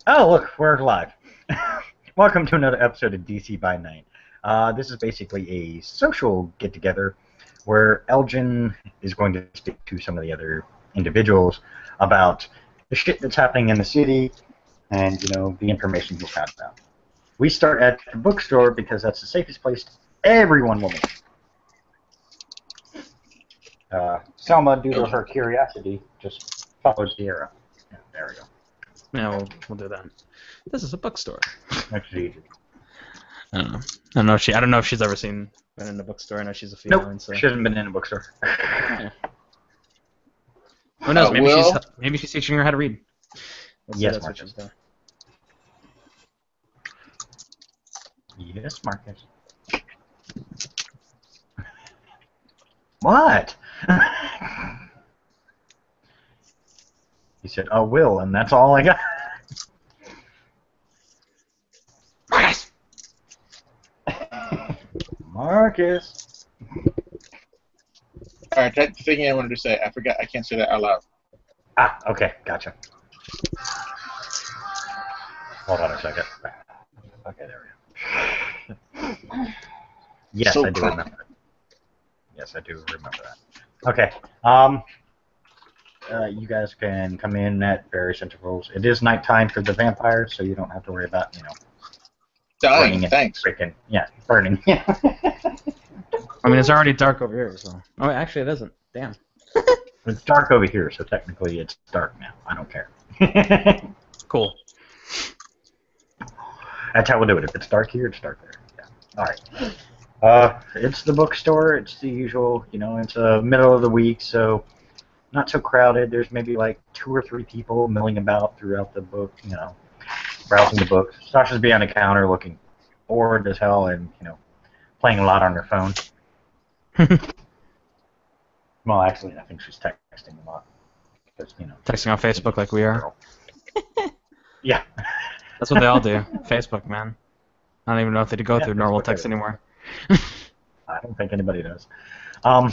Oh, look, we're live. Welcome to another episode of DC by Night. This is basically a social get-together where Elgin is going to speak to some of the other individuals about the shit that's happening in the city and, the information he's found out. We start at the bookstore because that's the safest place everyone will meet. Selma, due to her curiosity, just follows Sierra. Yeah, there we go. Yeah, we'll do that. This is a bookstore. That's easy. I don't know. I don't know if she's ever been in a bookstore. I know she's a Nope, feline, so she hasn't been in a bookstore. yeah. Who knows? Maybe she's teaching her how to read. Yes, that's Marcus. what she's doing. Yes, Marcus. What? He said, "Oh, will," and that's all I got. Marcus! Marcus. Alright, that's the thing I wanted to say. I forgot. I can't say that out loud. Ah, okay, gotcha. Hold on a second. Okay, there we go. Yes, So I do cool. remember it. Yes, I do remember that. Okay. You guys can come in at various intervals. It is nighttime for the vampires, so you don't have to worry about, Dying, burning and thanks. freaking, burning. I mean, it's already dark over here, so. Oh, actually, it isn't. Damn. It's dark over here, so technically it's dark now. I don't care. Cool. That's how we'll do it. If it's dark here, it's dark there. Yeah. All right. It's the bookstore. It's the usual, it's the middle of the week, so not so crowded. There's maybe like 2 or 3 people milling about throughout the book, browsing the books. Sasha's behind the counter looking bored as hell and, playing a lot on her phone. Well, actually, I think she's texting a lot. Because, Texting on Facebook like we are. Yeah. That's what they all do. Facebook, man. I don't even know if they go through normal Facebook text everywhere. anymore. I don't think anybody does. I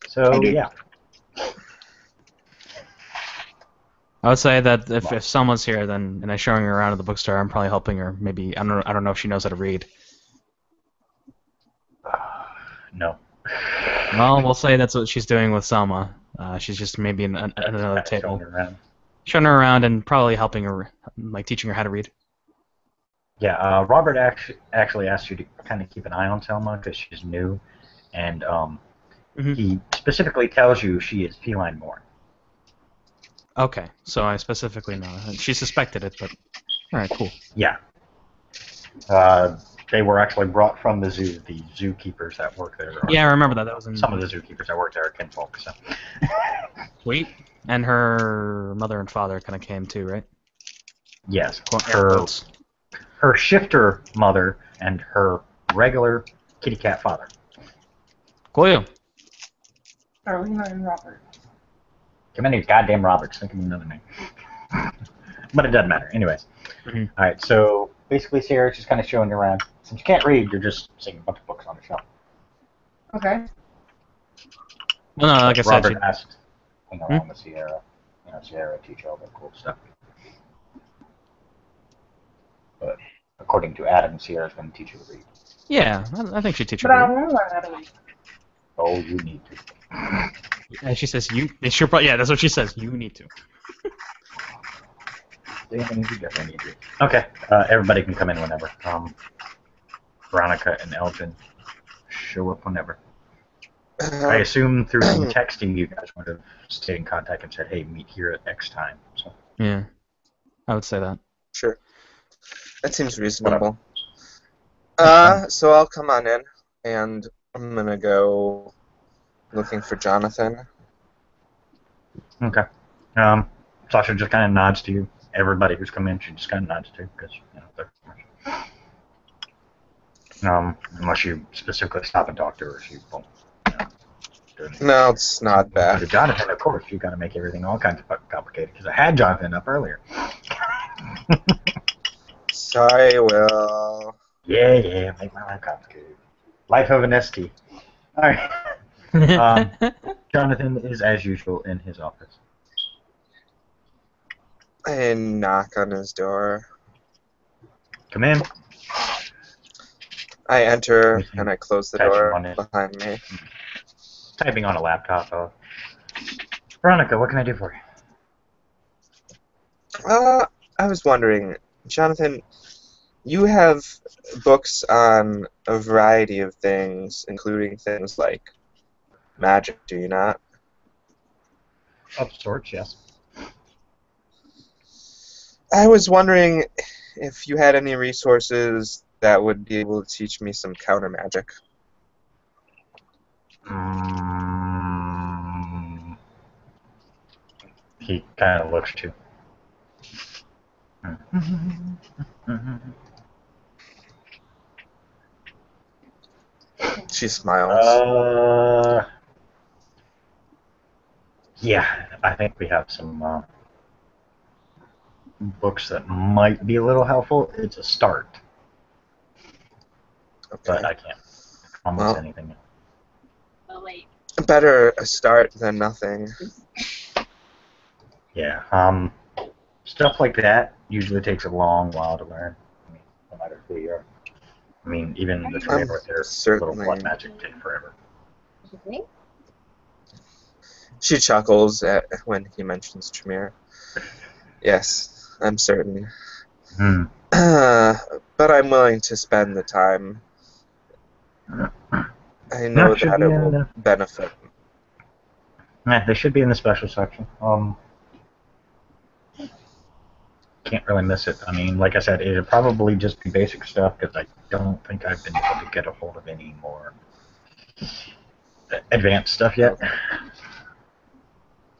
So, do. yeah. I would say that if someone's here, then and I'm showing her around at the bookstore, I'm probably helping her. Maybe I don't know if she knows how to read. No. Well, we'll say that's what she's doing with Selma. She's just maybe in another Showing table, her around. showing her around and probably helping her, like teaching her how to read. Yeah, Robert actually asked you to kind of keep an eye on Selma because she's new, and he specifically tells you she is feline born. Okay, so I specifically know. She suspected it, but all right, cool. Yeah. They were actually brought from the zoo. The zookeepers that work there. Yeah, I remember that. That was in Some of the zookeepers that work there are kinfolk. So. Sweet. And her mother and father kind of came too, right? Yes. Her Her shifter mother and her regular kitty cat father. cool. Carolina and Robert. Too many goddamn Roberts. Think of another name. But it doesn't matter. Anyways. Mhm. All right. So basically, Sarah's just kind of showing you around. Since you can't read, you're just seeing a bunch of books on the shelf. Okay. Well, no, like I said, Robert asked, Hmm? on the Sierra, Sierra teach you all the cool stuff. But according to Adam, Sierra's going to teach you to read. yeah, I think she'd teach her But I to read. don't know how to read. Oh, you need to. And she says, yeah, that's what she says. You need to. You definitely need to. Okay, everybody can come in whenever. Veronica and Elgin show up whenever. I assume through texting you guys would have stayed in contact and said, hey, meet here at X time. So. Yeah, I would say that. Sure. That seems reasonable. Whatever. So I'll come on in, and I'm gonna go looking for Jonathan. Okay. Sasha just kind of nods to you. Everybody who's come in, she just kind of nods to, because they're. Unless you specifically stop and talk to her, she won't. Do anything. No, it's not But bad. to Jonathan, of course, you got to make everything all kinds of fucking complicated, because I had Jonathan up earlier. Sorry, Will. Yeah, make my life complicated. Life of an ST. All right. Jonathan is, as usual, in his office. I knock on his door. Come in. I enter and I close the Typing door on it. behind me. Typing on a laptop. Veronica, what can I do for you? I was wondering, Jonathan, you have books on a variety of things, including things like magic, do you not? Of sorts, yes. I was wondering if you had any resources that would be able to teach me some counter magic. He kind of looks too. She smiles. Yeah, I think we have some books that might be a little helpful. It's a start, Okay. but I can't promise anything. Oh, wait. Better a start than nothing. Yeah, stuff like that usually takes a long while to learn. I mean, no matter who you are. I mean, even the Tremere with their little certainly- blood magic take forever. She chuckles when he mentions Tremere. Yes, I'm certain. But I'm willing to spend the time. I know should that be it in will the- benefit. They should be in the special section. Can't really miss it. I mean, like I said, it'd probably just be basic stuff because I don't think I've been able to get a hold of any more advanced stuff yet.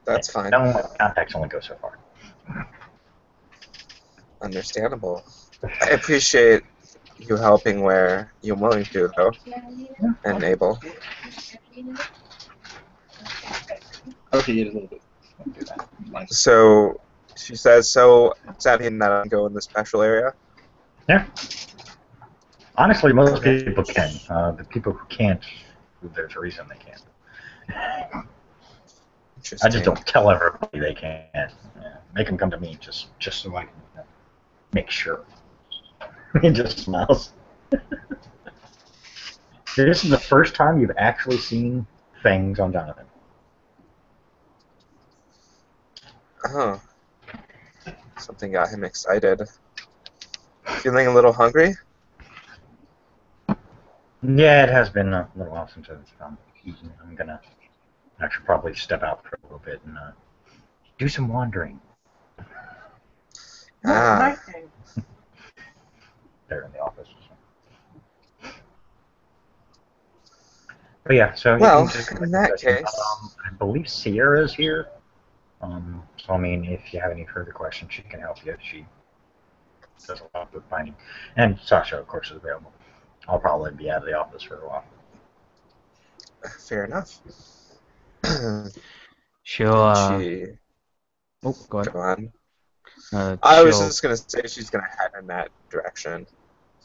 That's fine. No, my contacts only go so far. Understandable. I appreciate you helping where you're willing to, though, and able. Okay, yeah, a little bit. So she says, so does that mean that I'm going in the special area? Yeah. Honestly, most Okay. people can. The people who can't, there's a reason they can't. I just don't tell everybody they can't. Yeah. Make them come to me just so I can make sure. He just smiles. This is the first time you've actually seen fangs on Jonathan. Oh. Something got him excited. Feeling a little hungry? Yeah, it has been a little while since I've eaten. I should probably step out for a little bit and do some wandering. Ah. Nice thing. There in the office. But yeah, so Well, you can just in that case- I believe Sierra's here. So I mean, if you have any further questions, she can help you. She does a lot with finding, and Sasha, of course, is available. I'll probably be out of the office for a while. Fair enough. She'll. She Oh, go ahead. go on. Uh, I was she'll- just gonna say she's gonna head in that direction.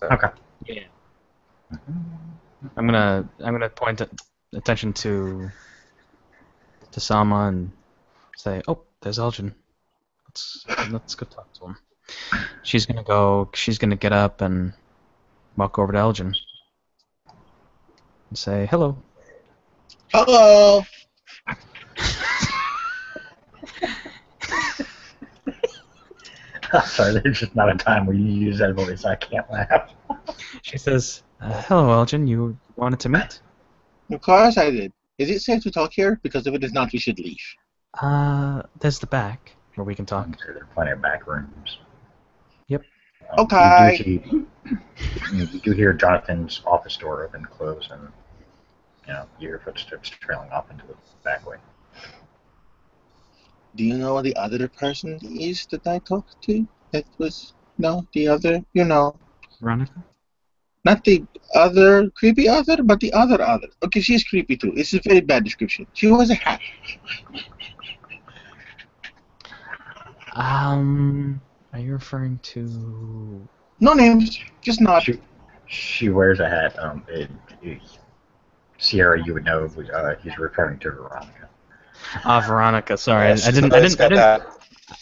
So. Okay. Yeah. I'm gonna point attention to Sama and say, "Oh, there's Elgin. Let's go talk to him." She's gonna get up and walk over to Elgin and say, "Hello." Hello. Sorry, there's just not a time where you use that voice. I can't laugh. She says, "Hello, Elgin. You wanted to meet?" Of course I did. Is it safe to talk here? Because if it is not, we should leave. There's the back where we can talk. I'm sure there are plenty of back rooms. Yep. Okay. You do hear Jonathan's office door open and close, and you hear footsteps trailing off into the back way. Do you know what the other person is that I talked to? That was the other. Veronica? Not the other creepy other, but the other other. Okay, she's creepy too. It's a very bad description. She was a hat. Are you referring to? No names, just not. She wears a hat. Sierra, you would know he's referring to Veronica. Veronica. Sorry, Yeah, I she's didn't. always got that.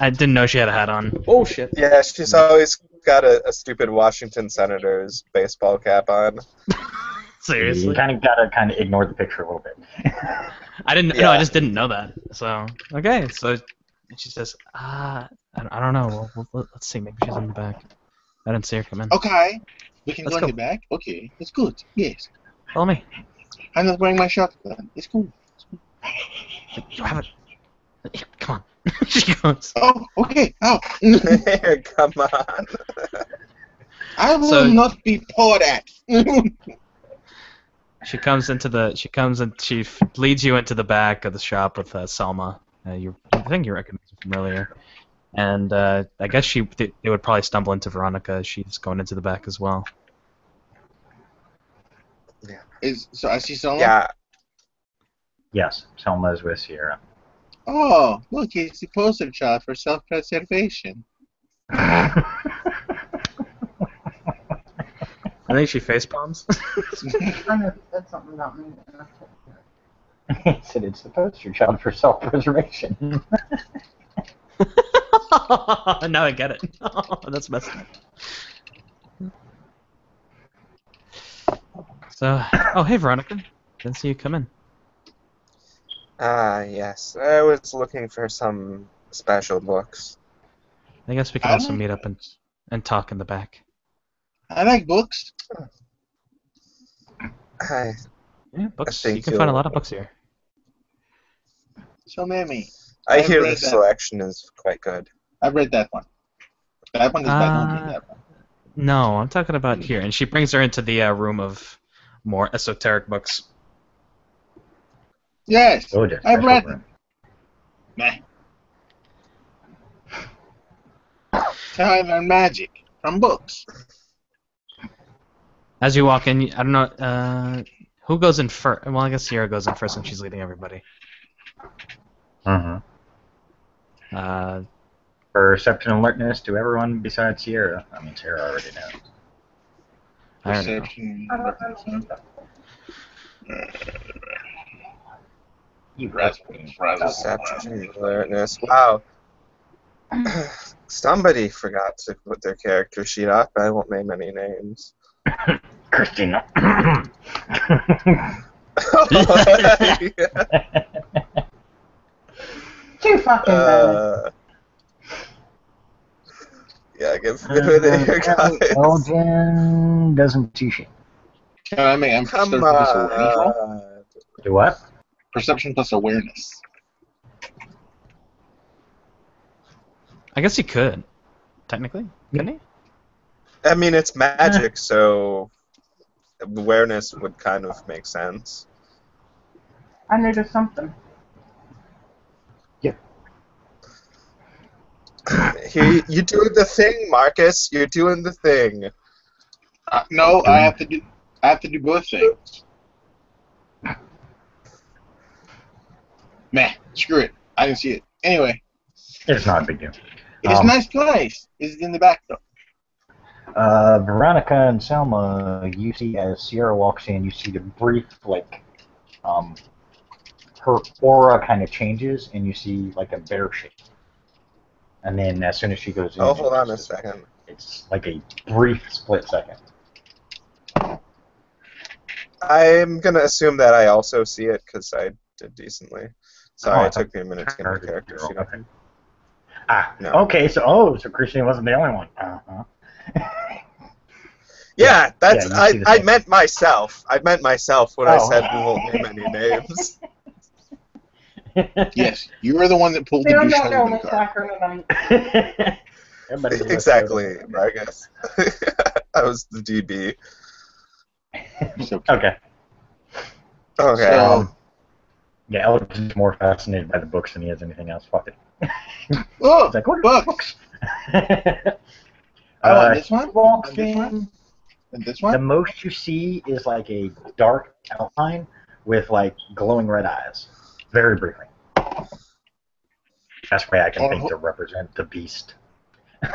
I didn't know she had a hat on. Oh shit. Yeah, she's always got a stupid Washington Senators baseball cap on. Seriously. You kind of ignore the picture a little bit. I didn't. No, Yeah. I just didn't know that. So okay. So she says, I don't know. Let's see. Maybe she's in the back. I didn't see her come in. Okay. We can Let's go in go. the back? Okay. It's good. Yes. Follow me. I'm not wearing my shotgun. It's cool. You don't have it. Come on. She goes. Oh, okay. Oh. Come on. I will So- not be poured at. She comes and she leads you into the back of the shop with Selma. I think you recognize her from earlier. And I guess they would probably stumble into Veronica. She's going into the back as well. So I see someone? Yeah. Yes, Selma is with Sierra. Oh, look, it's the poster child for self-preservation. I think she face palms. I know that's something about me. He said it's the poster child for self-preservation. Now I get it. That's messed up. So, hey Veronica, didn't see you come in. Yes. I was looking for some special books. I guess we can also meet up and talk in the back. I like books. I Yeah, books. I You think can find a you'll- lot of books here. So many. I I've hear read the that. selection is quite good. I've read that one. That one is bad. Don't read that one. No, I'm talking about here, and she brings her into the room of more esoteric books. Yes, Oh, the I've special read room. them. Time and magic from books. As you walk in, I don't know who goes in first. Well, I guess Sierra goes in first, and she's leading everybody. Mm-hmm. Perception and alertness to everyone besides Sierra. I mean, Sierra already knows. I don't know. Perception. You Perception, alertness. Wow. Somebody forgot to put their character sheet up. I won't name any names. Christina. Too fucking bad. Yeah, give it here, guys. Elgin doesn't see shit. Can I make Come perception plus awareness roll? on. Do what? Perception plus awareness. I guess he could, technically, couldn't he? I mean, it's magic, so awareness would kind of make sense. I noticed something. Here, you're doing the thing, Marcus. You're doing the thing. No, I have to do both things. Meh, screw it. I didn't see it. Anyway, It's not a big deal. it's a nice place. Is it in the back though? Veronica and Selma, you see as Sierra walks in, you see the brief, her aura kind of changes, and you see, like, a bear shape. And then as soon as she goes in... Oh, hold on a second. It's like a brief split second. I'm gonna assume that I also see it because I did decently. Sorry, Oh, I it took me a minute to get my Okay. character sheet up. No. Okay, so Christina wasn't the only one. Uh-huh. Yeah, that's Yeah, you see the I same meant myself. I meant myself when I Oh. said we won't name any names. Yes, you were the one that pulled the Still douche don't know husband Miss card. Sacker tonight. Everybody was Exactly, Marcus. I was the DB. So, Okay. Okay. So- Yeah, Elgin's more fascinated by the books than he is anything else. Fuck it. oh, He's like, what are books. books? Oh, and this one? walks And this one? in. And this The one? most you see is like a dark outline with like glowing red eyes. Very briefly. That's why I can think to represent the beast. Do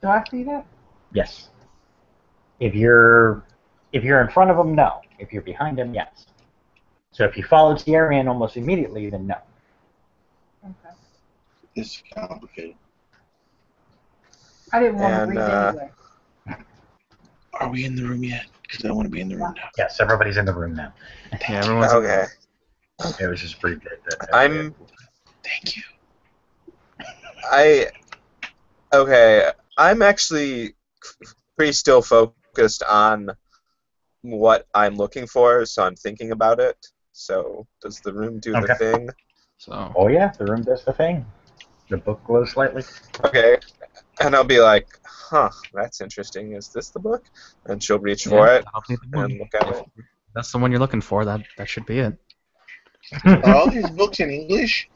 I see that? Yes. If you're in front of him, no. If you're behind him, yes. So if you follow Tyrion almost immediately, then no. Okay. This is complicated. I didn't want to And, read anyway. Are we in the room yet? Because I want to be in the room now. Yes, everybody's in the room now. Yeah, everyone's Okay. It was just brief. Thank you. I'm actually pretty still focused on what I'm looking for, so I'm thinking about it. So, does the room do the Okay. thing? so. Oh yeah, the room does the thing. The book glows slightly. Okay. And I'll be like, huh, that's interesting. Is this the book? And she'll reach for Yeah, it that'll be the one. and look at it. That's the one you're looking for. That should be it. Are all these books in English?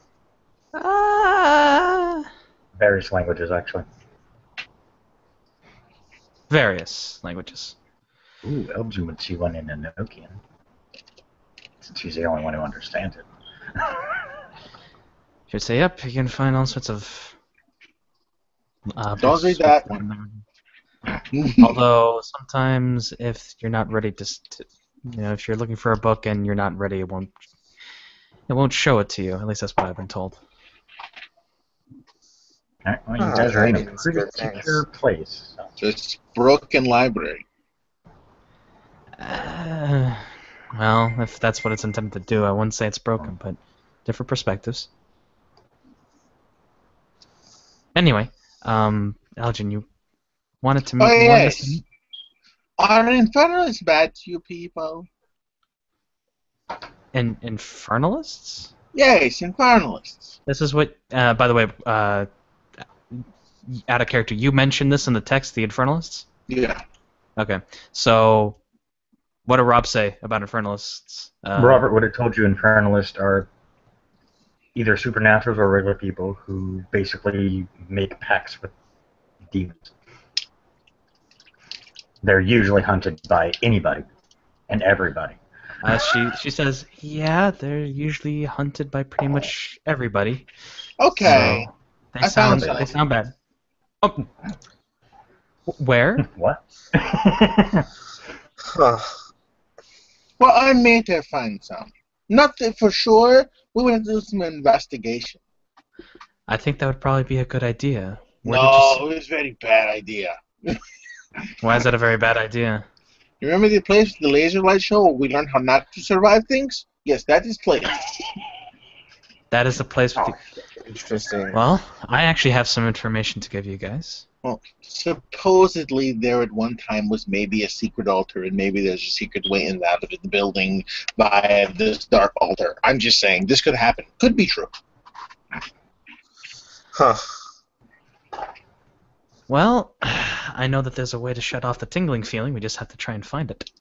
Various languages, actually. Various languages. Ooh, Elgin would see one in Enochian. Since he's the only one who understands it. Should say, yep, you can find all sorts of. Don't read that one. Although sometimes, if you're not ready if you're looking for a book and you're not ready, it won't show it to you. At least that's what I've been told. Alright, well, you guys are in a That's pretty good, thanks. secure place. So. Just broken library. Well, if that's what it's intended to do, I wouldn't say it's broken, but different perspectives. Anyway, Elgin, you wanted to meet. Oh, you wanted us to yes. meet- Are Infernalists bad to you people? Infernalists? Yes, Infernalists. This is what. By the way, out of character, you mentioned this in the text, the Infernalists. Yeah. Okay, so what did Rob say about Infernalists? Robert would have told you Infernalists are either supernaturals or regular people who basically make pacts with demons. They're usually hunted by anybody and everybody. She says, yeah, they're usually hunted by pretty much everybody. Okay. So they I found sound something. bad. Oh, where? What? Huh. Well, I may have find some. Not that for sure. We will do some investigation. I think that would probably be a good idea. Where No, it was a very bad idea. Why is that a very bad idea? You remember the place, the laser light show, where we learned how not to survive things? Yes, that is place. That is the place with the... Interesting. Well, I actually have some information to give you guys. Well, supposedly there at one time was maybe a secret altar, and maybe there's a secret way in out of the building via this dark altar. I'm just saying, this could happen. Could be true. Huh. Well, I know that there's a way to shut off the tingling feeling. We just have to try and find it.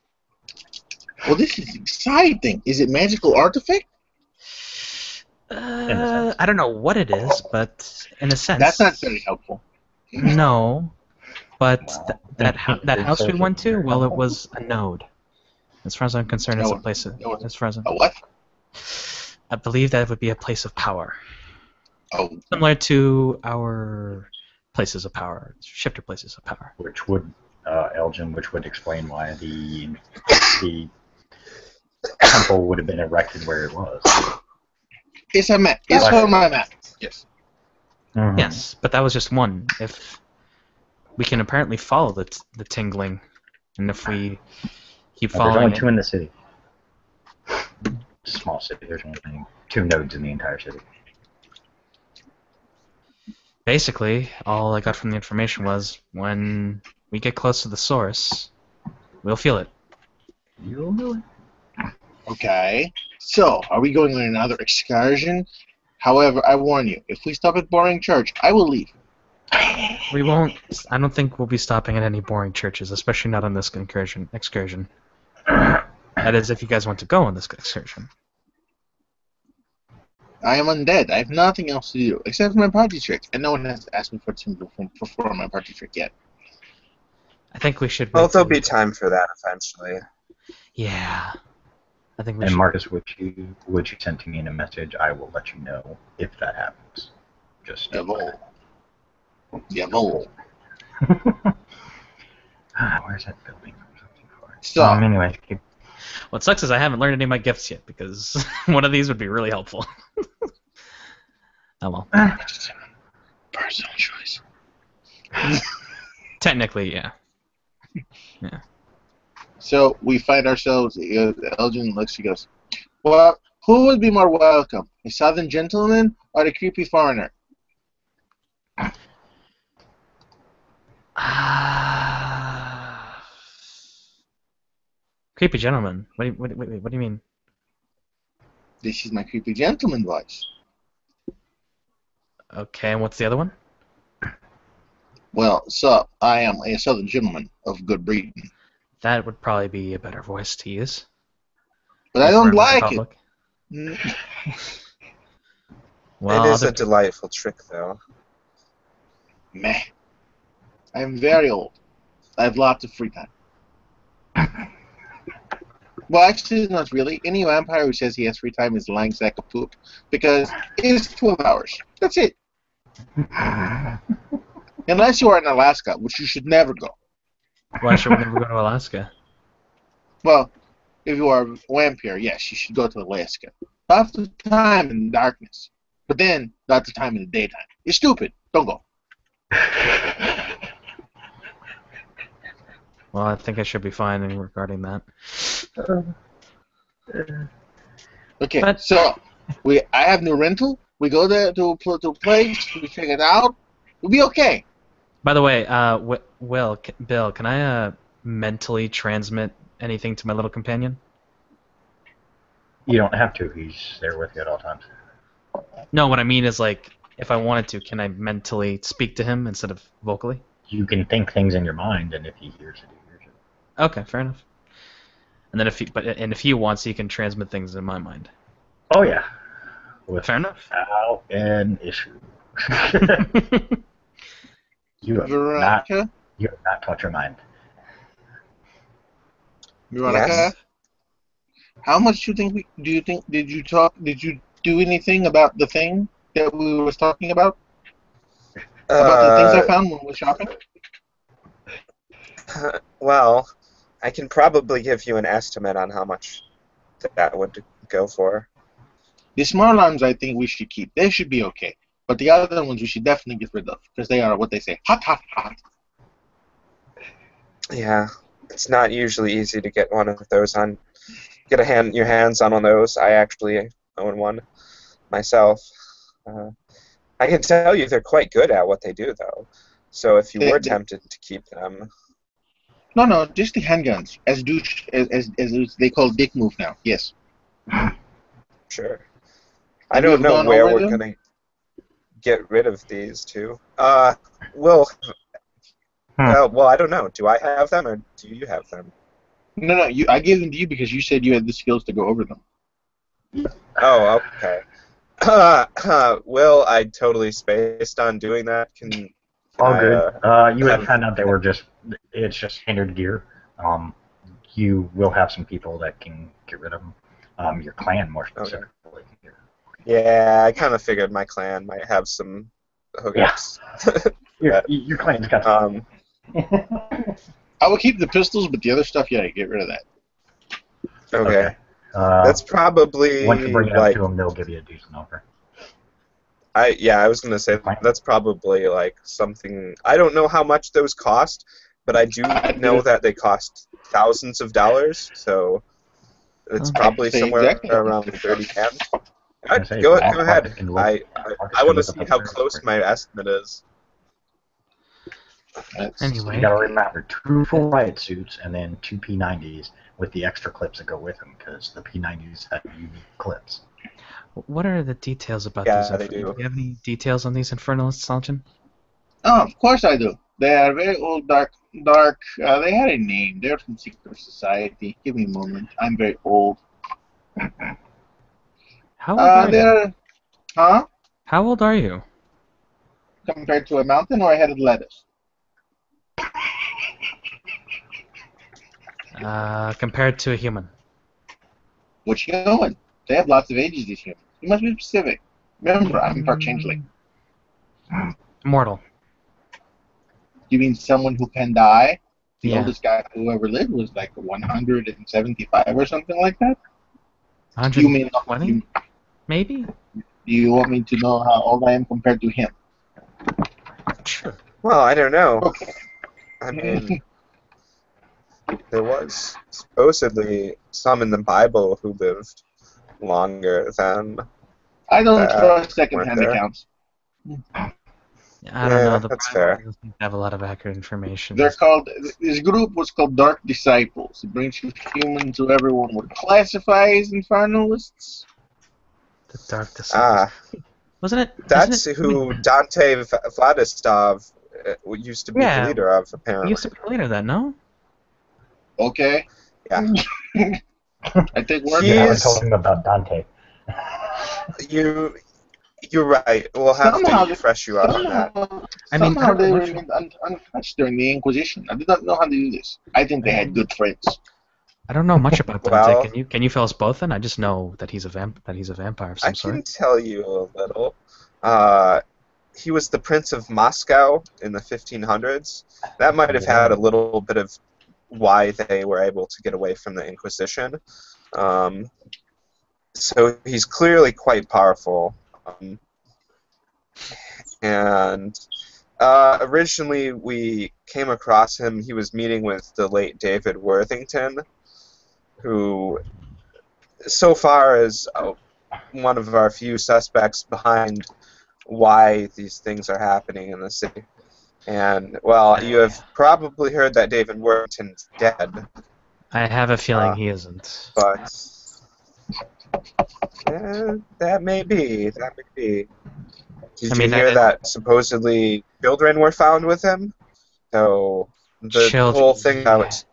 Well, this is exciting. Is it magical artifact? sense. I don't know what it is, but in a sense. That's not very helpful. No, but Wow. that house we went to, well, it was a node. As far as I'm concerned, it's a place of. No, As far as A what? I believe that would be a place of power, Oh, similar to our places of power, shifter places of power. Which would, Elgin, which would explain why the temple would have been erected where it was. it's a map. It's Like- on my map. Yes. Mhm. Yes, but that was just one. If we can apparently follow the tingling, and if we keep There's only following two it, in the city. Small city. There's only 2 nodes in the entire city. basically, all I got from the information was when we get close to the source, we'll feel it. You'll know it. Okay. So, are we going on another excursion? However, I warn you, if we stop at Boring Church, I will leave. We won't. I don't think we'll be stopping at any boring churches, especially not on this excursion. That is, if you guys want to go on this excursion. I am undead. I have nothing else to do except for my party trick, and no one has asked me to perform my party trick yet. I think we should. Well, wait there'll till- be time for that eventually. Yeah. I think we And should. Marcus, would you send to me in a message? I will let you know if that happens. Just Jawohl. Jawohl. Where's that building? So, Anyway, keep What sucks is I haven't learned any of my gifts yet because one of these would be really helpful. Oh well. Personal choice. Technically, yeah. So we find ourselves. Elgin looks. He goes, "Well, who would be more welcome, a southern gentleman or a creepy foreigner?" Creepy gentleman. What do you mean? This is my creepy gentleman voice. Okay, and what's the other one? Well, so I am a southern gentleman of good breeding, That would probably be a better voice to use. but I If don't we're in like it. public. Mm. Well, it is other a delightful trick, though. Meh. I am very old. I have lots of free time. Well, actually, not really. Any vampire who says he has free time is a lying sack of poop, because it's 12 hours. That's it. Unless you are in Alaska, which you should never go. Why should we never go to Alaska? Well, if you are a vampire, yes, you should go to Alaska. Lots of time in the darkness. But then, lots of time in the daytime. You're stupid. Don't go. Well, I think I should be fine regarding that. Okay, But- so I have no rental. We go there to a place. We check it out. We'll be okay. By the way, Bill, can I mentally transmit anything to my little companion? You don't have to. He's there with you at all times. No, what I mean is like, if I wanted to, can I mentally speak to him instead of vocally? You can think things in your mind, and if he hears it, he hears it. Okay, fair enough. And then if he wants, he can transmit things in my mind. Oh yeah. Fair enough. Without an issue. You have Veronica? not taught your mind. Veronica? Yes. How much do you think did you do anything about the thing that we was talking about? About the things I found when we were shopping? Well, I can probably give you an estimate on how much that would go for. The small arms I think we should keep. They should be okay. But the other ones we should definitely get rid of. Because they are what they say. Hot, hot, hot. Yeah, it's not usually easy to get one of those on. Get your hands on one of those. I actually own one myself. I can tell you they're quite good at what they do, though. So if you were tempted to keep them, No, just the handguns. As they call dick move now. Yes. sure. I Have you don't know gone where over we're them? gonna get rid of these two. Well, I don't know. Do I have them or do you have them? No. I gave them to you because you said you had the skills to go over them. Oh, okay. Well, I totally spaced on doing that. Can All I, good. You would have- find out it's just standard gear. You will have some people that can get rid of them. Your clan, more specifically. Yeah, I kind of figured my clan might have some hookups. Your clan's got some. I will keep the pistols, but the other stuff, yeah, get rid of that. Okay. That's probably Once you bring it up like to them, they'll give you a decent offer. I was gonna say that's probably like something. I don't know how much those cost, but I do know that they cost thousands of dollars. So it's probably Say somewhere exactly. around 30 Ken. I say, Go Marcus ahead. can look- I Marcus want to can see look how up the close price. my estimate is. Anyway. You gotta remember, 2 full riot suits and then 2 P90s with the extra clips that go with them, because the P90s have unique clips. What are the details about Yeah, these? they do. Do you have any details on these Infernalists, Salchin? Oh, of course I do. They are very old, dark. They had a name. They're from Secret Society. Give me a moment. I'm very old. How old are you? They're, huh? How old are you? Compared to a mountain or a head of lettuce? Compared to a human. What you going? They have lots of ages, these humans. You must be specific. Remember, I'm part changeling. Mortal. You mean someone who can die? The Yeah. oldest guy who ever lived was like 175 or something like that. You mean 120, maybe? you want me to know how old I am compared to him? Sure. Well, I don't know. Okay. I mean, there was supposedly some in the Bible who lived longer than I don't that, trust weren't secondhand there? accounts. I don't know. Yeah, The that's Bible fair. doesn't seem to have a lot of accurate information. They're called. This group was called Dark Disciples. It brings humans who everyone would classify as infernalists. The Dark Disciples. Ah, Wasn't it? that's isn't it, who Dante Vladistov used to be Yeah, the leader of, He apparently. used to be the leader of that, no? Okay. Yeah. I think we're You haven't He's- told him about Dante. You're right. We'll have Somehow- to refresh you on that. I mean, somehow I they don't were know. untouched during the Inquisition. I did not know how to do this. I think they had good friends. I don't know much about Dante. Well- Can you fill us both in? I just know that he's a vampire of some I sort. can tell you a little. He was the Prince of Moscow in the 1500s. That might have had a little bit of why they were able to get away from the Inquisition. So he's clearly quite powerful. And originally we came across him. He was meeting with the late David Worthington, who so far is one of our few suspects behind why these things are happening in the city. And, well, you have probably heard that David Worthington's dead, I have a feeling he isn't. but that may be. That may be. Did I mean, you hear I- that supposedly children were found with him? So the Children, whole thing yeah. about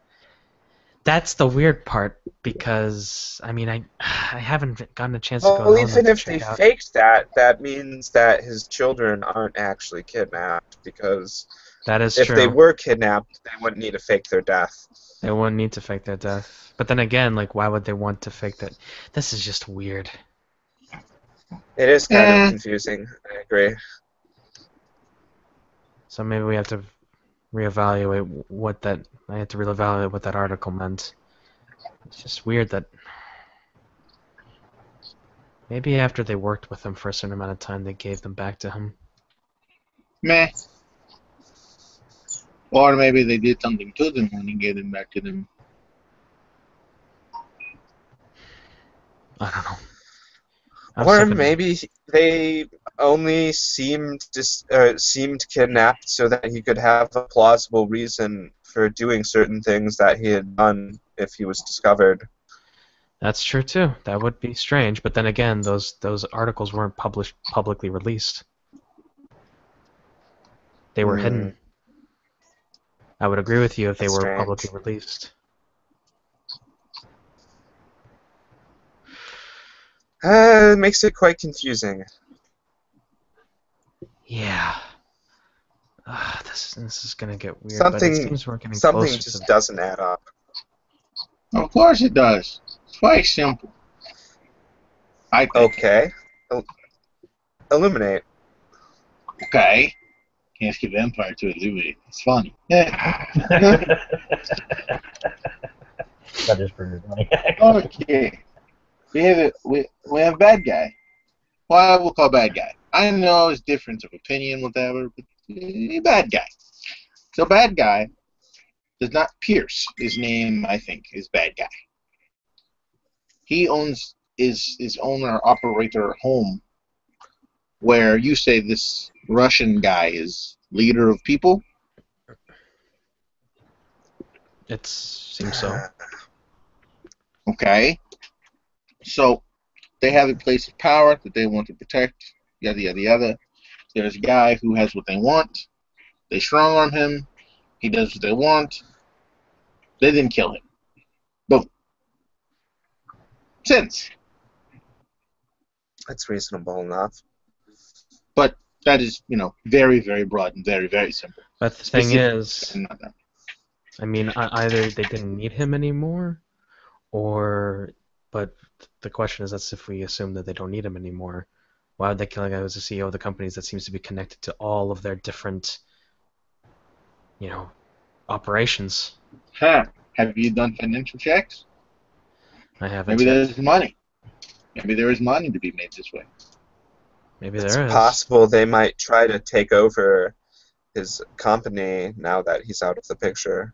That's the weird part because I mean I haven't gotten a chance to go. well, home even and if check they out. faked that, that means that his children aren't actually kidnapped, because That is if true. they were kidnapped, they wouldn't need to fake their death. They wouldn't need to fake their death. But then again, like, why would they want to fake that? This is just weird. It is kind Eh. of confusing. I agree. So maybe we have to reevaluate what that. I have to reevaluate what that article meant. It's just weird that maybe after they worked with him for a certain amount of time, they gave them back to him. Meh. Or maybe they did something to them when he gave them back to them. I don't know. I'm Or sick of- maybe they only seemed kidnapped so that he could have a plausible reason for doing certain things that he had done if he was discovered. That's true too. That would be strange. But then again, those articles weren't publicly released. They were hidden. I would agree with you if they That's were strange. publicly released. It makes it quite confusing. Yeah. This is gonna get weird. Something- but it seems we're getting Something closer just to doesn't add up. Of course it does. It's quite simple. I think. Okay. Illuminate. Okay. Can't skip Empire to illuminate. It's funny. That is pretty funny. Okay. We have a bad guy. Well, I will call bad guy. I know it's difference of opinion, whatever, but bad guy. So bad guy does not Pierce. His name, I think, is bad guy. He owns his owner operator home, where you say this Russian guy is leader of people. It seems so. Okay. So they have a place of power that they want to protect, yada, yada, yada. There's a guy who has what they want. They strong arm him. He does what they want. They didn't kill him. Boom. Since. That's reasonable enough. But that is, very, very broad and very, very simple. But the thing Specific- is, Not that. I mean, either they didn't need him anymore, but the question is, that's if we assume that they don't need him anymore. Why would they kill a guy who's the CEO of the companies that seems to be connected to all of their different, operations. Huh. Have you done financial checks? I haven't Maybe yet. there's money. Maybe there is money to be made this way. Maybe It's there is. possible they might try to take over his company now that he's out of the picture.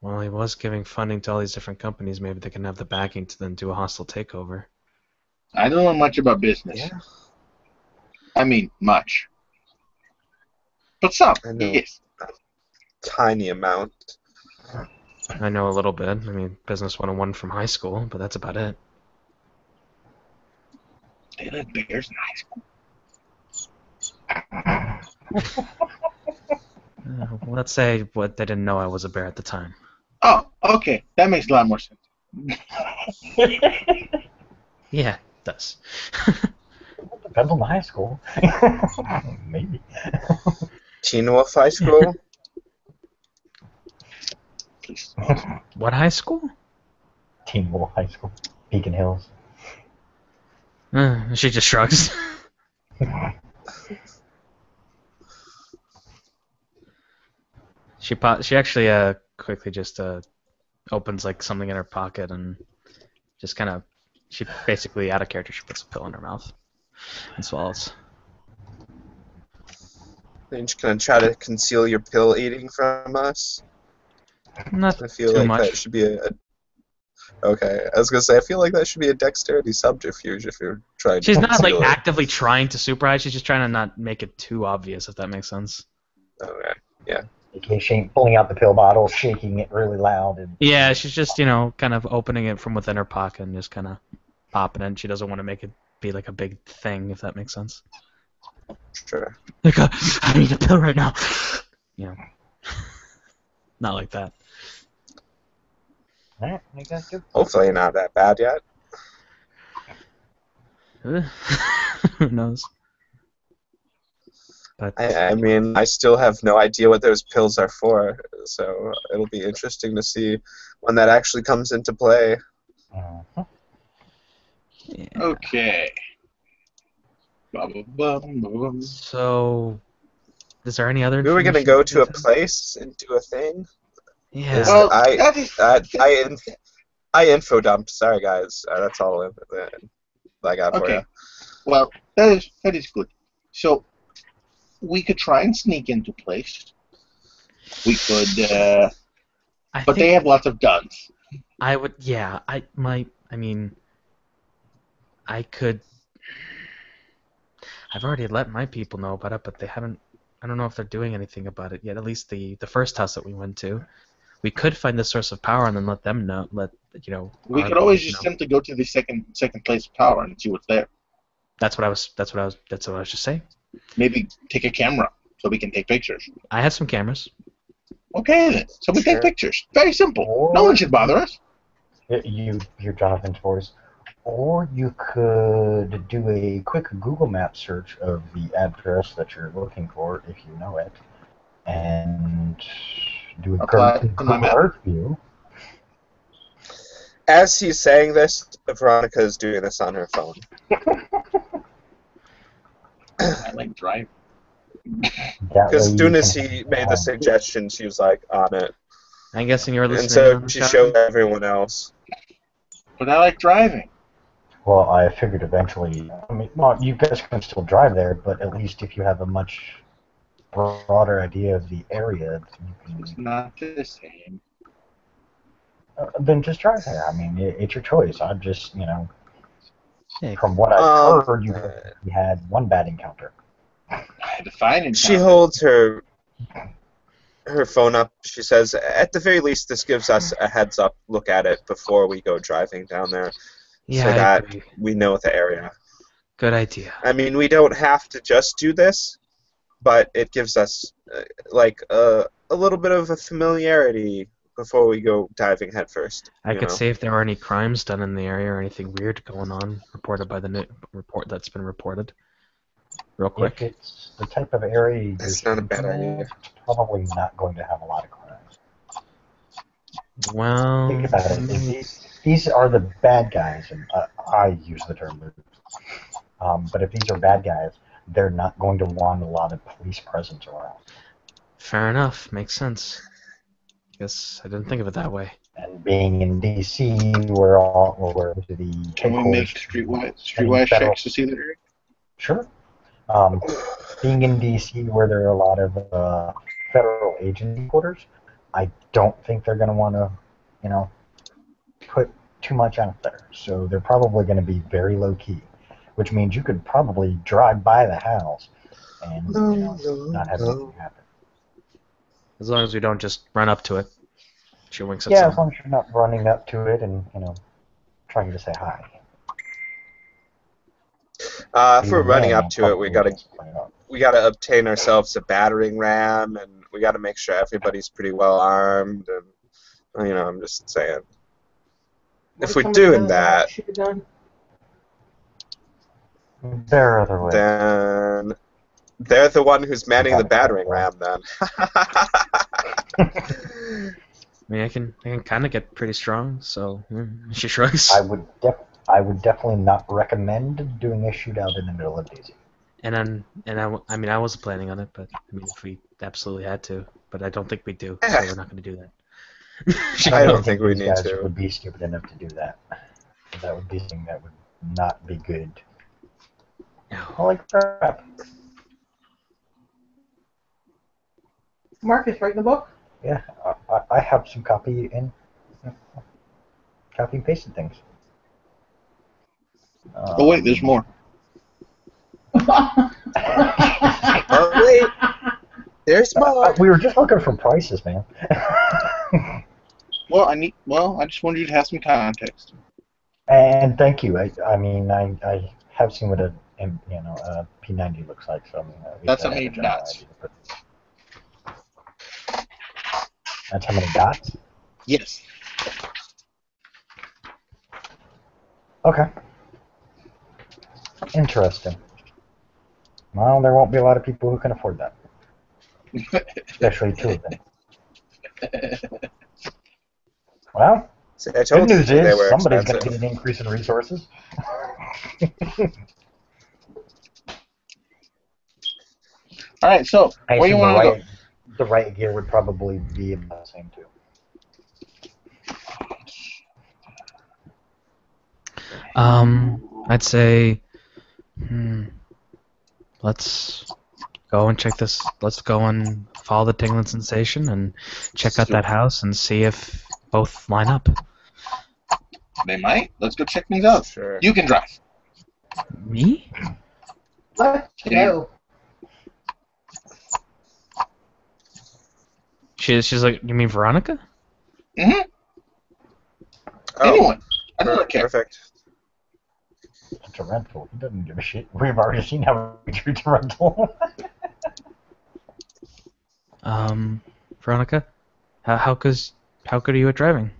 Well, he was giving funding to all these different companies. Maybe they can have the backing to then do a hostile takeover. I don't know much about business. Yeah. I mean, much. But some, I know. yes. Tiny amount. I know a little bit. I mean, business 101 from high school, but that's about it. They let bears in high school. Let's say what they didn't know I was a bear at the time. Oh, okay. That makes a lot more sense. Yeah, it does. Depends on the high school. Maybe. Teen Wolf High School? Please. What high school? Teen Wolf High School. Beacon Hills. She just shrugs. She actually quickly just opens like something in her pocket and just kind of she basically out of character she puts a pill in her mouth and swallows. Are you just gonna try to conceal your pill eating from us? Not I feel too like much. that should be a. Okay, I was gonna say I feel like that should be a dexterity subterfuge if you're trying She's to not like conceal it. actively trying to super hide. She's just trying to not make it too obvious, if that makes sense. Okay. In case she ain't pulling out the pill bottle, shaking it really loud. And Yeah, she's just kind of opening it from within her pocket and just kind of popping it. She doesn't want to make it be like a big thing, if that makes sense. Sure. Like, I need a pill right now. Not like that. Alright, I guess good. Hopefully not that bad yet. Who knows? But I mean, I still have no idea what those pills are for, so it'll be interesting to see when that actually comes into play. yeah. Okay. Bum. So, is there any other? We were gonna information go you to a can tell? place and do a thing. Yeah. Well, I- that is, I info dumped. Sorry guys, that's all I got for okay. you. Well, that is good. So we could try and sneak into place. We could, I but they think have lots of guns. I would. Yeah. I mean, I could. I've already let my people know about it, but they haven't. I don't know if they're doing anything about it yet. At least the first house that we went to, we could find the source of power and then let them know. We our could always people just know. attempt to go to the second place of power and see what's there. That's what I was just saying. Maybe take a camera so we can take pictures. I have some cameras. Okay then. So we Sure. take pictures. Very simple. Or No one should bother us. you hear Jonathan's voice. Or you could do a quick Google Map search of the address that you're looking for, if you know it, and do a Apply to my Google map. Earth view. As he's saying this, Veronica is doing this on her phone. I like driving. That Because way as you soon as can he made the suggestion, she was like on it, I'm guessing you were listening. and so on she Jonathan? showed everyone else. But I like driving. Well, I figured eventually. I mean, well, you guys can still drive there, but at least if you have a much broader idea of the area, It's not the same. then just drive there. I mean, it's your choice. I'm just, Hey, from what I've heard, you had one bad encounter. I had to find it. She holds her phone up. She says, "At the very least, this gives us a heads up look at it before we go driving down there, yeah, so I that agree. we know the area." Good idea. I mean, we don't have to just do this, but it gives us a little bit of a familiarity before we go diving headfirst. I you could know? say if there are any crimes done in the area or anything weird going on, reported by the report that's been reported. Real If _quick. it's the type of area That's you're not a bad thinking idea. of, it's probably not going to have a lot of crimes. Well, Think about it. These are the bad guys, and I use the term losers. But if these are bad guys, they're not going to want a lot of police presence around. fair enough. Makes sense. Guess I didn't think of it that way. And being in DC, we're to the Can we make streetwise federal. checks to see that area? Sure. Being in DC, where there are a lot of federal agency quarters, I don't think they're going to want to, put too much out there. So they're probably going to be very low key, which means you could probably drive by the house and not have anything happen. As long as we don't just run up to it. She winks at Yeah, someone. as long as you're not running up to it and trying to say hi. If we're running up to it, we gotta obtain ourselves a battering ram, and we gotta make sure everybody's pretty well armed. And I'm just saying, if we're doing that, there are other ways. then they're the one who's manning the battering ram. Then. I mean, I can kind of get pretty strong, so she shrugs. I would definitely not recommend doing a shootout in the middle of DC. I mean, I wasn't planning on it, but I mean, if we absolutely had to, but I don't think we do, so we're not going to do that. I don't think we these need guys to. would be stupid enough to do that. That would be something that would not be good. Holy crap! Marcus, writing the book? Yeah, I have some copy and pasted things. Oh wait, there's more. Oh wait, there's more. We were just looking for prices, man. Well, I just wanted you to have some context. And thank you. I mean, I have seen what a P90 looks like, so I mean, at least That's I how have many a general dots. idea, but- That's how many dots? Yes. Okay. Interesting. Well, there won't be a lot of people who can afford that. Especially two of them. Well, See, I told good news you they is were somebody's going to expensive. get an increase in resources. All right, so I where you assume want to go? the right gear would probably be about the same too. I'd say, let's go and check this. Let's go and follow the tingling sensation and check out that house and see if both line up. They might. Let's go check things out. Sure. You can drive. Me? Let's go. She's like, you mean Veronica? Mm-hmm. Oh, Anyone. I don't care. perfect. It's a rental. He doesn't give a shit. We've already seen how he treats a rental. Veronica, how good are you at driving?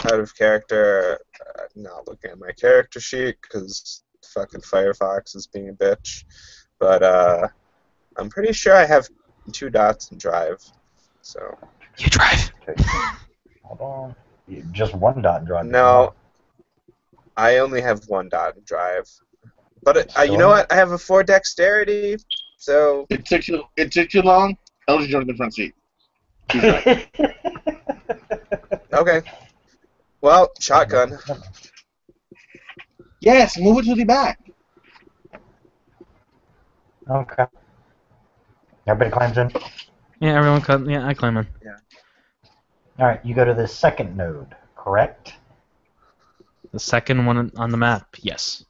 Out of character, not looking at my character sheet because fucking Firefox is being a bitch. But I'm pretty sure I have 2 dots in drive. So You drive. Okay. Hold on. Just one dot and drive. no, I only have 1 dot in drive. But you know what? I have a 4 dexterity, so It took you long. I'll just join the front seat. okay. Well, shotgun. Yes, move it to the back. Okay. Everybody climbs in. Yeah, everyone. Yeah, I climb in. All right, you go to the second node, correct? The second one on the map. Yes.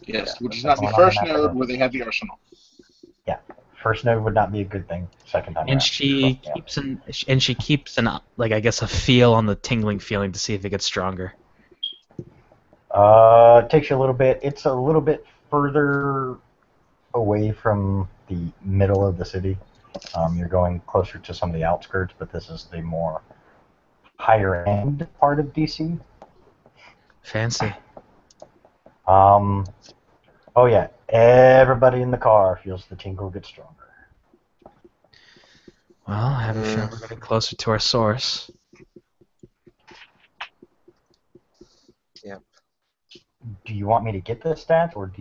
Yes, Yeah, which is not the that's the one on first the map. node where they have the arsenal. First node would not be a good thing. Second time And around. she Yeah. keeps an like I guess a feel on the tingling feeling to see if it gets stronger. It takes you a little bit. It's a little bit further away from the middle of the city. You're going closer to some of the outskirts, but this is the more higher end part of DC. Fancy. Oh yeah, everybody in the car feels the tingle get stronger. Well, I have a feeling we're getting closer to our source. Do you want me to get the stats, or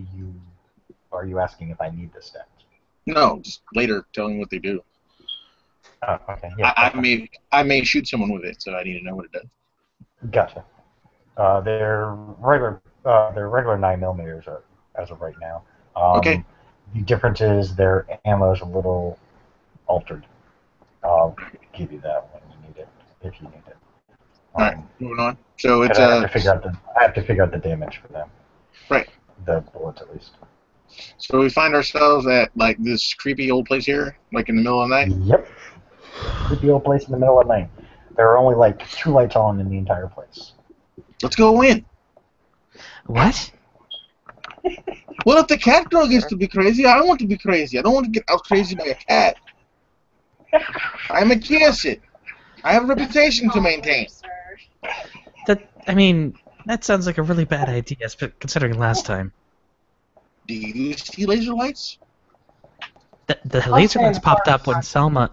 are you asking if I need the stats? No, just later telling what they do. Oh, okay. Yeah. I may shoot someone with it, so I need to know what it does. Gotcha. They're regular 9mm as of right now. Okay. The difference is their ammo is a little altered. I'll give you that when you need it, if you need it. All right, moving on. So it's I have to figure out the damage for them. Right. The bullets, at least. So we find ourselves at like this creepy old place here, like in the middle of the night. Yep. Creepy old place in the middle of the night. There are only like 2 lights on in the entire place. Let's go in. What? Well, if the cat girl gets to be crazy, I want to be crazy. I don't want to get out crazy by a cat. I'm a kid. I have a reputation to maintain. That sounds like a really bad idea, considering last time. Do you see laser lights? The laser lights popped up when Selma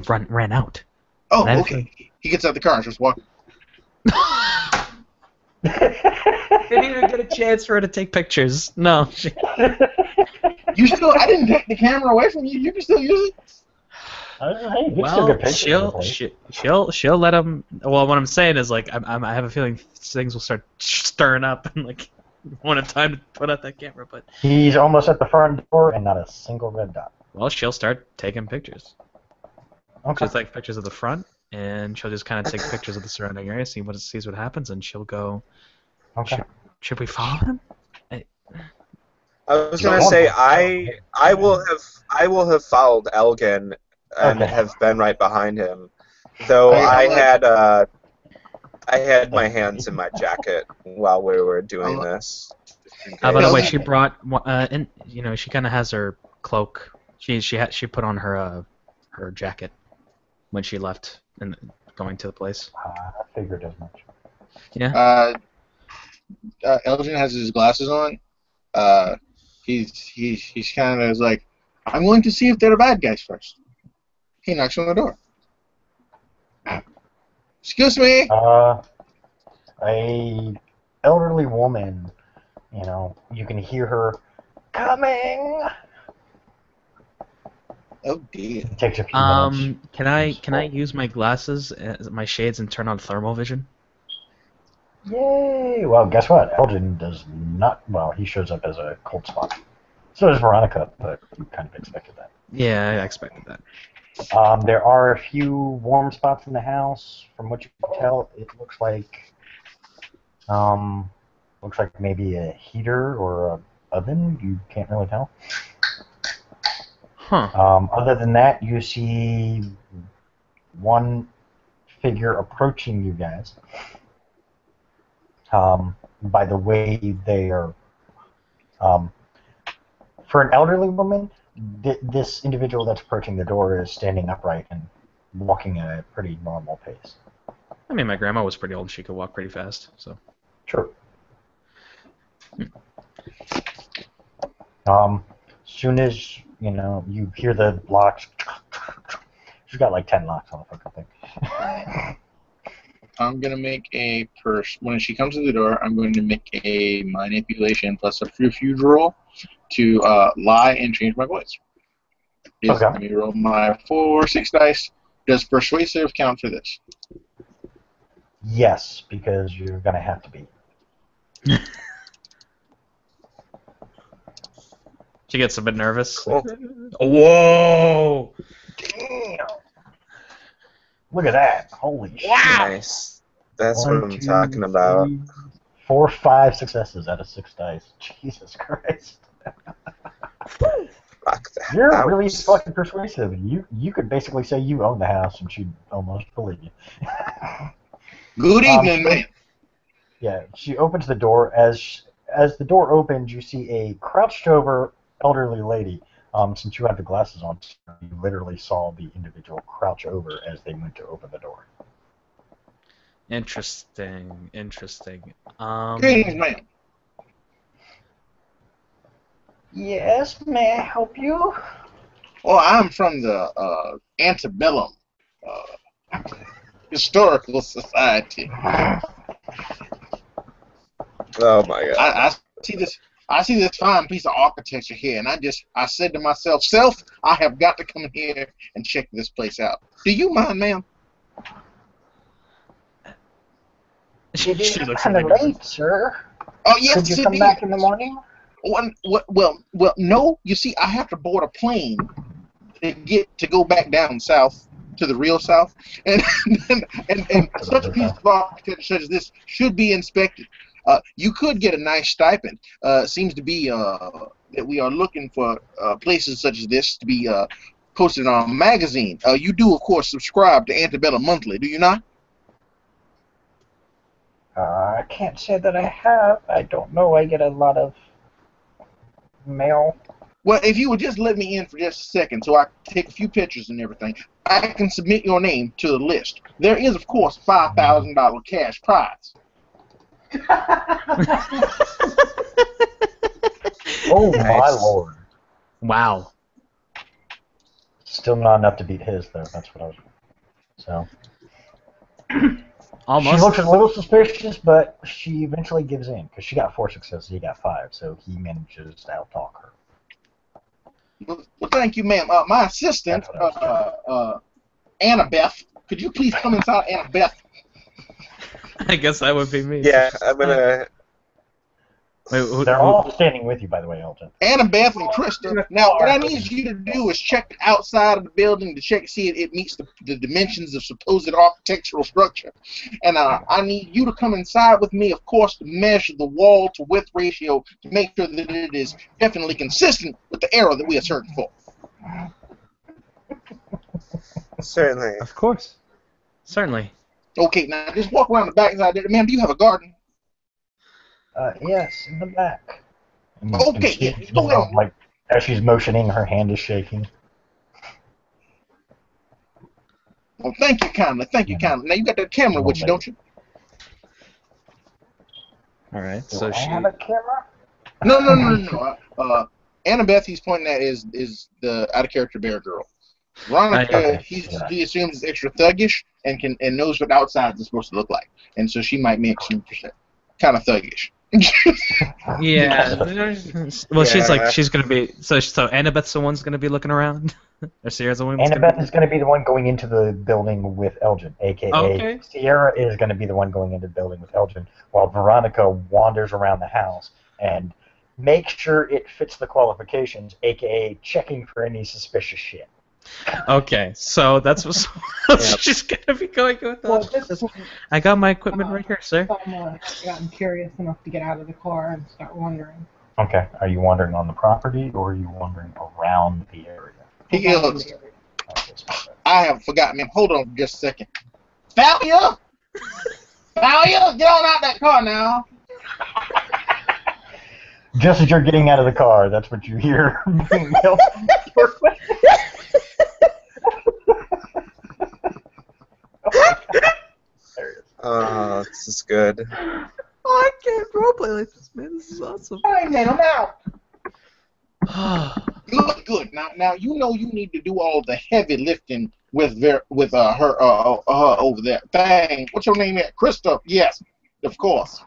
ran out. Oh, And okay. He gets out the car and starts walking. Didn't even get a chance for her to take pictures. No. You still? I didn't take the camera away from you. You can still use it. Hey, you can still Well, get pictures of the place. she'll let him. Well, what I'm saying is like I have a feeling things will start stirring up and like won't have time to put out that camera. But He's almost at the front door and not a single red dot. well, she'll start taking pictures. Okay. She'll take pictures of the front, and she'll just kind of take pictures of the surrounding area, sees what happens, and she'll go. Okay. Should we follow him? I was gonna say I will have followed Elgin and Okay. have been right behind him, though I had my hands in my jacket while we were doing this. By the way, Elgin- she brought she kind of has her cloak. She put on her jacket when she left and going to the place. I figured as much. Yeah. Elgin has his glasses on. He's kind of like, I'm going to see if they're bad guys first. He knocks on the door. Excuse me. A elderly woman, you can hear her coming. Oh dear. It takes a few minutes. Can I use my glasses, my shades, and turn on thermal vision? Yay! Well, guess what? Elgin does not. Well, he shows up as a cold spot. So does Veronica, but you kind of expected that. Yeah, I expected that. There are a few warm spots in the house. From what you can tell, it looks like maybe a heater or a oven. You can't really tell. Huh. Other than that, you see one figure approaching you guys. By the way they are, for an elderly woman, this individual that's approaching the door is standing upright and walking at a pretty normal pace. I mean, my grandma was pretty old and she could walk pretty fast, so. Sure. Soon as you hear the locks, she's got like 10 locks on the fucking thing. I'm gonna make a when she comes to the door. I'm going to make a manipulation plus a refuge roll to lie and change my voice. Okay. Let me roll my 6 dice. Does persuasive count for this? Yes, because you're gonna have to be. She gets a bit nervous. Cool. Whoa! Damn! Look at that! Holy shit! Nice. That's what I'm talking about. 4, 5 successes out of 6 dice. Jesus Christ! Fuck that. You're That really was- fucking persuasive. You could basically say you own the house, and she'd almost believe you. Good evening, man. Yeah, she opens the door. As the door opens, you see a crouched over elderly lady. Since you have the glasses on, you literally saw the individual crouch over as they went to open the door. Interesting. Greetings, man. Yes, may I help you? Well, I'm from the Antebellum Historical Society. Oh my god. I see this. I see this fine piece of architecture here, and I said to myself, self, I have got to come in here and check this place out. Do you mind, ma'am? She It is looks kind of really late, sir. Oh, yes, Could you it come is. back in the morning? Well, no. You see, I have to board a plane to go back down south to the real south, and such a piece of architecture such as this should be inspected. You could get a nice stipend. Seems to be that we are looking for places such as this to be posted in our magazine. You do, of course, subscribe to Antebellum Monthly, do you not? I can't say that I have. I don't know. I get a lot of mail. Well, if you would just let me in for just a second so I can take a few pictures and everything, I can submit your name to the list. There is, of course, $5,000 cash prize. Oh, my Nice. lord. Wow. Still not enough to beat his, though. That's what I was... So... Almost. She looks a little suspicious, but she eventually gives in, because she got 4 successes, he got 5, so he manages to outtalk her. Well, thank you, ma'am. My assistant, That's what Annabeth, could you please come inside, Annabeth? I guess that would be me. Yeah, I'm gonna. Wait, who, They're all standing with you, by the way, Elton. Annabeth and Krista. Now, what I need you to do is check the outside of the building to see if it meets the dimensions of supposed architectural structure. And I need you to come inside with me, of course, to measure the wall-to-width ratio to make sure that it is definitely consistent with the area that we are searching for. Certainly. Of course. Certainly. Okay, now just walk around the back side there. Ma'am, do you have a garden? Yes, in the back. Okay, she, yeah, go ahead. like, as she's motioning, her hand is shaking. Well, thank you kindly. Thank you kindly. Now, you got that camera with you, don't you? All right. Do So I she. have a camera? No. Annabeth, he's pointing at is the out-of-character bear girl. Veronica, Okay. he assumes is extra thuggish and knows what outside is supposed to look like, and so she might make some kind of thuggish. Yeah. Well, she's Yeah. she's gonna be. So Annabeth's the one's gonna be looking around. Or Sierra's the one. who's gonna Annabeth be- is going to be the one going into the building with Elgin, a.k.a. Okay. Sierra is going to be the one going into the building with Elgin, while Veronica wanders around the house and makes sure it fits the qualifications, a.k.a. checking for any suspicious shit. Okay. So that's what she's gonna be going with. Well, at this point, I got my equipment right here, sir. I'm gotten curious enough to get out of the car and start wondering. Okay, are you wandering on the property, or are you wandering around the area? He goes, Okay, so- I have forgotten, man. Hold on just a second. Thalia! Thalia, get on out that car now. Just as you're getting out of the car, that's what you hear. being yelled. There it is. Oh, this is good. I can't roleplay like this, man. This is awesome. Fine, man, I'm out. You look good. Now you know you need to do all the heavy lifting with her over there. Dang, what's your name? Krista? Yes, of course.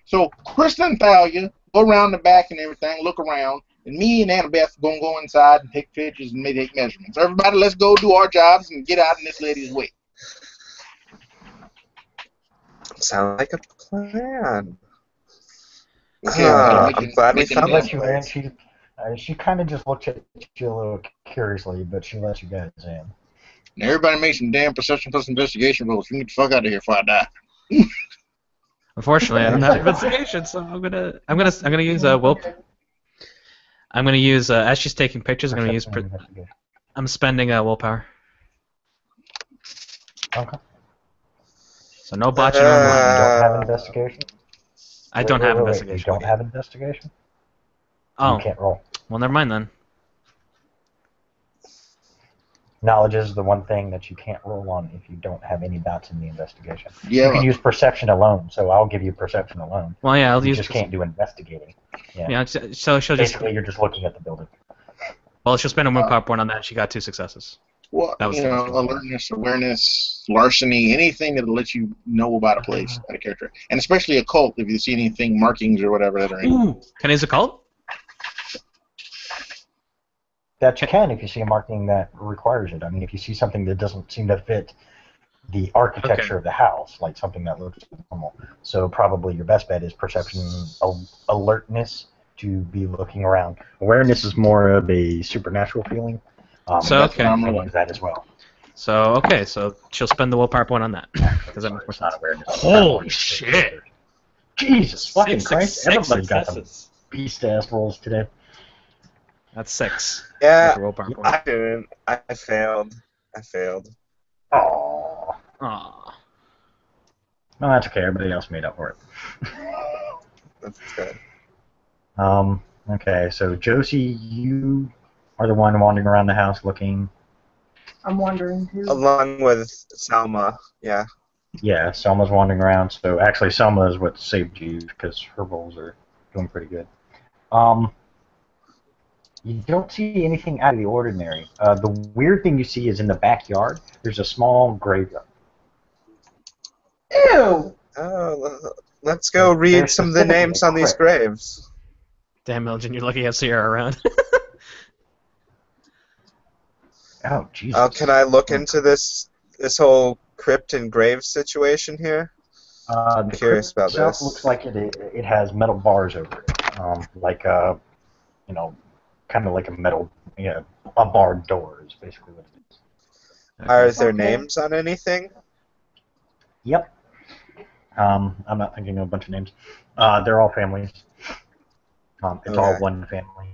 So Krista and Thalia go around the back and everything, look around, and me and Annabeth gonna go inside and take pictures and take measurements. So everybody, let's go do our jobs and get out in this lady's way. Sounds like a plan. Yeah, I'm glad we making found She this lets you in. place. She kind of just looks at you a little curiously, but she lets you guys in. Now everybody make some damn perception plus investigation rolls. You can get the fuck out of here before I die. Unfortunately, I don't have investigation, so I'm gonna use will. I'm gonna use as she's taking pictures. I'm gonna use. Perception investigation. I'm spending willpower. Okay. So no botching You online. don't have investigation? I don't have Wait, investigation. You don't have investigation? Oh, You can't roll. well, never mind then. Knowledge is the one thing that you can't roll on if you don't have any dots in the investigation. You Yeah, can use perception alone, so I'll give you perception alone. Well, yeah, I'll You use. just can't do investigating. Yeah. Yeah, so she'll just. Basically, you're just looking at the building. Well, she'll spend a willpower point on that. She got 2 successes. Well, That was you the know, first one. alertness, awareness, larceny, anything that'll let you know about a place, about a character, and especially occult. If you see anything, markings or whatever that are in. Ooh, can I use a cult? That you can if you see a marking that requires it. I mean, if you see something that doesn't seem to fit the architecture Okay. of the house, like something that looks normal. So probably your best bet is perception, alertness, to be looking around. Awareness is more of a supernatural feeling. So, That's what okay. I'm Can rolling. use that as well. So she'll spend the willpower point on that. Does that make more It's not sense? awareness. Holy shit! Jesus fucking Six Christ! Everybody's got some successes. beast-ass rolls today. That's 6. Yeah, With the willpower point. I didn't. I failed. Oh. Aw. No, that's okay. Everybody else made up for it. That's good. Okay, so Josie, you are the one wandering around the house looking. I'm wondering too. Along with Salma, yeah. Yeah, Selma's wandering around. So actually, Selma is what saved you because her rolls are doing pretty good. You don't see anything out of the ordinary. The weird thing you see is in the backyard. There's a small graveyard. Ew! Oh, let's go read They're some of the specifically names on these crypt. graves. Damn, Elgin, you're lucky I have Sierra around. Oh, Jesus. Oh, can I look into this whole crypt and grave situation here? The Curious crypt about itself this. looks like it has metal bars over it, like you know, kind of like a metal, a barred door is basically what it is. Are there Okay. names on anything? Yep. I'm not thinking of a bunch of names. They're all families. It's all Okay. one family,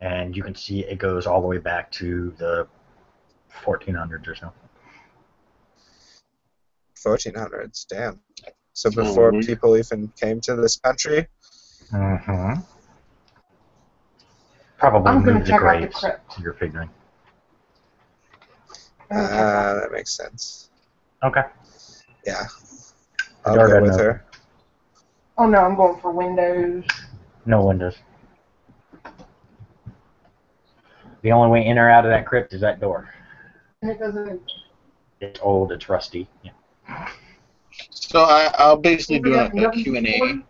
and you can see it goes all the way back to the 1400s or so. 1400s, damn. So before people even came to this country? Mm-hmm. Probably I'm gonna moved the check out the graves. crypt. You're figuring. I'm gonna check out- That makes sense. Okay. Yeah. I'll Door go doesn't with open. her. Oh no, I'm going for windows. No windows. The only way in or out of that crypt is that door. And it doesn't. It's old. It's rusty. Yeah. So I'll basically do a Q&A. I mean,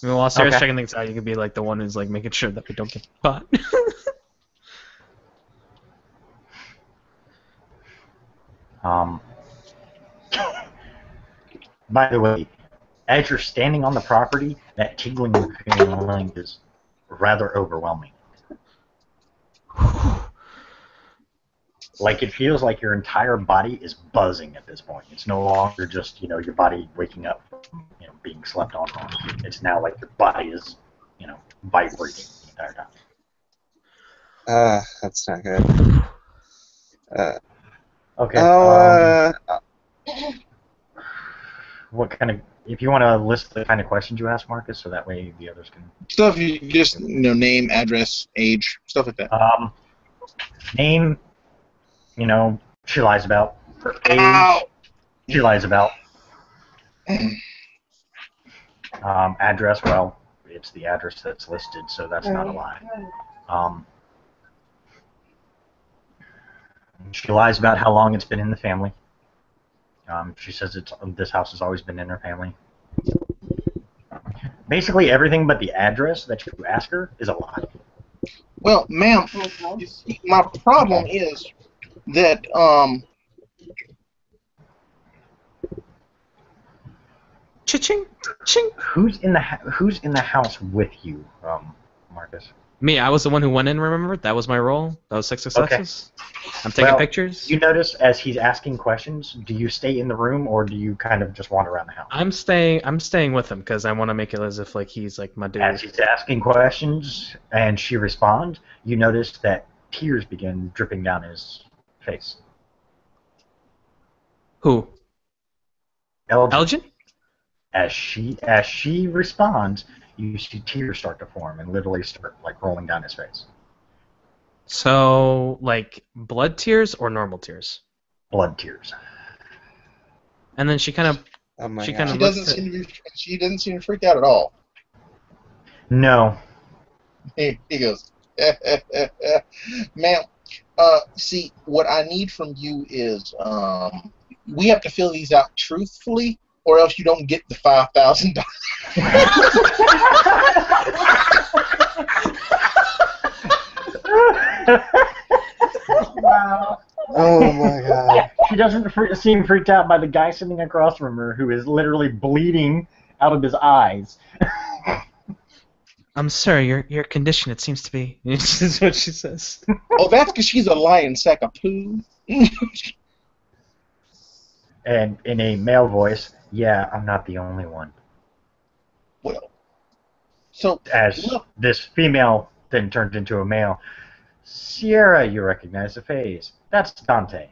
while Sarah's Okay. checking things out, you could be like the one who's like making sure that we don't get caught. By the way, as you're standing on the property, that tingling feeling is rather overwhelming. Like it feels like your entire body is buzzing at this point. It's no longer just your body waking up from being slept on. It's now like your body is vibrating the entire time. That's not good. Okay. What kind of? If you want to list the kind of questions you ask, Marcus, so that way the others can. Stuff you just name, address, age, stuff like that. Name. She lies about. Her age. Ow! She lies about. Address. Well, it's the address that's listed, so that's not a lie. She lies about how long it's been in the family. She says this house has always been in her family. Basically, everything but the address that you ask her is a lie. Well, ma'am, you see, my problem is that Cha-ching, ching. Who's in the house with you, Marcus? Me, I was the one who went in. Remember, that was my role. That was 6 successes. I'm taking Well, pictures. You notice as he's asking questions, do you stay in the room or do you kind of just wander around the house? I'm staying with him because I want to make it as if like he's like my dude. As he's asking questions and she responds, you notice that tears begin dripping down his face. Who? Elgin? As she responds, you see tears start to form and literally start like rolling down his face. So like blood tears or normal tears? Blood tears. And then she kind of Oh my She God. kinda she looks doesn't at- seem to be. She doesn't seem freaked out at all. No. He goes, Ma'am, see, what I need from you is we have to fill these out truthfully, or else you don't get the $5,000. Wow. Oh my god. She doesn't seem freaked out by the guy sitting across from her who is literally bleeding out of his eyes. Sir, your condition, it seems to be. This is what she says. Oh, that's because she's a lying sack of poo. And in a male voice, yeah, I'm not the only one. Well, so As this female then turned into a male. Sierra, you recognize the phase. That's Dante.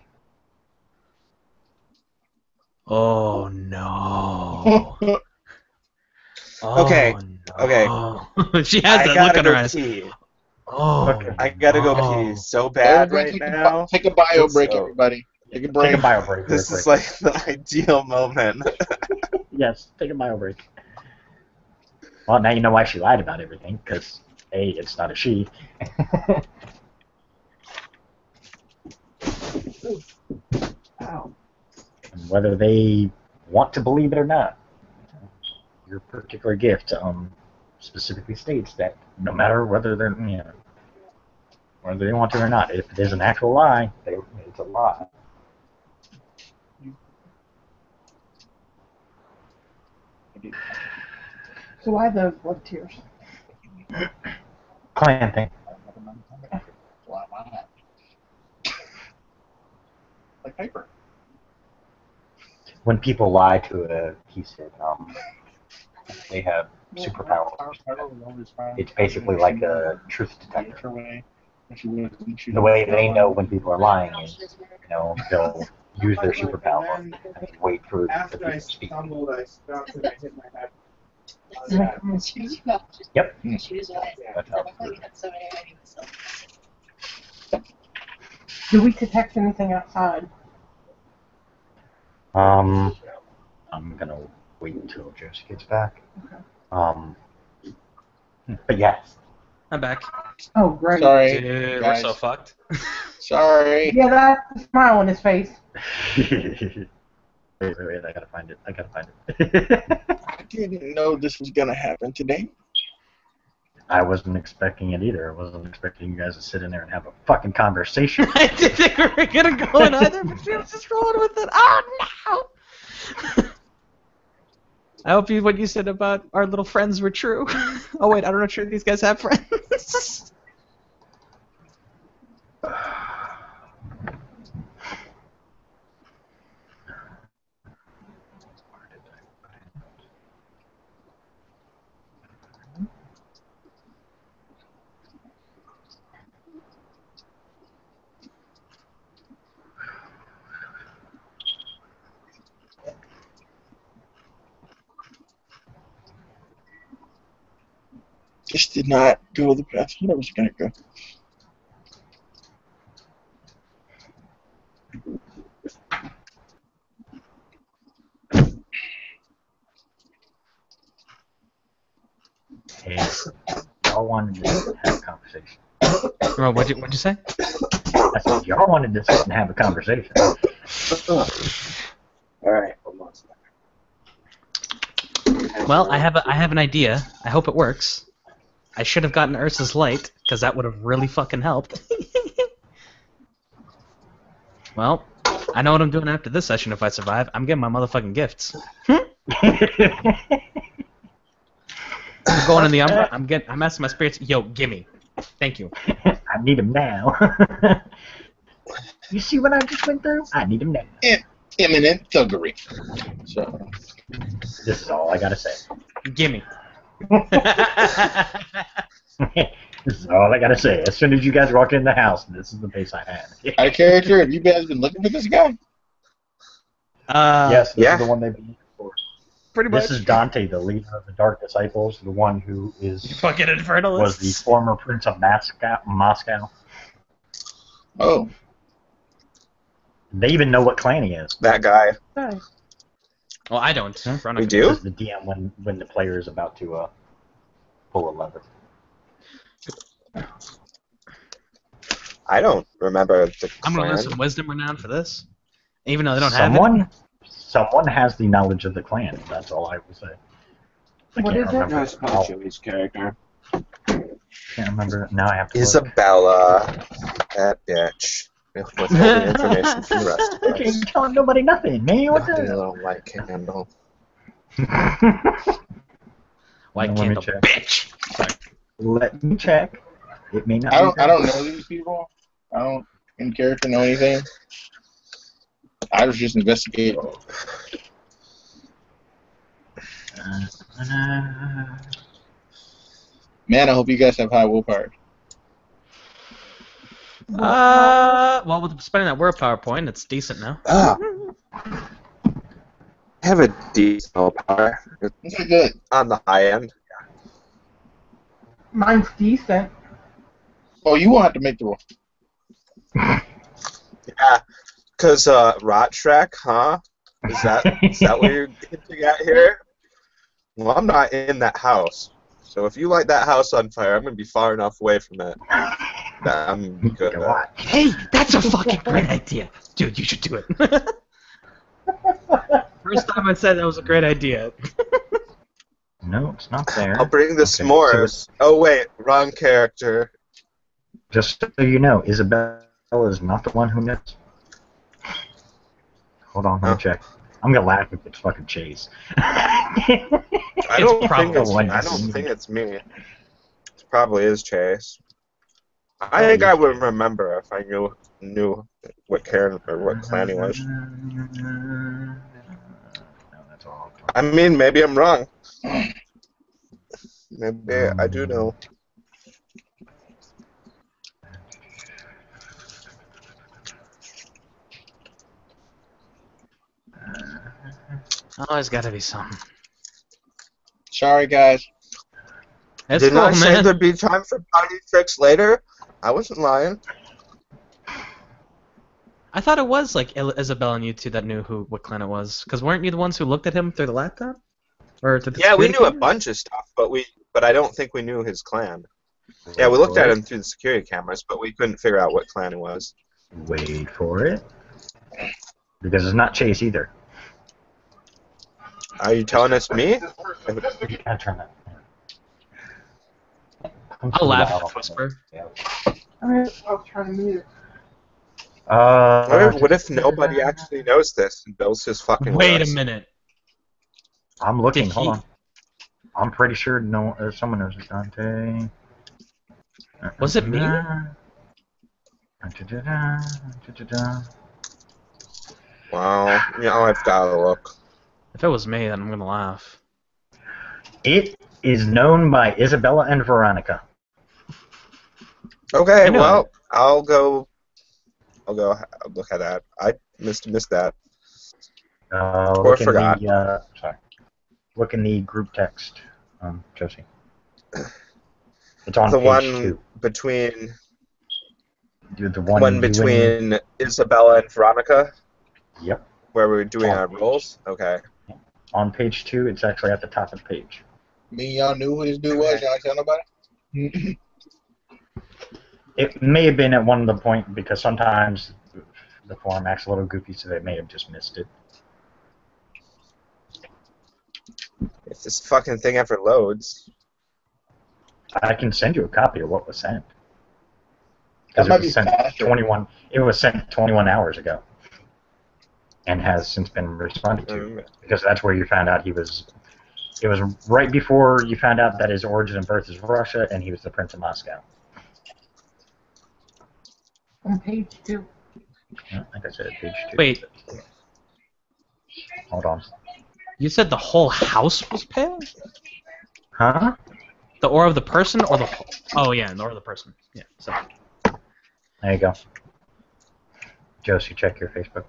Oh no. Oh, Okay, no. okay. She has I that gotta look on her go eyes. pee. Oh. Okay. I gotta go Oh. pee so bad everybody right now. take a bio break, So- everybody. Take a break. Take a bio break. real This quick. is like the ideal moment. Yes, take a bio break. Well, now you know why she lied about everything, because A, it's not a she. Wow. And whether they want to believe it or not, your particular gift specifically states that no matter whether they're, whether they want to or not, if it is an actual lie, it's a lie. So why those blood tears? Clan thing. Like paper. When people lie to a, he said, they have superpowers. It's basically like a truth detector. The way they know when people are lying is, they'll use their superpower and wait for the After people I to speak. stumbled, I stopped and I hit my head. Yep. That's how Do we detect anything outside? I'm gonna wait until Josie gets back. But yes. I'm back. Oh, great. Sorry, Dude, guys. we're so fucked. Sorry. Yeah, that's the smile on his face. wait, I gotta find it. I didn't know this was gonna happen today. I wasn't expecting it either. I wasn't expecting you guys to sit in there and have a fucking conversation. I didn't think we were gonna go in either, but she was just rolling with it. Oh no! I hope what you said about our little friends were true. Oh wait, I'm not sure these guys have friends. This did not go the path I thought it was gonna go. Hey, y'all wanted to sit and have a conversation. Oh, what'd you say? I said, y'all wanted to sit and have a conversation. Alright, hold on a second. Well, I have an idea. I hope it works. I should have gotten Ursa's light, because that would have really fucking helped. Well, I know what I'm doing after this session if I survive. I'm getting my motherfucking gifts. I'm going in the Umbra. I'm asking my spirits, yo, gimme. Thank you. I need him now. You see what I just went through? I need him now. Imminent thuggery. So This is all I gotta say. Gimme. This is all I gotta say. As soon as you guys walked in the house, this is the face I had. out of character, have you guys been looking for this guy? Yes, this yeah. is the one they've been looking for. Pretty much. This is Dante, the leader of the Dark Disciples, the one who You fucking infernalists. was the former Prince of Moscow. Oh, They even know what clan he is. That guy. Well, I don't. Veronica We This do? is the DM when the player is about to pull a lever. I don't remember the I'm gonna clan. lose some wisdom renown for this, even though they don't have it. Someone has the knowledge of the clan. That's all I will say. I What can't is it? remember. No, it's about Joey's character. Can't remember. Now I have to look. Isabella, that bitch. With all the information from the rest of Okay, us. you're telling nobody nothing, man. What Naughty the hell? little white candle. White Let me candle, check. bitch. Sorry. Let me check. It may not. I be don't. I don't know these people. I don't in character know anything. I was just investigating. Man, I hope you guys have high willpower. Well, with spending that word PowerPoint, it's decent now. Ah. I have a decent power. It's Okay, good. on the high end. Mine's decent. Oh, you won't have to make the roll. Yeah, because Rot Shrek, huh? Is that what you're hinting at here? Well, I'm not in that house. So if you light that house on fire, I'm going to be far enough away from it that I'm good. Go on. Hey, that's a fucking great idea. Dude, you should do it. First time I said that was a great idea. No, it's not there. I'll bring the Okay, s'mores. Oh, wait, wrong character. Just so you know, Isabella is not the one who knows. Hold on, let me check. I'm gonna laugh if it's fucking Chase. I don't probably think it's me. It probably is Chase. I think I would remember if I knew what character or what clan he was. No, that's all. I mean, maybe I'm wrong. Maybe I do know. Always gotta be something. Sorry, guys. It's Didn't cool, I say man. there'd be time for party tricks later? I wasn't lying. I thought it was like Isabella and you two that knew what clan it was. Because weren't you the ones who looked at him through the laptop? Or through the Yeah, we security knew a cameras? bunch of stuff, but I don't think we knew his clan. Yeah, we looked at him through the security cameras, but we couldn't figure out what clan it was. Wait for it. Because it's not Chase either. Are you telling us me? You can't turn that. I'll laugh if it's Whisper. I was trying to mute it. What if nobody actually knows this and Bill's just fucking with Wait a us? minute. I'm looking. Did Hold he- on. I'm pretty sure someone knows it. Dante. Was it me? Wow. Yeah, I've got to look. If it was me, then I'm gonna laugh. It is known by Isabella and Veronica. Okay, I know. well, I'll go look at that. I missed that. Look in forgot. the sorry. Look in the group text, Josie. It's on The page one 2. between The one one between Isabella and Veronica, Yep. where we were doing our roles. Okay. On page 2, it's actually at the top of the page. Me and y'all knew who this dude was. Y'all ain't tell nobody. It may have been at one of the point because sometimes the form acts a little goofy, so they may have just missed it. If this fucking thing ever loads. I can send you a copy of what was sent. That Because might it be was sent faster. 21. It was sent 21 hours ago, and has since been responded to. Because that's where you found out he was. It was right before you found out that his origin and birth is Russia, and he was the Prince of Moscow. On page 2. Yeah, like I said, page 2. Wait, Hold on. you said the whole house was pale? Huh? The aura of the person or the... Oh, yeah, the aura of the person. Yeah, so... There you go. Josie, check your Facebook.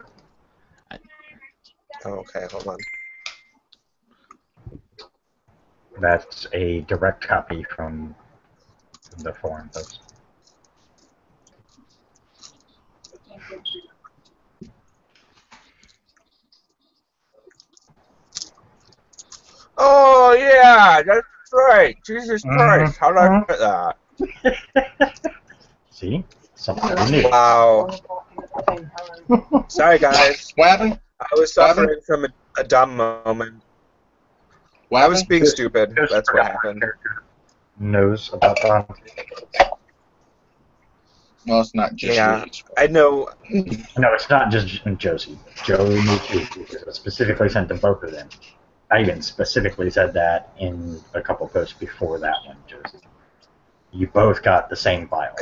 Okay, hold on. That's a direct copy from the forum post. Oh yeah, that's right. Jesus Christ, how did I forget that? See? Something new. Wow. At the same time. Sorry, guys. What happened? I was suffering from a dumb moment. What I was happened? being stupid. Just That's what forgot happened. character knows about Dante. Well, it's not just Yeah. Louise. I know. No, it's not just Josie. Joe knew too, because it was specifically sent to both of them. I even specifically said that in a couple posts before that one, Josie. You both got the same file.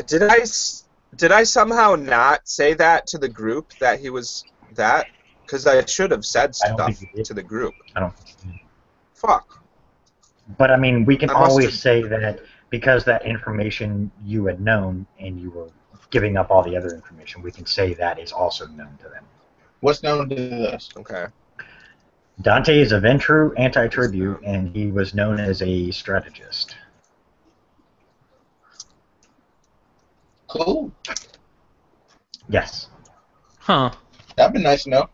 Did I somehow not say that to the group that he was that? Because I should have said I don't stuff think you did. to the group. I don't. Fuck. But I mean, we can I must always have- say that because that information you had known and you were giving up all the other information, we can say that is also known to them. What's known to this? Okay. Dante is a Ventru anti-tribute, and he was known as a strategist. Cool. Yes. Huh. That'd be nice to know.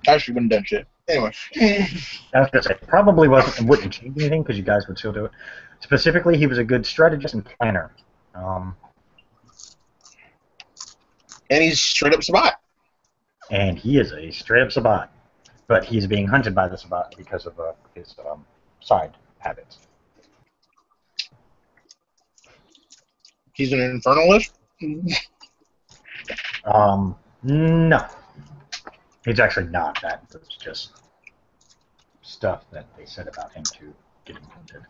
Actually, wouldn't done shit. Anyway. I was gonna say probably wouldn't change anything because you guys would still do it. Specifically, he was a good strategist and planner. And he's straight up Sabat. And he is a straight-up Sabat, but he's being hunted by the Sabat because of his side habits. He's an infernalist. No, he's actually not. That was just stuff that they said about him to get him hunted.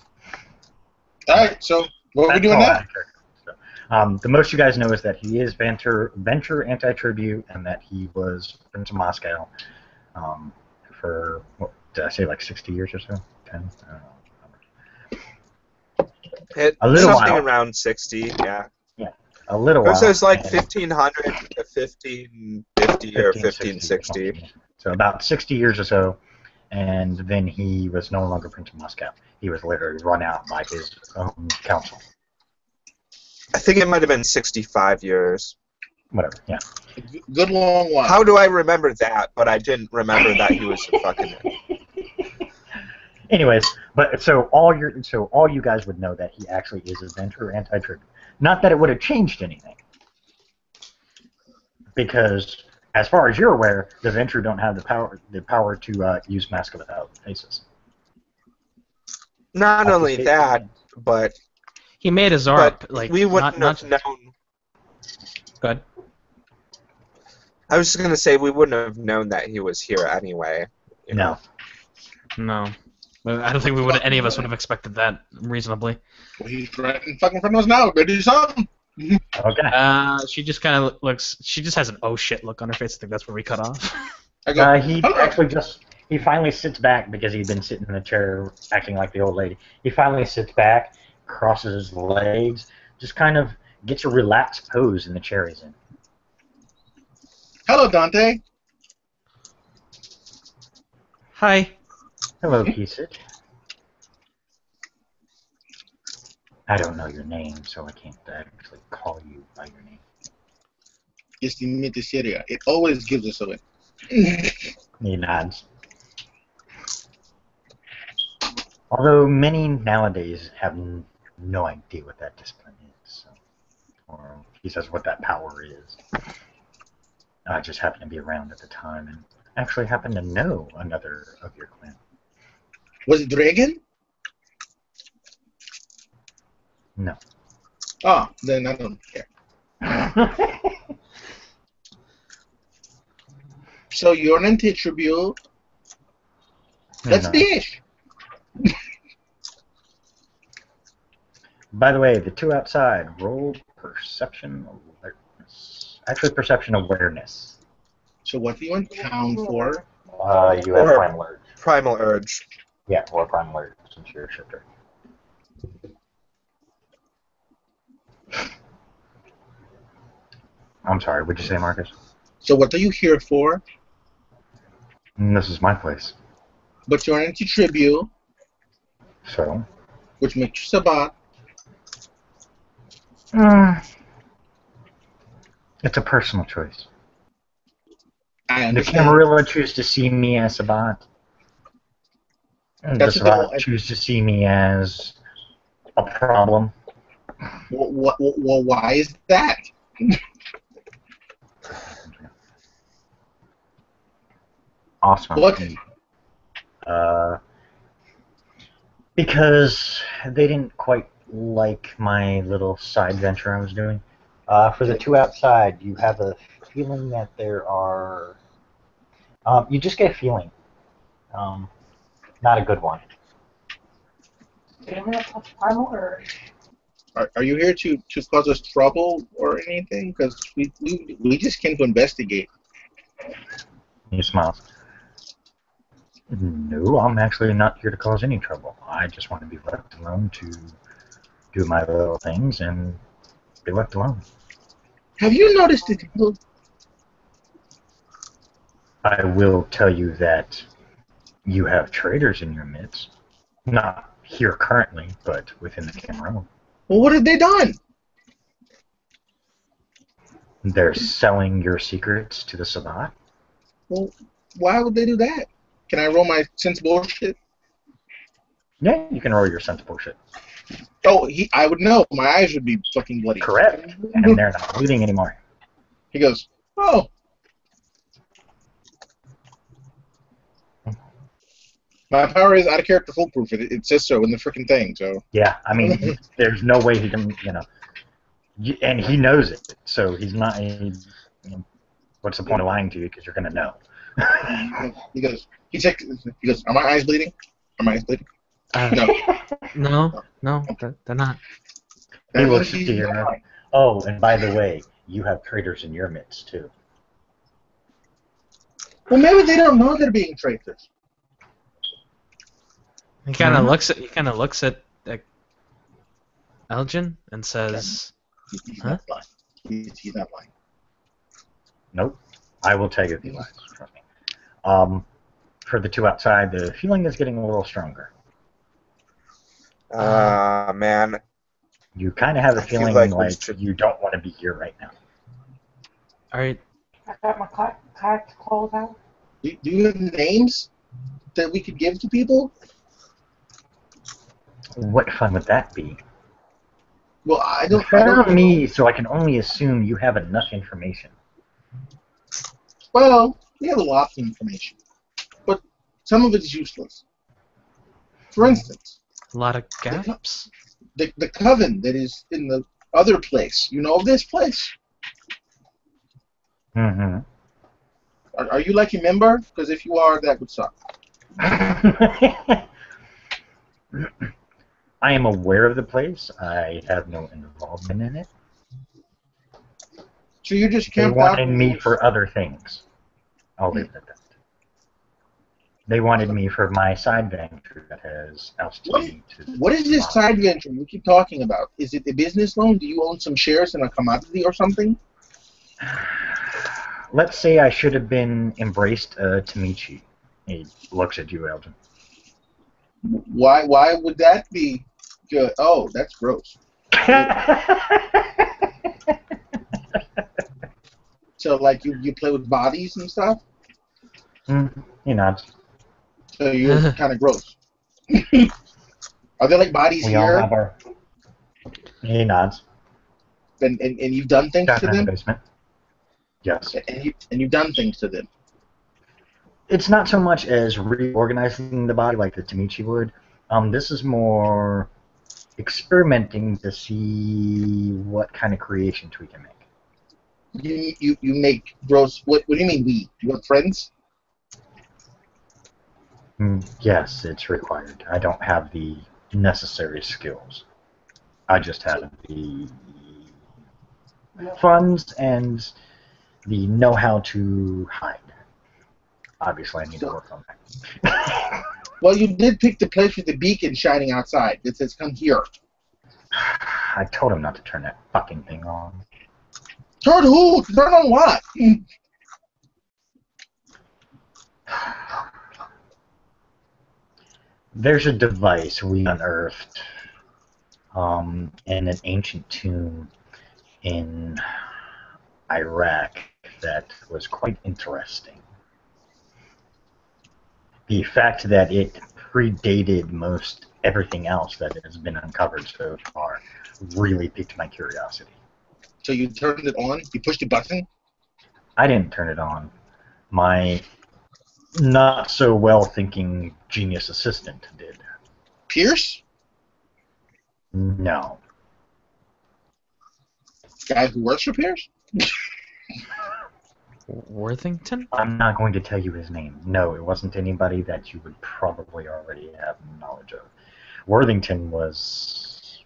All right, so what are we That's doing all now? accurate. The most you guys know is that he is Venture anti-tribute, and that he was Prince of Moscow for, what did I say, like 60 years or so? 10? I don't know. A little Something while. around 60, yeah. A little It while. says like and 1500 to 1550 or 1560. something. So about 60 years or so, and then he was no longer Prince of Moscow. He was literally run out by his own council. I think it might have been 65 years. Whatever, yeah. Good long while. How do I remember that, but I didn't remember that he was a fucking... Anyways, but so all you guys would know that he actually is a Venture anti-tribute. Not that it would have changed anything, because as far as you're aware, the Venture don't have the power to use Mask without faces. Not only that, but He made a Zarp, like, we wouldn't not have known... Good. I was just going to say we wouldn't have known that he was here anyway. You know? No. No. I don't think any of us would have expected that reasonably. Well, he's right in fucking front of us now. Better do something. Okay. She just kind of looks. She just has an oh shit look on her face. I think that's where we cut off. I go, He "Hello." actually he finally sits back because he'd been sitting in the chair acting like the old lady. He finally sits back, crosses his legs, just kind of gets a relaxed pose in the chair he's in. Hello, Dante. Hi. Hello, Keesit. I don't know your name, so I can't actually call you by your name. It's the Mythosyria. It always gives us away. He nods. Although many nowadays have no idea what that discipline is, so, or he says what that power is. I just happened to be around at the time and actually happened to know another of your clan. Was it Dragon? No. Oh, then I don't care. So you're an anti-tribute. That's No. the ish. By the way, the two outside, roll perception awareness. Actually, perception awareness. So what do you want town for? You have Or- Primal Urge. Primal Urge. Yeah, or Primal Urge since you're a shifter. I'm sorry, what'd you say, Marcus? So what are you here for? This is my place. But you're an anti-tribute, So? which makes you Sabat. It's a personal choice. I The understand. Camarilla choose to see me as Sabat. And the That's what they Sabat want. choose to see me as a problem. Well, why is that? Awesome. What? Because they didn't quite like my little side venture I was doing. For the two outside, you have a feeling that there are. You just get a feeling. Not a good one. Are you here to cause us trouble or anything? Because we just came to investigate. He smiles. No, I'm actually not here to cause any trouble. I just want to be left alone to do my little things and be left alone. Have you noticed it? I will tell you that you have traitors in your midst. Not here currently, but within the Cameroon. Well, what have they done? They're selling your secrets to the Sabbat. Well, why would they do that? Can I roll my sense bullshit? Yeah, you can roll your sense bullshit. Oh, I would know. My eyes would be fucking bloody. Correct. And they're not bleeding anymore. He goes, oh. My power is out of character foolproof. It says so in the freaking thing, so. Yeah, I mean, there's no way he can, and he knows it, so he's not, what's the point of lying to you, because you're going to know. He goes, are my eyes bleeding? Are my eyes bleeding? No, they're not. He looks at you. Oh, and by the way, you have traitors in your midst, too. Well, maybe they don't know they're being traitors. He kind of looks at Elgin and says, He's huh? not lying. He's not lying. Nope. I will tell you the lies. Trust me. For the two outside, the feeling is getting a little stronger. Man. You kind of have a I feel feeling like you don't want to be here right now. all right, I got my cards closed out. Do you have names that we could give to people? What fun would that be? Well, I You don't found know. me, so I can only assume you have enough information. Well, we have a lot of information, but some of it is useless. For instance, a lot of gaps. the coven that is in the other place. You know of this place? Mm-hmm. Are you like a member? Because if you are, that would suck. I am aware of the place. I have no involvement in it. So you're just They camped out. wanted me for other things. I'll leave it at that. They wanted me for my side venture that has LCD to. What is this side venture you keep talking about? Is it a business loan? Do you own some shares in a commodity or something? Let's say I should have been embraced Tamichi. He looks at you, Elgin. Why would that be good? Oh, that's gross. So, like, you play with bodies and stuff? He nods. So you're kind of gross. Are there, like, bodies We all here? have our. He nods. And you've done things Down to in the them? basement. Yes. And you've done things to them? It's not so much as reorganizing the body like the Tamichi would. This is more experimenting to see what kind of creations we can make. You make gross... What do you mean we? You have friends? Yes, it's required. I don't have the necessary skills. I just have the funds and the know-how to hide. Obviously, I need to work on that. Well, you did pick the place with the beacon shining outside. It says, come here. I told him not to turn that fucking thing on. Turn who? Turn on what? There's a device we unearthed in an ancient tomb in Iraq that was quite interesting. The fact that it predated most everything else that has been uncovered so far really piqued my curiosity. So you turned it on? You pushed the button? I didn't turn it on. My not so well-thinking genius assistant did. Pierce? No. Guy who works for Pierce? Worthington? I'm not going to tell you his name. No, it wasn't anybody that you would probably already have knowledge of. Worthington was...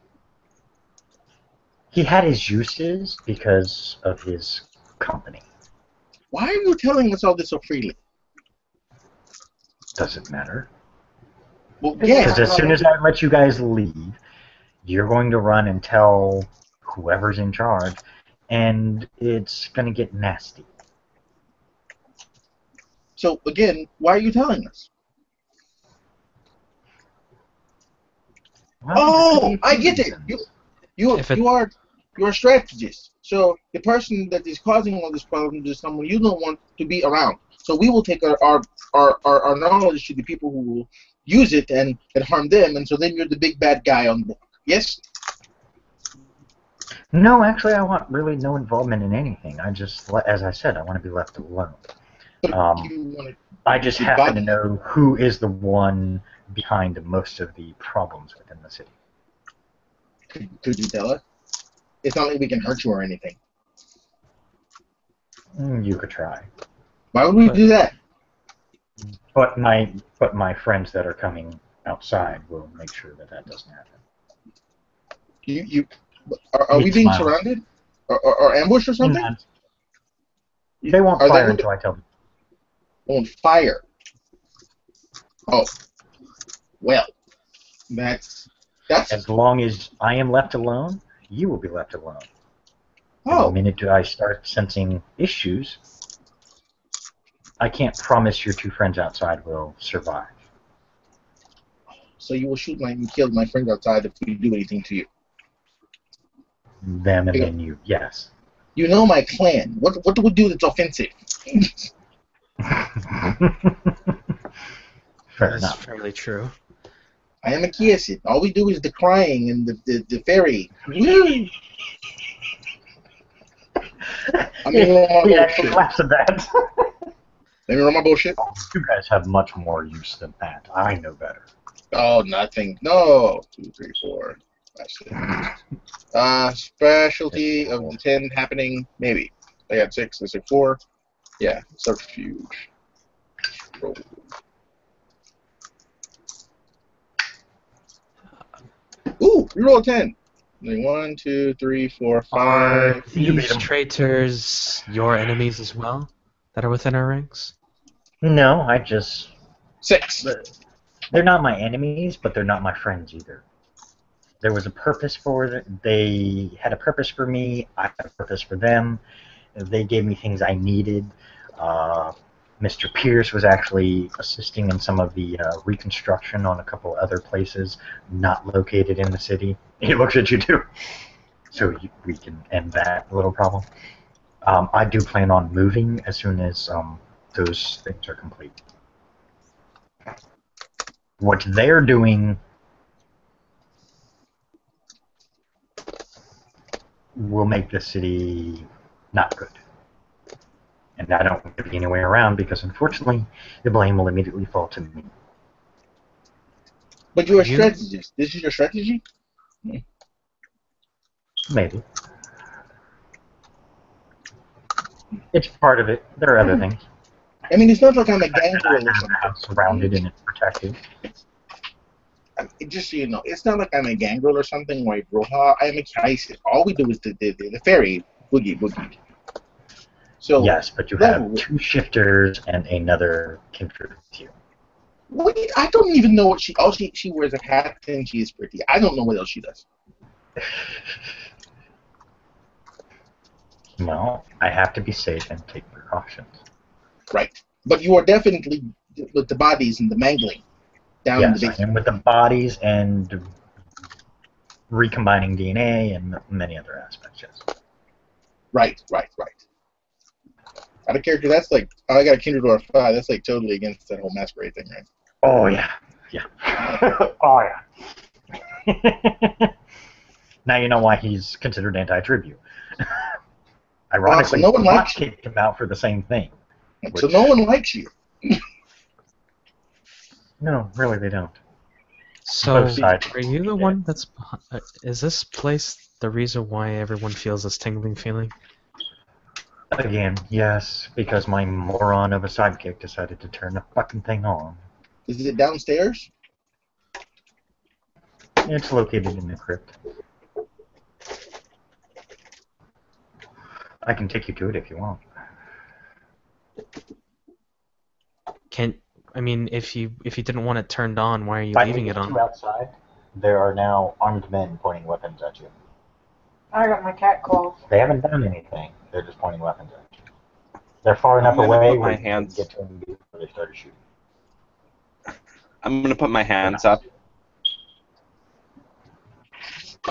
He had his uses because of his company. Why are you telling us all this so freely? Does it matter? Well, yes. Because as soon as I let you guys leave, you're going to run and tell whoever's in charge, and it's going to get nasty. So, again, why are you telling us? Well, Oh, I get it. You're a strategist. So the person that is causing all this problem is someone you don't want to be around. So we will take our knowledge to the people who will use it and harm them, and so then you're the big bad guy on board. Yes? No, actually, I want really no involvement in anything. I just, as I said, I want to be left alone. You want I just to happen to bother- know who is the one behind most of the problems within the city. Could you tell us? It's not like we can hurt you or anything. You could try. Why would we do that? But my friends that are coming outside will make sure that that doesn't happen. Are we He being smiles. surrounded? Or ambushed or something? And they won't Are they fire moving- until I tell them. On fire. Oh. Well. That's As long as I am left alone, you will be left alone. And oh. the minute I start sensing issues, I can't promise your two friends outside will survive. So you will shoot and kill my friends outside if we do anything to you. Them and then you, yes. You know my clan. What do we do that's offensive? Fair That's enough. fairly true. I am a Kiesit. All we do is the crying and the fairy. Woo! I mean, He actually laughs at that. Let me roll my bullshit. You guys have much more use than that. I know better. Oh, nothing. No. 2, 3, 4, 5, 6. Specialty of the 10 happening. Maybe. I got 6. Let's say 4. Yeah. Subterfuge. Roll. Ooh, you roll a 10. 1, 2, 3, 4, 5. Are You beat these 'em. traitors your enemies as well that are within our ranks? No, I just... 6. They're not my enemies, but they're not my friends either. There was a purpose for it. They had a purpose for me. I had a purpose for them. They gave me things I needed. Mr. Pierce was actually assisting in some of the reconstruction on a couple other places not located in the city. He looks at you too. So we can end that little problem. I do plan on moving as soon as those things are complete. What they're doing will make the city not good. And I don't want to be anywhere around because, unfortunately, the blame will immediately fall to me. But you're a You- strategist. This is your strategy? Maybe. It's part of it. There are other things. I mean, it's not like I'm a gangrel or I'm something. surrounded and it's protected. Just so you know, it's not like I'm a gangrel or something like Roja. I am a Kaiser. All we do is the fairy boogie. So Yes, but you have 2 shifters and another kindred with you. I don't even know what she. Oh, she wears a hat and she is pretty. I don't know what else she does. Well, I have to be safe and take precautions. Right. But you are definitely with the bodies and the mangling down in the Yes, I basement. am with the bodies and recombining DNA and many other aspects, yes. Right. Out of character, that's like I got a Kindred or 5. That's like totally against that whole masquerade thing, right? Oh, yeah. Yeah. Oh yeah. Now you know why he's considered anti-tribute. Ironically, no one Bot likes you. kicked him out for the same thing. So Which- no one likes you. No, really, they don't. So, Both sides. are you the one that's behind? Is this place the reason why everyone feels this tingling feeling? Again, yes, because my moron of a sidekick decided to turn the fucking thing on. Is it downstairs? It's located in the crypt. I can take you to it if you want. I mean, if you didn't want it turned on, why are you By leaving we it get on? you outside, there are now armed men pointing weapons at you. I got my cat claws. They haven't done anything. They're just pointing weapons at you. They're far enough I'm gonna away put my where you can hands- get to them before they started shooting. I'm gonna put my hands up.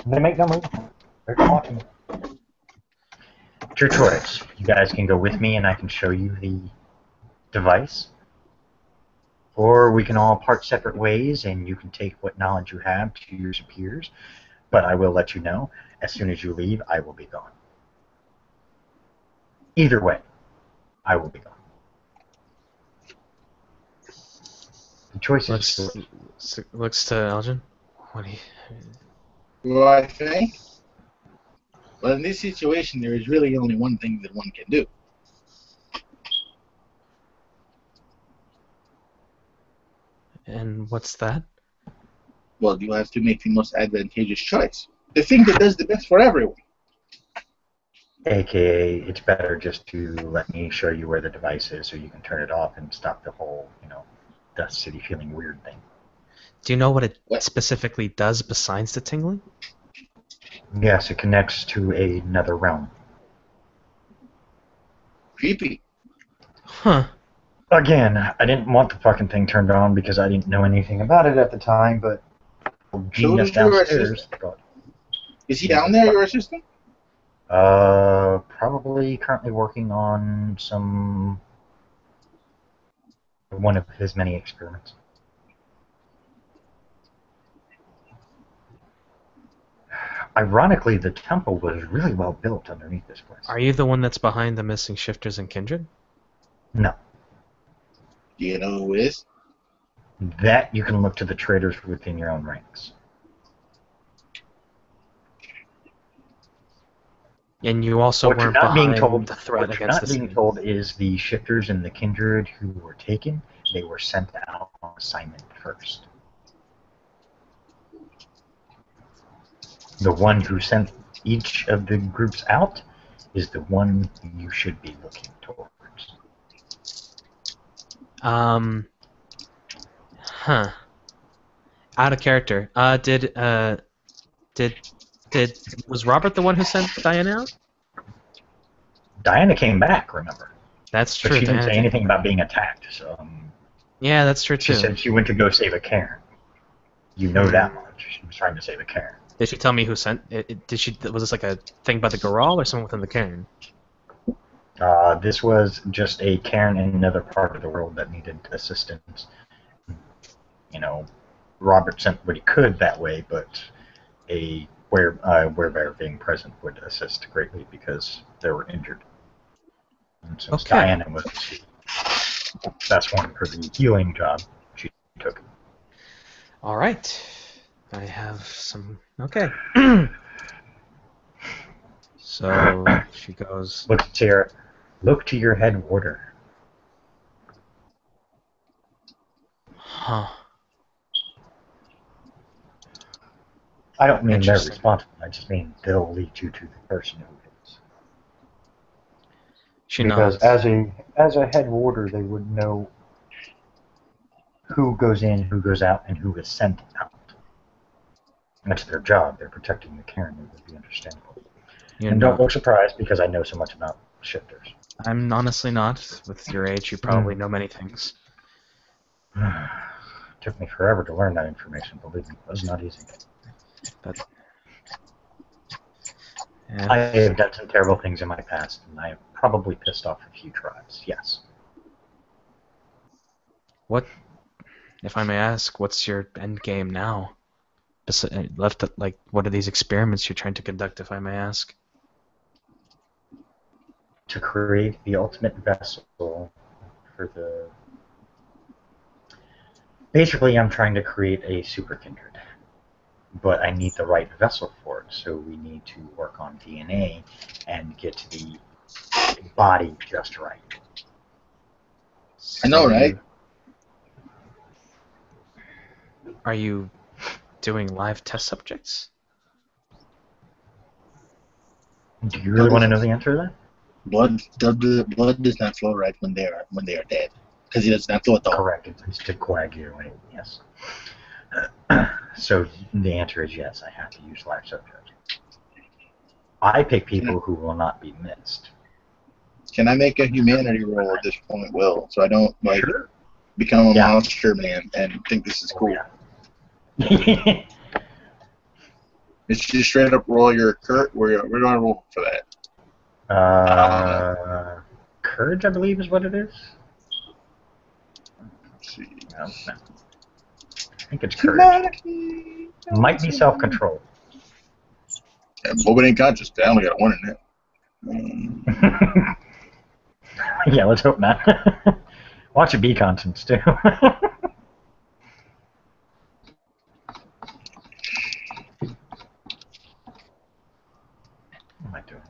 They make no move. They're talking. It's your choice. You guys can go with me and I can show you the device. Or we can all part separate ways and you can take what knowledge you have to your superiors. But I will let you know, as soon as you leave, I will be gone. Either way, I will be gone. The choice is Looks to Elgin. What do you? Well, I think. Well, in this situation, there is really only one thing that one can do. And what's that? Well, you have to make the most advantageous choice. The thing that does the best for everyone. AKA, it's better just to let me show you where the device is so you can turn it off and stop the whole, Dust City feeling weird thing. Do you know what it What? specifically does besides the tingling? Yes, it connects to another realm. Creepy. Huh. Again, I didn't want the fucking thing turned on because I didn't know anything about it at the time, but genius does your downstairs. Is he down there, your assistant? Probably currently working on one of his many experiments. Ironically, the temple was really well built underneath this place. Are you the one that's behind the missing shifters and kindred? No. Do you know who is? That you can look to the traders within your own ranks. And you also What you're weren't not being behind told, the threat what you're against not the being city. told is the shifters and the kindred who were taken, they were sent out on assignment first. The one who sent each of the groups out is the one you should be looking towards. Huh. Out of character. Was Robert the one who sent Diana out? Diana came back, remember? That's But true. she didn't Diana say anything about being attacked, so Yeah, that's true she too. said she went to go save a Cairn. You know that much. She was trying to save a Cairn. Did she tell me who sent it? Did she? Was this like a thing by the Goral or someone within the Cairn? This was just a Cairn in another part of the world that needed assistance. Robert sent what he could that way, but a werebear being present would assist greatly because they were injured. And since Okay. Diana was the best one for the healing job, she took it. All right. I have some. Okay. So she goes. Look to your head warder. Huh. I don't mean they're Interesting. responsible. I just mean they'll lead you to the person who is. She Because nods. as a head warder, they would know who goes in, who goes out, and who is sent out. That's their job. They're protecting the Cairn. It would be understandable. You're And not. don't look surprised because I know so much about shifters. I'm honestly not. With your age, you probably know many things. Took me forever to learn that information. Believe me, it was not easy. But I have done some terrible things in my past, and I have probably pissed off a few tribes. Yes. what if I may ask, what's your end game now? What are these experiments you're trying to conduct, if I may ask? To create the ultimate vessel for the... Basically, I'm trying to create a super kindred. But I need the right vessel for it, so we need to work on DNA and get the body just right. I know, right? Are you doing live test subjects? Do you really want to know the answer to that? Blood does not flow right when they are dead, because it does not flow at all. Correct. It's to coagulate. Yes. So the answer is yes. I have to use live subjects. I pick people who will not be missed. Can I make a humanity roll at this point, Will, so I don't become a monster man and think this is cool? Yeah. It's just straight up roll your Kurt. We're gonna roll for that. Courage, I believe, is what it is. Let's see. No. I think it's courage. Might be self-control. Yeah, Boba ain't conscious. I only got one in there. Yeah, let's hope not. Watch it be conscience, too. What am I doing?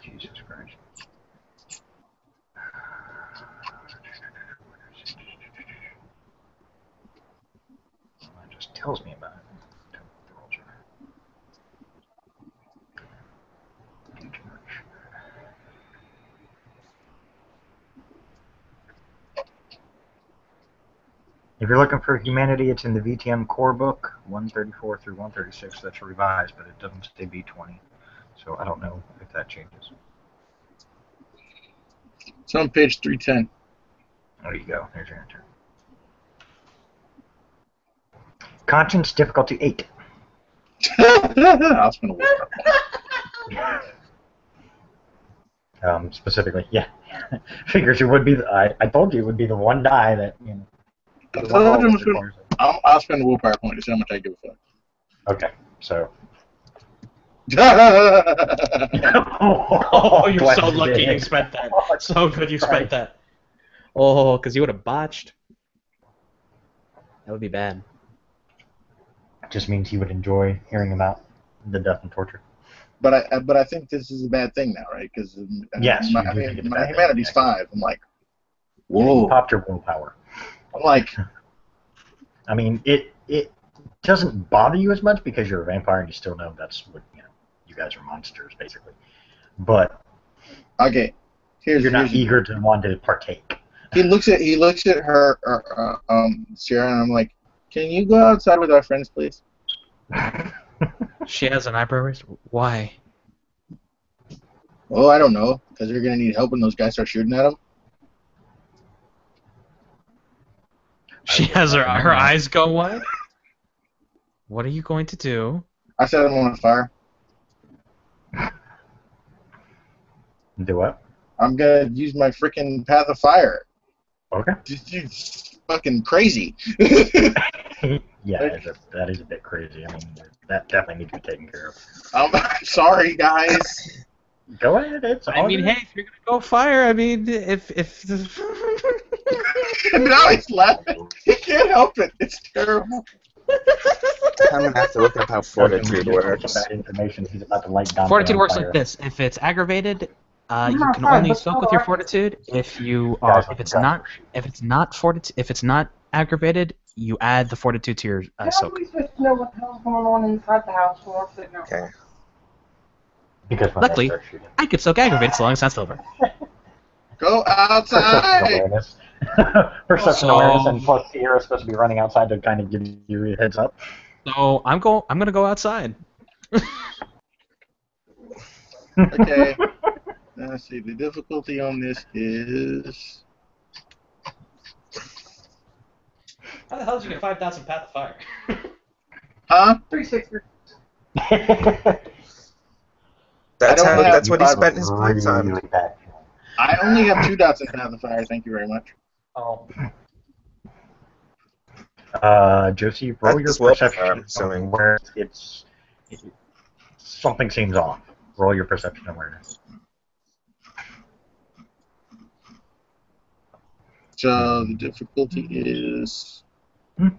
Jesus Christ. It just tells me about it. If you're looking for humanity, it's in the VTM core book, 134 through 136. That's revised, but it doesn't say B20. So I don't know if that changes. It's on page 310. There you go. There's your answer. Conscience difficulty 8. I'll spend a week. Specifically, yeah. Figures it would be. I told you it would be the one die that I'll spend a willpower point to see how much I give a fuck. Okay, so. Oh, you're so lucky you spent that. So good you spent that. Oh, because you would have botched. That would be bad. It just means he would enjoy hearing about the death and torture. But I think this is a bad thing now, right? Because yes, my humanity's 5. I'm like, whoa. You popped your willpower. I'm like, I mean, it doesn't bother you as much because you're a vampire and you still know that's what you guys are monsters basically. But okay, you're not eager to want to partake. He looks at her, Sierra, and I'm like, can you go outside with our friends, please? She has an eyebrow raise? Why? Oh, I don't know. Because they're going to need help when those guys start shooting at them. She has her eyes go wide? What are you going to do? I set them on fire. Do what? I'm going to use my freaking Path of Fire. Okay. Just fucking crazy. Yeah, that is a bit crazy. I mean, that definitely needs to be taken care of. I'm sorry, guys. Go ahead. It's all hey, if you're gonna go fire, I mean, if now he's laughing. He can't help it. It's terrible. I'm gonna have to look up how fortitude works. That information he's about to light down. Fortitude works like this: if it's aggravated, you can only soak with your fortitude. If it's not aggravated, you add the fortitude to your soak. How are we supposed to know what the hell's going on inside the house when we're sitting out? Okay. Because when Luckily, they start shooting. I could soak aggravated so long as it's not silver. Go Perception outside. awareness. Perception So- awareness, and plus Sierra's supposed to be running outside to kind of give you a heads up. So I'm gonna go outside. Okay. Let's see. The difficulty on this is. How the hell did you get 5,000 Path of Fire? Huh? 360. That's don't how. have That's what he five spent his points on. Really bad. I only have 2 dots in Path of Fire. Thank you very much. Oh. Josie, roll That's your willpower, perception I'm assuming. where something seems off. Roll your perception awareness. So the difficulty is 2.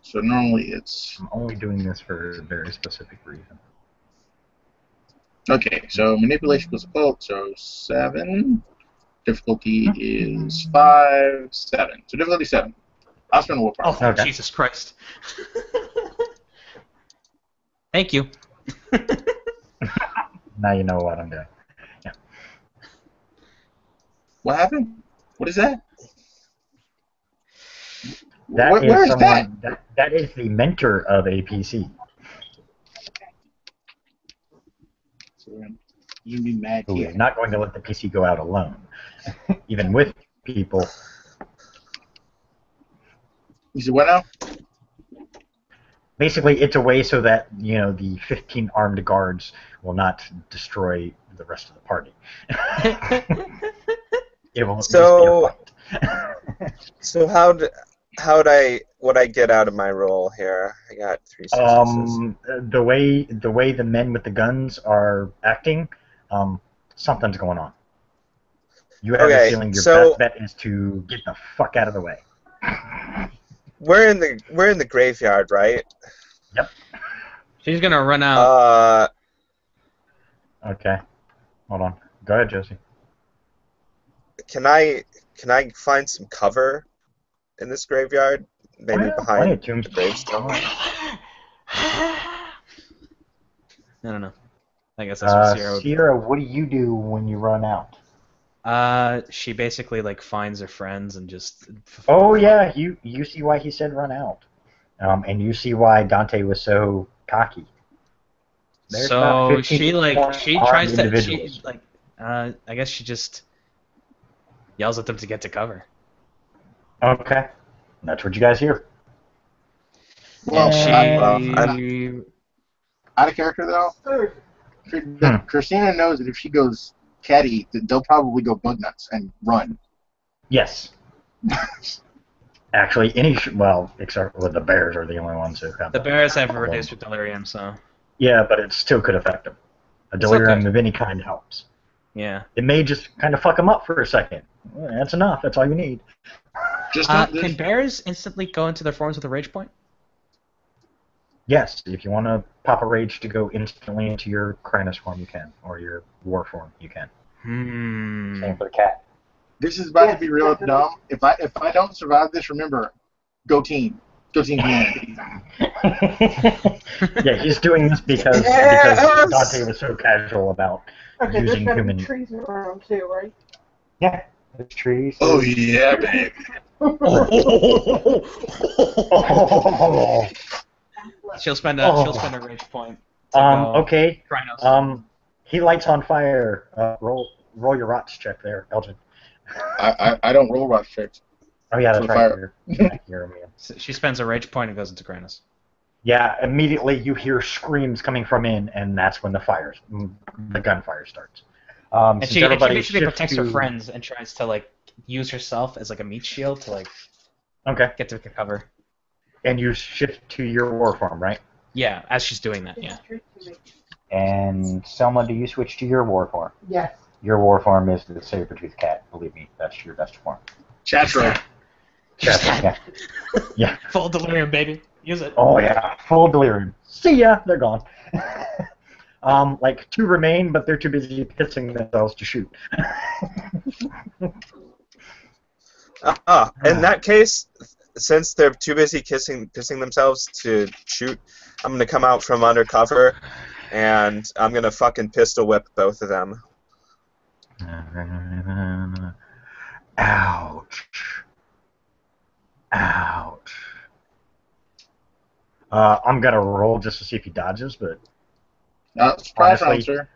So normally it's I'm only doing this for a very specific reason. okay. So manipulation plus occult. So 7. Difficulty is 5, 7. So difficulty 7. I'll spend a willpower. Oh, Okay. Jesus Christ. Thank you. Now you know what I'm doing. What happened? What is that? That is Where is that? someone. That is the mentor of a PC. So you're gonna be mad Who here. is not going to let the PC go out alone, even with people. You said what now? Basically, it's a way so that the 15 armed guards will not destroy the rest of the party. It will at least be a So- fight. So what I get out of my roll here? I got 3 successes. The way the men with the guns are acting, something's going on. You have Okay, a feeling your so- best bet is to get the fuck out of the way. We're in the graveyard, right? She's gonna run out. Okay, hold on. Go ahead, Josie. Can I find some cover in this graveyard? Maybe Plenty behind of tombs. the gravestone. I don't know. I guess that's what Sierra would. Sierra, what do you do when you run out? She basically like finds her friends and just. Oh yeah, you see why he said run out, and you see why Dante was so cocky. There's about So 15 she armed tries to individuals. I guess she just yells at them to get to cover. Okay, that's what you guys hear. Well, And out of character though, Christina knows that if she goes catty, that they'll probably go bug nuts and run. Yes. Actually, except with the bears are the only ones who have the that. bears have reduced with delirium, so Yeah, but it still could affect them. A delirium okay. of any kind helps. yeah. It may just kind of fuck them up for a second. That's enough. That's all you need. Just Can bears instantly go into their forms with a rage point? Yes, if you want to pop a rage to go instantly into your Kranos form, you can, or your war form, you can. Same for the cat. this is about to be real dumb. If I don't survive this, remember, go team. Go team humanity. Yeah, he's doing this because Yes! Dante was so casual about Okay, using there's gotta human. be trees around too, right? Yeah, there's trees. Oh yeah, baby. Oh. She'll spend a rage point. To go Okay. Krynos. He lights on fire. Roll your rots check there, Elgin. I don't roll rock checks. Oh yeah, that's For right. fire. You're immune. She spends a rage point and goes into Krynos. Yeah, immediately you hear screams coming from in, and that's when the gunfire starts. And Since she everybody basically shifts protects her to- friends and tries to like use herself as like a meat shield to like Okay, get to the cover. and you shift to your war form, right? Yeah, as she's doing that, yeah. And Selma, do you switch to your war form? Yes. Your war form is the saber-toothed cat. Believe me, that's your best form. Chat's right. Yeah. Yeah. Full delirium, baby. Use it. Oh yeah, full delirium. See ya, they're gone. Like 2 remain, but they're too busy pissing themselves to shoot. In that case, since they're too busy pissing themselves to shoot, I'm gonna come out from undercover and I'm gonna fucking pistol whip both of them. Ouch. Ouch. I'm gonna roll just to see if he dodges, but Surprise round, honestly, sir.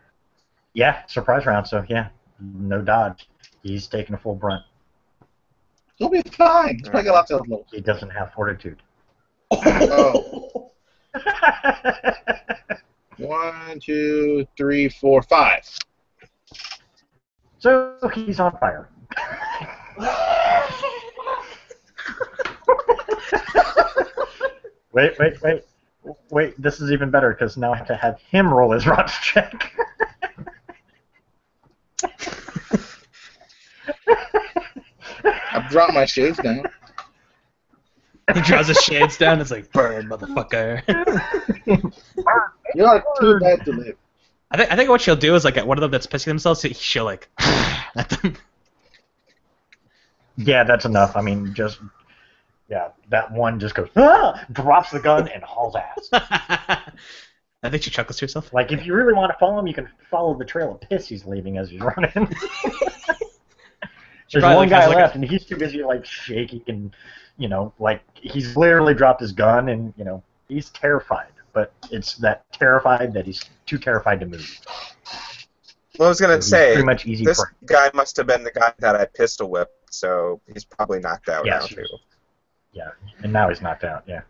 yeah, surprise round. So yeah, no dodge. He's taking a full brunt. He'll be fine. He's probably got lots of blows. He doesn't have fortitude. Oh. 1, 2, 3, 4, 5. So he's on fire. Wait. This is even better because now I have to have him roll his rot check. I've dropped my shades down. He draws his shades down. It's like, burn, motherfucker. You are too bad to live. I think what she'll do is like at one of them that's pissing themselves, she'll like at them. Yeah, that's enough. I mean, that one just goes, drops the gun and hauls ass. I think she chuckles to herself. Like, if you really want to follow him, you can follow the trail of piss he's leaving as he's running. There's probably one guy has, like, left, and he's too busy, like, shaking and, like, he's literally dropped his gun, and, he's terrified. But it's that terrified that he's too terrified to move. Well, I was gonna He's say, pretty much easy this prey. guy must have been the guy that I pistol whipped, so he's probably knocked out Yes, now too. Yeah, and now he's knocked out, yeah.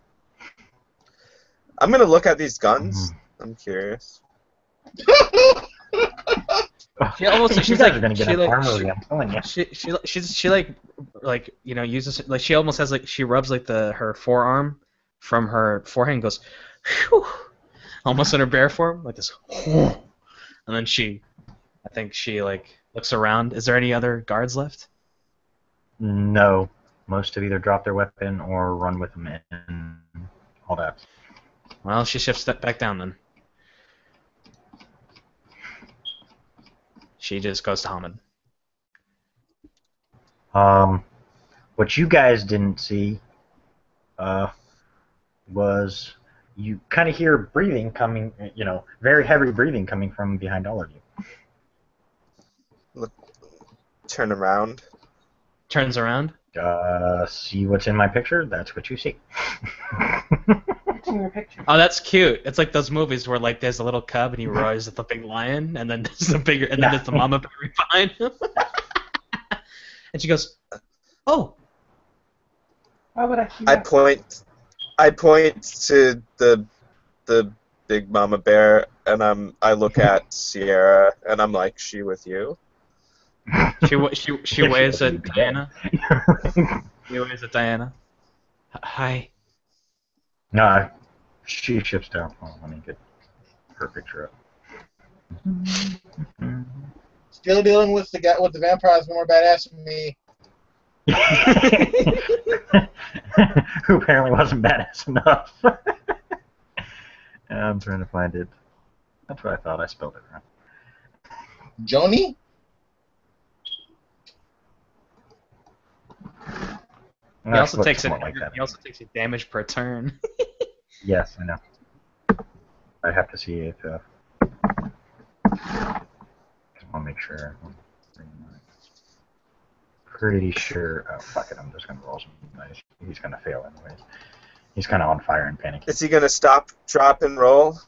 I'm gonna look at these guns. I'm curious. She almost You she's guys like are gonna get she an like armory, I'm telling you. she like uses like she almost has like she rubs like her forearm from her forehead and goes whew, almost in her bear form like this and then I think she like looks around. Is there any other guards left? No. Most have either dropped their weapon or run with them and all that. Well, she shifts back down then. She just goes to Hamid. What you guys didn't see was you kind of hear breathing coming, very heavy breathing coming from behind all of you. Look, turn around. Turns around. See what's in my picture? That's what you see. What's in your picture? Oh, that's cute. It's like those movies where like there's a little cub and he roars at the big lion, and then there's the bigger, and then there's the mama bear behind him. And she goes, "Oh." Why would I see I that? point to the big mama bear, and I look at Sierra, and I'm like, "She with you?" She waves at Diana. She waves at Diana. Hi. No, she shifts down. Oh, let me get her picture up. Still dealing with the guy with the vampires more badass than me. Who apparently wasn't badass enough. I'm trying to find it. That's what I thought. I spelled it wrong. Joni? He also takes like that. He also takes a damage per turn. Yes, I know. I have to see if. Just want to make sure. Pretty sure. Oh fuck it! I'm just gonna roll some dice. He's gonna fail anyways. He's kind of on fire and panicking. Is he gonna stop, drop, and roll?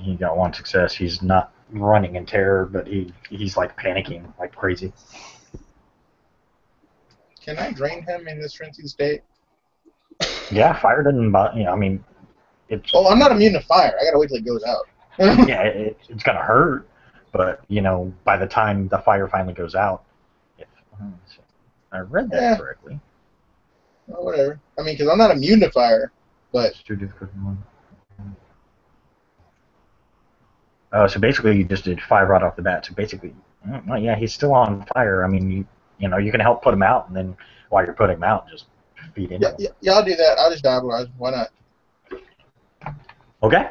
He got one success. He's not running in terror, but he's like panicking like crazy. Can I drain him in this frenzied state? Yeah, fire doesn't bother. I mean, it's. Oh, I'm not immune to fire. I gotta wait till it goes out. Yeah, it's gonna hurt, but by the time the fire finally goes out, if I read that correctly. Well, whatever. I mean, because I'm not immune to fire, but It's too difficult. Oh, so basically you just did 5 right off the bat. So basically, well, yeah, he's still on fire. I mean, you can help put him out, and then while you're putting him out, just feed into him. yeah, I'll do that. I'll just dabble. Why not? Okay.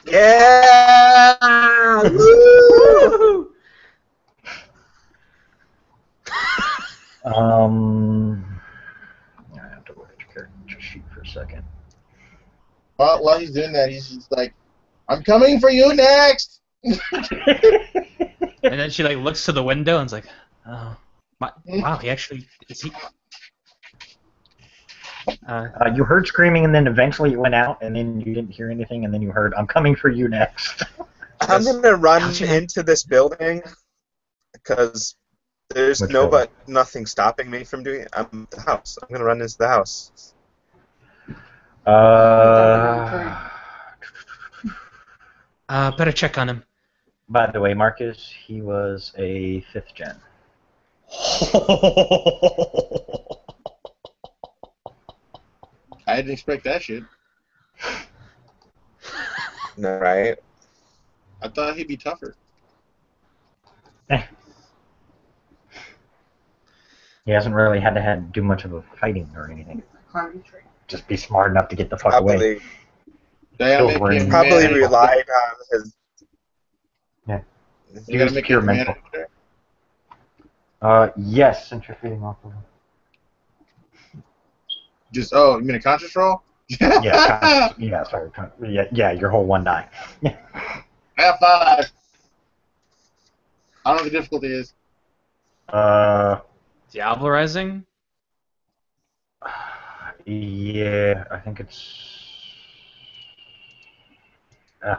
Yeah! Woo! I have to look at your character sheet for a second. While he's doing that, he's just like, I'm coming for you next. And then she like looks to the window and's like, oh, wow, he actually is he? You heard screaming, and then eventually it went out, and then you didn't hear anything, and then you heard, "I'm coming for you next." I'm gonna run into this building because there's Which building? nothing stopping me from doing it. I'm at the house. I'm gonna run into the house. Better check on him. By the way, Marcus, he was a 5th gen. I didn't expect that shit. No, right? I thought he'd be tougher. He hasn't really had to do much of a fighting or anything. Climbing tree. Just be smart enough to get the fuck away. Probably relied on his. Yeah. You gotta make pure your mental. Yes, since you're feeding off of him. Just you mean a conscious roll? Yeah, sorry. Yeah, your whole 1 die. Have 5. I don't know what the difficulty is. Diablo Rising? Yeah, I think it's.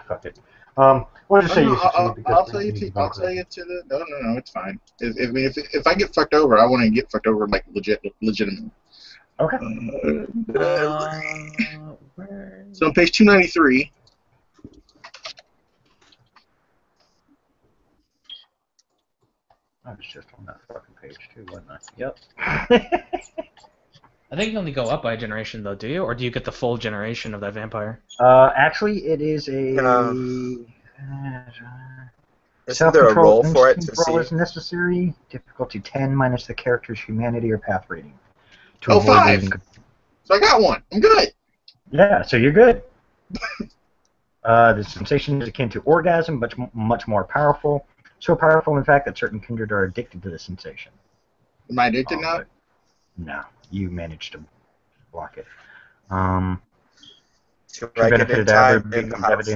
Fuck it. We'll just say I'll tell you to the. No, it's fine. If I get fucked over, I want to get fucked over like legitimate. Okay. So on page 293. I was just on that fucking page too, wasn't I? Yep. I think you only go up by a generation though, do you? Or do you get the full generation of that vampire? Actually, it is a. Isn't there a role for it to Roll see? is necessary. Difficulty 10 minus the character's humanity or path rating. Oh, 5. So I got 1. I'm good. Yeah, so you're good. The sensation is akin to orgasm, but much more powerful. So powerful, in fact, that certain kindred are addicted to the sensation. Am I addicted now? No, you managed to block it. Do I get in time in the house?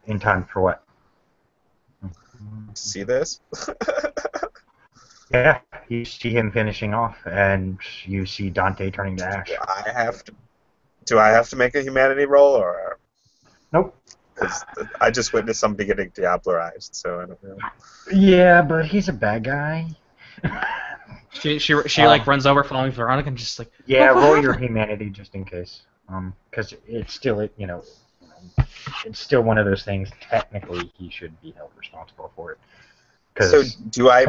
In time for what? See this? Yeah, you see him finishing off, and you see Dante turning to ash. Do I have to make a humanity roll, or? Nope. Because I just witnessed somebody getting Diablerized, so I don't know. Yeah, but he's a bad guy. She like runs over following Veronica and just like. Yeah, roll your humanity just in case. Because it's still it's still one of those things. Technically, he should be held responsible for it. So do I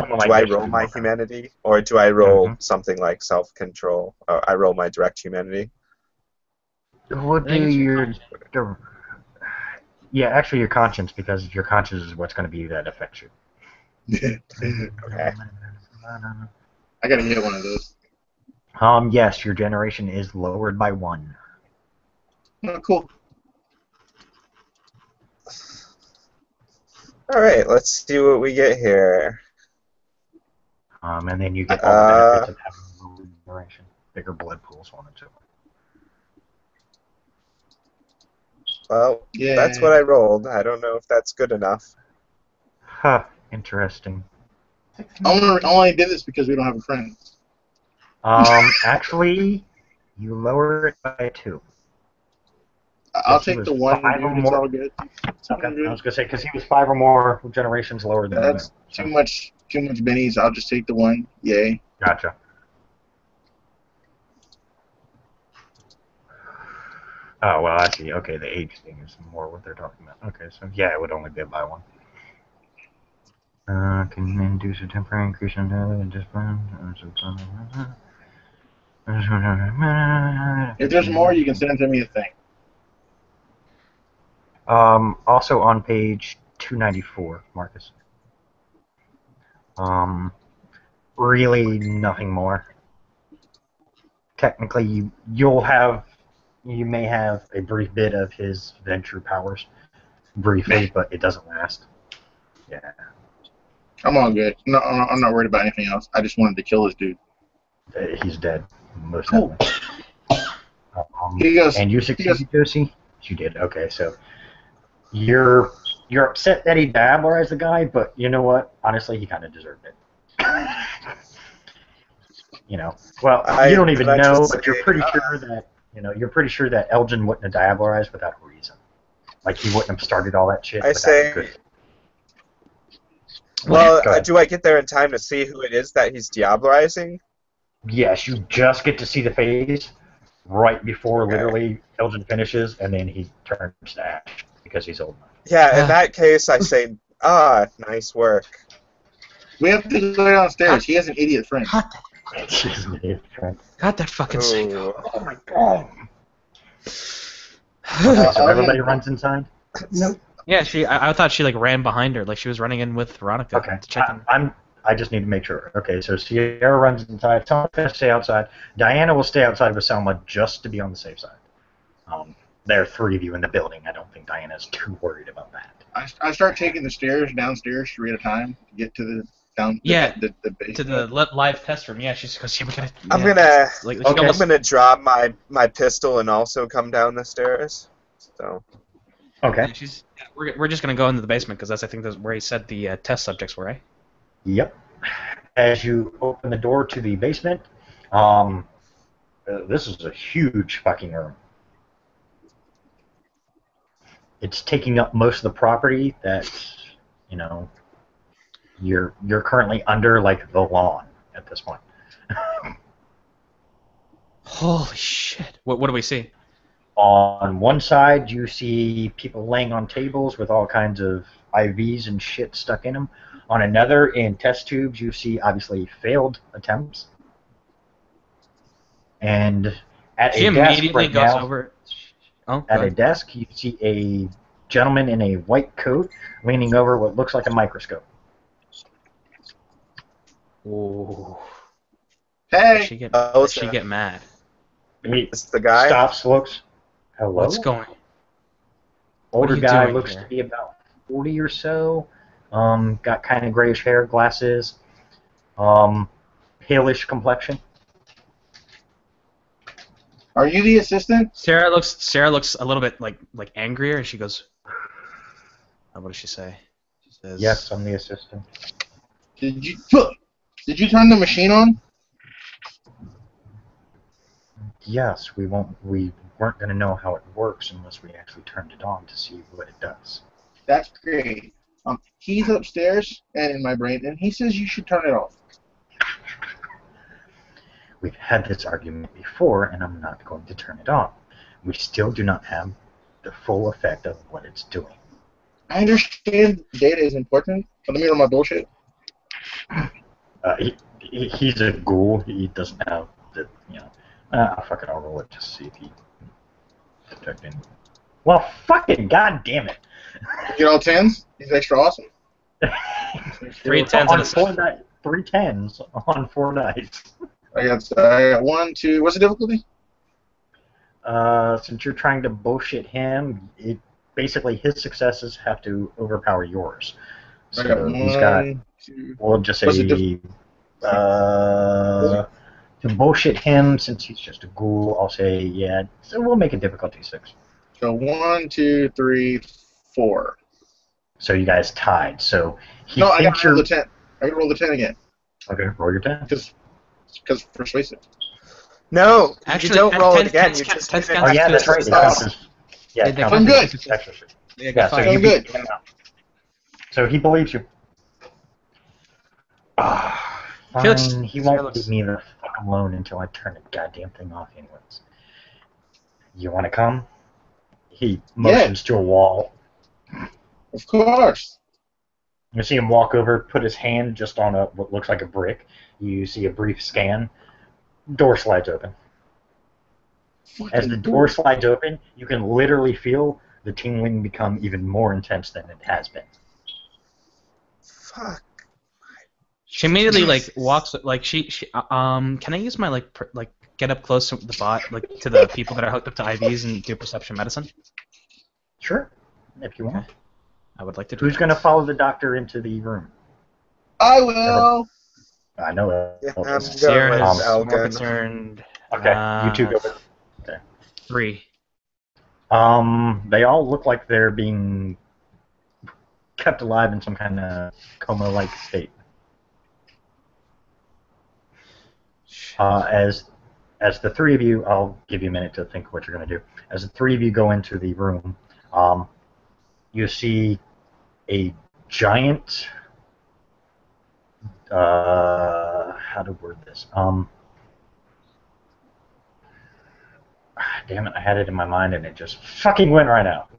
roll my humanity, or do I roll something like self-control? I roll my direct humanity. What do your yeah, actually your conscience, because your conscience is what's going to be that affects you. Okay. I gotta get one of those. Yes, your generation is lowered by 1. Oh, cool. All right, let's see what we get here. And then you get all the benefits of having a lowered generation. Bigger blood pools, 1 and 2. Well, that's what I rolled. I don't know if that's good enough. Huh, interesting. I only did this because we don't have a friend. Actually, you lower it by 2. I'll take the 1. It's all good. Okay, I was gonna say because he was 5 or more generations lower than that's you. Too much bennies. I'll just take the 1. Yay. Gotcha. Oh well, I see. Okay, the age thing is more what they're talking about. Okay, so yeah, it would only be by 1. Can induce a temporary increase in discipline. If there's more, you can send me a thing. Also on page 294, Marcus. Really nothing more. Technically, you may have a brief bit of his Ventrue powers, briefly, but it doesn't last. Yeah. I'm all good. No, I'm not worried about anything else. I just wanted to kill this dude. He's dead, most Cool. definitely. And you succeeded, Josie. You did. Okay, so you're upset that he diablerized the guy, but you know what? Honestly, he kind of deserved it. You know, well, you don't even I'd like to know, say, but you're pretty sure that you're pretty sure that Elgin wouldn't have diablerized without a reason. Like he wouldn't have started all that shit I without say- a good. Well, Go ahead. do I get there in time to see who it is that he's diablerizing? Yes, you just get to see the phase right before Okay. literally Elgin finishes, and then he turns to ash because he's old enough. Yeah, in that case, I say, nice work. We have to go downstairs. He has an idiot friend. God, that fucking psycho. Ooh. Oh my god! Uh, Okay, so Elgin- everybody runs inside. Nope. Yeah, I thought she like ran behind her, like she was running in with Veronica Okay, to check in. I just need to make sure. Okay, so Sierra runs inside. Selma's gonna stay outside. Diana will stay outside with Selma just to be on the safe side. There are 3 of you in the building. I don't think Diana's too worried about that. I start taking the stairs downstairs 3 at a time to get to the down. Yeah, the basement. To the live test room. Yeah, she's goes, yeah, we gotta. I'm yeah, gonna, Like, she Okay. I'm almost, gonna drop my pistol and also come down the stairs. So Okay. we're just gonna go into the basement because I think that's where he said the test subjects were, right? Yep. As you open the door to the basement, this is a huge fucking room. It's taking up most of the property that, you're currently under, like, the lawn at this point. Holy shit! What do we see? On one side, you see people laying on tables with all kinds of IVs and shit stuck in them. On another, in test tubes, you see obviously failed attempts. And at She a desk immediately right goes now, over. Oh, at go a ahead. desk, you see a gentleman in a white coat leaning over what looks like a microscope. Ooh. Hey, Does she get mad? He it's the guy. stops, looks. Hello? What's going? Older you guy, doing looks here? to be about 40 or so. Got kind of grayish hair, glasses. Palish complexion. are you the assistant? Sarah looks a little bit like angrier, and she goes, what does she say? She says, Yes, I'm the assistant. Did you turn the machine on? Yes, we weren't going to know how it works unless we actually turned it on to see what it does. That's great. He's upstairs and in my brain, and he says you should turn it off. We've had this argument before, and I'm not going to turn it on. We still do not have the full effect of what it's doing. I understand data is important, but let me know my bullshit. He's a ghoul. He doesn't have the, fuck it, I'll roll it just to see if he detected. Well, fucking goddamn it! You get all 10s? He's extra awesome. 3 10s and a 7. 3 10s on 4 nights. I got 1, 2. What's the difficulty? Since you're trying to bullshit him, basically his successes have to overpower yours. I got So 1, he's got, 2. we'll just What's the say, to bullshit him, since he's just a ghoul, I'll say, yeah, so we'll make it difficulty 6. So 1, 2, 3, 4. So you guys tied. So he No, I thinks got to roll you're... the 10. I got to roll the 10 again Okay, roll your 10. because persuasive. No, Actually, you don't roll it 10 again. 10 You count- just 10 hit it. counts Oh, yeah, that's right. It Success. counts as... Yeah, They it counts I'm as good. extra shit. Yeah, Yeah, so fine. I'm you good. beat him out. So he believes you. Felix- Fine, he won't leave me the fuck alone until I turn the goddamn thing off anyways. You want to come? He motions to a wall. Of course. You see him walk over, put his hand just on what looks like a brick. You see a brief scan. Door slides open. As the door slides open, you can literally feel the tingling become even more intense than it has been. Fuck. She immediately walks can I use my get up close to the bot to the people that are hooked up to IVs and do perception medicine? Sure, if you want. I would like to do Who's that. going to follow the doctor into the room? I will. I know it. Yeah, I'm going Sierra with is more Elgin. concerned. Okay, you two go with 3. They all look like they're being kept alive in some kind of coma-like state. As the three of you, I'll give you a minute to think what you're going to do. As the three of you go into the room, you see a giant. How to word this? Damn it! I had it in my mind and it just fucking went right out.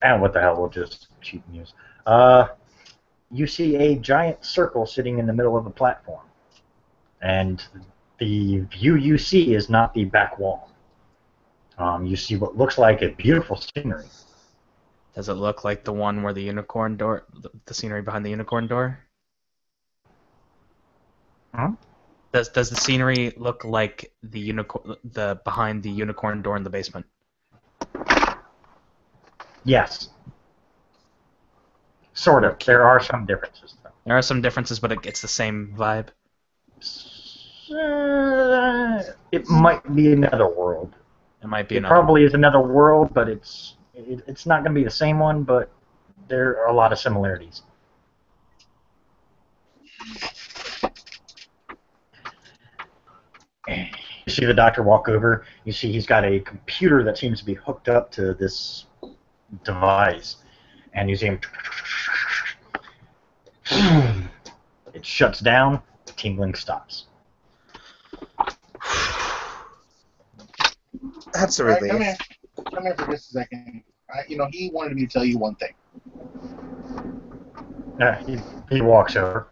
And what the hell? We'll just cheat and use. You see a giant circle sitting in the middle of the platform, and the view you see is not the back wall. You see what looks like a beautiful scenery. Does it look like the one where the unicorn door, the scenery behind the unicorn door? Huh? Does the scenery look like the behind the unicorn door in the basement? Yes. Sort of. There are some differences, though. There are some differences, but it's the same vibe. It might be another world. It might be It another. probably is another world, but it's not going to be the same one, but there are a lot of similarities. You see the doctor walk over. You see he's got a computer that seems to be hooked up to this device. And you see him. It shuts down. The tingling stops. That's a All right, relief. come here for just a second. He wanted me to tell you one thing. He walks over.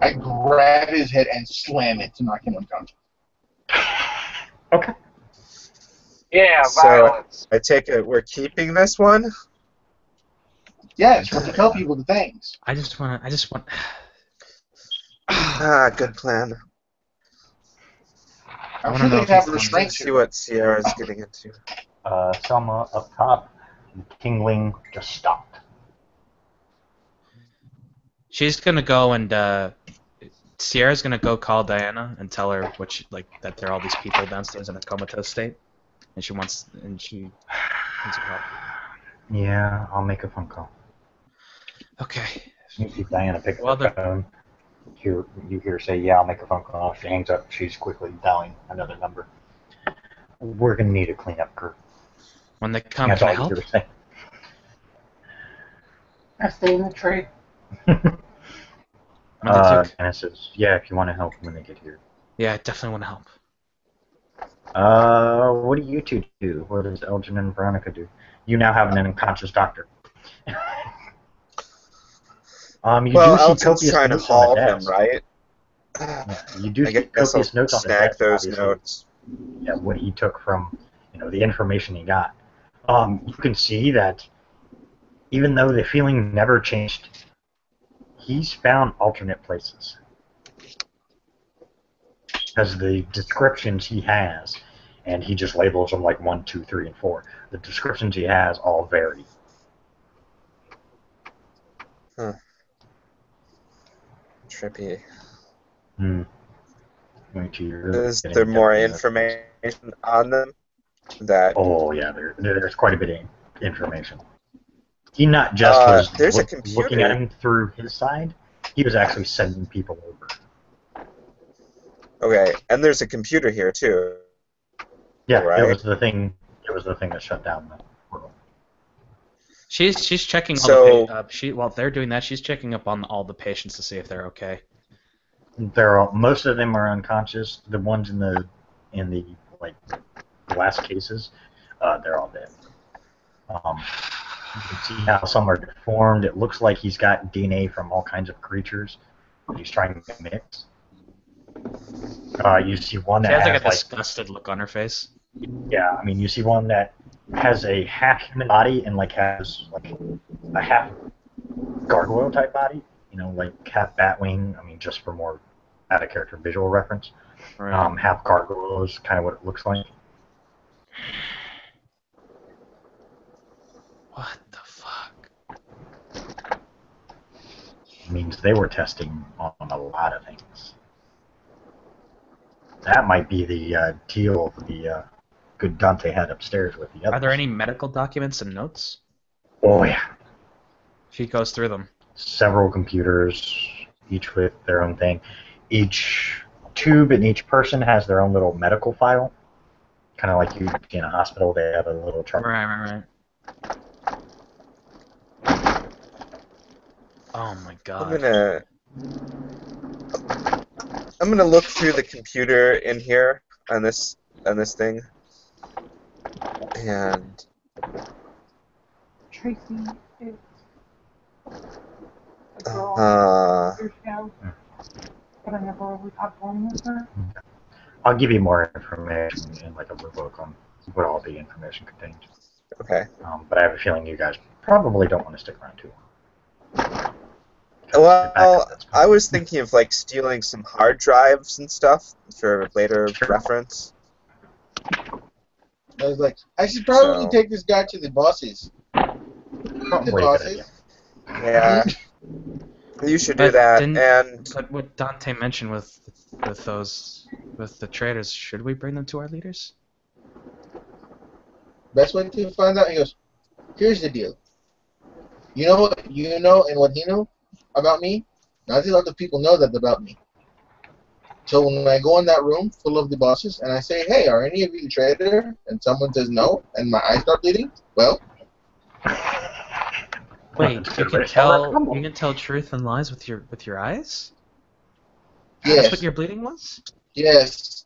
I grab his head and slam it to knock him unconscious. Okay. Yeah, So- violence. I take it we're keeping this one? Yes, to tell people the things. I just want. Ah, good plan. I'm wanna sure know they if have he's restraints See here. what Sierra's getting into. Selma up top, the tingling just stopped. She's gonna go and Sierra's gonna go call Diana and tell her that there are all these people downstairs in a comatose state, and she needs her help. Yeah, I'll make a phone call. Okay. You see Diana pick Well, up the phone. You hear her say, "Yeah, I'll make a phone call." She hangs up. She's quickly dialing another number. We're going to need a cleanup crew. When they come, That's can I all you help? hear her say. I stay in the tree. When they do- And it says, yeah, if you want to help when they get here. Yeah, I definitely want to help. What do you two do? What does Elgin and Veronica do? You now have an unconscious doctor. You Well, do see Elton's copious trying to notes on haul the him, desk. right? Yeah, you do I see guess I'll copious notes on the snag desk. those obviously. notes. Yeah, what he took from, the information he got. You can see that even though the feeling never changed, he's found alternate places. Because the descriptions he has, and he just labels them like 1, 2, 3, and 4. The descriptions he has all vary. Trippy. Wait till you're really Is getting there more into it. information on them? That Oh yeah, there's quite a bit of information. He not just was there's a looking at computer. him through his side, he was actually sending people over. Okay, and there's a computer here too. Yeah, Right. it was the thing. It was the thing that shut down the world. She's checking all So- while they're doing that, she's checking up on all the patients to see if they're okay. Most of them are unconscious. The ones in the like glass cases, they're all dead. You can see how some are deformed. It looks like he's got DNA from all kinds of creatures that he's trying to mix. You see one She that has like a has disgusted look on her face. yeah, I mean you see one that has a half human body and has a half gargoyle type body, like half batwing. I mean, just for more out of character visual reference. Right. Half gargoyle is kind of what it looks like. What the fuck? Means they were testing on a lot of things. That might be the deal of the good Dante had upstairs with the others. Are there any medical documents and notes? Oh yeah. She goes through them. Several computers, each with their own thing. Each tube and each person has their own little medical file. Kind of like you in a hospital, they have a little chart. Right. Oh my god. I'm gonna look through the computer in here on this thing, and Tracy is a girl years ago, but I never really got going with her. I'll give you more information in like a blue book on what all the information contains. okay. But I have a feeling you guys probably don't want to stick around too long. Well, I was thinking of like stealing some hard drives and stuff for later reference. I was like, I should probably So- take this guy to the bosses. Probably The a good bosses. idea. Yeah, you should do But that. didn't- And But what Dante mentioned with the traders, should we bring them to our leaders? Best way to find out, he goes, here's the deal. You know what you know and what he knew about me? Not the other people know that about me. So when I go in that room full of the bosses and I say, hey, are any of you the trader? And someone says no, and my eyes start bleeding, well, Wait, That's you a good way can to solve that tell problem. truth and lies with your eyes? yes, That's what your bleeding was? yes.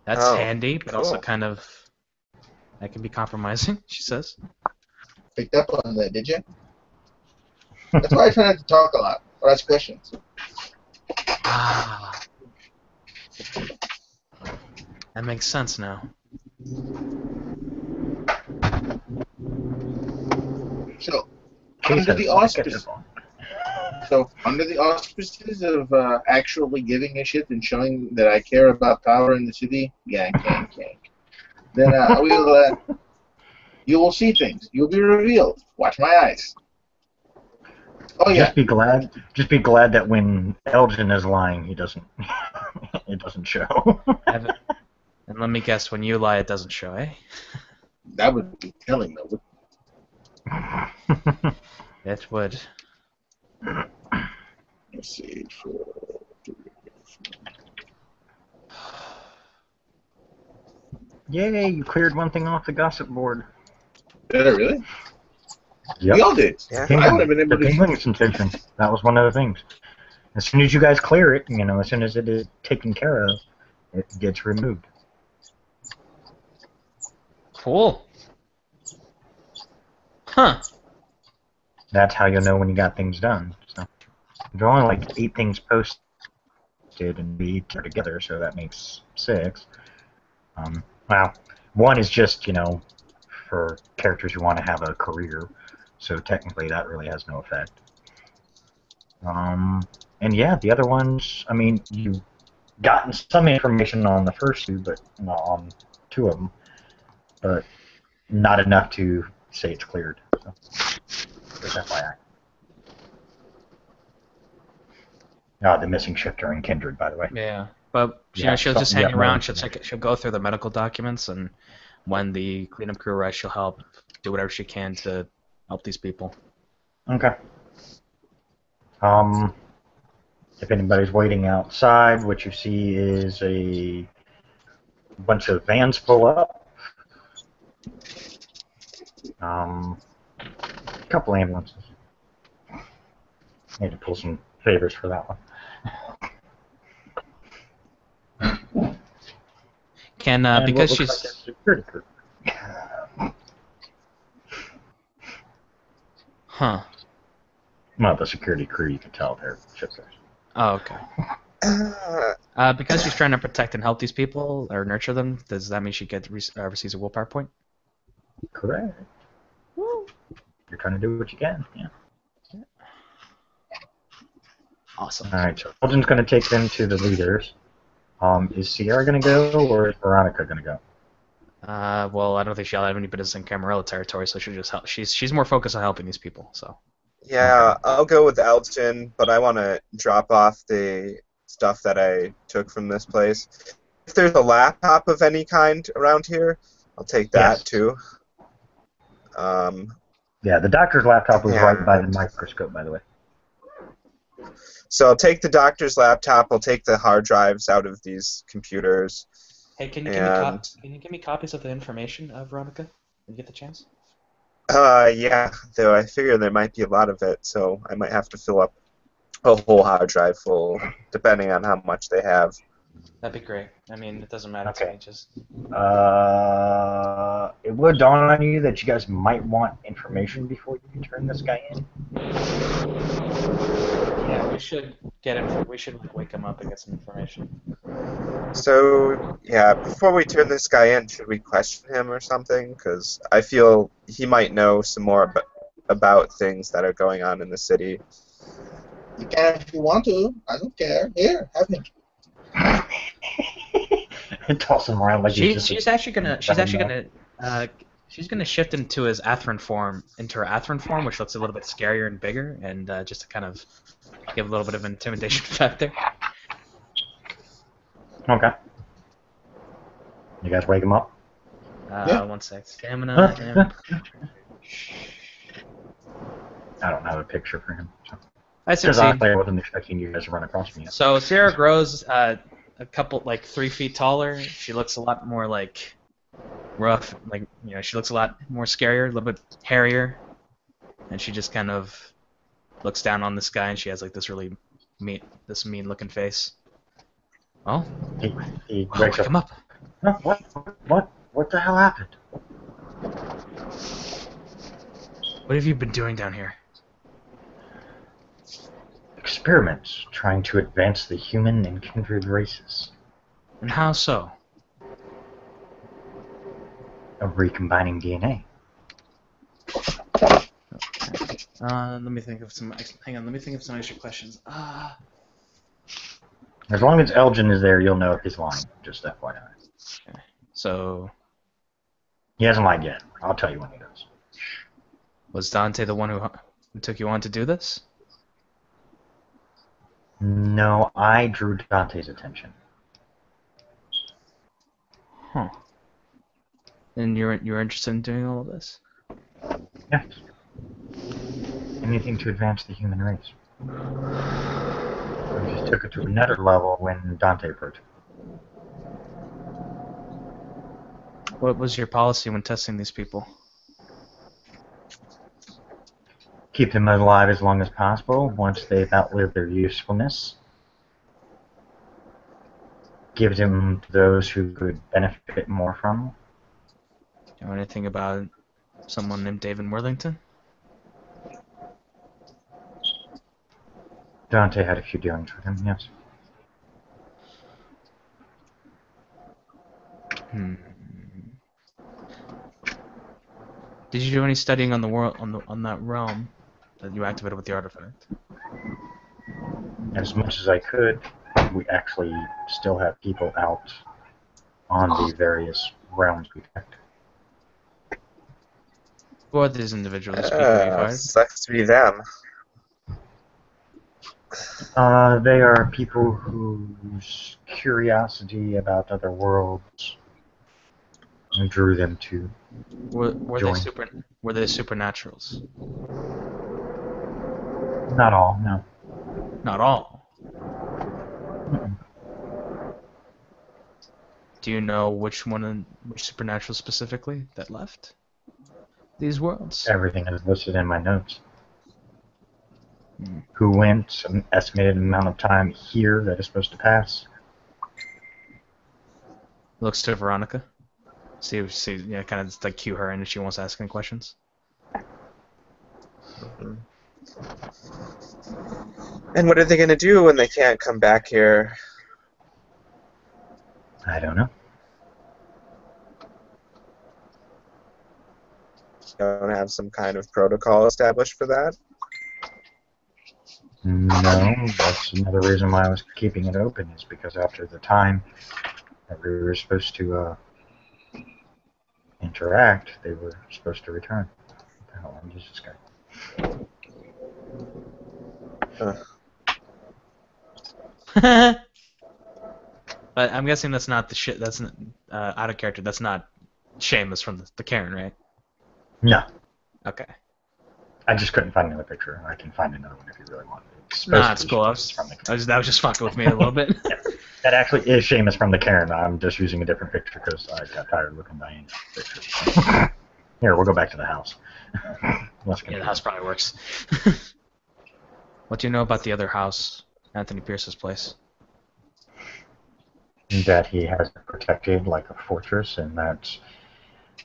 That's Oh, handy, but also cool. kind of that can be compromising, she says. Picked up on that, did you? That's why I try not to talk a lot or ask questions. Ah. That makes sense now. So, Case under has the like a auspices, phone. so under the auspices of actually giving a shit and showing that I care about power in the city, yank, then you will see things. You'll be revealed. Watch my eyes. Oh yeah, Just be glad that when Elgin is lying, he doesn't. It doesn't show. And let me guess, when you lie, it doesn't show, eh? that would be telling though. It would. Let's see. Yay! You cleared one thing off the gossip board. Did I really? Yep. We all did. Yeah. I would have been able The to. Penguin's intention. That was one of the things. As soon as you guys clear it, as soon as it is taken care of, it gets removed. Cool. Huh. That's how you'll know when you got things done. So there are only like 8 things posted, and we are together, so that makes 6. Well, 1 is just for characters who want to have a career, so technically that really has no effect. And yeah, the other ones, I mean, you've gotten some information on the first 2, but not on 2 of them, but not enough to say it's cleared. So, just FYI. The missing shifter and kindred, by the way. Yeah. But Yeah, she'll just something- hang yeah, around. no, She'll yeah. check it. She'll go through the medical documents, and when the cleanup crew arrives, she'll help do whatever she can to help these people. Okay. If anybody's waiting outside, what you see is a bunch of vans pull up. A couple ambulances. Need to pull some favors for that one. Can And because what looks she's like a security crew. huh. Well, the security crew, you can tell they're shifters. Oh, okay. Because she's trying to protect and help these people or nurture them, does that mean she receives a willpower point? Correct. You're trying to do what you can. Yeah. Awesome. All right. So Elgin's going to take them to the leaders. Is Sierra going to go, or is Veronica going to go? Well, I don't think she'll have any business in Camarilla territory, so she'll just help. She's more focused on helping these people. So. Yeah, I'll go with Elgin, but I want to drop off the stuff that I took from this place. there's a laptop of any kind around here, I'll take that Yes. too. Yeah, the doctor's laptop was right by the And- microscope, by the way. So I'll take the doctor's laptop. I'll take the hard drives out of these computers. Hey, can you And- can you give me copies of the information, Veronica? When you get the chance. Yeah, though I figure there might be a lot of it, so I might have to fill up a whole hard drive full, depending on how much they have. That'd be great. I mean, it doesn't matter to Okay. me. Just It would dawn on you that you guys might want information before you turn this guy in. yeah, we should get him. We should wake him up and get some information. So, yeah, before we turn this guy in, should we question him or something? Because I feel he might know some more about things that are going on in the city. You can if you want to. I don't care. Here, have him. And toss him around like he's She's actually gonna shift into her Atherin form, which looks a little bit scarier and bigger, and just to kind of give a little bit of an intimidation factor. Okay. You guys wake him up? Yeah. 1 sec. Stamina. I don't have a picture for him. So. I Because succeed. I wasn't expecting you guys to run across me yet. So Sarah grows a couple, like 3 feet taller. She looks a lot more like rough, like she looks a lot more scarier, a little bit hairier, and she just kind of looks down on this guy, and she has like this really mean looking face. Oh, He oh, wakes wake up. him up. Huh? What the hell happened? What have you been doing down here? Experiments trying to advance the human and kindred races. And how so? Of recombining DNA. Let me think of some. Hang on, let me think of some extra questions. As long as Elgin is there, you'll know if he's lying. Just FYI. So He hasn't lied yet. I'll tell you when he does. was Dante the one who took you on to do this? No, I drew Dante's attention. Huh. And you're interested in doing all of this? Yes. Anything to advance the human race. We just took it to another level when Dante approached. What was your policy when testing these people? Keep them alive as long as possible. Once they've outlived their usefulness, give them to those who could benefit more from them. Do you know anything about someone named David Worthington? Dante had a few dealings with him, yes. Did you do any studying on the world on that realm that you activated with the artifact? As much as I could, we actually still have people out on the various realms we picked. Who are these individuals being verified? Sucks to be them. They are people whose curiosity about other worlds drew them to Were they join. supernaturals? Not all, no. Not all. Mm-mm. Do you know which supernatural specifically that left these worlds? Everything is listed in my notes. Who went, an estimated amount of time here that is supposed to pass. Looks to Veronica. See, yeah, kind of like cue her in if she wants to ask any questions. And what are they going to do when they can't come back here? I don't know. Don't have some kind of protocol established for that? No, that's another reason why I was keeping it open, is because after the time that we were supposed to interact, they were supposed to return. What the hell, I'm just this guy. But I'm guessing that's not the shit. That's out of character. That's not Seamus from the Karen, right? No, Okay. I just couldn't find another picture. I can find another one if you really want. It's Nah, it's supposed to be cool. Seamus from the That was just fucking with me a little bit. That actually is Seamus from the Karen. I'm just using a different picture because I got tired of looking at Diane's picture. Here, we'll go back to the house. Yeah, the house probably works. What do you know about the other house, Anthony Pierce's place? That he has it protected like a fortress, and that's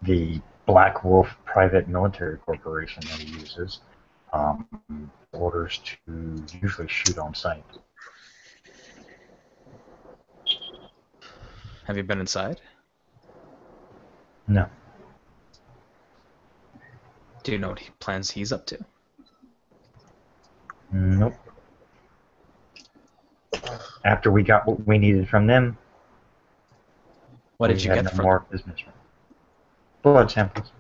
the Black Wolf private military corporation that he uses. Orders to usually shoot on sight. Have you been inside? No. Do you know what plans he's up to? Nope. After we got what we needed from them, What we did you had get no from more business. Blood samples.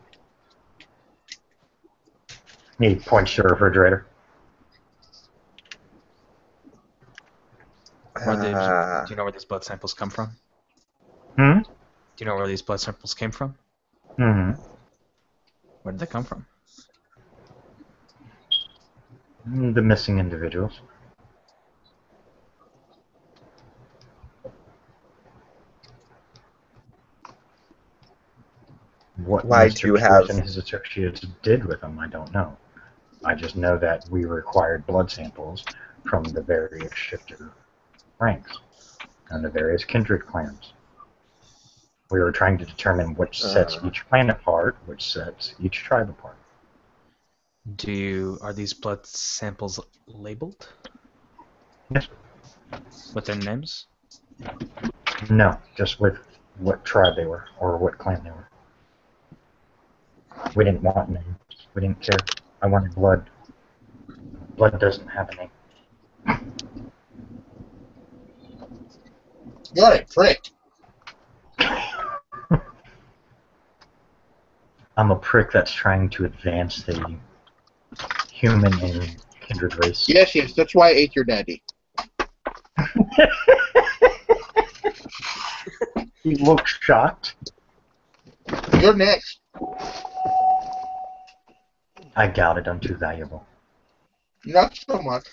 He points to the refrigerator. do you know where these blood samples come from? Hmm? Do you know where these blood samples came from? Mm-hmm. Where did they come from? The missing individuals. What Why Mr. do you Pierce have- and his associates did with them, I don't know. I just know that we required blood samples from the various shifter ranks and the various kindred clans. We were trying to determine which sets each clan apart, which sets each tribe apart. Are these blood samples labeled? Yes. With their names? No, just with what tribe they were or what clan they were. We didn't want names. We didn't care. I wanted blood. Blood doesn't have a name. You're a prick. I'm a prick that's trying to advance the human and kindred race. Yes, that's why I ate your daddy. He looks shocked. You're next. I doubt it. I'm too valuable. Not so much.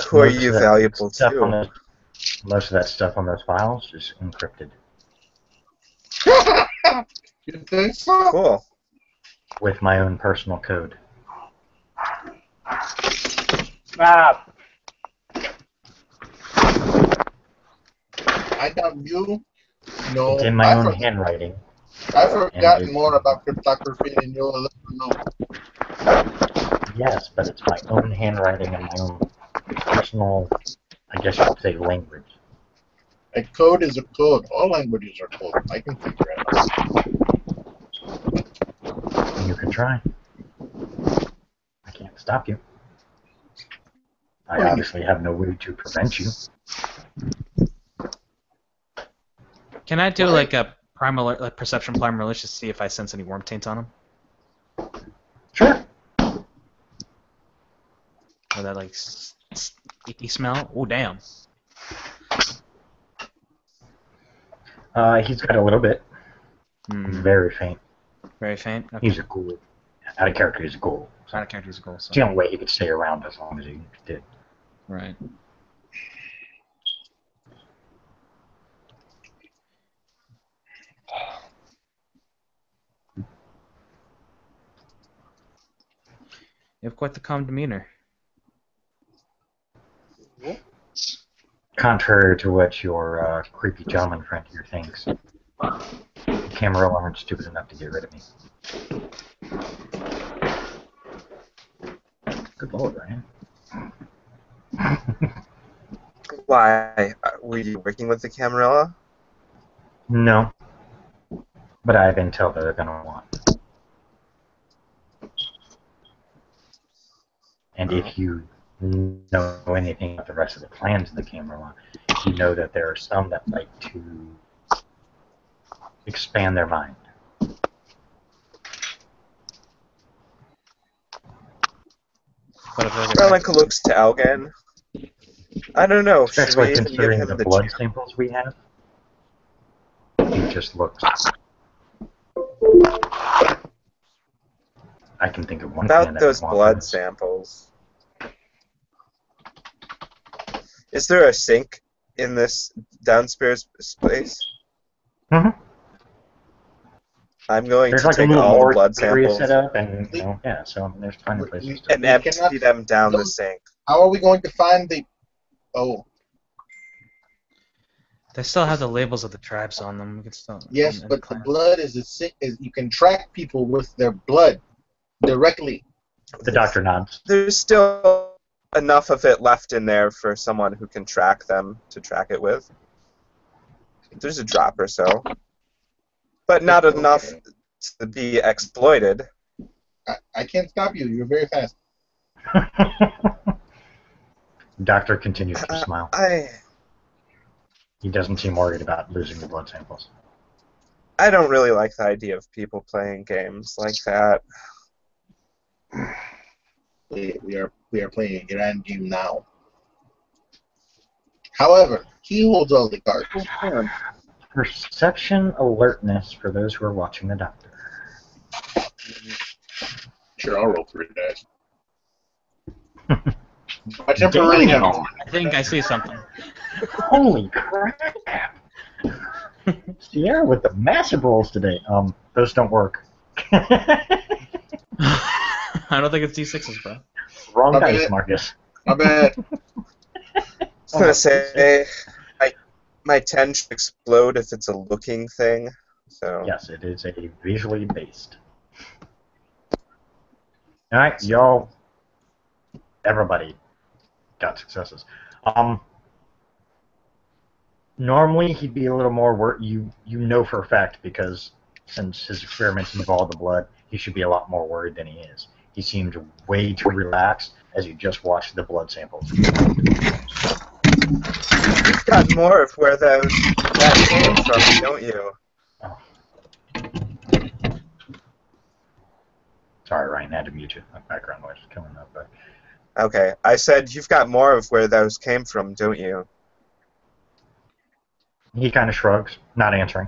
Who are Most you of that valuable stuff on to? those- Most of that stuff on those files is encrypted You think so? Cool. with my own personal code. Ah, I doubt you. No. It's in my own handwriting. I've forgotten And more about cryptography than you'll ever know. Yes, but it's my own handwriting and my own personal, I guess you could say, language. A code is a code. All languages are code. I can figure it out. You can try. I can't stop you. I obviously have no way to prevent you. Can I do like a perception primal alert to see if I sense any worm taint on him? Sure. Or that like icky smell? Oh damn. He's got a little bit. Very faint. Very faint. Okay. He's a ghoul. Out of character, he's a ghoul. Out of character is a goal. It's the only way he could stay around as long as he did. Right. You have quite the calm demeanor. Contrary to what your creepy gentleman friend here thinks, Camarilla aren't stupid enough to get rid of me. Good lord, Ryan. Why? Were you working with the Camarilla? No. But I have intel that they're going to want. And if you know anything about the rest of the clans in the Camarilla, you know that there are some that like to expand their mind. But if they're Relic looks to Algan. I don't know. Should Especially we even give considering him the the blood chance? samples we have. He just looks. I can think of one fan About that those would want blood this. samples. Is there a sink in this downstairs space? Mhm. I'm going There's to like a take little all the more blood area samples set up, and yeah, so there's plenty of places to. and We empty cannot- them down the those- sink. How are we going to find the? Oh, They still have the labels of the tribes on them. We can still. yes, and but the clan. blood is a sick. Is you can track people with their blood directly. The doctor nods. There's still enough of it left in there for someone who can track them to track it with. There's a drop or so. But not Okay. enough to be exploited. I can't stop you. You're very fast. Doctor continues to smile. He doesn't seem worried about losing the blood samples. I don't really like the idea of people playing games like that. We are playing a grand game now. However, he holds all the cards. Perception alertness for those who are watching the doctor. Sure, I'll roll 3 dice. I temporarily have. I think I see something. Holy crap! Sierra with the massive rolls today. Those don't work. I don't think it's D6s, bro. Wrong Okay. dice, Marcus. My bad. I was gonna say my 10 should explode if it's a looking thing. So Yes, it is a visually based. Alright, y'all. Everybody got successes. Normally he'd be a little more you know for a fact, because since his experiments involve the blood, he should be a lot more worried than he is. He seemed way too relaxed as you just watched the blood samples. you've got more of where that came from, don't you? Sorry, Ryan, I had to mute you. That background noise is coming up. But Okay, I said you've got more of where those came from, don't you? he kind of shrugs, not answering.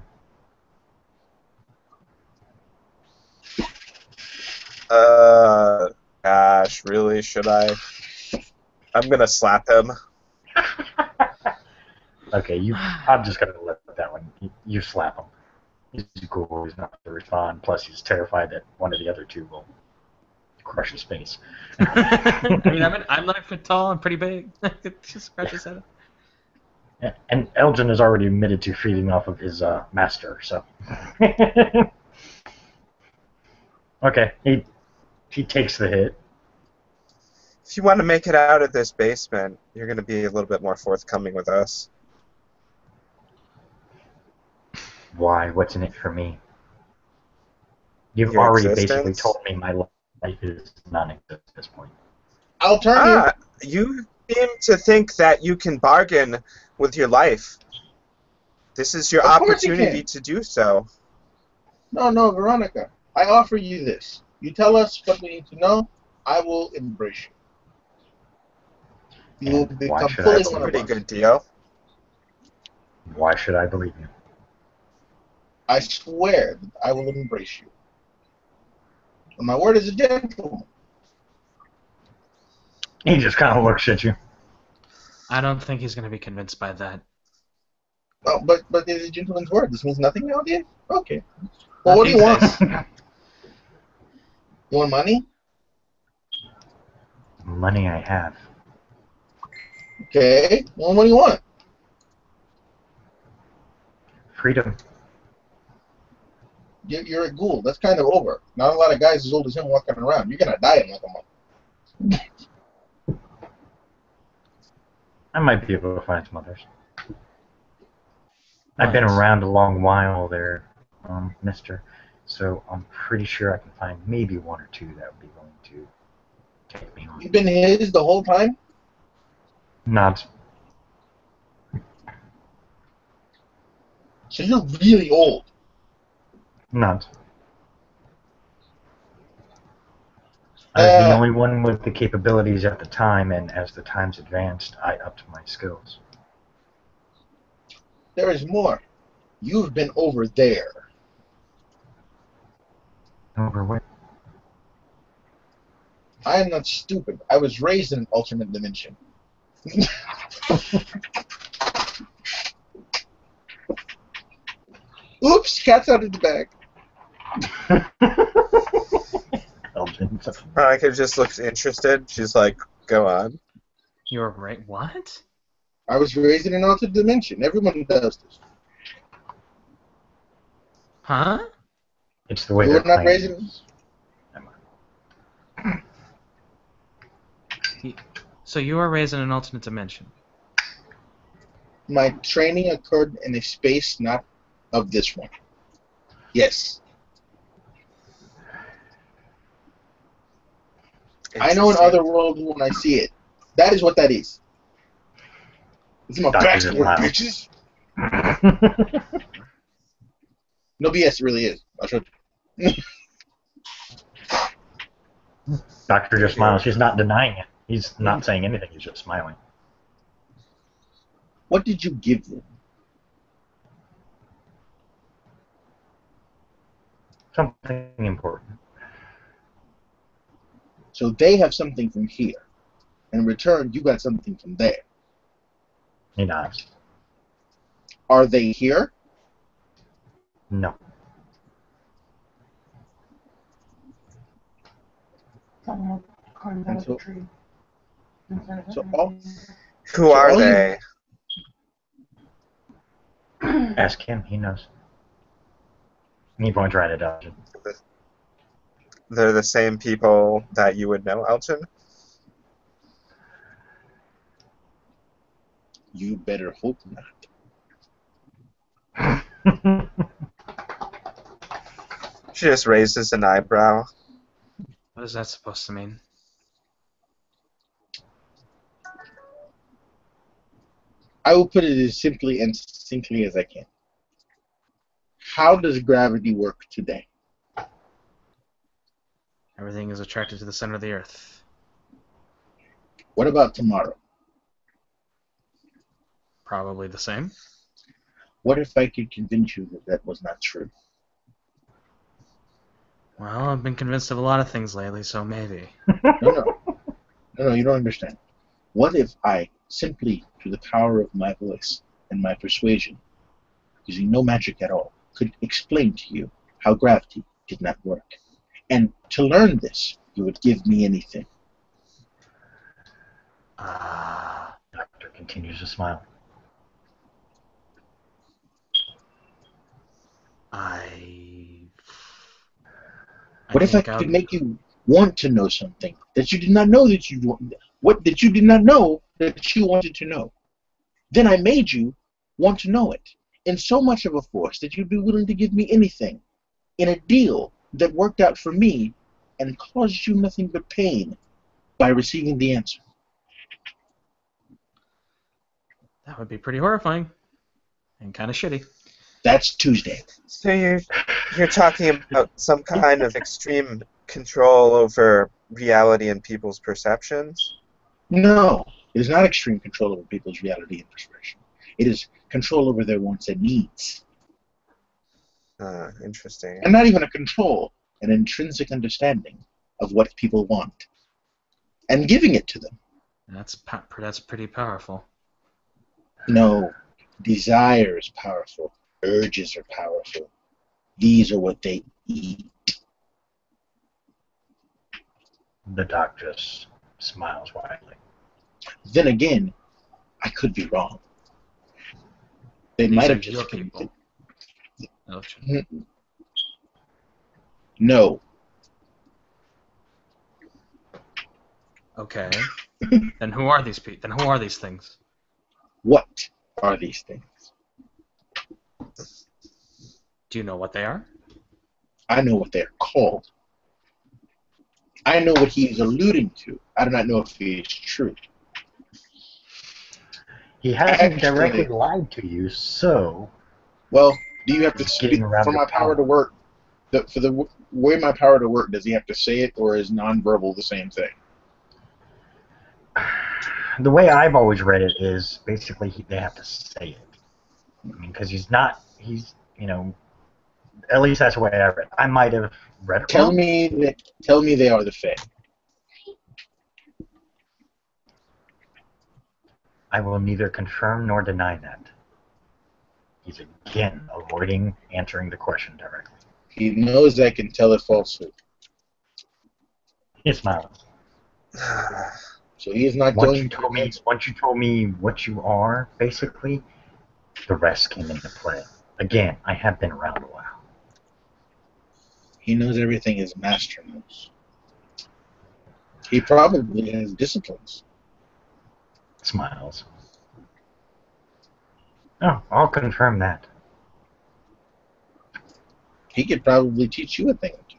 Gosh, really? Should I? I'm gonna slap him. Okay, I'm just gonna let that one. You slap him. He's cool. He's not going to respond. Plus, he's terrified that one of the other two will crush his face. I mean, I'm 9 foot tall and pretty big. Just scratch his head. And Elgin has already admitted to feeding off of his master. So. Okay, he takes the hit. If you want to make it out of this basement, you're gonna be a little bit more forthcoming with us. Why? What's in it for me? You've Your already existence? basically told me my life is non-existent at this point. I'll turn you. You seem to think that you can bargain with your life. This is your Of course you opportunity can. to do so. No, Veronica. I offer you this. You tell us what we need to know. I will embrace you. You will And why become should I fully That's a one of pretty us. good deal. Why should I believe you? I swear that I will embrace you. And my word is a gentleman. He just kind of looks at you. I don't think he's going to be convinced by that. Oh, but it's a gentleman's word. This means nothing now, dear? Okay. Well, Not what do you these want? days. You want money? Money I have. Okay. Well, what do you want? Freedom. You're a ghoul. That's kind of over. Not a lot of guys as old as him walking around. You're going to die in like a month. I might be able to find some others. I've been Nice. around a long while there, mister. So I'm pretty sure I can find maybe one or two that would be willing to take me on. You've been his the whole time? Nods. So you're really old. Nods. I was the only one with the capabilities at the time, and as the times advanced, I upped my skills. There is more. You've been over there. Over where? I am not stupid. I was raised in an alternate dimension. Oops, cat's out of the bag. Elgin. Veronica just looks interested. She's like, go on. You're right. What? I was raised in an alternate dimension. Everyone does this. Huh? It's the way You they're were not raised claiming. in... So you were raised in an alternate dimension. My training occurred in a space not of this one. Yes. I know in other worlds when I see it. That is what that is. It's my Doctor passport, just bitches. No BS, it really is. I'll show you. Doctor just smiles. She's not denying it. He's not saying anything. He's just smiling. What did you give them? Something important. So they have something from here. In return, you got something from there. He nods. Are they here? No. Someone climbed out of the tree. So all, Who are all you- they? Ask him. He knows. He points right at Elgin. They're the same people that you would know, Elton? you better hope not. She just raises an eyebrow. What is that supposed to mean? I will put it as simply and succinctly as I can. How does gravity work today? Everything is attracted to the center of the earth. What about tomorrow? Probably the same. What if I could convince you that that was not true? Well, I've been convinced of a lot of things lately, so maybe. No, you don't understand. What if I simply, through the power of my voice and my persuasion, using no magic at all, could explain to you how gravity did not work? And to learn this, you would give me anything. Doctor continues to smile. What if I could make you want to know something that you did not know that you want, that you did not know that you wanted to know? Then I made you want to know it in so much of a force that you'd be willing to give me anything in a deal that worked out for me and caused you nothing but pain by receiving the answer. That would be pretty horrifying. And kind of shitty. That's Tuesday. So you're talking about some kind of extreme control over reality and people's perceptions? No, it is not extreme control over people's reality and perception. It is control over their wants and needs. Interesting. And not even a control, an intrinsic understanding of what people want. And giving it to them. That's pretty powerful. No, desire is powerful. Urges are powerful. These are what they eat. The doc just smiles widely. Then again, I could be wrong. They might have These are just your people. No. Okay. Then who are these people? Then who are these things? What are these things? Do you know what they are? I know what they're called. I know what he is alluding to. I do not know if it is true. He hasn't Actually- directly lied to you, so Well, do you have to It's speak getting around for the my power to power. work? way my power to work, does he have to say it, or is nonverbal the same thing? The way I've always read it is basically they have to say it. I mean, because he's, at least that's the way I read it. I might have read it Tell wrong. me they are the Fae. I will neither confirm nor deny that. He's again avoiding answering the question directly. He knows I can tell a falsehood, He smiles. so he is not Once going you to told me, answer. once you told me what you are, basically, the rest came into play. Again, I have been around a while. He knows everything his master knows. He probably has disciplines. Smiles. Oh, I'll confirm that. He could probably teach you a thing or two.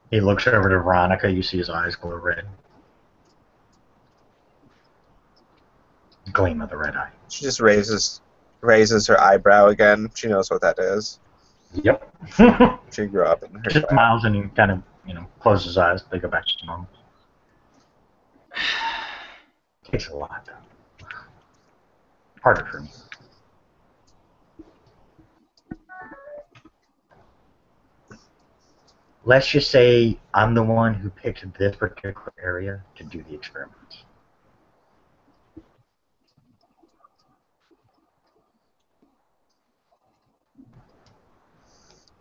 He looks over to Veronica. You see his eyes glow red. Gleam of the red eye. She just raises her eyebrow again. She knows what that is. Yep. She grew up in her Just clan. smiles and he kind of, closes his eyes. They go back to normal. Takes a lot, though. Harder for me. Let's just say I'm the one who picked this particular area to do the experiments.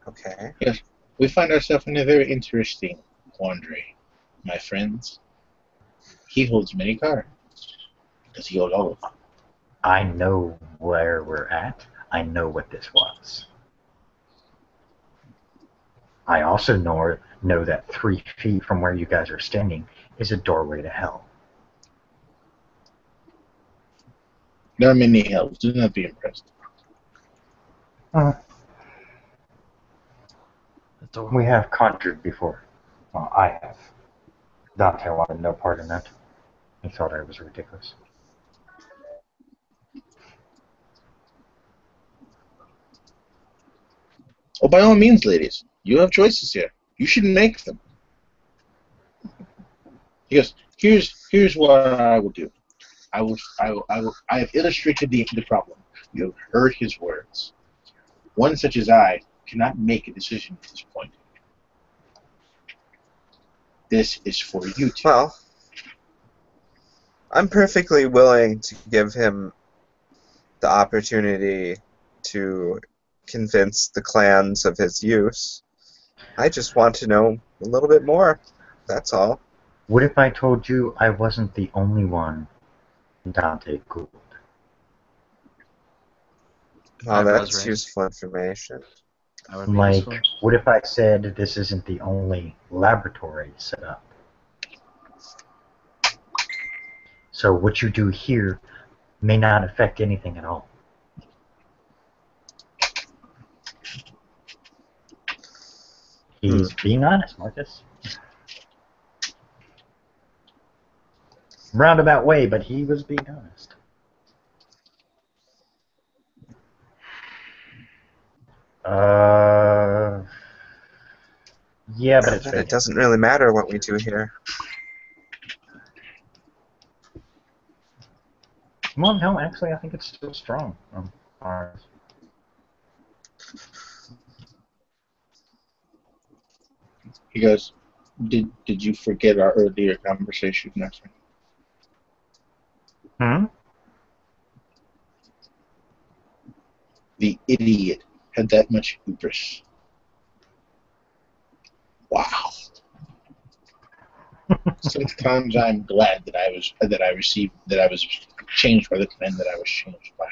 Okay. Yes, we find ourselves in a very interesting quandary, my friends. He holds many cards. Does he hold all of them? I know where we're at. I know what this was. I also know that 3 feet from where you guys are standing is a doorway to hell. There are many hells. Do not be impressed. We have conjured before. Well, I have. Dante wanted no part in that. He thought I was ridiculous. Oh, by all means, ladies, you have choices here. You should make them. He goes, here's what I will do. I have illustrated the problem. You have heard his words. One such as I cannot make a decision at this point. This is for you two. Well, I'm perfectly willing to give him the opportunity to convince the clans of his use. I just want to know a little bit more. That's all. What if I told you I wasn't the only one Dante Gould? Well, I was that's raised. useful information. That would be Like, useful. what if I said this isn't the only laboratory set up? So what you do here may not affect anything at all. He's being honest, Marcus. Roundabout way, but he was being honest. Yeah, but it's It fake. doesn't really matter what we do here. Well, no, actually, I think it's still strong. Ours. He goes, did you forget our earlier conversation, my friend? Hmm? The idiot had that much hubris. Wow. Sometimes I'm glad that I was changed by the clan that I was changed by.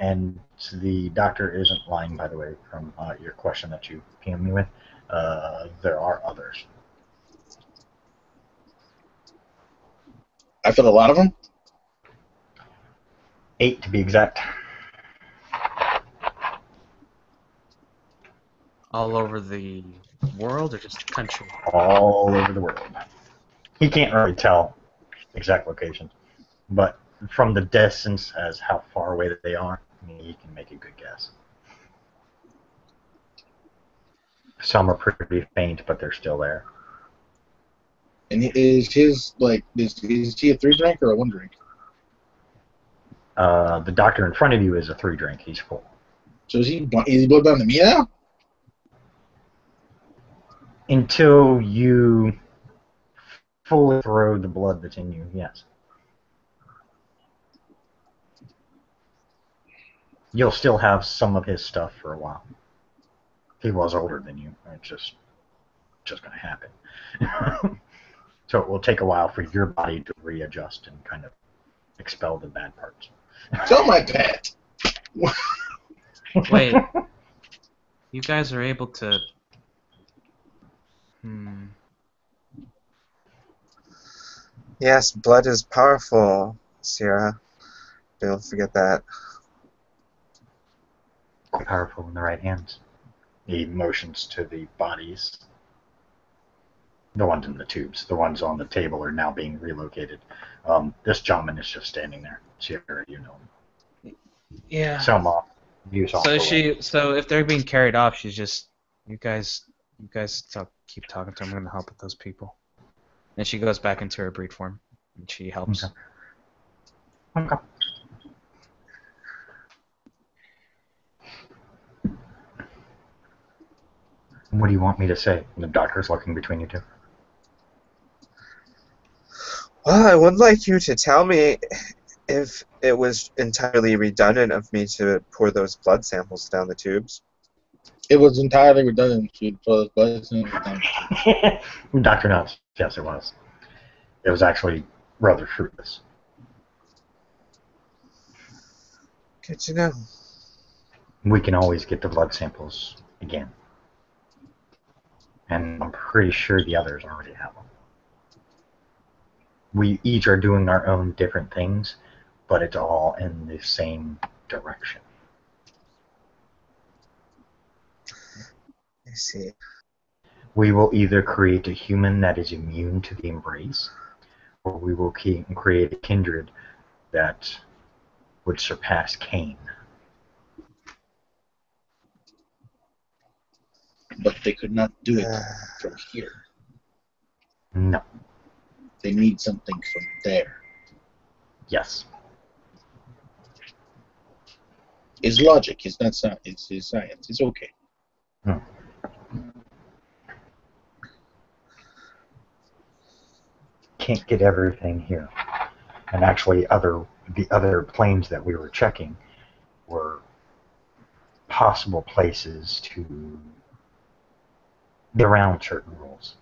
And the doctor isn't lying, by the way, from your question that you came me with. There are others. I feel a lot of them. 8 to be exact. All over the world or just the country? All over the world. He can't really tell exact locations, but from the distance as how far away they are, he can make a good guess. Some are pretty faint, but they're still there. And is his like is he a 3 drink or a 1 drink? The doctor in front of you is a 3 drink. He's full. So is he blood bound to me now? Until you fully throw the blood that's in you, yes. You'll still have some of his stuff for a while. He was older than you. It's just going to happen. So it will take a while for your body to readjust and kind of expel the bad parts. Tell my pet. Wait. You guys are able to... Yes, blood is powerful, Sierra. Don't forget that. Quite powerful in the right hands. He motions to the bodies. The ones in the tubes. The ones on the table are now being relocated. This gentleman is just standing there. Sierra, you know him. Yeah. Selma, you saw him. So if they're being carried off, she's just... You guys keep talking to him. I'm going to help with those people. And she goes back into her breed form. And she helps. Okay. What do you want me to say? The doctor's looking between you two. Well, I would like you to tell me if it was entirely redundant of me to pour those blood samples down the tubes. It was entirely redundant to pour those blood samples down. Dr. Nuts, yes it was. It was actually rather fruitless. Good to know. We can always get the blood samples again. And I'm pretty sure the others already have them. We each are doing our own different things, but it's all in the same direction. I see. We will either create a human that is immune to the embrace, or we will create a kindred that would surpass Cain. But they could not do it from here. No. They need something from there. Yes. It's logic. It's not science. It's science. It's okay. Can't get everything here. And actually, the other planes that we were checking were possible places to get around certain rules.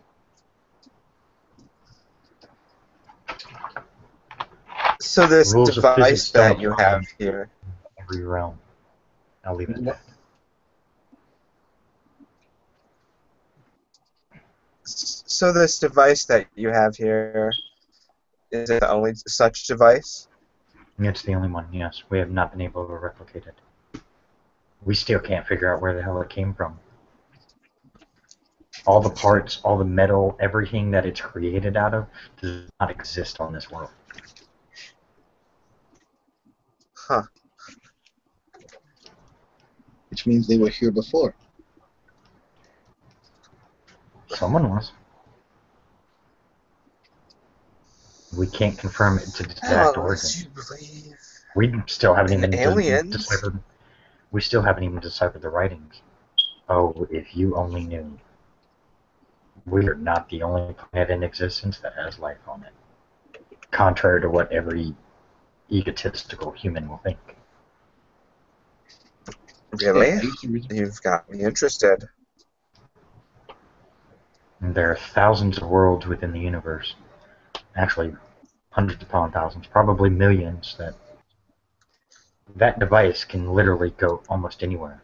So this Rules of device physics that don't you apply have here, every realm. I'll leave it at that. so this device that you have here, is it the only such device? It's the only one, yes. We have not been able to replicate it. We still can't figure out where the hell it came from. All the parts, all the metal, everything that it's created out of does not exist on this world. Huh. Which means they were here before. Someone was. We can't confirm its exact origin. We still haven't even deciphered. We still haven't even deciphered the writings. Oh, if you only knew. We are not the only planet in existence that has life on it. Contrary to what every egotistical human will think. Really? You've got me interested. And there are thousands of worlds within the universe. Actually, hundreds upon thousands, probably millions, that device can literally go almost anywhere.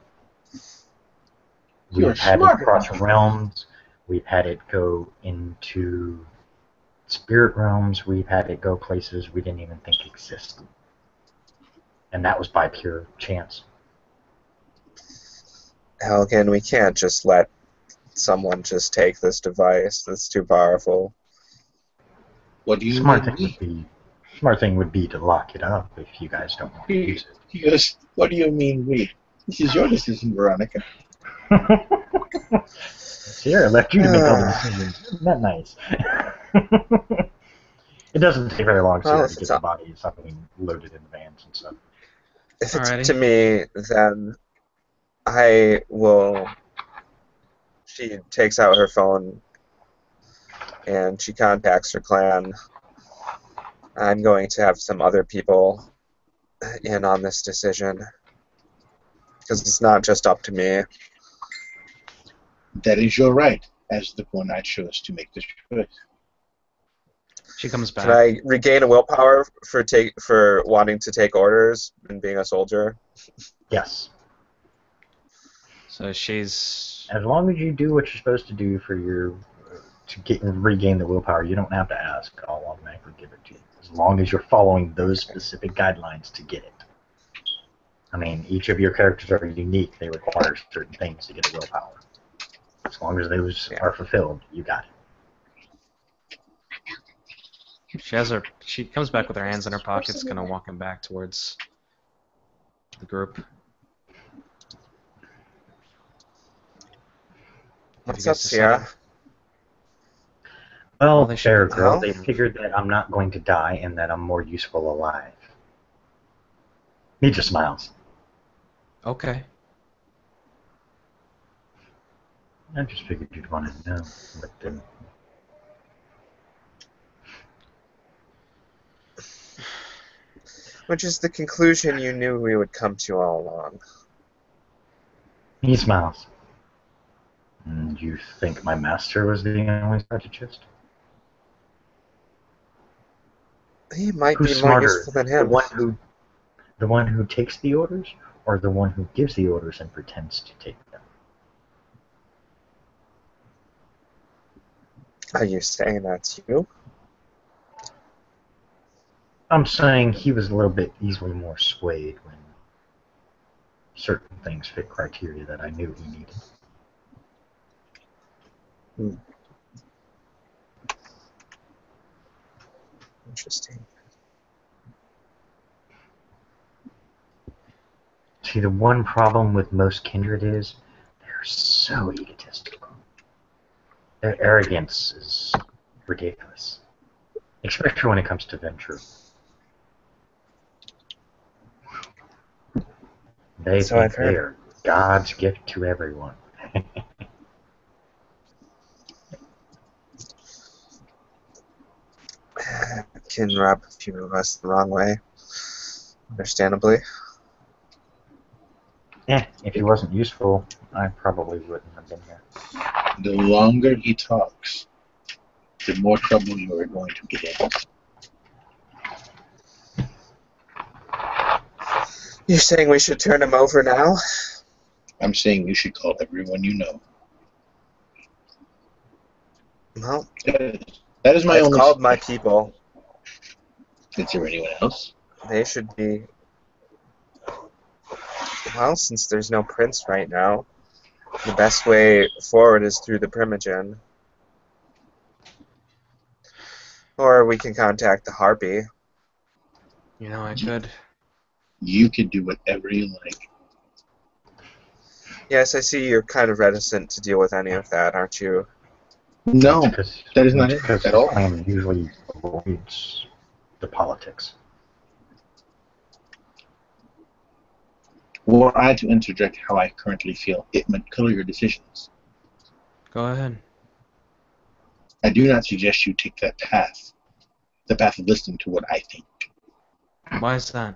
We've had it cross realms. We've had it go into spirit realms. We've had it go places we didn't even think existed. And that was by pure chance. Helgen, we can't just let someone just take this device. That's too powerful. What do you Smart mean thing we? would be smart thing would be to lock it up if you guys don't want to use He goes, what do you mean we? This is your decision, Veronica. it. Sierra left you to make all the decisions. Isn't that nice? It doesn't take very long, Well, Sierra, if to it's get the body something loaded in the vans and stuff. If it's Alrighty. to me, then I will. She takes out her phone and she contacts her clan. I'm going to have some other people in on this decision because it's not just up to me. That is your right, as the one I chose to make this choice. She comes back. Can I regain a willpower for wanting to take orders and being a soldier? Yes. So she's. As long as you do what you're supposed to do for your to regain the willpower, you don't have to ask. I'll automatically give it to you. As long as you're following those specific guidelines to get it. I mean, each of your characters are unique. They require certain things to get the willpower. As long as those are fulfilled, you got it. She comes back with her hands in her pockets, kind of walking back towards the group. What's you up, guys Sierra? decided? Well, they should fair be- girl, Well- they figured that I'm not going to die and that I'm more useful alive. He just smiles. Okay. I just figured you'd want to know. But then, Which is the conclusion you knew we would come to all along. he smiles. And you think my master was the only strategist? He might Who's be more smarter, useful than the him. one who takes the orders, or the one who gives the orders and pretends to take them? Are you saying that's you? I'm saying he was a little bit easily more swayed when certain things fit criteria that I knew he needed. Interesting. See, the one problem with most kindred is they're so egotistical. Their arrogance is ridiculous, especially when it comes to venture. They So think I've heard. they are God's gift to everyone. Can rub a few of us the wrong way. Understandably. If he wasn't useful, I probably wouldn't have been here. The longer he talks, the more trouble you are going to get in. You're saying we should turn him over now? I'm saying you should call everyone you know. Well, That is my I've only. called my people. Is there anyone else? They should be. Well, since there's no prince right now, the best way forward is through the Primogen. Or we can contact the Harpy. You know, I could. You can do whatever you like. Yes, I see you're kind of reticent to deal with any of that, aren't you? No, Because that is not it because at all. I am usually avoids the politics. Were I to interject how I currently feel, it might color your decisions. Go ahead. I do not suggest you take that path, the path of listening to what I think. Why is that?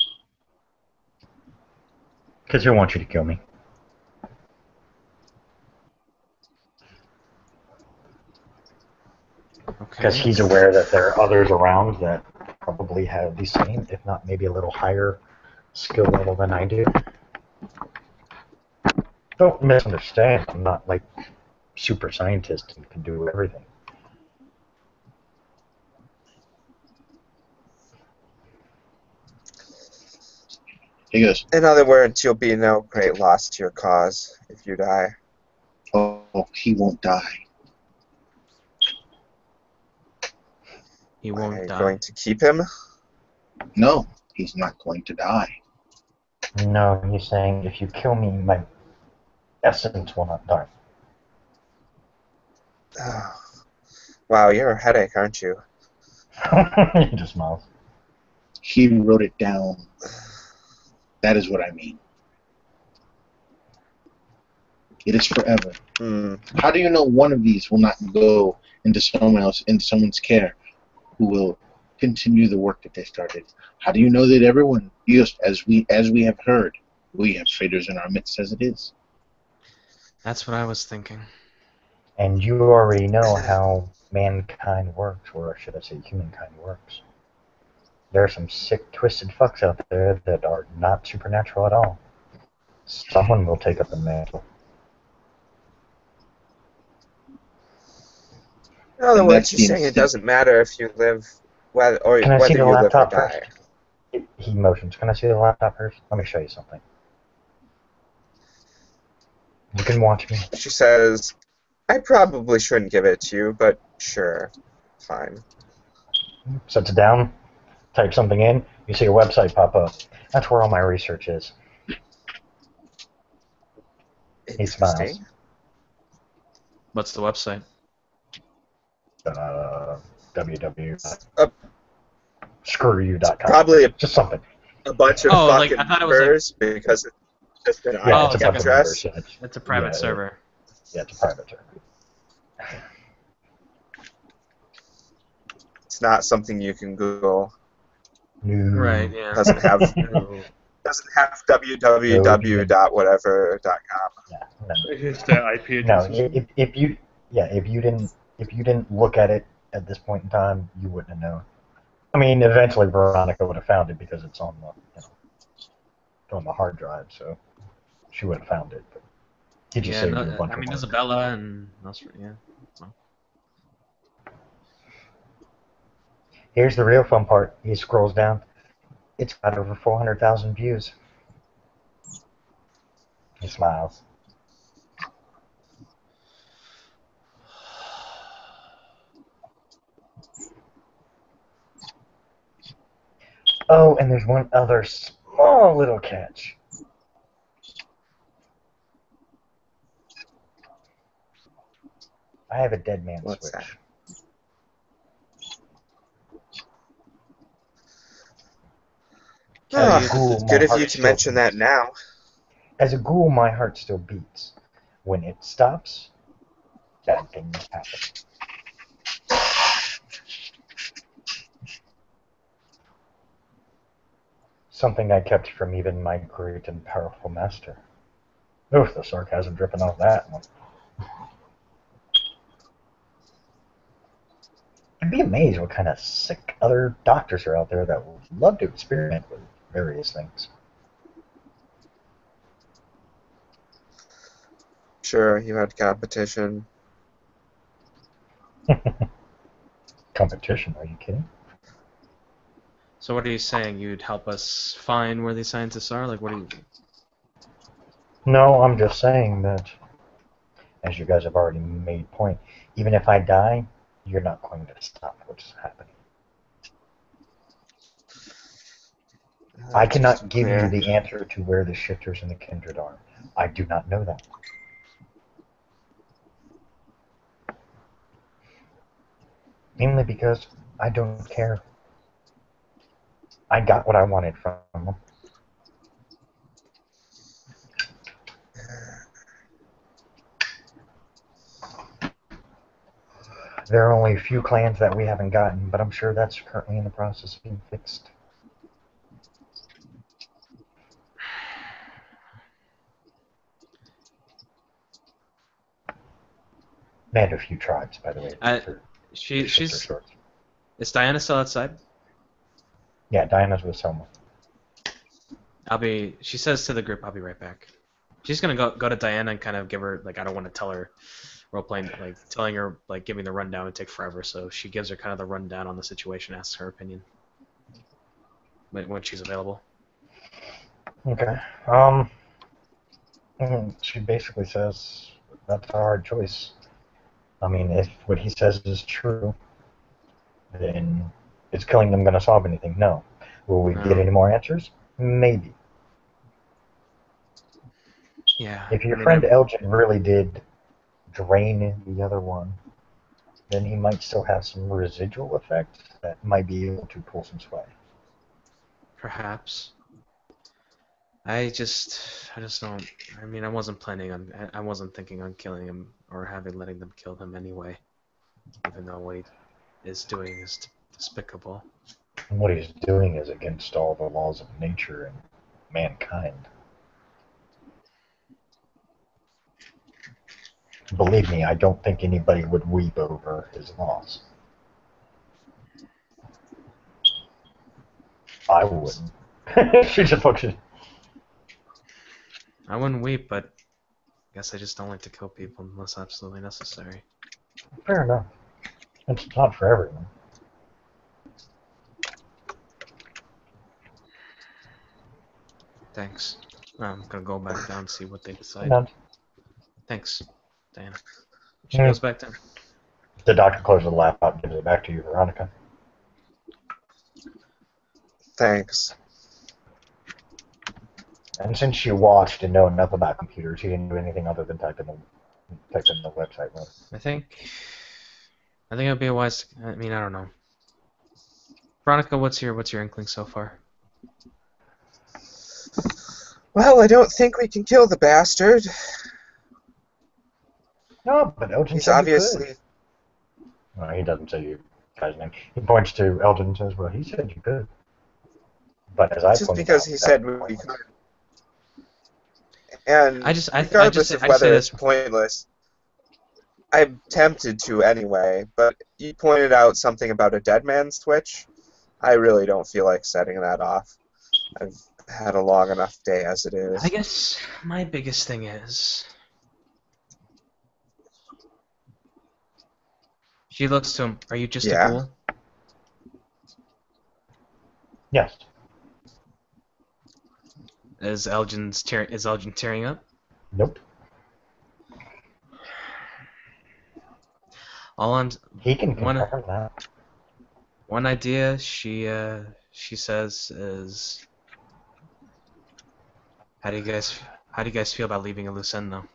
Because he'll want you to kill me. Because Okay. he's aware that there are others around that probably have the same, if not maybe a little higher skill level than I do. Don't misunderstand. I'm not like super scientist and can do everything. He goes, In other words, you'll be no great loss to your cause if you die. oh, he won't die. He Are won't you die. going to keep him? No, he's not going to die. No, he's saying if you kill me, my essence will not die. Wow, you're a headache, aren't you? He just smiles. He wrote it down. That is what I mean. It is forever. How do you know one of these will not go into someone else, into someone's care, who will continue the work that they started? How do you know that everyone, yes, as we have heard, we have traitors in our midst as it is? That's what I was thinking. And you already know how mankind works, or should I say humankind works. There are some sick, twisted fucks out there that are not supernatural at all. Someone will take up the mantle. In other And words, that's you're the saying it instinct. doesn't matter if you live, whether Can I see the you live or laptop die. first? He motions. Can I see the laptop first? Let me show you something. You can watch me. She says, I probably shouldn't give it to you, but sure, fine. Sets it down. Type something in. You see a website pop up. That's where all my research is. He smiles. Interesting. What's the website? www.screwyou.com. Probably Just something. a bunch of Oh, like, fucking I thought it was like- numbers because it's just an Yeah, Oh, it's a it's IP like bunch a- of numbers. address. It's a private yeah, server. Yeah, it's a private server. It's not something you can Google. No. Right, yeah. Doesn't have www.whatever.com. Yeah, no. It's just an IP No, address. if you didn't look at it at this point in time, you wouldn't have known. I mean, eventually Veronica would have found it because it's on the hard drive, so she would have found it. But he just Yeah, saved no, you a bunch I of mean work. Isabella and yeah. Here's the real fun part. He scrolls down. It's got over 400,000 views. He smiles. Oh, and there's one other small little catch. I have a dead man What's switch. that? As a you- ghoul, Good my of heart you to still mention that beats. now. As a ghoul, my heart still beats. When it stops, bad things happen. Something I kept from even my great and powerful master. Oof, the sarcasm dripping off that one. I'd be amazed what kind of sick other doctors are out there that would love to experiment with various things. Sure, you had competition. Competition, are you kidding? So what are you saying? You'd help us find where these scientists are? Like, what are you? No, I'm just saying that, as you guys have already made point, even if I die, you're not going to stop what's happening. I cannot give you the answer to where the shifters and the kindred are. I do not know that. Mainly because I don't care. I got what I wanted from them. There are only a few clans that we haven't gotten, but I'm sure that's currently in the process of being fixed. And a few tribes, by the way. She's. Is Diana still outside? Yeah, Diana's with someone. She says to the group, I'll be right back. She's gonna go to Diana and kind of give her, like, I don't want to tell her role playing, like telling her, like, giving the rundown would take forever, so she gives her kind of the rundown on the situation, asks her opinion when she's available. Okay. She basically says that's a hard choice. I mean, if what he says is true, then is killing them going to solve anything? No. Will we get No. any more answers? Maybe. Yeah. If your I mean, friend Elgin really did drain the other one, then he might still have some residual effect that might be able to pull some sway. perhaps. I just don't. I mean, I wasn't planning on. I wasn't thinking on killing him or letting them kill him anyway. Even though what he is doing is despicable. And what he's doing is against all the laws of nature and mankind. Believe me, I don't think anybody would weep over his loss. I wouldn't. She just looks at. I wouldn't weep, but I guess I just don't like to kill people unless absolutely necessary. Fair enough. It's not for everyone. Thanks. I'm gonna go back down and see what they decide. No. Thanks, Diana. She Hmm. goes back down. The doctor closes the laptop and gives it back to you, Veronica. Thanks. And since you watched and know enough about computers, he didn't do anything other than type in the website. Right? I think it would be a wise. I mean, I don't know. Veronica, what's your inkling so far? Well, I don't think we can kill the bastard. No, but Elgin He's said you obviously. could. No, he doesn't say you guy's name. He points to Elgin and says, "Well, he said you could." But as I Just pointed because out, he that's said we pointless. could. And regardless of I whether say it's this. pointless, I'm tempted to anyway. But you pointed out something about a dead man switch. I really don't feel like setting that off. I've had a long enough day as it is. I guess my biggest thing is. She looks to him. Are you just Yeah. a ghoul? Yes. Is Elgin tearing up? Nope. All I'm He can One- confirm that. one idea she says is how do you guys feel about leaving a loose end though?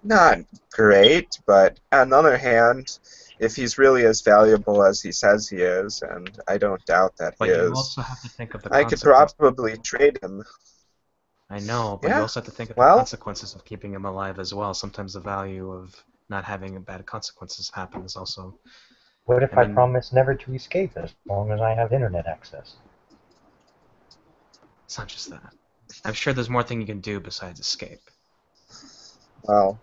Not great, but on the other hand, if he's really as valuable as he says he is, and I don't doubt that But he you is, also have to think of the I could consequences. probably trade him. I know, but Yeah, you also have to think of the well- consequences of keeping him alive as well. Sometimes the value of not having bad consequences happen is also. What if I I mean- promise never to escape as long as I have internet access? It's not just that. I'm sure there's more thing you can do besides escape. Well,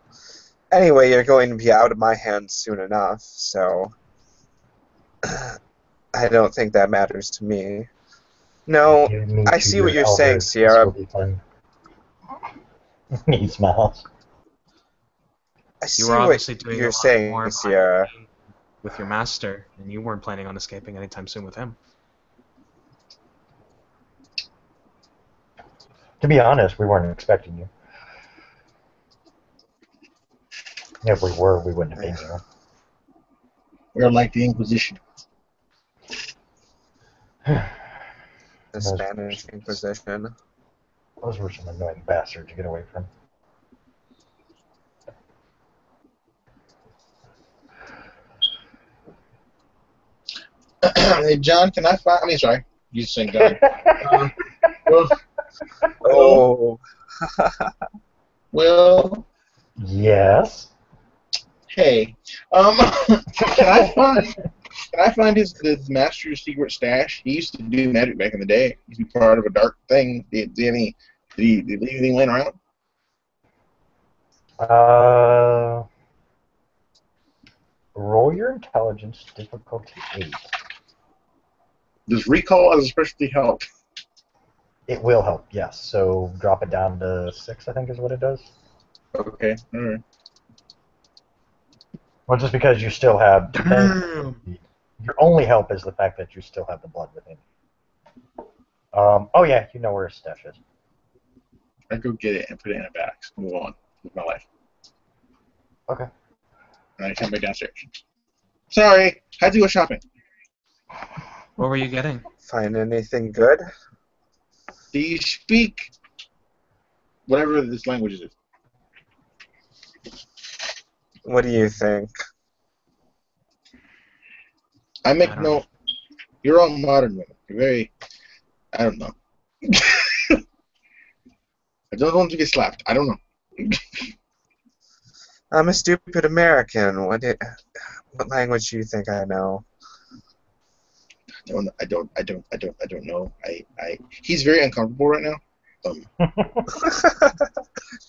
anyway, you're going to be out of my hands soon enough, so I don't think that matters to me. No, Give me I to see what your you're saying, elders, this Sierra. will be fun. He smiles. I see You were what obviously doing a you're lot saying, more Sierra. planning with your master, and you weren't planning on escaping anytime soon with him. To be honest, we weren't expecting you. If we were, we wouldn't have been here. We're like the Inquisition. The Those- Spanish Inquisition. Those were some annoying bastards to get away from. Hey, John, can I find? I mean, sorry, you saying John? Well, Oh, well, Yes. hey, can I find the master's secret stash? He used to do magic back in the day. He used to be part of a dark thing. Did he leave anything laying around? Roll your intelligence difficulty 8. Does recall as a specialty help? It will help, yes. So drop it down to 6, I think is what it does. Okay, all right. Well, just because you still have... Your only help is the fact that you still have the blood within you. Oh yeah, you know where his stash is. I go get it and put it in a box. Move on with my life. Okay. And I come back downstairs. Sorry, had to go shopping. What were you getting? Find anything good? Do you speak whatever this language is? What do you think? I make I don't no. You're all modern women. You're very. I don't know. I don't want to get slapped. I don't know. I'm a stupid American. What language do you think I know? I don't know. He's very uncomfortable right now.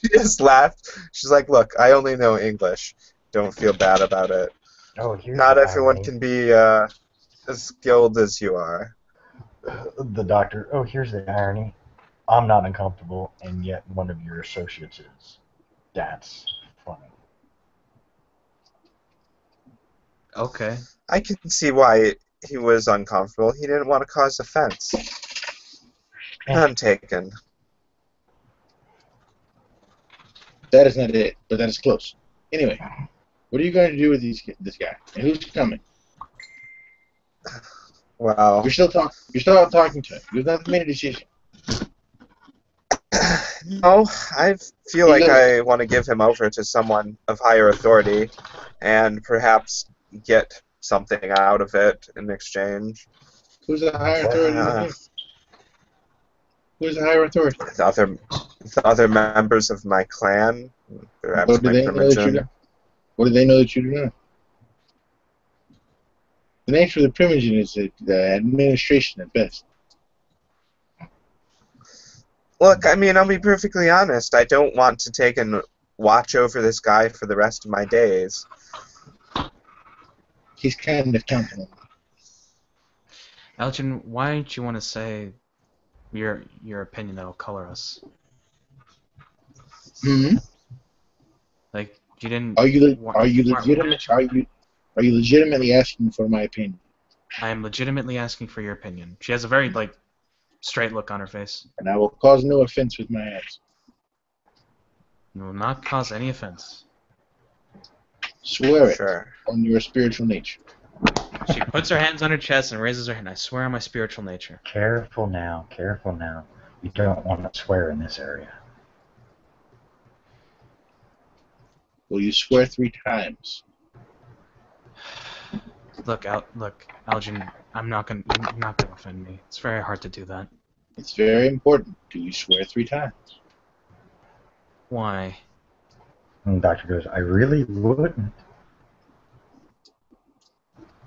She just laughed. She's like, "Look, I only know English. Don't feel bad about it. Oh, here's Not the everyone irony. can be as skilled as you are." The doctor. Oh, here's the irony. I'm not uncomfortable, and yet one of your associates is. That's funny. Okay. I can see why he was uncomfortable. He didn't want to cause offense. None taken. That is not it, but that is close. Anyway, what are you going to do with this guy? And who's coming? Wow. You're still out talking to him. You've not made a decision. No, I feel like I want to give him over to someone of higher authority and perhaps get something out of it in exchange. Who's the higher authority? Who's the higher authority? The other members of my clan, perhaps What do my they know that you Primogen. do? What do they know that you do not? The nature of the Primogen is the administration at best. Look, I mean, I'll be perfectly honest. I don't want to take and watch over this guy for the rest of my days. He's kind of counting on me. Elgin, why don't you want to say your opinion that'll color us? Hmm? Like you didn't. Are you wa- legitimate? Are you legitimately asking for my opinion? I am legitimately asking for your opinion. She has a very straight look on her face. And I will cause no offense with my answer. You will not cause any offense. Swear it Sure. on your spiritual nature. She puts her hands on her chest and raises her hand. I swear on my spiritual nature. Careful now. Careful now. You don't want to swear in this area. Will you swear 3 times? Look, Elgin. You're not gonna offend me. It's very hard to do that. It's very important. Do you swear 3 times? Why? And the doctor goes, I really wouldn't.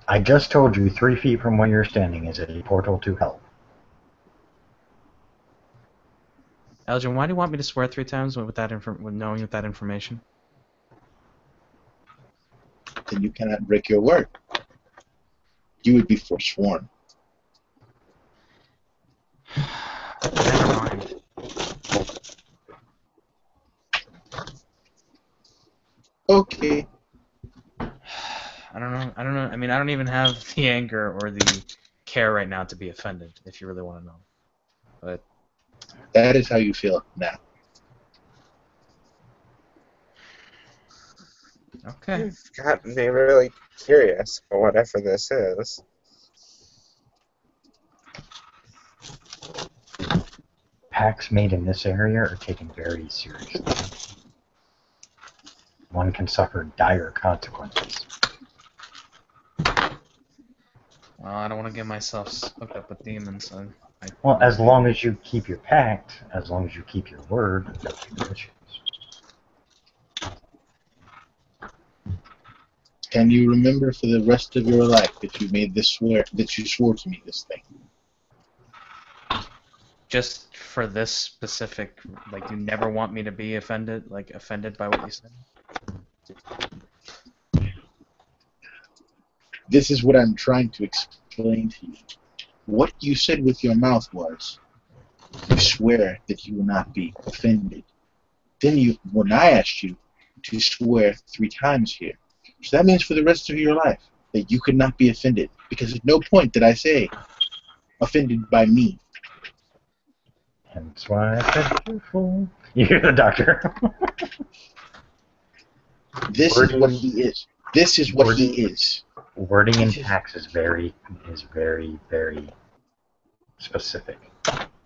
I just told you 3 feet from where you're standing is a portal to hell. Elgin, why do you want me to swear 3 times with knowing that information? Then you cannot break your word. You would be forsworn. Never mind. Okay. I don't know. I mean, I don't even have the anger or the care right now to be offended, if you really want to know. But That is how you feel now. okay. You've gotten me really curious for whatever this is. Pacts made in this area are taken very seriously. One can suffer dire consequences. Well, I don't want to get myself hooked up with demons. Well, as long as you keep your pact, as long as you keep your word, there'll be no issues. Can you remember for the rest of your life that you swore to me this thing? Just for this specific, you never want me to be offended by what you said? This is what I'm trying to explain to you. What you said with your mouth was, you swear that you will not be offended. Then when I asked you to swear 3 times here, so that means for the rest of your life that you could not be offended, because at no point did I say offended by me. Hence why I said careful. You hear the doctor. This is what he is. This is what he is. Wording in text is very, very specific.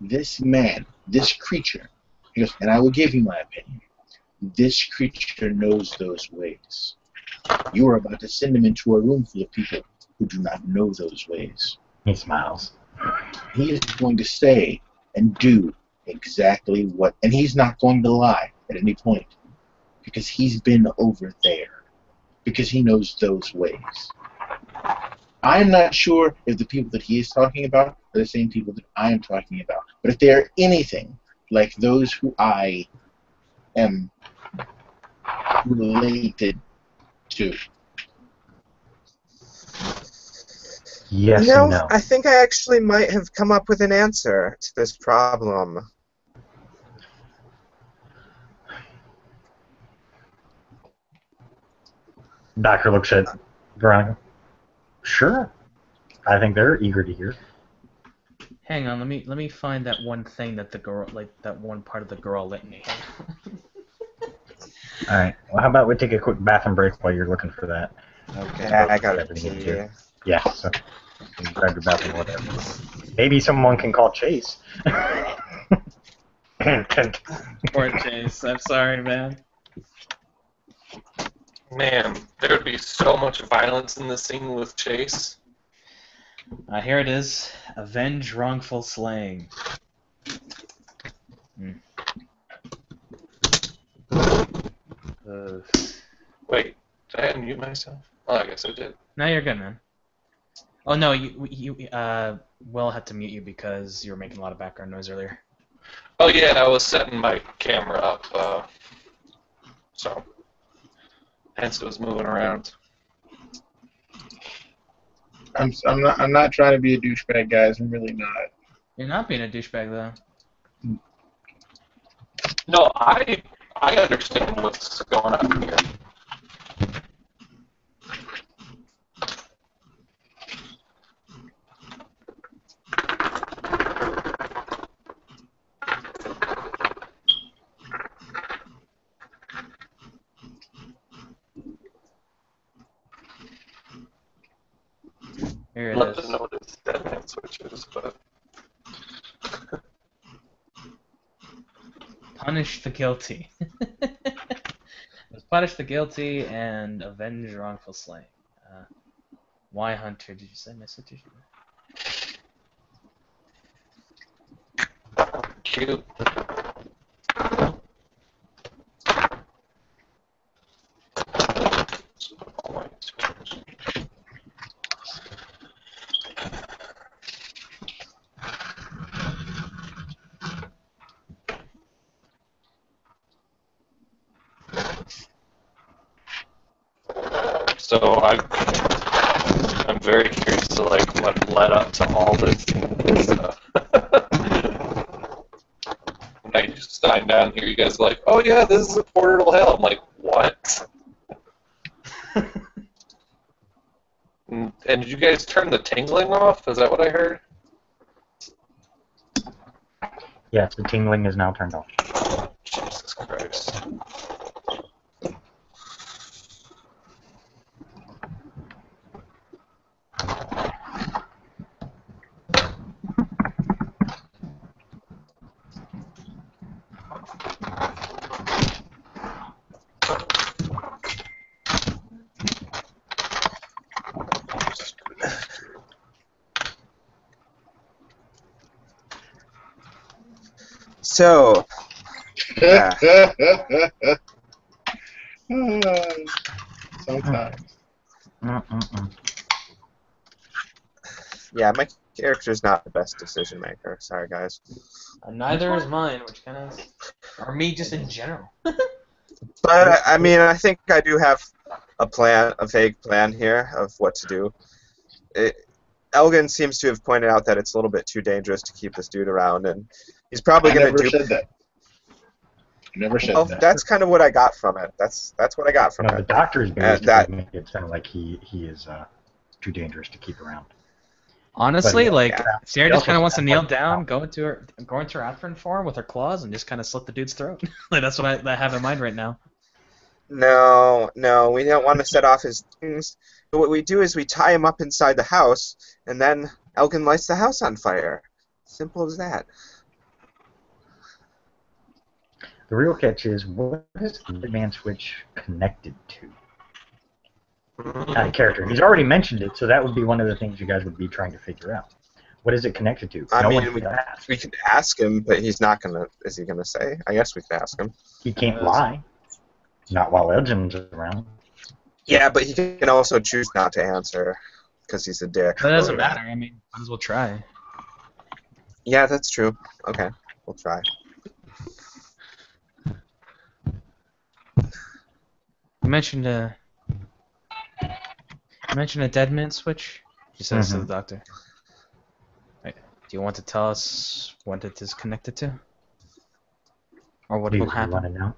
This man, this creature, he goes, and I will give you my opinion. This creature knows those ways. You are about to send him into a room full of people who do not know those ways. He smiles. He is going to say and do exactly what, and he's not going to lie at any point, because he's been over there, because he knows those ways. I'm not sure if the people that he is talking about are the same people that I am talking about, but if they are anything like those who I am related to. Yes You know, and no. I think I actually might have come up with an answer to this problem. Doctor looks at Veronica. Sure. I think they're eager to hear. Hang on, let me find that one thing that the girl, like that one part of the girl litany. All right. Well, how about we take a quick bathroom break while you're looking for that? Okay. Yeah, I got it. Everything in here. Yeah. So you can grab your bathroom, whatever. Maybe someone can call Chase. Poor Chase. I'm sorry, man. Man, there would be so much violence in this scene with Chase. Here it is. Avenge wrongful slaying. Wait, did I unmute myself? Oh, I guess I did. No, you're good, man. Oh no, Will had to mute you because you were making a lot of background noise earlier. Oh yeah, I was setting my camera up, so hence it was moving around. I'm not trying to be a douchebag, guys. I'm really not. You're not being a douchebag though. No, I understand what's going on here. Here it Let is. them know what it's dead man switches, but Punish the guilty. Let's punish the guilty and avenge wrongful slaying. Why Hunter? Did you say message? cute. So I'm very curious to like what led up to all this stuff. When I just signed down here, you guys are like, oh yeah, this is a portal hell. I'm like, what? And did you guys turn the tingling off? Is that what I heard? Yes, the tingling is now turned off. Jesus Christ. So, yeah. Sometimes. Yeah, my character's not the best decision maker. Sorry, guys. Neither is mine, which kind of, or me just in general. But I mean, I think I do have a plan, a vague plan here of what to do. Elgin seems to have pointed out that it's a little bit too dangerous to keep this dude around, and he's probably going to do. Said that. Never said Oh, that. that's kind of what I got from it. That's what I got from No, the it. doctor's basically that- making it sound like he is too dangerous to keep around. Honestly, But, like, yeah. Sierra He just also kind of wants to sounds kneel like- down, go into her Atherin form with her claws, and just kind of slit the dude's throat. Like that's what I have in mind right now. No, we don't want to set off his things. But what we do is we tie him up inside the house, and then Elgin lights the house on fire. Simple as that. The real catch is, what is the Deadman switch connected to? Not a character. He's already mentioned it, so that would be one of the things you guys would be trying to figure out. What is it connected to? I no mean, one can ask. We could ask him, but he's not gonna. Is he gonna say? I guess we could ask him. He can't lie. Not while Elgin's around. Yeah, but he can also choose not to answer because he's a dick. That doesn't matter. I mean, might as well try. Yeah, that's true. Okay, we'll try. You mentioned a dead man switch. He says to the doctor. Right. Do you want to tell us what it is connected to, or what will happen? You want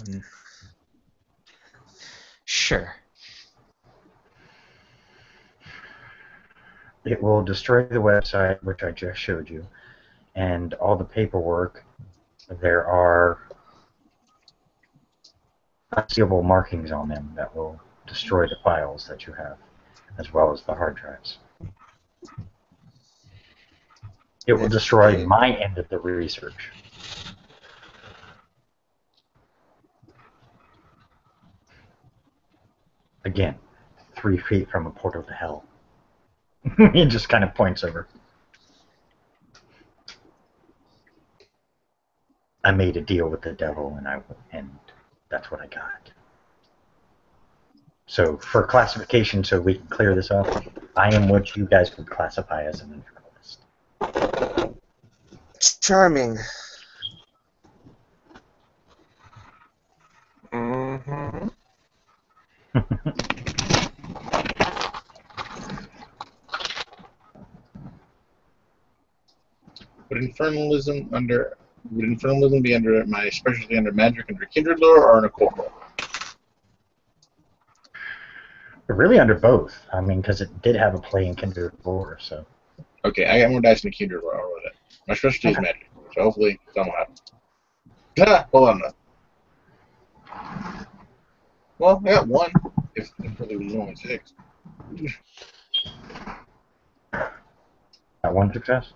to know? Sure. It will destroy the website, which I just showed you, and all the paperwork. There are unseeable markings on them that will destroy the files that you have, as well as the hard drives. It will destroy my end of the research. Again, 3 feet from a portal to hell. He just kind of points over. I made a deal with the devil, and that's what I got. So, for classification, so we can clear this up, I am what you guys would classify as an infernalist. Charming. Mm-hmm. Would infernalism be under my specialty under magic under kindred lore or in a core lore? Really under both. I mean, because it did have a play in Kindred lore, so. Okay, I got more dice in the kindred lore. I'll roll that. My specialty is magic, so hopefully something will happen. Hold on. Well, I got 1. If there was only 6. Got 1 success?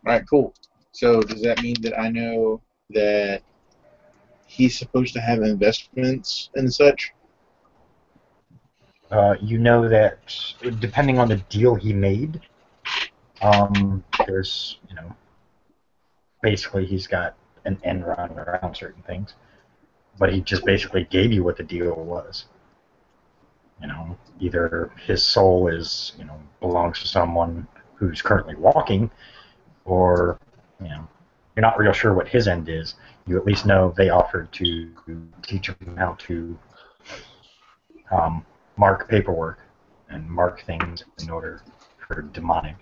Alright, cool. So does that mean that I know that he's supposed to have investments and such? You know that depending on the deal he made, there's, basically he's got an end run around certain things. But he just basically gave you what the deal was. Either his soul is, belongs to someone who's currently walking, or, you're not real sure what his end is. You at least know they offered to teach him how to mark paperwork and mark things in order for demonic.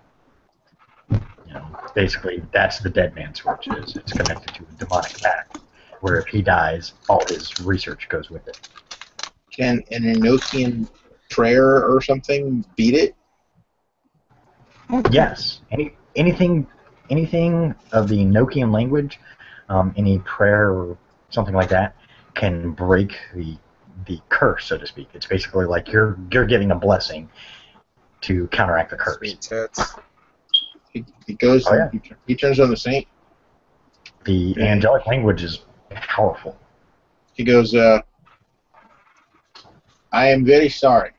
Basically, that's the dead man switch. It's connected to a demonic pact, where if he dies, all his research goes with it. Can an Enochian prayer or something beat it? Yes. Anything of the Enochian language, any prayer or something like that, can break the curse, so to speak. It's basically like you're giving a blessing to counteract the curse. Sweet tits. He goes. Oh, yeah. He turns on the saint. The angelic language is powerful. He goes, I am very sorry.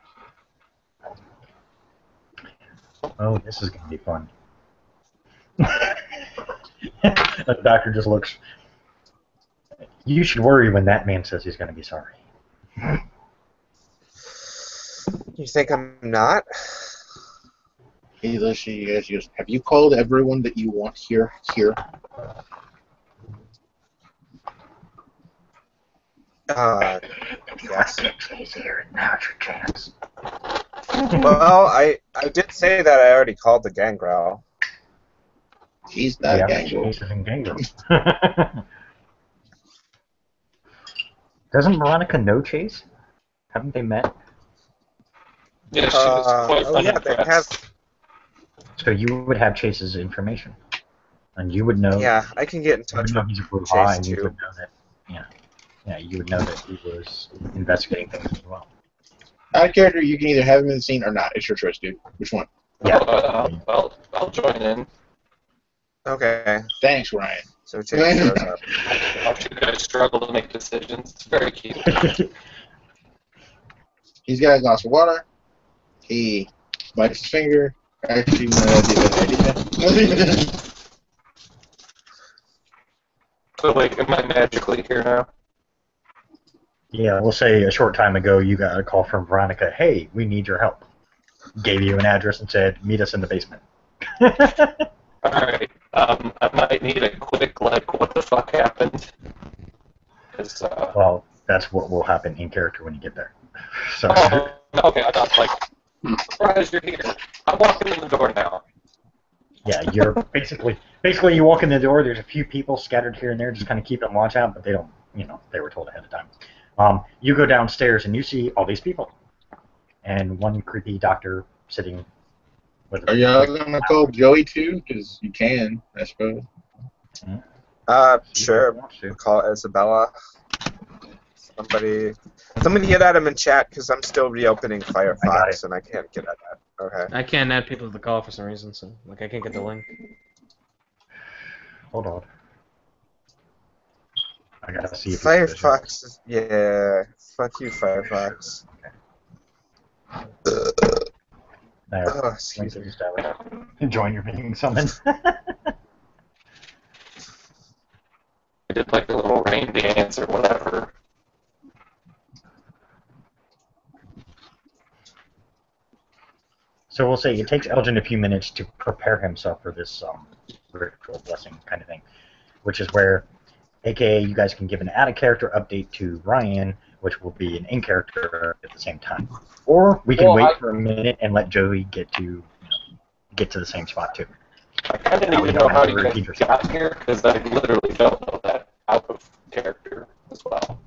Oh, this is going to be fun. The doctor just looks. You should worry when that man says he's going to be sorry. You think I'm not? He looks at you guys. He goes, have you called everyone that you want here? Yes. He's here. Now's your chance. Well, I did say that I already called the Gangrel. He's not Yeah, Gangrel. Chases and Gangrel. Doesn't Veronica know Chase? Haven't they met? Yeah, she was quite oh yeah, they have. So you would have Chase's information, and you would know. Yeah, I can get in touch You would know with he's a blue Chase eye, and you too. would know that. Yeah. Yeah, you would know that he was investigating things as well. Out of character, you can either have him in the scene or not. It's your choice, dude. Which one? Yeah. I'll join in. Okay. Thanks, Ryan. So Chase shows up. Watch you guys struggle to make decisions. It's very cute. He's got a glass of water. He bites his finger. Actually, no, that'd be a better idea. So wait, am I magically here now? Yeah, we'll say a short time ago you got a call from Veronica. Hey, we need your help. Gave you an address and said, meet us in the basement. Alright, I might need a quick, like, what the fuck happened? 'Cause, Well, that's what will happen in character when you get there. So, okay, I thought, like, surprise, you're here. I'm walking in the door now. yeah, you're basically you walk in the door. There's a few people scattered here and there, just kind of keeping watch out, but they don't, they were told ahead of time. You go downstairs and you see all these people, and one creepy doctor sitting. With Are y'all gonna call Joey too? Because you can, I suppose. Sure. We'll call Isabella. Somebody get at him in chat because I'm still reopening Firefox and I can't get at that. Okay. I can't add people to the call for some reason, so I can't get the link. Hold on. I gotta see if Firefox is, yeah. Fuck you, Firefox. There. Oh, excuse me. Join your being summoned. I did like a little rain dance or whatever. So we'll say it takes Elgin a few minutes to prepare himself for this ritual blessing kind of thing, which is where, aka, you guys can give an out-of-character update to Ryan, which will be an in-character at the same time. Or we can wait for a minute and let Joey get to the same spot too. I kind of need to know how you guys got here, because I literally don't know that out of character as well.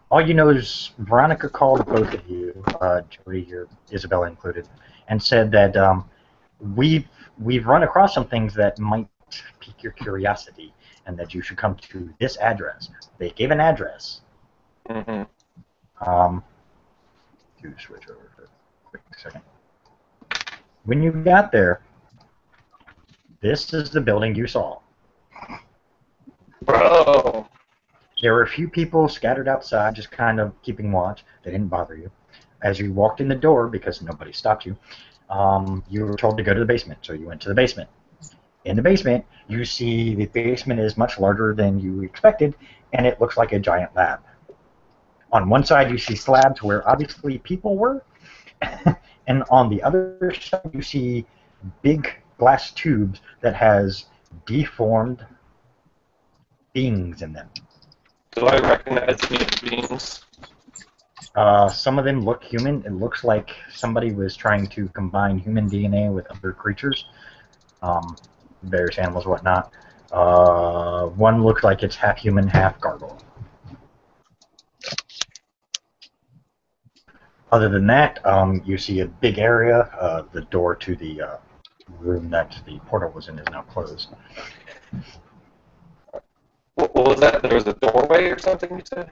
All you know is Veronica called both of you, Joey, Isabella included, and said that we've run across some things that might pique your curiosity, and that you should come to this address. They gave an address. Mm-hmm. To switch over for a quick second. When you got there, this is the building you saw. Bro! There were a few people scattered outside, just kind of keeping watch. They didn't bother you. As you walked in the door, because nobody stopped you, you were told to go to the basement, so you went to the basement. In the basement, you see the basement is much larger than you expected, and it looks like a giant lab. On one side, you see slabs where obviously people were, and on the other side, you see big glass tubes that has deformed beings in them. Do I recognize any beings? Some of them look human. It looks like somebody was trying to combine human DNA with other creatures, various animals, whatnot. One looks like it's half human, half gargoyle. Other than that, you see a big area. The door to the room that the portal was in is now closed. What was that? There was a doorway or something you said?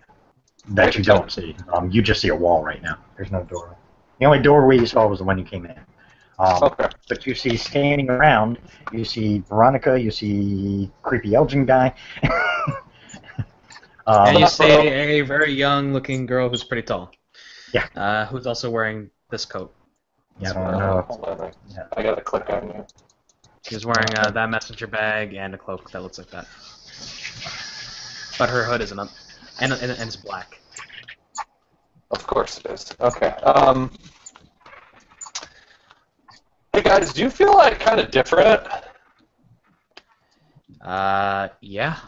That you don't see. You just see a wall right now. There's no doorway. The only doorway you saw was the one you came in. Okay. But you see standing around, you see Veronica, you see creepy Elgin guy. And you see a very young-looking girl who's pretty tall. Yeah. Who's also wearing this coat. Yeah, I don't know. Hold on. I gotta click on you. She's wearing that messenger bag and a cloak that looks like that. But her hood isn't up. And it's black. Of course it is. Okay. Hey guys, do you feel like kind of different? Yeah.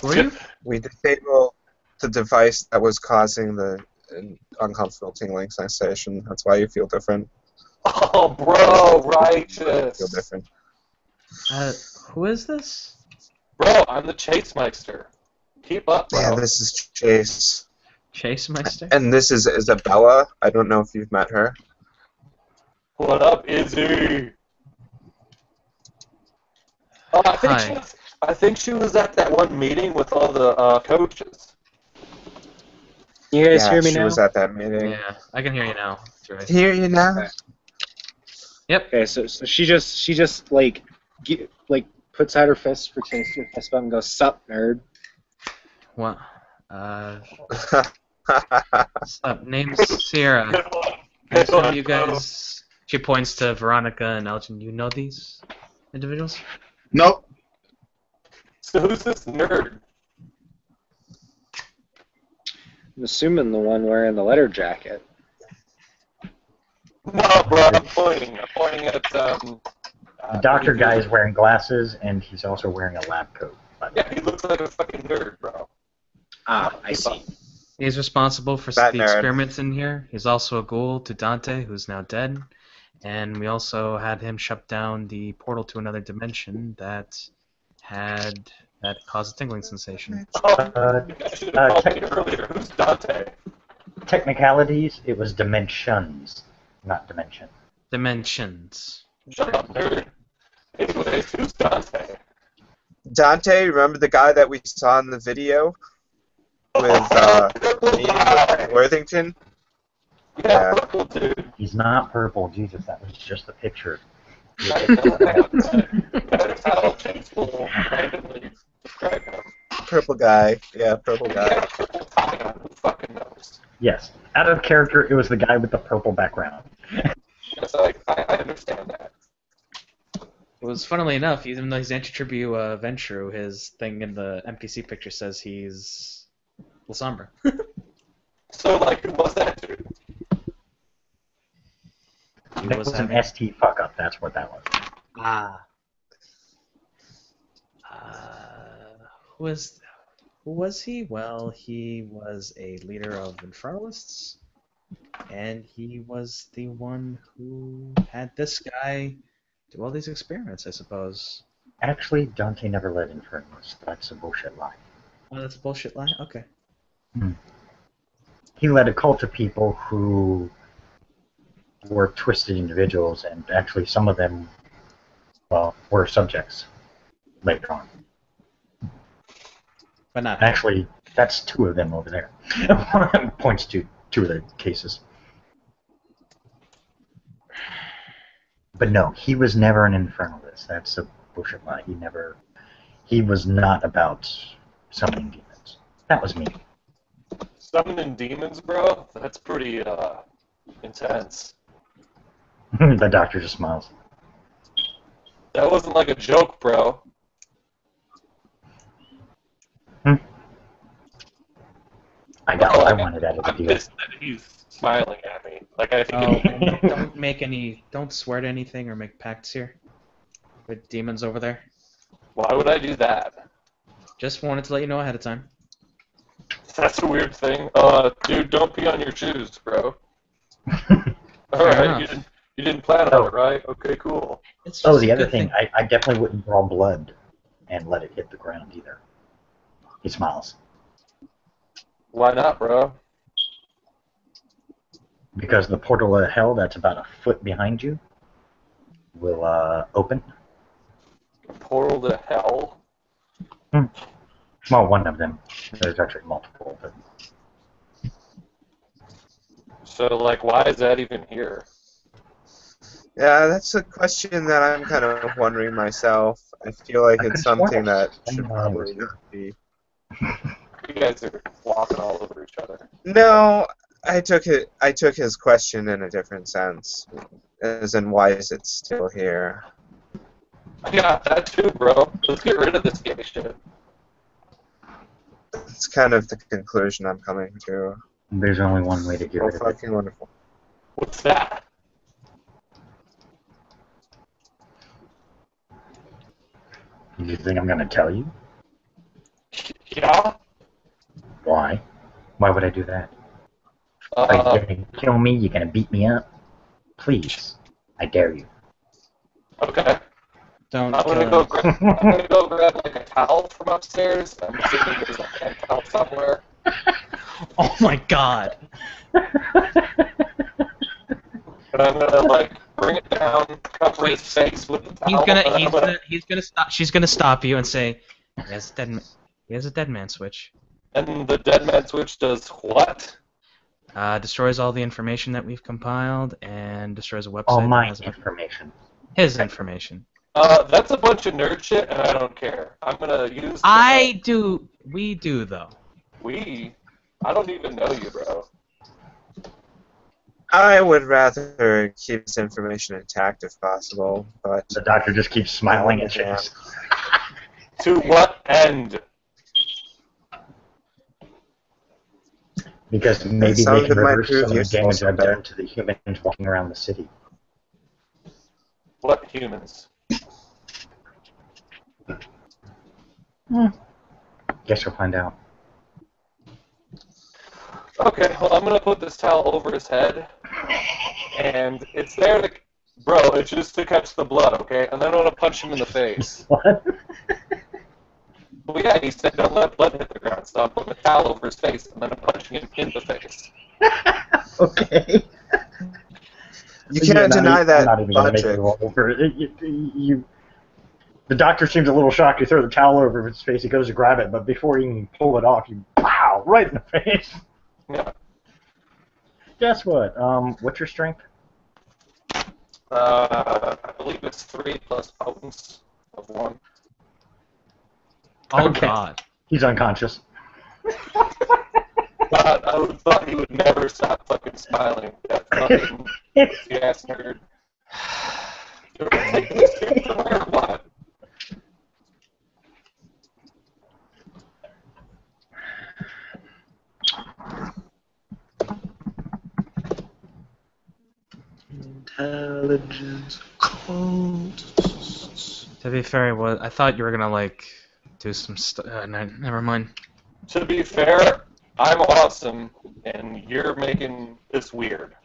Who are you? We disabled the device that was causing the uncomfortable tingling sensation. That's why you feel different. Oh, bro, You righteous. feel different. Who is this? Bro, I'm the Chase Meister. Keep up, bro. Yeah, this is Chase. Chase Meister? And this is Isabella. I don't know if you've met her. What up, Izzy? Oh, I think Hi. I think she was at that one meeting with all the coaches. You guys Yeah, hear me she now? was at that meeting. Yeah, I can hear you now. That's right. Hear you now? Yep. Okay, so she just like puts out her fist for fist bump and goes, "Sup, nerd." What? Name's Sierra. And so you guys. She points to Veronica and Elgin. You know these individuals? Nope. So who's this nerd? I'm assuming the one wearing the letter jacket. No, bro, I'm pointing at The doctor guy is wearing glasses, and he's also wearing a lab coat. Yeah, he looks like a fucking nerd, bro. Ah, I see. He's responsible for That the nerd. experiments in here. He's also a ghoul to Dante, who's now dead. And we also had him shut down the portal to another dimension that caused a tingling sensation. Oh, you guys should have called me earlier. Who's Dante? Technicalities, it was dimensions, not dimension. Dimensions. Shut up, nerd. Anyways, who's Dante? Dante, remember the guy that we saw in the video with meeting with Worthington? Yeah, purple dude. He's not purple, Jesus, that was just a picture. That's how people randomly describe him. Purple guy. Yeah, purple He guy. had a purple tie on. Who fucking knows? Yes, out of character, it was the guy with the purple background. Yes, I understand that. It was, funnily enough, even though he's Antitribu Ventru, his thing in the NPC picture says he's Lasombra. So, like, who was that dude? He That was was an having- ST fuck up, that's what that was. Ah. Who was he? Well, he was a leader of Infernalists, and he was the one who had this guy do all these experiments, I suppose. Actually, Dante never led Infernus. That's a bullshit lie. Oh, that's a bullshit lie? Okay. He led a cult of people who were twisted individuals, and actually some of them, well, were subjects later on. But not. Actually, that's two of them over there. Points to two of the cases. But no, he was never an infernalist. That's a bullshit lie. He was not about summoning demons. That was me. Summoning demons, bro? That's pretty, intense. The doctor just smiles. That wasn't like a joke, bro. I got what I wanted out of the I'm deal. pissed that he's smiling at me. Like, I Oh, think and don't swear to anything or make pacts here with demons over there. why would I do that? Just wanted to let you know ahead of time. That's a weird thing. Dude, don't pee on your shoes, bro. Fair Alright, enough. you didn't plan on it, right? Okay, cool. It's Oh, just the a other good thing, I definitely wouldn't draw blood and let it hit the ground either. He smiles. Why not, bro? Because the portal of hell that's about a foot behind you will open. Portal to hell? Well, one of them. There's actually multiple, but So, like, why is that even here? Yeah, that's a question that I'm kind of wondering myself. I feel like I it's could've sworn something that I should know probably it not be. You guys are walking all over each other. No, I took his question in a different sense, as in why is it still here? Yeah, that too, bro. Let's get rid of this gay shit. It's kind of the conclusion I'm coming to. there's only one way to get Oh, rid of it. fucking wonderful. What's that? You think I'm gonna tell you? Yeah? Why? Why would I do that? Are you gonna kill me? You gonna beat me up? Please, I dare you. Okay. Don't I'm gonna kill go him. grab. I'm gonna go grab like a towel from upstairs. I'm assuming there's a hand towel somewhere. Oh my god. And I'm gonna like bring it down down, cover his face with the towel. He's gonna stop. She's gonna stop you and say, he has a dead man switch. And the dead man switch does what? Destroys all the information that we've compiled and destroys a website. All that my has information. his information. That's a bunch of nerd shit, and I don't care. I'm gonna use. We do though. I don't even know you, bro. I would rather keep this information intact if possible, but The doctor just keeps smiling at Chase. To what end? Because maybe sounds they can it might reverse prove some of the useful damage I've someday. done to the humans walking around the city. What humans? Guess we'll find out. Okay, well, I'm gonna put this towel over his head, and it's there to, bro, it's just to catch the blood, okay? And then I'm gonna punch him in the face. What? Well, yeah, he said don't let blood hit the ground, so I'm putting a towel over his face, and then I'm punching him in the face. Okay. you can't deny I'm that not even gonna make logic. it roll for it. The doctor seems a little shocked. You throw the towel over his face. He goes to grab it, but before he can pull it off, you pow right in the face. Yeah. Guess what? What's your strength? I believe it's 3 plus potence of 1. Oh Okay. God. He's unconscious. But I would thought he would never stop fucking smiling. That fucking ass nerd. You're gonna take this shit from her or what? Intelligence code. To be fair, I thought you were gonna like do some stuff. Never mind. To be fair, I'm awesome, and you're making this weird.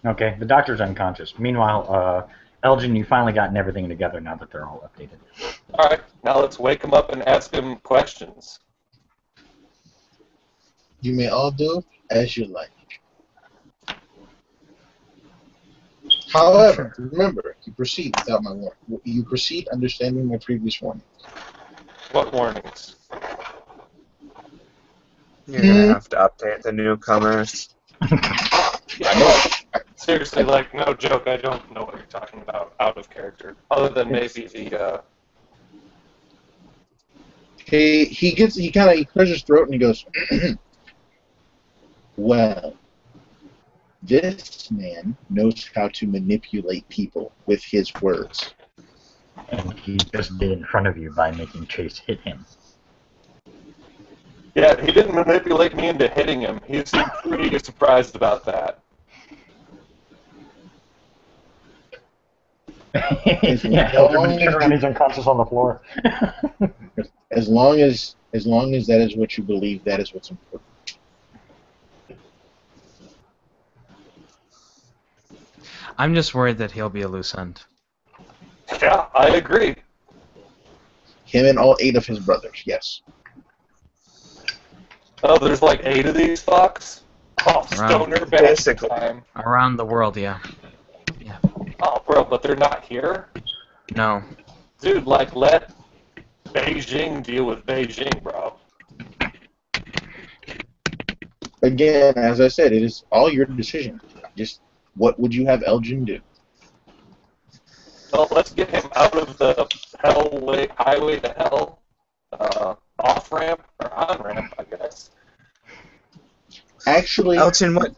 Okay, the doctor's unconscious. Meanwhile, Elgin, you've finally gotten everything together now that they're all updated. Alright, now let's wake him up and ask him questions. You may all do as you like. However, remember, you proceed without my warning. You proceed understanding my previous warning. What warnings? You're gonna have to update the newcomers. I know. Seriously, like, no joke, I don't know what you're talking about out of character. Other than maybe the, He clears his throat and he goes, well, this man knows how to manipulate people with his words. And he just did in front of you by making Chase hit him. Yeah, he didn't manipulate me into hitting him. He seemed pretty surprised about that. Yeah, Elgin turns around, he's unconscious on the floor. As long as that is what you believe, that is what's important. I'm just worried that he'll be a loose end. Yeah, I agree. Him and all 8 of his brothers, yes. Oh, there's like 8 of these fucks? Oh, stoner basic time. Around the world, yeah. Oh, bro, but they're not here? No. Dude, like, let Beijing deal with Beijing, bro. Again, as I said, it is all your decision. Just what would you have Elgin do? Well, let's get him out of the highway to hell, off-ramp, or on-ramp, I guess. Actually, Elgin, what?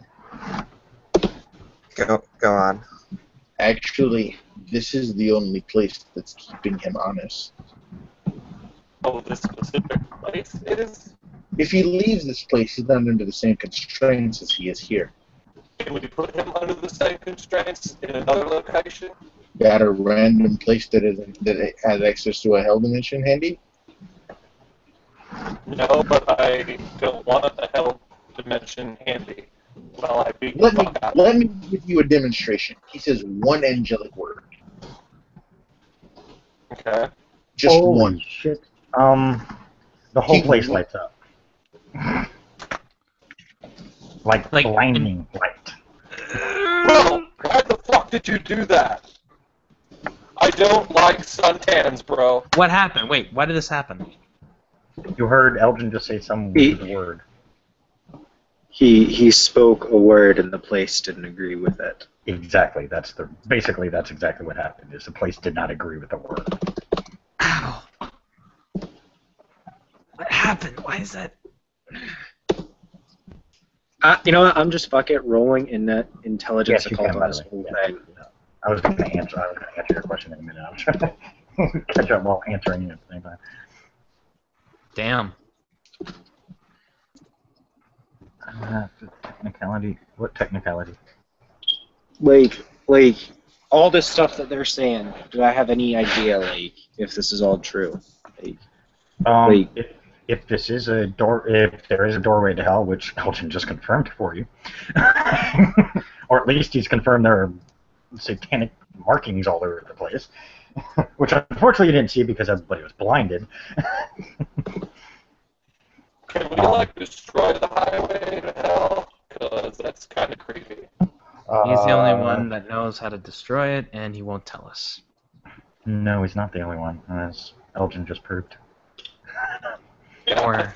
Go on. Actually, this is the only place that's keeping him honest. Oh, this specific place is? If he leaves this place, he's not under the same constraints as he is here. Can we put him under the same constraints in another location? Got a random place that has access to a hell dimension handy? No, but I don't want a hell dimension handy. Well, I beat the fuck out. Let me give you a demonstration. He says one angelic word. Okay. Just Holy one. shit. The whole place lights up. Like blinding light. did you do that? I don't like suntans, bro. What happened? Wait, why did this happen? You heard Elgin just say some word. He spoke a word and the place didn't agree with it. Exactly. That's exactly what happened. Is the place did not agree with the word. Ow. What happened? Why is that? You know what? I'm just rolling in that intelligence Yes, you occult can, on by this the way. whole Yeah. thing. I was going to answer your question in a minute. I'm trying to catch up while answering you at the same time. Damn. Technicality. What technicality? Like all this stuff that they're saying. Do I have any idea, if this is all true? If this is a door, if there is a doorway to hell, which Elgin just confirmed for you, or at least he's confirmed there are satanic markings all over the place, which unfortunately you didn't see because everybody was blinded. Can we destroy the highway to hell? Because that's kind of creepy. He's the only one that knows how to destroy it, and he won't tell us. No, he's not the only one, as Elgin just proved. Yeah,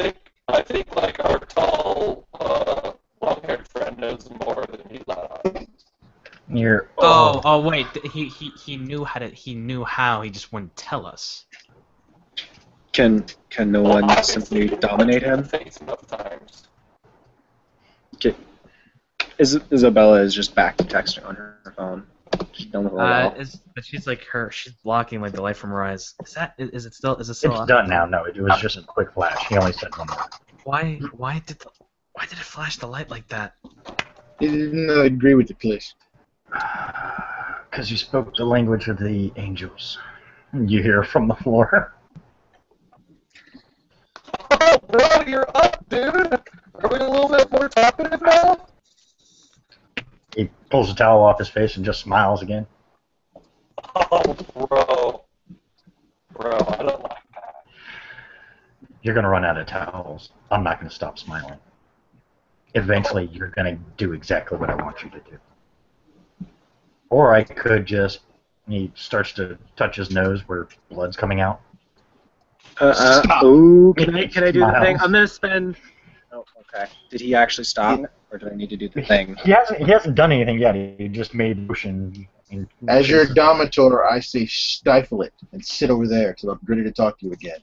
I think our tall, long-haired friend knows more than he let on. Oh wait, he knew how to. He knew how. He just wouldn't tell us. Can no one simply dominate him? Okay. Isabella is just back to texting on her phone. She's done with it all. But she's she's blocking the light from her eyes. Is it still It's up? done now. No, it was just a quick flash. He only said one word. Why did it flash the light like that? He didn't agree with the place. Because you spoke the language of the angels. You hear from the floor. Oh, bro, you're up, dude. Are we a little bit more talkative now? He pulls the towel off his face and just smiles again. Oh, bro. Bro, I don't like that. You're going to run out of towels. I'm not going to stop smiling. Eventually, you're going to do exactly what I want you to do. Or I could just... He starts to touch his nose where blood's coming out. Can I do the thing? I'm going to spend... Oh, okay. Did he actually stop? Or do I need to do the thing? He hasn't done anything yet. He just made motion. As your Dominator, I say stifle it and sit over there till I'm ready to talk to you again.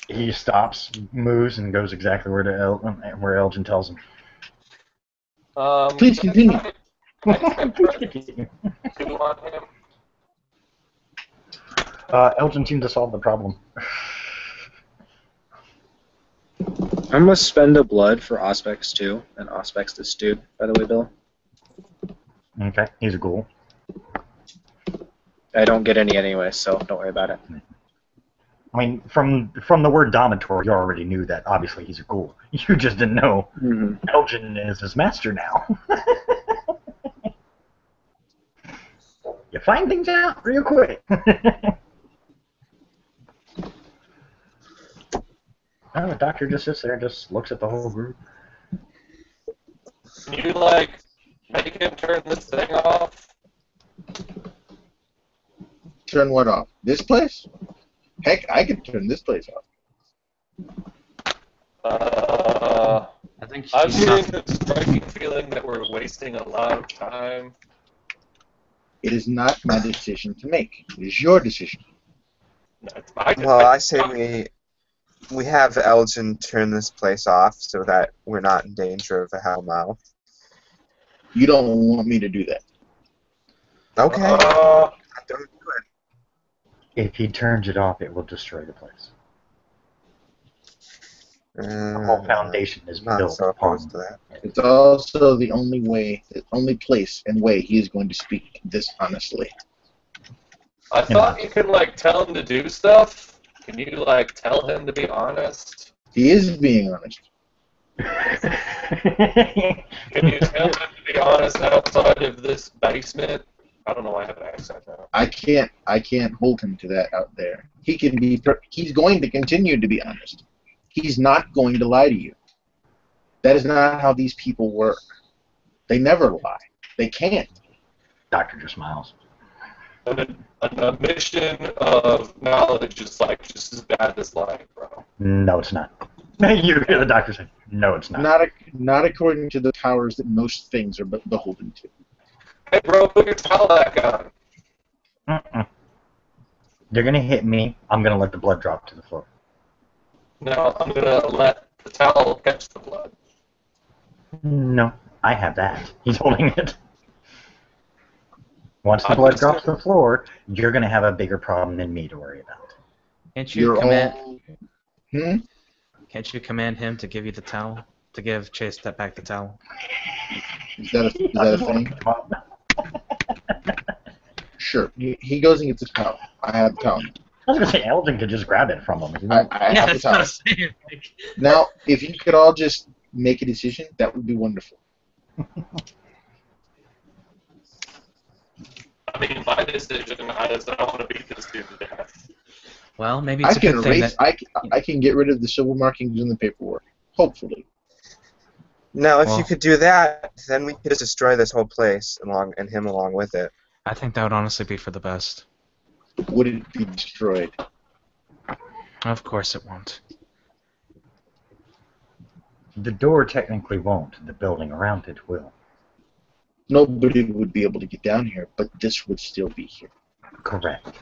He stops, moves, and goes exactly where Elgin tells him. Please continue. Elgin seemed to solve the problem. I'm gonna spend a blood for Auspex too, and Auspex this dude, by the way, Bill. Okay, he's a ghoul. I don't get any anyway, so don't worry about it. I mean, from the word Dominator, you already knew that obviously he's a ghoul. You just didn't know Elgin is his master now. You find things out real quick. Oh, the doctor just sits there and just looks at the whole group. You, make him turn this thing off? Turn what off? This place? Heck, I could turn this place off. I think I'm getting the striking feeling that we're wasting a lot of time. It is not my decision to make. It is your decision. No, it's my decision. Well, I say we have Elgin turn this place off so that we're not in danger of a hellmouth. You don't want me to do that. Okay. Don't do it. If he turns it off, it will destroy the place. The whole foundation is not built so upon opposed to that. It's also the only place and way he is going to speak this honestly. I thought you could, tell him to do stuff. Can you, tell him to be honest? He is being honest. Can you tell him to be honest outside of this basement? I don't know why I have an accent now. I can't hold him to that out there. He can be. He's going to continue to be honest. He's not going to lie to you. That is not how these people work. They never lie. They can't. Doctor just smiles. A mission of knowledge is like just as bad as lying, bro. No, it's not. You hear the doctor say, no, it's not. Not according to the powers that most things are beholden to. Hey, bro, put your towel back on. Mm-mm. They're going to hit me. I'm going to let the blood drop to the floor. No, I'm gonna let the towel catch the blood. No, I have that. He's holding it. Once the blood drops to the floor, you're going to have a bigger problem than me to worry about. Can't you command? Hmm? Can't you command him to give you the towel? To give Chase that back the towel? Is that a thing? Sure. He goes and gets the towel. I have the towel. I was going to say, Elgin could just grab it from him. I have the towel. Now, if you could all just make a decision, that would be wonderful. I mean, my decision is that I want to beat this dude to death. Well, maybe it's a good thing that... I can get rid of the civil markings in the paperwork. Hopefully. Now, if you could do that, then we could just destroy this whole place and him along with it. I think that would honestly be for the best. Would it be destroyed? Of course it won't. The door technically won't. The building around it will. Nobody would be able to get down here, but this would still be here. Correct.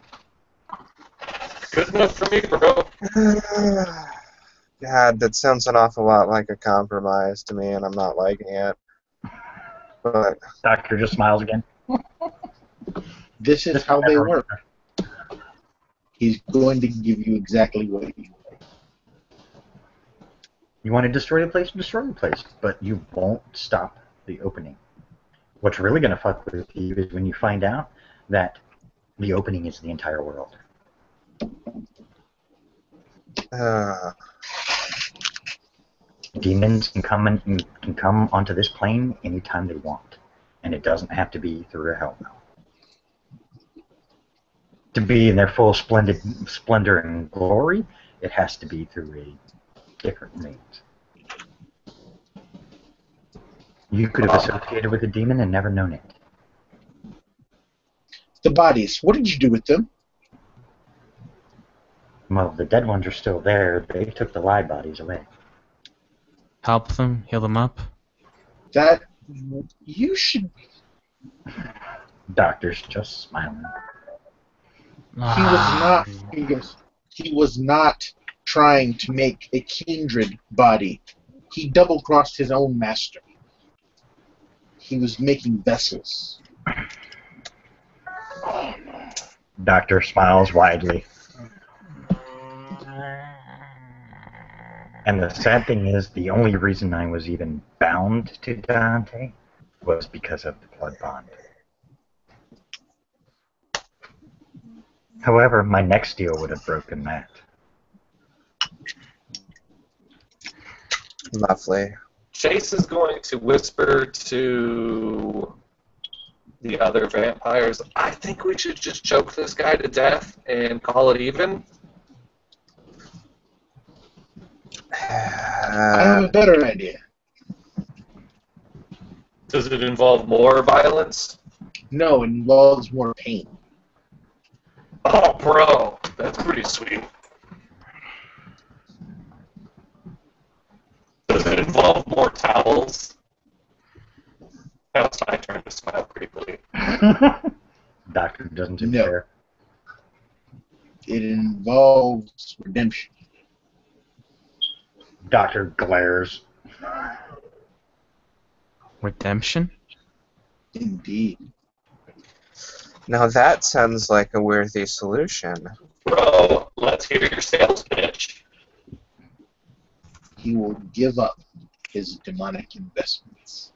Good enough for me, bro. God, that sounds an awful lot like a compromise to me, and I'm not liking it. But Doctor just smiles again. This is how they work. He's going to give you exactly what you want. You want to destroy the place? Destroy the place. But you won't stop the opening. What's really going to fuck with you is when you find out that the opening is the entire world. Demons can come onto this plane anytime they want, and it doesn't have to be through a hellmouth. To be in their full splendor and glory, it has to be through a different means. You could have associated with a demon and never known it. The bodies, what did you do with them? Well, the dead ones are still there. They took the live bodies away. Help them, heal them up. That you should. Doctor's just smiling. He was not trying to make a kindred body. He double-crossed his own master. He was making vessels. Doctor smiles widely. And the sad thing is, the only reason I was even bound to Dante was because of the blood bond. However, my next deal would have broken that. Lovely. Chase is going to whisper to the other vampires, I think we should just choke this guy to death and call it even. I have a better idea. Does it involve more violence? No, it involves more pain. Oh, bro, that's pretty sweet. Does it involve more towels? Now it's my turn to smile creepily. Doctor doesn't seem to care. It involves redemption. Doctor glares. Redemption? Indeed. Now that sounds like a worthy solution. Bro, let's hear your sales pitch. He will give up his demonic investments.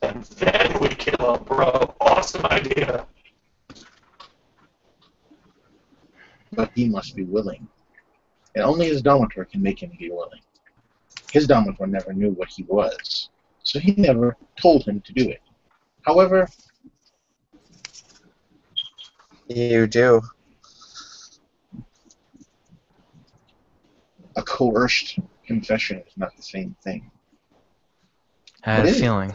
And then we kill him, bro. Awesome idea. But he must be willing. And only his Domitor can make him be willing. His Domitor never knew what he was, so he never told him to do it. However, you do. A coerced confession is not the same thing. I had a feeling.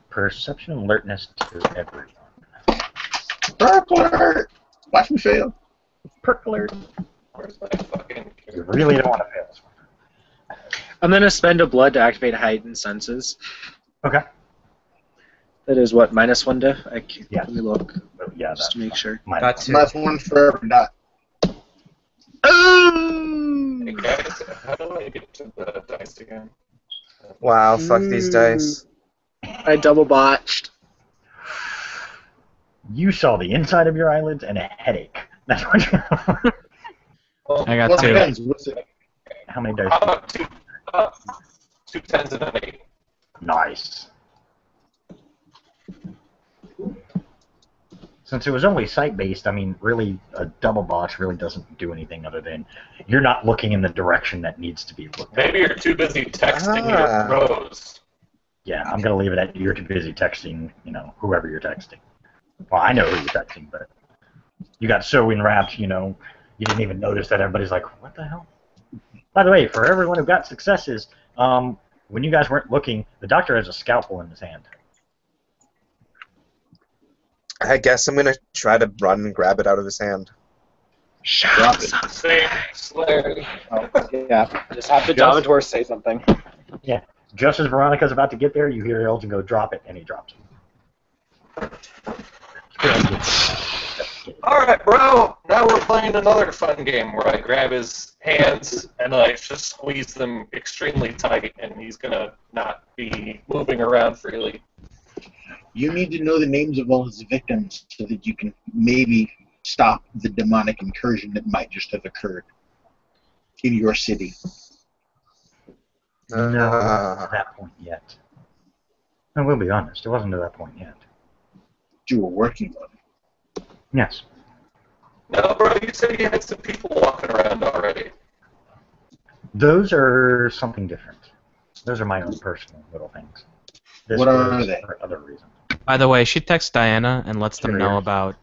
Perception alertness to everyone. Perk! Watch me fail. Perk alert. Where's my fucking... You really don't want to fail this one. I'm gonna spend a blood to activate heightened senses. Okay. That is what, -1 diff? Yes. Let me look, Well, yeah, just to make sure. Got to. Last one for every dot. Hey guys, how do I get to the dice again? Wow, fuck these dice. I double botched. You saw the inside of your eyelids and a headache. That's what you... Well, I got What 2. depends, what's it? How many dice? how about two 10s and an 8? Nice. Since it was only sight-based, I mean, really, a double box really doesn't do anything other than you're not looking in the direction that needs to be looked at. Maybe you're too busy texting Ah. your bros. Yeah, I'm going to leave it at you're too busy texting, whoever you're texting. Well, I know who you're texting, but you got so enwrapped, you didn't even notice that everybody's like, what the hell? By the way, for everyone who got successes, when you guys weren't looking, the doctor has a scalpel in his hand. I guess I'm gonna try to run and grab it out of his hand. Drop it. Same Larry. Oh, yeah. Just have the Dominator say something. Just as Veronica's about to get there, you hear Elgin go, drop it, and he drops it. Alright, bro! Now we're playing another fun game where I grab his hands and I just squeeze them extremely tight and he's gonna not be moving around freely. You need to know the names of all his victims so that you can maybe stop the demonic incursion that might just have occurred in your city. No, not to that point yet. I will be honest, it wasn't to that point yet. You were working on it. Yes. No, bro, you said you had some people walking around already. Those are something different. Those are my own personal little things. This What are was they? For other reasons. By the way, she texts Diana and lets them know Sure. about.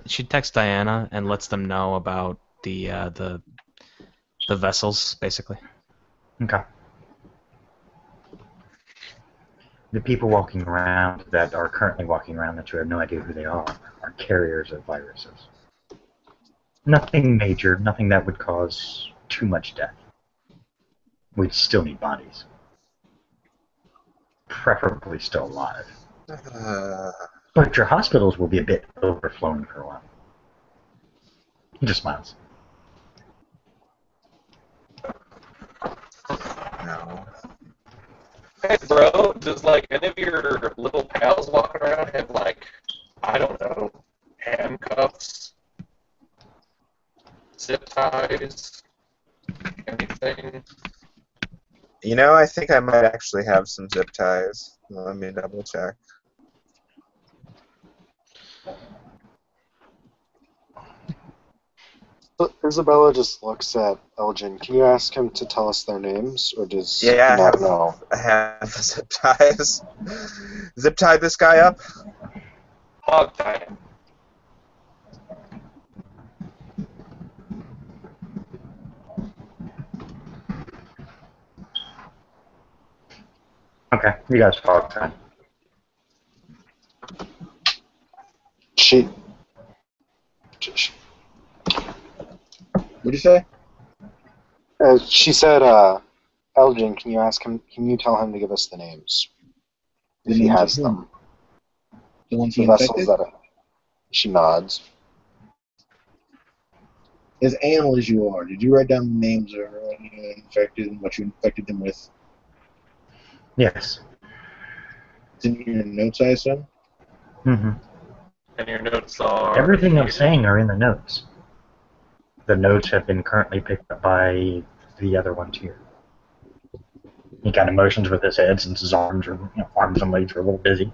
She texts Diana and lets them know about the vessels, basically. Okay. The people walking around that are currently walking around that you have no idea who they are carriers of viruses. Nothing major, nothing that would cause too much death. We'd still need bodies. Preferably still alive. But your hospitals will be a bit overflowing for a while. He just smiles. No. Hey, bro, does, any of your little pals walking around have, I don't know, handcuffs, zip ties, anything? I think I might actually have some zip ties. Let me double check. Isabella just looks at Elgin. Can you ask him to tell us their names, or does Yeah, he not know? I have zip ties. Zip tie this guy up. Hog tie. Okay, you guys talk time. What'd you say? She said, Elgin, can you tell him to give us the names? The If he names has of them. whom? The ones The he vessels infected? that she nods. As anal as you are, did you write down the names of everyone you infected and what you infected them with? Yes. It's in your notes, I assume? Mm-hmm. And your notes are... Everything I'm saying are in the notes. The notes have been currently picked up by the other ones here. He kind of motions with his head since his arms and legs are a little busy.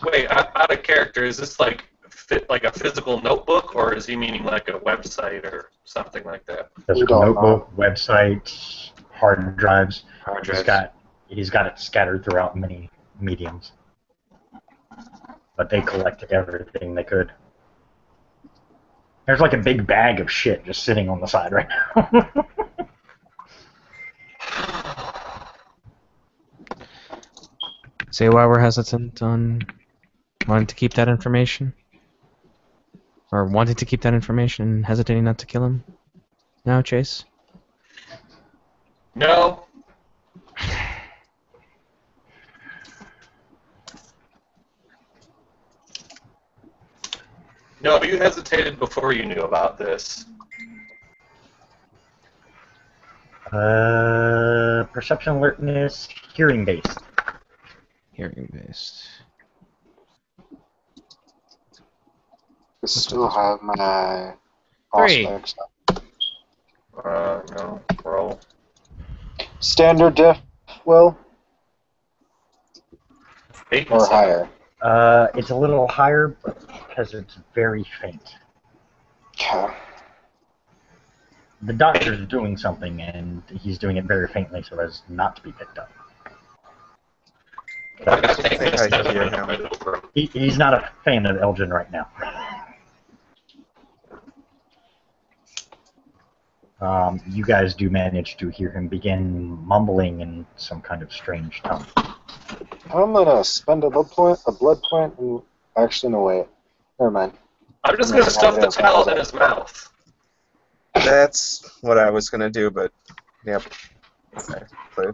Wait, out of character, is this like a physical notebook, or is he meaning like a website or something like that? Physical notebook, website, hard drives. Hard He's got it scattered throughout many mediums. But they collected everything they could. There's like a big bag of shit just sitting on the side right now. See why we're hesitant on wanting to keep that information? Or wanting to keep that information and hesitating not to kill him? No, Chase? No. No, you hesitated before you knew about this. Perception, alertness, hearing based. Hearing based. I still have my 3. aspects. No, roll. Standard diff, Will? 8 and Or 7. higher? It's a little higher because it's very faint. Okay. The doctor's doing something, and he's doing it very faintly so as not to be picked up. I think I hear him. He's not a fan of Elgin right now. You guys do manage to hear him begin mumbling in some kind of strange tongue. I'm gonna spend a blood point, and actually, no, wait. Never mind. I'm just going to stuff the towel in his mouth. That's what I was gonna do, but yep. Okay, clear.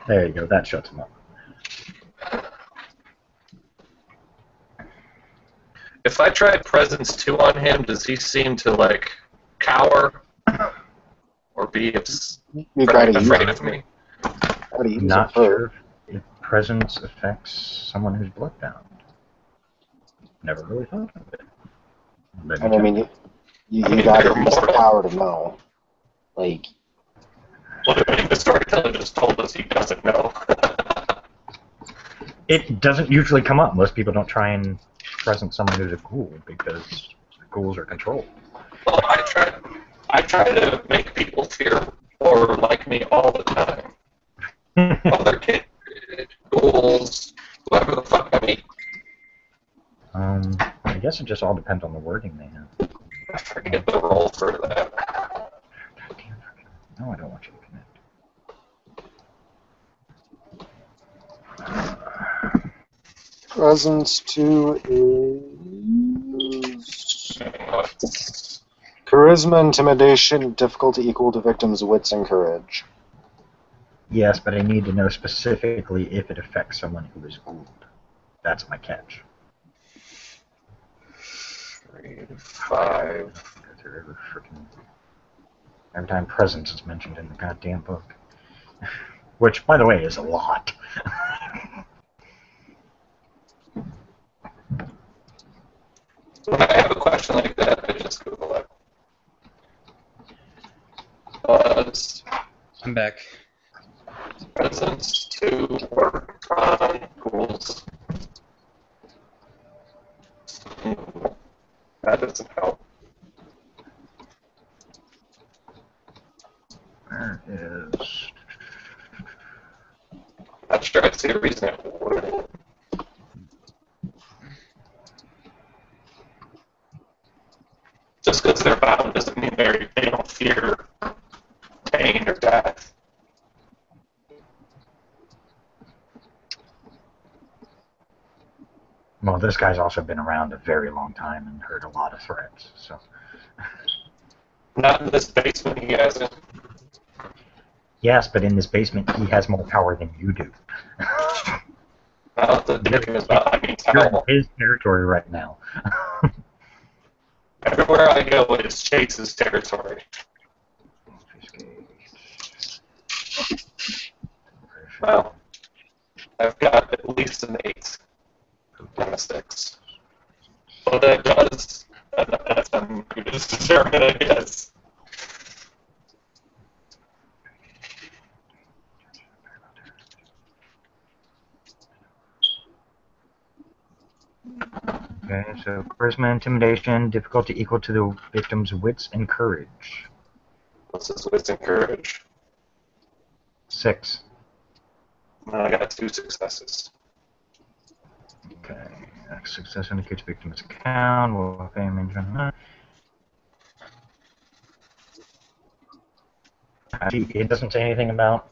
There you go. That shuts him up. If I tried Presence 2 on him, does he seem to, like, cower? Or be You gotta use afraid it. of me? Gotta use Not it first. sure if presence affects someone who's bloodbound. Never really thought of it. Let me And I check. mean, you I mean, gotta they're use the mortal. power to know. Like, Well, I mean, the storyteller just told us he doesn't know. It doesn't usually come up. Most people don't try and present someone who's a ghoul because ghouls are controlled. Well, I try to make people fear or like me all the time. Other kids, ghouls, whoever the fuck I meet. I guess it just all depends on the wording they have. I forget the role for that. God damn it. No, I don't want you to connect. presence 2 is charisma, intimidation, difficulty equal to victim's wits and courage. Yes, but I need to know specifically if it affects someone who is ghouled. That's my catch. 3, 5. Every time presence is mentioned in the goddamn book. Which, by the way, is a lot. When I have a question like that, I just Google it. Buzz I'm back. Presence 2 work on ghouls. That doesn't help. There is. Not sure I see a reason it wouldn't. Just because they're bound doesn't mean they don't fear pain or death. Well, this guy's also been around a very long time and heard a lot of threats, so. Not in this basement, he hasn't. Yes, but in this basement, he has more power than you do. Not the thing is about, I mean, You're in hell. his territory right now. Everywhere I go, it's Chase's territory. Well, I've got at least an 8 and a 6. What that does, that's I'm going to determine, I guess. Okay, so charisma, intimidation, difficulty equal to the victim's wits and courage. What's his wits and courage? 6. I got 2 successes. Okay, success indicates victim's account. Will fame it doesn't say anything about,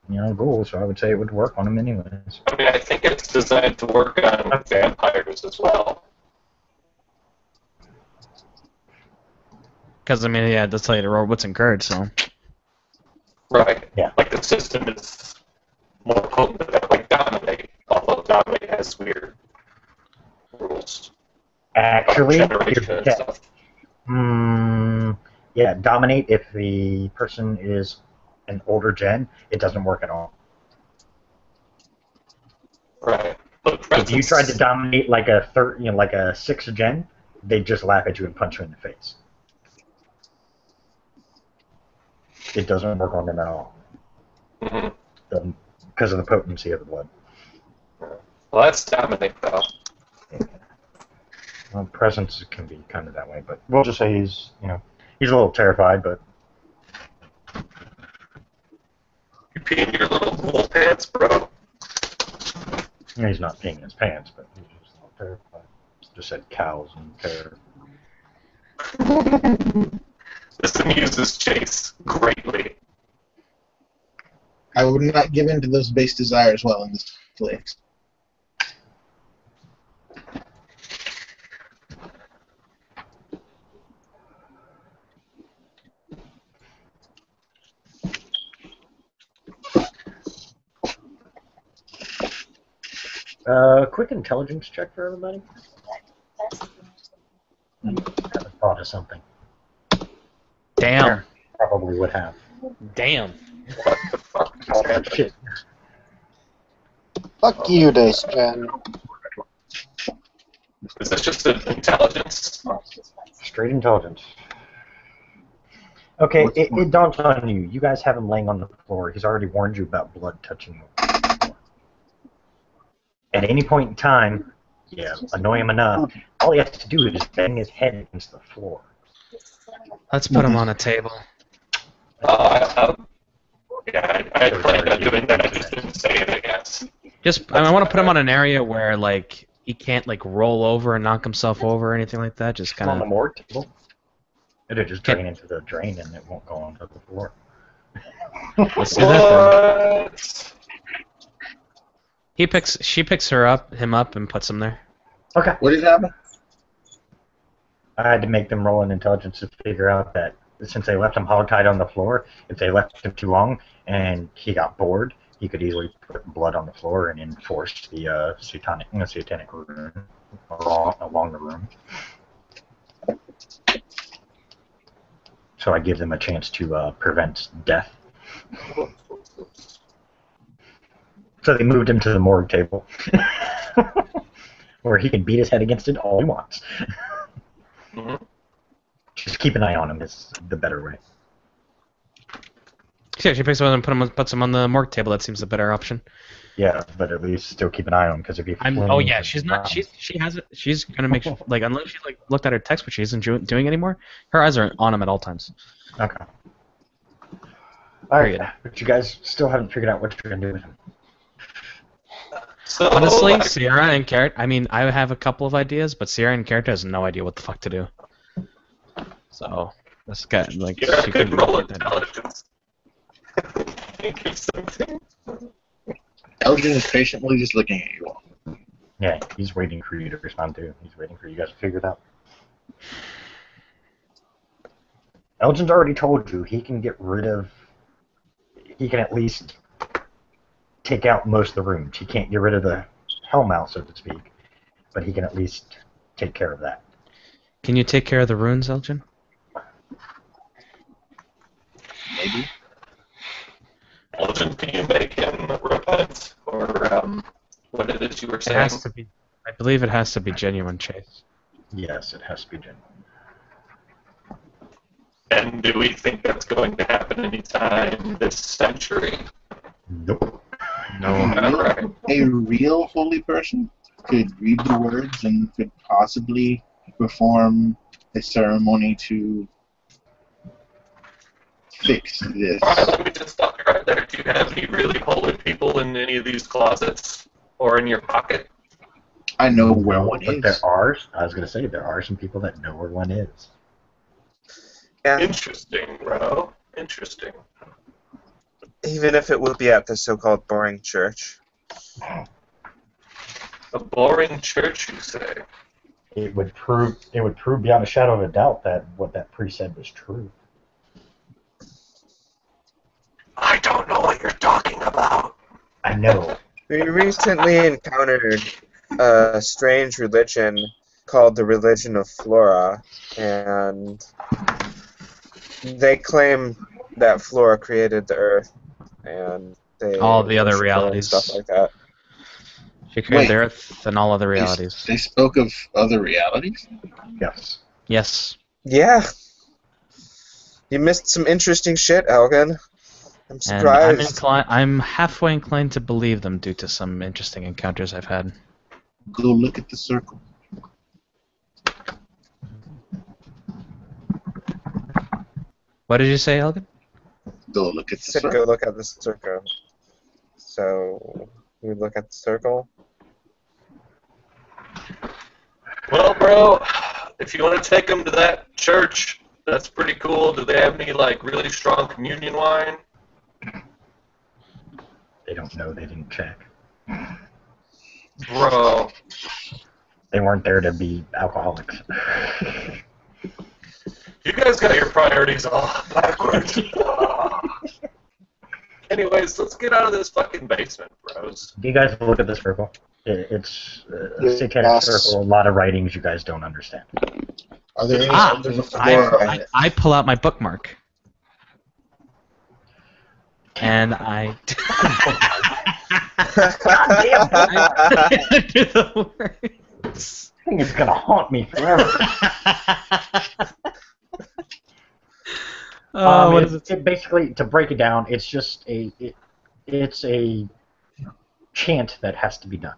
ghouls, so I would say it would work on him anyways. I mean, I think it's designed to work on vampires as well. Because, I mean, yeah, it does tell you to roll what's encouraged, so. Right. Yeah. Like the system is more potent than that, like Dominate, although Dominate has weird rules. Actually, Generation and yeah. stuff. Yeah, dominate if the person is an older gen, it doesn't work at all. Right. But If you tried to presence- dominate like a like a 6th gen, they'd just laugh at you and punch you in the face. It doesn't work on them at all. Mhm. Because of the potency of the blood. Well, that's Dominate, though. Well, presence can be kind of that way, but we'll just say he's a little terrified, but You pee in your little wool pants, bro. he's not peeing in his pants, but he's just a little terrified. Just said cows and terror. This amuses Chase greatly. I would not give in to those base desires while in this place. Quick intelligence check for everybody. Haven't thought of something. Damn. Probably would have. Damn. What the fuck is happening? Shit. Fuck you, Dice Gen. Is this just an intelligence? Straight intelligence. Okay, it dawns on you. You guys have him laying on the floor. He's already warned you about blood touching the floor. At any point in time, annoy him enough. All he has to do is bang his head against the floor. Let's put him on a table. I planned on doing that. I just didn't say it, I guess. I want to put him on an area where, like, he can't, like, roll over and knock himself over or anything like that. Just On the kind of. morgue table. It'll just drain into the drain and it won't go onto the floor. Let's do that then. What? She picks him up, and puts him there. Okay. What did happen? I had to make them roll an intelligence to figure out that since they left him hogtied on the floor, if they left him too long and he got bored, he could easily put blood on the floor and enforce the satanic room along the room. So I give them a chance to prevent death. So they moved him to the morgue table, where he can beat his head against it all he wants. Mm-hmm. Just keep an eye on him is the better way. Yeah, she picks him up and puts him on the morgue table. That seems the better option. Yeah, but at least still keep an eye on him because if he. Oh yeah, she's not. She has it. She's gonna make sure, like, unless she like looked at her text, but she isn't doing anymore. Her eyes are on him at all times. Okay. All right, Period. but you guys still haven't figured out what you're gonna do with him. So, Honestly, like, Sierra and Carrot. I mean, I have a couple of ideas, but Sierra and Carrot has no idea what the fuck to do. So this guy, like, you're she a good couldn't roll get that done. intelligence. Thank you, 17. Elgin is patiently just looking at you all. Yeah, he's waiting for you to respond to. He's waiting for you guys to figure it out. Elgin's already told you he can get rid of. He can at least take out most of the rooms. He can't get rid of the hellmouth, so to speak, but he can at least take care of that. Can you take care of the runes, Elgin? Maybe. Elgin, can you make him repent? Or what it is you were It saying? has to be. I believe it has to be genuine, Chase. Yes, it has to be genuine. And do we think that's going to happen anytime this century? Nope. No. Alright. A real holy person could read the words and could possibly perform a ceremony to fix this. Alright, let me just stop you right there. Do you have any really holy people in any of these closets? Or in your pocket? I know where one But is. there are. I was gonna say there are some people that know where one is. Yeah, Interesting, bro. Interesting. even if it would be at the so-called boring church. A boring church, you say? It would prove beyond a shadow of a doubt that what that priest said was true. I don't know what you're talking about. I know. We recently encountered a strange religion called the Religion of Flora, and they claim that Flora created the Earth, and they All the other worship her and realities. stuff like that. She created the Wait. Earth and all other realities. They spoke of other realities? Yes. Yes. Yeah. You missed some interesting shit, Elgin. I'm And I'm surprised. I'm halfway inclined to believe them due to some interesting encounters I've had. Go look at the circle. What did you say, Elgin? Go look at the Said circle. go look at the circle. So we look at the circle. Well, bro, if you want to take them to that church, that's pretty cool. Do they have any like really strong communion wine? They don't know. They didn't check. Bro, They weren't there to be alcoholics. you guys got your priorities all backwards. Anyways, let's get out of this fucking basement, bros. Do you guys look at the circle? It's a satanic Yes. circle. A lot of writings you guys don't understand. Are there any Ah, symbols of Flora? I pull out my bookmark. And I do the words. This thing is gonna haunt me forever. What is it? Basically, to break it down, it's just it's a chant that has to be done.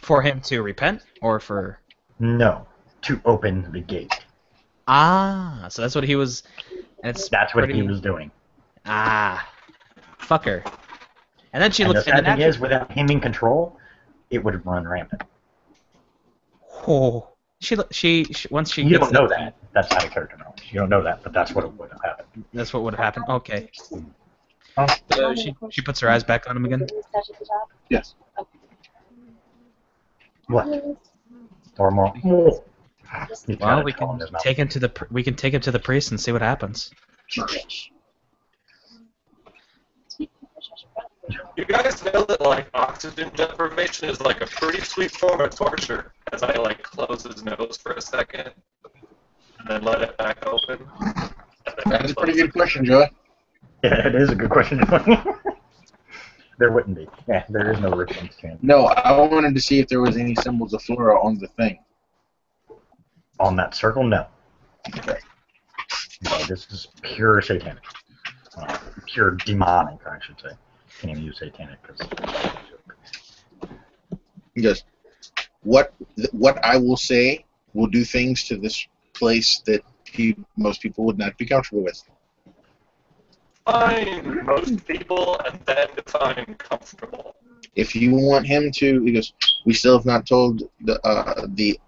For him to repent, or for No, to open the gate. so that's what he was. And it's That's what pretty, he was doing. Fucker. And then she And the looks. And sad then thing after, is, without him in control, it would run rampant. oh, she once she You gets don't know that. That's out of character knowledge. You don't know that, but that's what would have happened. That's what would have happened. Okay. Oh. So she puts her eyes back on him again. Yes. What? Or more? He's Well, got a we tail in can his mouth. take him to the priest and see what happens. You guys know that like oxygen deprivation is like a pretty sweet form of torture. As I like close his nose for a second, and then let it back open. And then That's a pretty close good question, Joey. Yeah, it is a good question. There wouldn't be. Yeah, there is no response chance. No, I wanted to see if there was any symbols of Flora on the thing. On that circle, no. Okay. No, this is pure satanic. Pure demonic, I should say. Can't even use satanic because. He goes, what I will say will do things to this place that most people would not be comfortable with. Define most people and then define comfortable. If you want him to, he goes, we still have not told the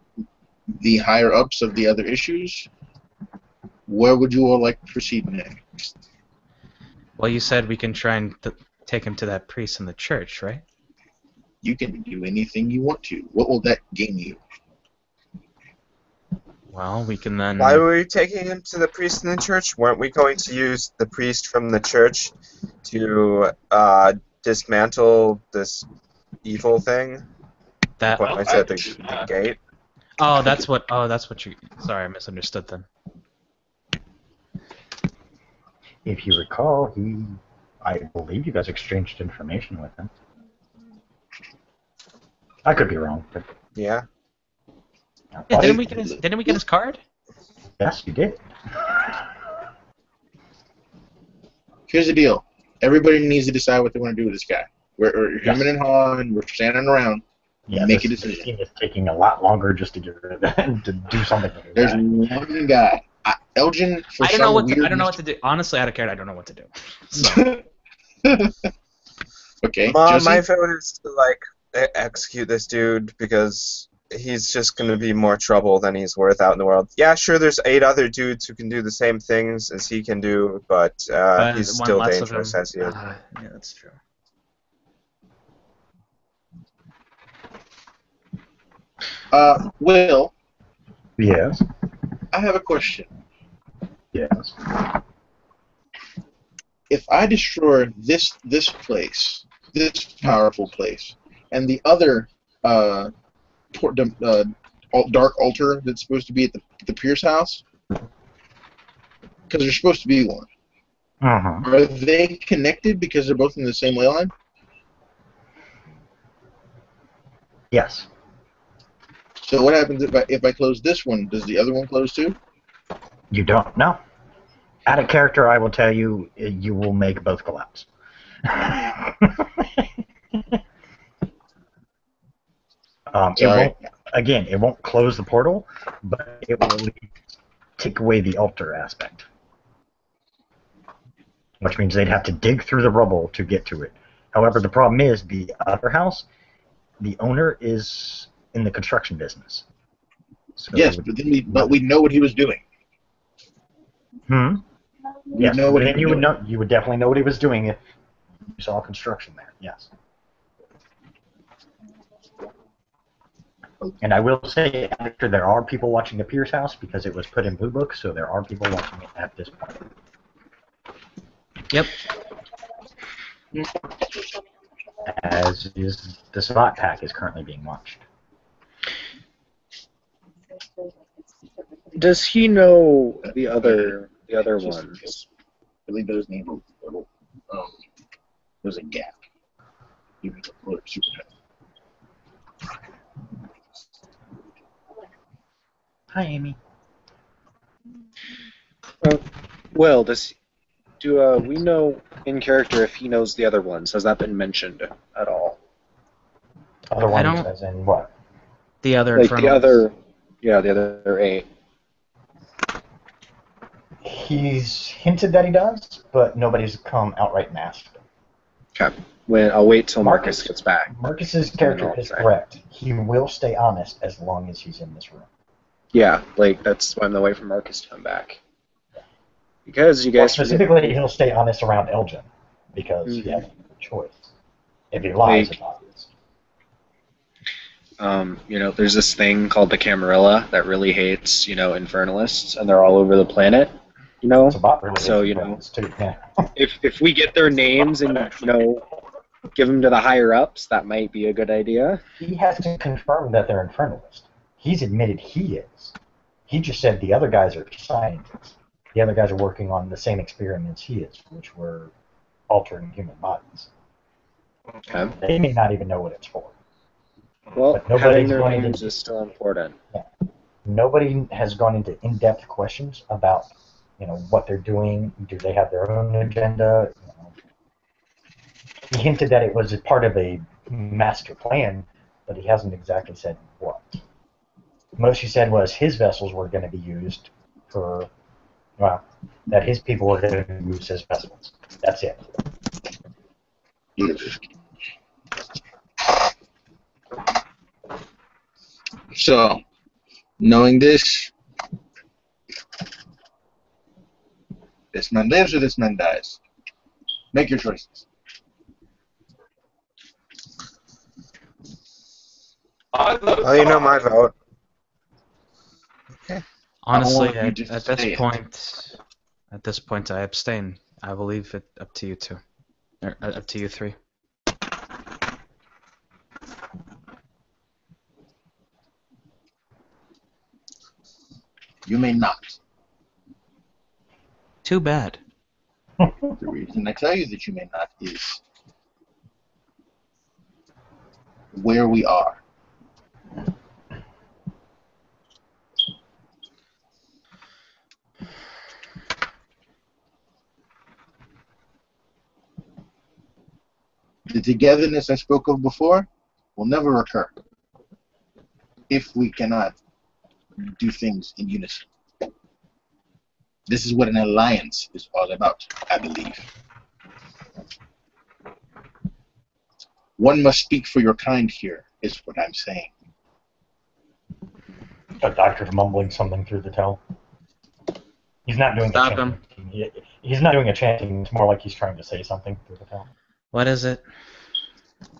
higher ups of the other issues. Where would you all like to proceed next? Well, you said we can try and take him to that priest in the church, right? You can do anything you want to. What will that gain you? Well, we can then. Why were we taking him to the priest in the church? Weren't we going to use the priest from the church to dismantle this evil thing? That. What I said, the gate. Oh, that's what. Oh, that's what you. Sorry, I misunderstood then. If you recall, I believe you guys exchanged information with him. I could be wrong, but Yeah. Yeah, didn't we get his card? yes, you did. Here's the deal. Everybody needs to decide what they want to do with this guy. We're hemming and hawing, we're standing around. Yeah, Make a this decision. thing is taking a lot longer just to get rid of that and to do something. with There's that. one guy. Elgin, for I don't some know what weird I don't know what to do. Honestly, out of character, I don't know what to do. So, Okay. My Josie? vote is to execute this dude because he's just gonna be more trouble than he's worth out in the world. Yeah, sure, there's 8 other dudes who can do the same things as he can do, but he's one still less of dangerous him. as he is. Yeah, that's true. Will, Yes. I have a question. Yes. If I destroy this place, this powerful place, and the other dark altar that's supposed to be at the Pierce house, because there's supposed to be one, are they connected because they're both in the same ley line? Yes. So what happens if I close this one? Does the other one close too? You don't know. Out of character, I will tell you, you will make both collapse. It won't close the portal, but it will take away the altar aspect. Which means they'd have to dig through the rubble to get to it. However, the problem is, the other house, the owner is in the construction business. So yes, but we know what he was doing. Yes, then you would know. You would definitely know what he was doing if you saw construction there. Yes. And I will say, after there are people watching the Pierce house because it was put in Blue Book, so there are people watching it at this point. Yep. As is the SWAT pack is currently being watched. Does he know the other ones? I believe those names were there's a gap. Even the super. Hi, Amy. Well, do we know in character if he knows the other ones? Has that been mentioned at all? Other ones, as in what? The other. Like the other 8. He's hinted that he does, but nobody's come outright and asked him. Okay. I'll wait till Marcus gets back. Marcus's character is correct. He will stay honest as long as he's in this room. Yeah, that's why I'm waiting for Marcus to come back. Because you guys specifically, he'll stay honest around Elgin because he has no choice. If he lies, it's obvious. There's this thing called the Camarilla that really hates, Infernalists, and they're all over the planet. It's about really so too, yeah. if we get their names and give them to the higher ups, that might be a good idea. He has to confirm that they're Infernalists. He's admitted he is. He just said the other guys are scientists. The other guys are working on the same experiments he is, which were altering human bodies. Okay. They may not even know what it's for. Well, having their names is still important. Yeah. Nobody has gone into in-depth questions about, what they're doing. Do they have their own agenda? He hinted that it was a part of a master plan, but he hasn't exactly said what. Most he said was his vessels were going to be used for, that his people were going to use as vessels. That's it. So, knowing this man lives or this man dies. Make your choices. Oh, you know my vote. Okay. Honestly, at this point, I abstain. I will leave it up to you two, or up to you three. You may not. Too bad. The reason I tell you that you may not is where we are. The togetherness I spoke of before will never occur if we cannot do things in unison. This is what an alliance is all about, I believe. One must speak for your kind here, is what I'm saying. The doctor's mumbling something through the tell. He's not doing Stop a chanting. He's not doing a chanting. It's more like he's trying to say something through the tell. What is it?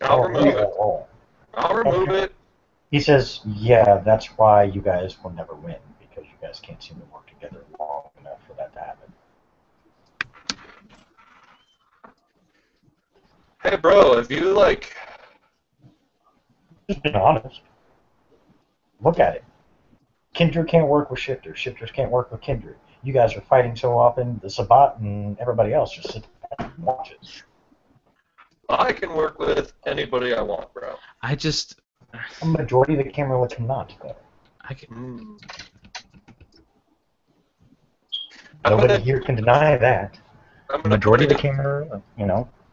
I'll remove it. I'll remove it. He says, yeah, that's why you guys will never win, because you guys can't seem to work together long enough for that to happen. Hey, bro, if you, like... Just being honest. Look at it. Kindred can't work with shifters. Shifters can't work with Kindred. You guys are fighting so often, the Sabat and everybody else just sit back and watch it. I can work with anybody I want, bro. I just... A majority of the Camarilla cannot, though. I can... Nobody here can deny that. The majority of the Camarilla,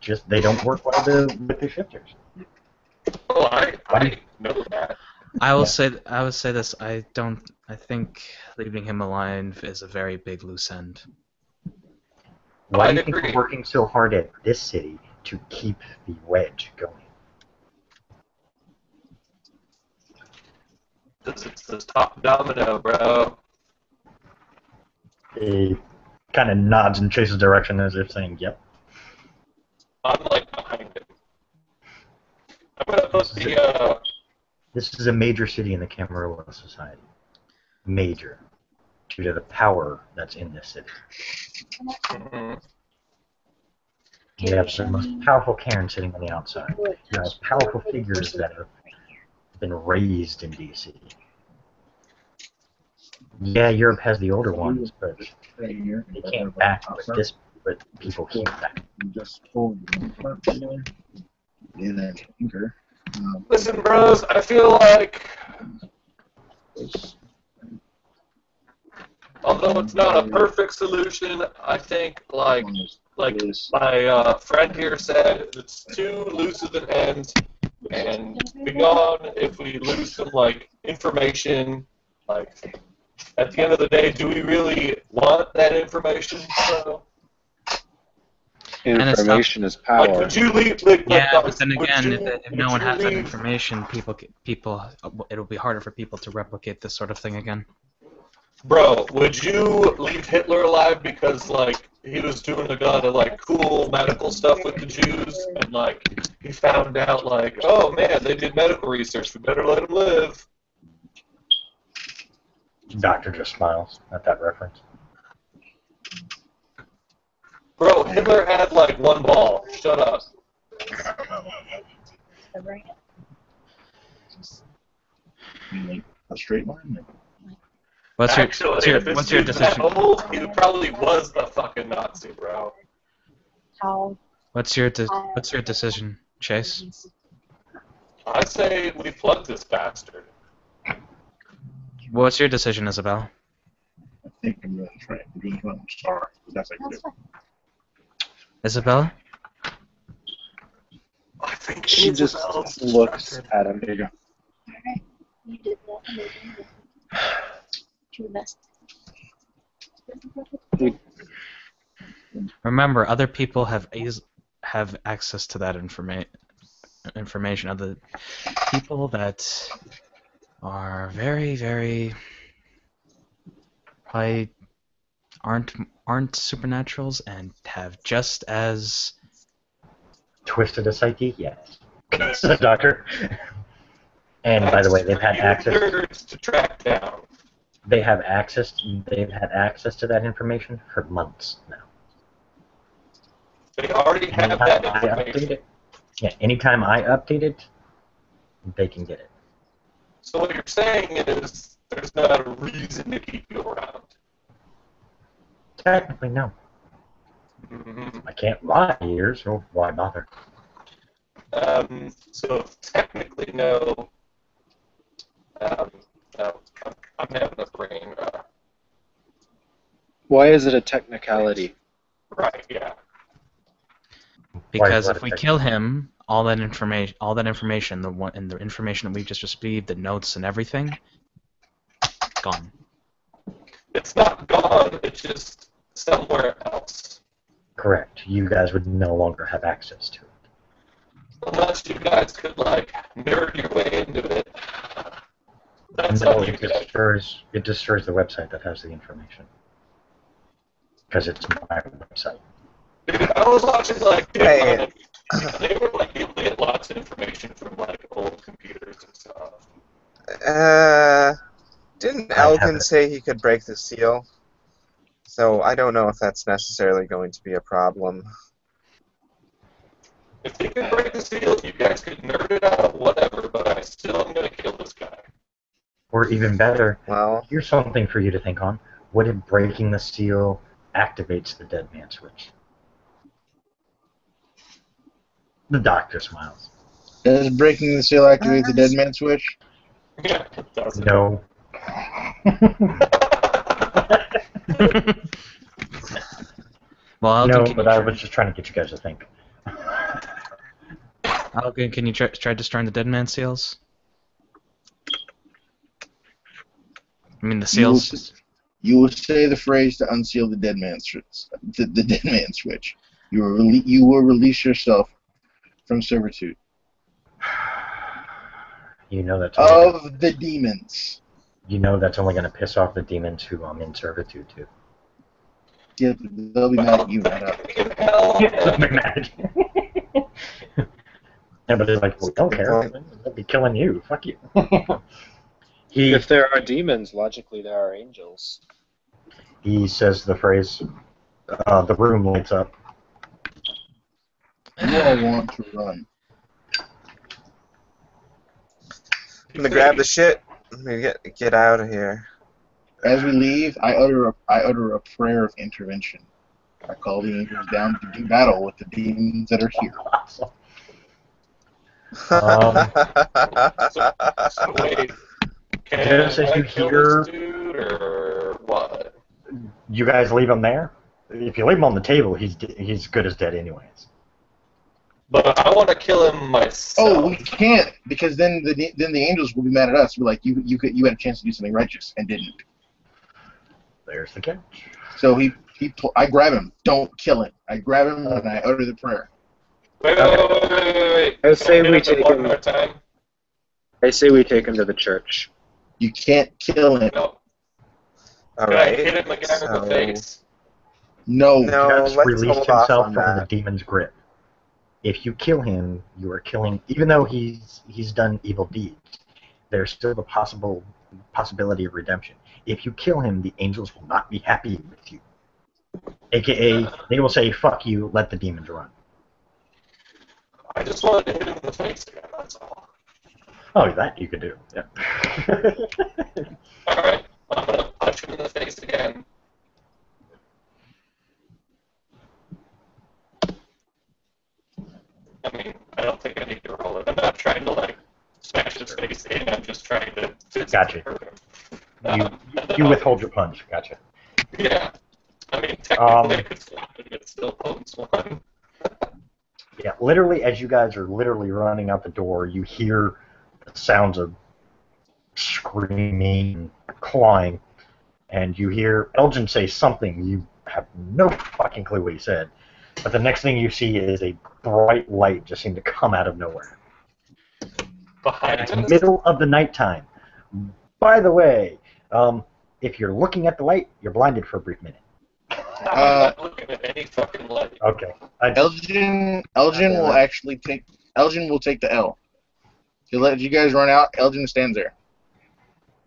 just they don't work well with the shifters. Oh, I know that. I will say this. I think leaving him alive is a very big loose end. Why do you think we're working so hard at this city to keep the wedge going? It's this top domino, bro. He kind of nods in Chase's direction as if saying, yep. I'm like behind him. I'm gonna put the, This is a major city in the Camarilla Society. Major. Due to the power that's in this city. Mm-hmm. You have the most powerful Cairn sitting on the outside. You have powerful figures that have been raised in DC. Yeah, Europe has the older ones, but they can't back what people keep back. Listen, bros, I feel like, although it's not a perfect solution, I think, like my friend here said, it's too loose of an end, and beyond, if we lose some, like, information, like, at the end of the day, do we really want that information? So, information is power. like, would you leave? Yeah, but then again, if no one has that information, it'll be harder for people to replicate this sort of thing again. Bro, would you leave Hitler alive because, like, he was doing a lot of, like, cool medical stuff with the Jews, and, like, he found out, like, oh, man, they did medical research, we better let him live. Doctor just smiles at that reference. Bro, Hitler had, like, one ball. Shut up. A straight line? What's your decision? That old, he probably was a fucking Nazi, bro. What's your decision, Chase? I say we plug this bastard. What's your decision, Isabel? I think I'm going to try it. I'm sorry. That's like good. Isabella? I think She just looks at him. Alright, you did that. To invest. Remember, other people have access to that information. Other people that are very, very probably aren't supernaturals and have just as Twisted a psyche? Yes. The doctor. And by the way, they've had access to track down. They've had access to that information for months now. They already have that information. Anytime I update it, they can get it. So what you're saying is there's not a reason to keep you around. Technically, no. I can't lie here, so why bother? So technically, no. No, I'm having a brain. Why is it a technicality? Right. Yeah. Because if we kill him, all that information, the information that we just received, the notes and everything, gone. It's not gone. It's just somewhere else. Correct. You guys would no longer have access to it. Unless you guys could, like, nerd your way into it. That's No, up to you guys. it destroys the website that has the information. Because it's my website. Dude, I was watching, like, Hey. they were, like, able to get lots of information from, like, old computers and stuff. Didn't I have Elgin it. say he could break the seal? So I don't know if that's necessarily going to be a problem. If you can break the seal, you guys could nerd it out, whatever, but I still am going to kill this guy. Or even better, Well, here's something for you to think on. What if breaking the seal activates the dead man switch? The doctor smiles. Does breaking the seal activate the dead man switch? Yeah, it doesn't. No. Well, Elgin, No, can but you I try, was just trying to get you guys to think. Elgin, can you try destroying the dead man seals? I mean, the seals. You will say the phrase to unseal the dead man switch. The dead man switch. You will release yourself from servitude You know that's only of the demons. going to piss off the demons who I'm in servitude to. Yeah, they'll be mad at you, not us. They'll be mad. Yeah, but it's like, well, don't care. They'll be killing you. Fuck you. If there are demons, logically there are angels. He says the phrase, the room lights up. You all want to run. I'm gonna grab the shit. Let me get out of here. As we leave, I utter a prayer of intervention. I call the angels down to do battle with the demons that are here. So wait, Just as can I you kill hear- this dude, or what? You guys leave him there? If you leave him on the table, he's good as dead anyways. But I want to kill him myself. Oh, we can't, because then the angels will be mad at us. We're like, you had a chance to do something righteous and didn't. There's the catch. So I grab him. Don't kill him. I grab him and I utter the prayer. Wait. I say Can we do it take one him. more time? I say we take him to the church. You can't kill him. No. All Can I right. hit him again in the face? No. No, Just let's released hold off himself on from the that. demon's grip. If you kill him, you are killing. Even though he's done evil deeds, there's still the possibility of redemption. If you kill him, the angels will not be happy with you. AKA, they will say, "Fuck you, let the demons run." I just wanted to hit him in the face again, that's all. Oh, that you could do. Yeah. Alright, I'm going to punch him in the face again. I mean, I don't think I need to roll it. I'm not trying to, like, smash his face in. I'm just trying to Gotcha. hurt him. You withhold your punch. Gotcha. Yeah. I mean, technically, I could stop it, but still pokes one. Yeah, literally, as you guys are literally running out the door, you hear the sounds of screaming, clawing, and you hear Elgin say something. You have no fucking clue what he said. But the next thing you see is a bright light just seem to come out of nowhere. Behind us? Middle of the nighttime. By the way, if you're looking at the light, you're blinded for a brief minute. I'm not looking at any fucking light. Okay. Elgin will actually take the L. He'll let you guys run out. Elgin stands there.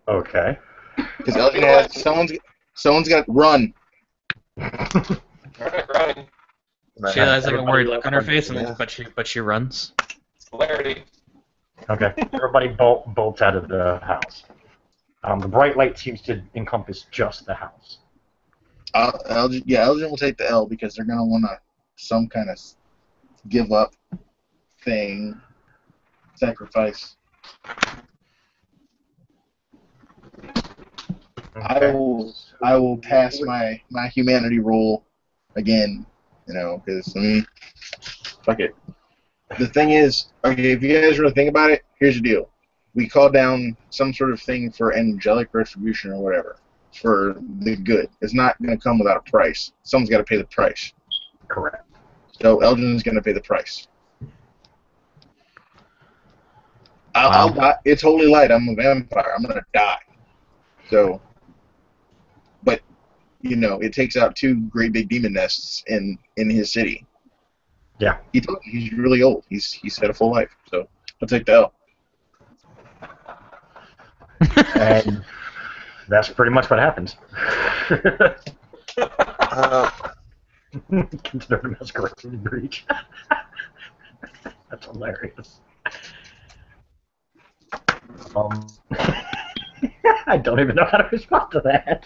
Okay. Because Elgin has someone's got to run. Alright, running. She has like a worried look on her face, Yeah. but she runs. Celerity. Okay. Everybody bolts out of the house. The bright light seems to encompass just the house. Elgin will take the L because they're gonna want to some kind of give up thing, sacrifice. Okay. I will pass my humanity roll again, because fuck it. The thing is, okay, if you guys really think about it, here's the deal: we call down some sort of thing for angelic retribution or whatever for the good. It's not going to come without a price. Someone's got to pay the price. Correct. So Elgin's going to pay the price. Wow. I'll die. It's holy light. I'm a vampire. I'm going to die. So, but it takes out 2 great big demon nests in his city. Yeah. He's really old. He's had a full life. So I'll take the L. And that's pretty much what happens. Considered a masquerade breach. That's hilarious. I don't even know how to respond to that.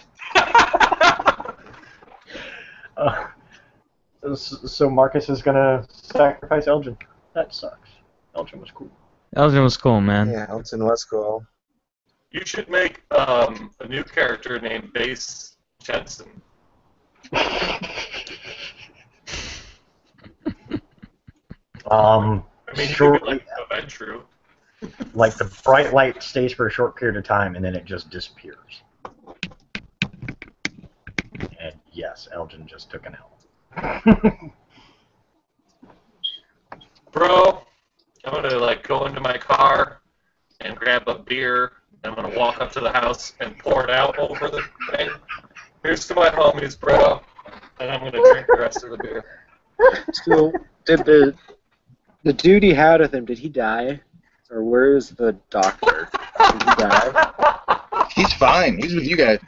So Marcus is gonna sacrifice Elgin. That sucks. Elgin was cool. Elgin was cool, man. Yeah, Elgin was cool. You should make a new character named Base Jensen. I mean, sure. Like Aventru. Like the bright light stays for a short period of time and then it just disappears. And yes, Elgin just took an L. Bro, I'm gonna like go into my car and grab a beer. I'm gonna walk up to the house and pour it out over the thing. Here's to my homies, bro. And I'm gonna drink the rest of the beer. So, did the dude he had with him, did he die? Or where is the doctor? Did he die? He's fine. He's with you guys.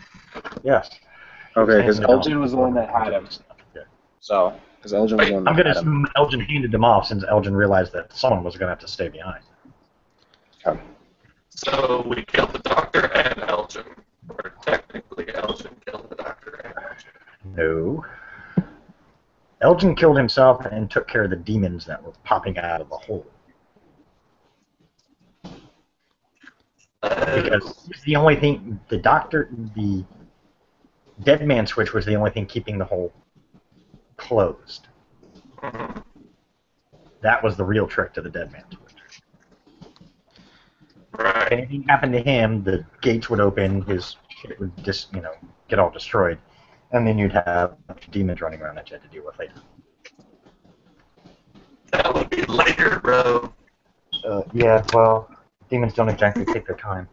Yes. Okay, because Elgin was the one that had him. So, because Elgin was the one that I'm going to had him. assume Elgin handed them off since Elgin realized that someone was going to have to stay behind. Okay. So we killed the doctor and Elgin. Or technically Elgin killed the doctor and Elgin. No. Elgin killed himself and took care of the demons that were popping out of the hole. Because the only thing, the dead man switch was the only thing keeping the hole closed. Mm-hmm. That was the real trick to the dead man switch. Right. If anything happened to him, the gates would open, his shit would just, get all destroyed, and then you'd have demons running around that you had to deal with later. That would be later, bro. Yeah, well, demons don't exactly take their time.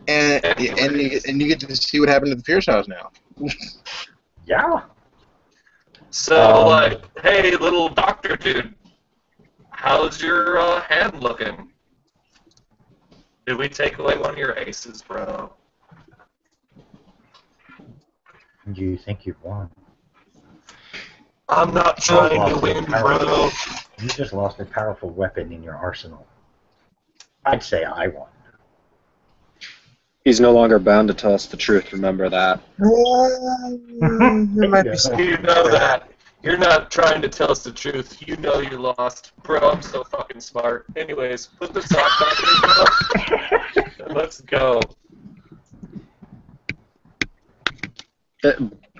And you get to see what happened at the Pierce house now. Yeah. So, like, hey, little doctor dude, how's your hand looking? Did we take away one of your aces, bro? Do you think you've won? I'm not trying to win, bro. You just lost a powerful weapon in your arsenal. I'd say I won. He's no longer bound to tell us the truth, remember that. You know that. You're not trying to tell us the truth. You know you lost. Bro, I'm so fucking smart. Anyways, put the sock back in your mouth and let's go.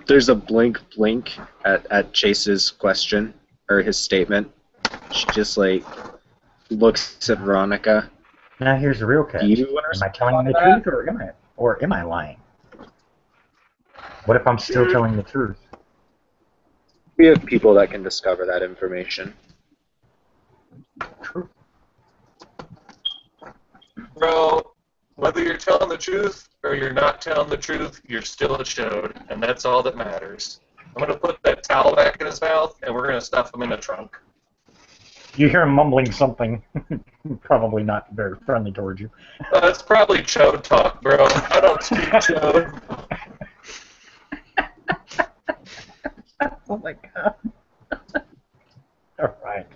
There's a blink at Chase's question, or his statement. She just, like, looks at Veronica. Now here's the real catch. Am I telling the truth or am I lying? What if I'm still telling the truth? We have people that can discover that information. True. Bro, whether you're telling the truth or you're not telling the truth, you're still a chode, and that's all that matters. I'm going to put that towel back in his mouth, and we're going to stuff him in a trunk. You hear him mumbling something, probably not very friendly towards you. It's probably chode talk, bro. I don't speak chode. Oh my god. Alright.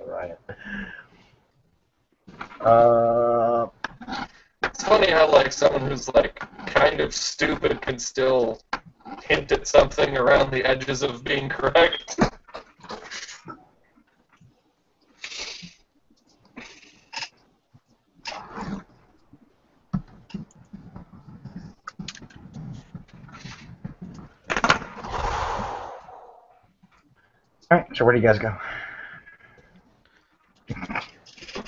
It's funny how, like, someone who's, like, kind of stupid can still hint at something around the edges of being correct. Alright, so where do you guys go?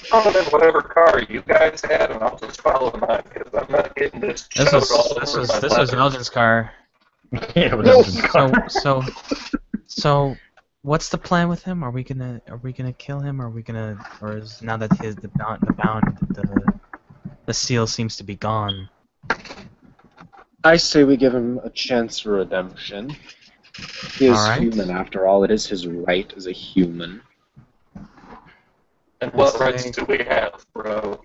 Follow in whatever car you guys had, and I'll just follow mine, because I'm not getting this chode all over my This was leather. Elgin's car. Yeah, it was Elgin's car. So, what's the plan with him? Are we gonna kill him? Or is now that the seal seems to be gone? I say we give him a chance for redemption. He is human, after all. It is his right as a human. And what rights do we have, bro?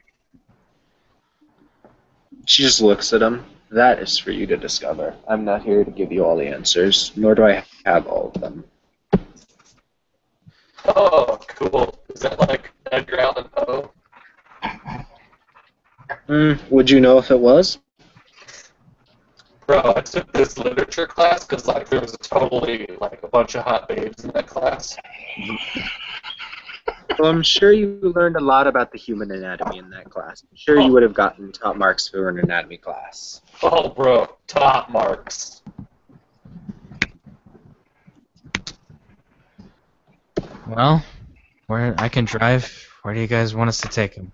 She just looks at him. That is for you to discover. I'm not here to give you all the answers, nor do I have all of them. Oh, cool. Is that like Edgar Allan Poe? Would you know if it was? Bro, I took this literature class because like there was totally like a bunch of hot babes in that class. Well, I'm sure you learned a lot about the human anatomy in that class. I'm sure you would have gotten top marks for an anatomy class. Oh, bro, top marks. Well, where I can drive. Where do you guys want us to take him?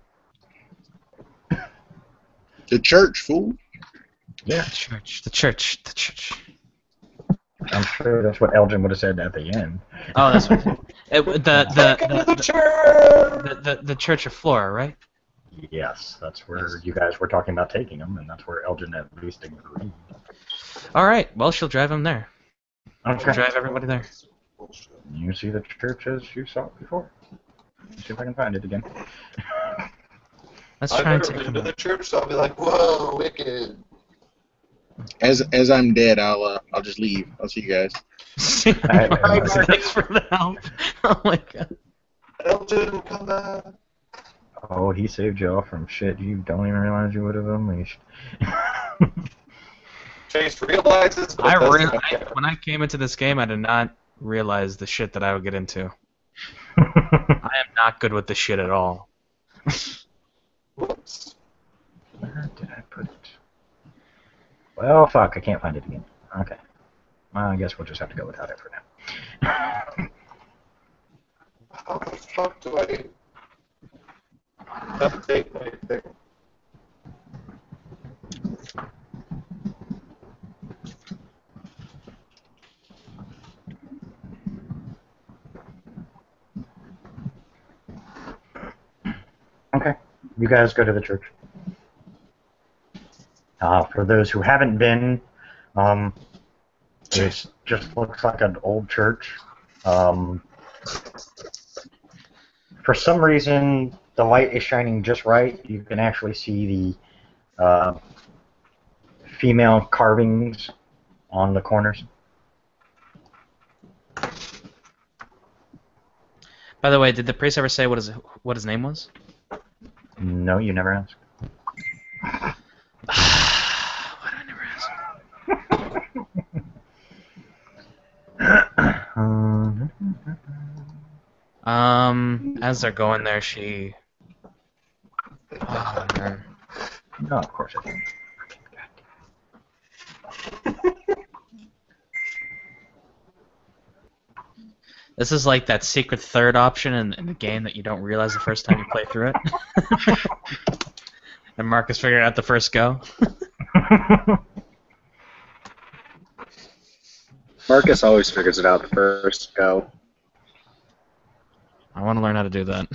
The church, fool. Yeah. The church. The church. The church. I'm sure that's what Elgin would have said at the end. Oh, that's what. The Church of Flora, right? Yes, that's where you guys were talking about taking him, and that's where Elgin at least agreed. All right. Well, she'll drive him there. She'll Okay. drive everybody there. You see the church as you saw it before. Let's see if I can find it again. Let's I've try and never take been him to out. the church, so I'll be like, whoa, wicked. As I'm dead, I'll just leave. I'll see you guys. Thanks for the help. Oh my god. Elgin, come back. Oh, he saved you all from shit you don't even realize you would have unleashed. Chase realizes. but doesn't. When I came into this game, I did not realize the shit that I would get into. I am not good with this shit at all. Whoops. Where did I put it? Well, fuck, I can't find it again. Okay. Well, I guess we'll just have to go without it for now. How the fuck do I update my thing? Okay, you guys go to the church. For those who haven't been, it just looks like an old church. For some reason, the light is shining just right. You can actually see the female carvings on the corners. By the way, did the priest ever say what his name was? No, you never asked. Why did I never ask? As they're going there, she. Oh man. No, of course it didn't. This is like that secret third option in the game that you don't realize the first time you play through it. And Marcus figured it out the first go. Marcus always figures it out the first go. I want to learn how to do that.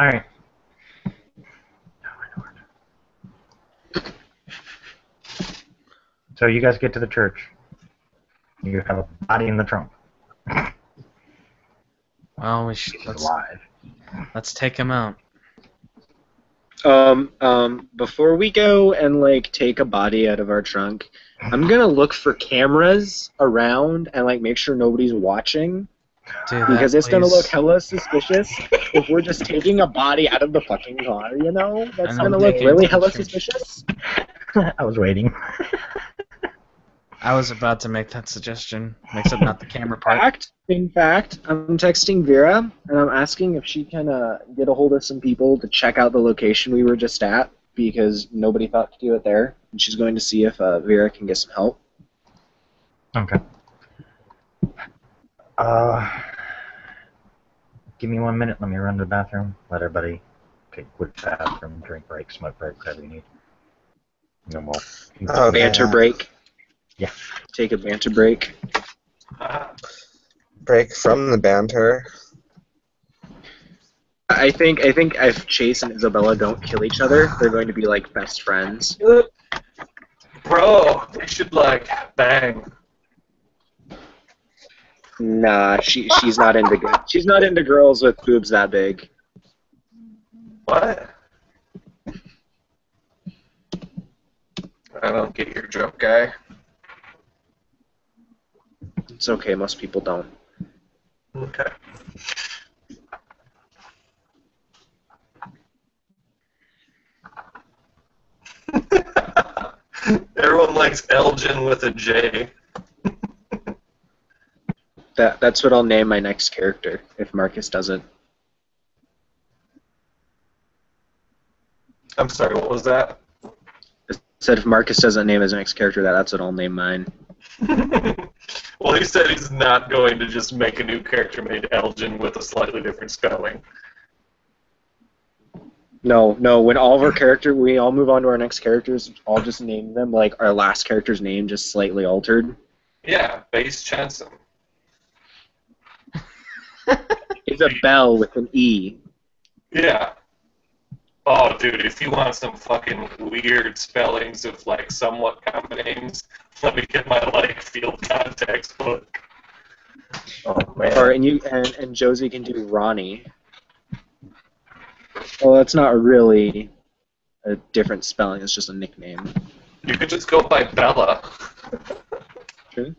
Alright. So you guys get to the church. You have a body in the trunk. Well, He's alive. let's take him out. Before we go and like take a body out of our trunk, I'm gonna look for cameras around and like make sure nobody's watching. Do Because that, it's gonna please. look hella suspicious if we're just taking a body out of the fucking car, you know? That's And gonna I'm look taking really it to hella church. suspicious. I was waiting. I was about to make that suggestion, except not the camera part. In fact, I'm texting Vera and I'm asking if she can get a hold of some people to check out the location we were just at because nobody thought to do it there. And she's going to see if Vera can get some help. Okay. Give me 1 minute. Let me run to the bathroom. Let everybody take a quick bathroom, drink break, smoke break, whatever you need. And then we'll Oh, Banter yeah. break. Yeah. Take a banter break. Break from the banter. I think if Chase and Isabella don't kill each other, they're going to be like best friends. bro, we should like bang. Nah, she's not into she's not into girls with boobs that big. What? I don't get your joke, guy. It's okay, most people don't. Okay. Everyone likes Elgin with a J. That's what I'll name my next character if Marcus doesn't. I'm sorry, what was that? I said if Marcus doesn't name his next character that's what I'll name mine. Well, he said he's not going to just make a new character named Elgin with a slightly different spelling. No, when all of our we all move on to our next characters, I'll just name them like our last character's name, just slightly altered. Yeah, Base Chanson. Isabel with an E. Yeah. Oh, dude, if you want some fucking weird spellings of, like, somewhat common names, let me get my, like, field context book. Oh, man. Or, and Josie can do Ronnie. Well, that's not really a different spelling, it's just a nickname. You could just go by Bella. True.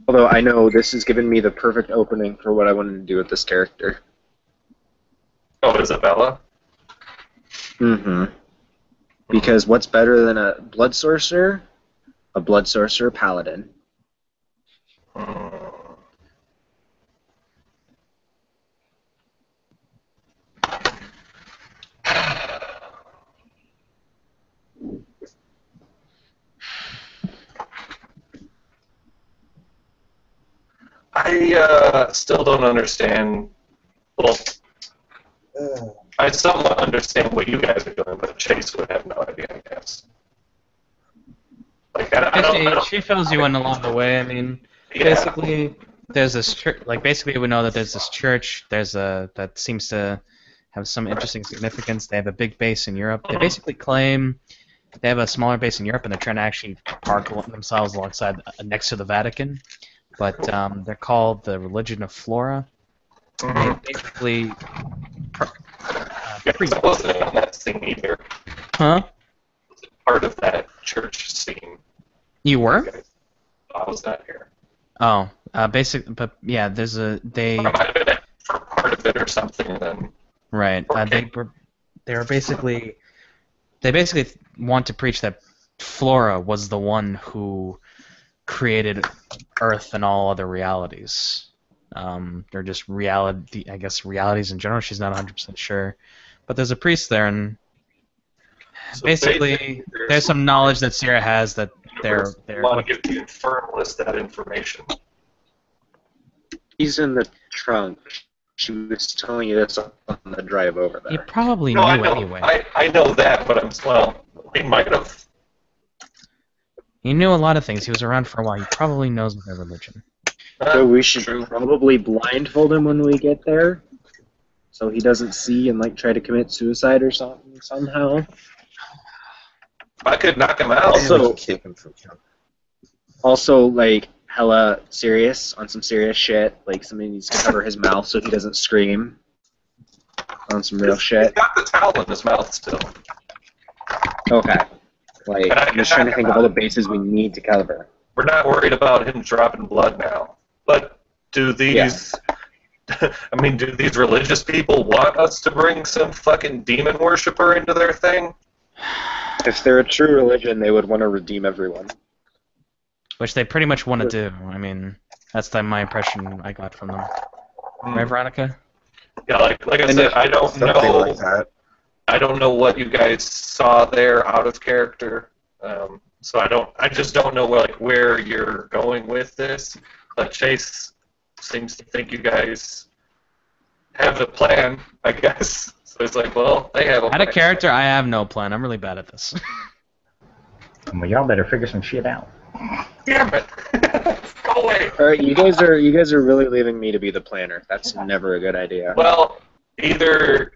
Although I know this has given me the perfect opening for what I wanted to do with this character. Oh, Isabella? Mm-hmm. Because what's better than a blood sorcerer? A blood sorcerer paladin. I still don't understand. Well, I somewhat understand what you guys are doing, but Chase would have no idea, I guess. Like, I don't, She fills you in along the way. I mean, basically, there's this church. Like, basically, we know that there's this church. That seems to have some interesting significance. They have a big base in Europe. They basically claim they have a smaller base in Europe, and they're trying to actually park themselves alongside, next to the Vatican. But they're called the Religion of Flora. They basically. I wasn't on that scene either. Huh? I was part of that church scene. You were? I was not here. Oh, but yeah, there's a they. I might have been for part of it or something then. Right. Okay. They basically want to preach that Flora was the one who created Earth and all other realities. They're just reality, I guess, realities in general. She's not 100% sure, but there's a priest there, and so basically there's some knowledge that Sierra has that they're. Want to give the infernalist that information. He's in the trunk. She was telling you this on the drive over there. You probably knew anyway. I know that, but he might have. He knew a lot of things. He was around for a while. He probably knows their religion. So we should probably blindfold him when we get there, so he doesn't see and like try to commit suicide or something somehow. I could knock him out. Also, like hella serious on some serious shit. Like somebody needs to cover his mouth so he doesn't scream. On some real shit. He's got the towel in his mouth still. Okay. Like I'm just trying to think of all the bases we need to cover. We're not worried about him dropping blood now. But do these... Yeah. I mean, do these religious people want us to bring some fucking demon worshiper into their thing? If they're a true religion, they would want to redeem everyone. Which they pretty much want to do. I mean, that's my impression I got from them. Right, Veronica? Yeah, like I said, I don't know. Like that. I don't know what you guys saw there out of character. So I just don't know where you're going with this. But Chase seems to think you guys have a plan, I guess. So it's like, well, they have a plan. Out of character, I have no plan. I'm really bad at this. Well, y'all better figure some shit out. Damn it. Go away. All right, you guys are really leaving me to be the planner. That's never a good idea. Well, either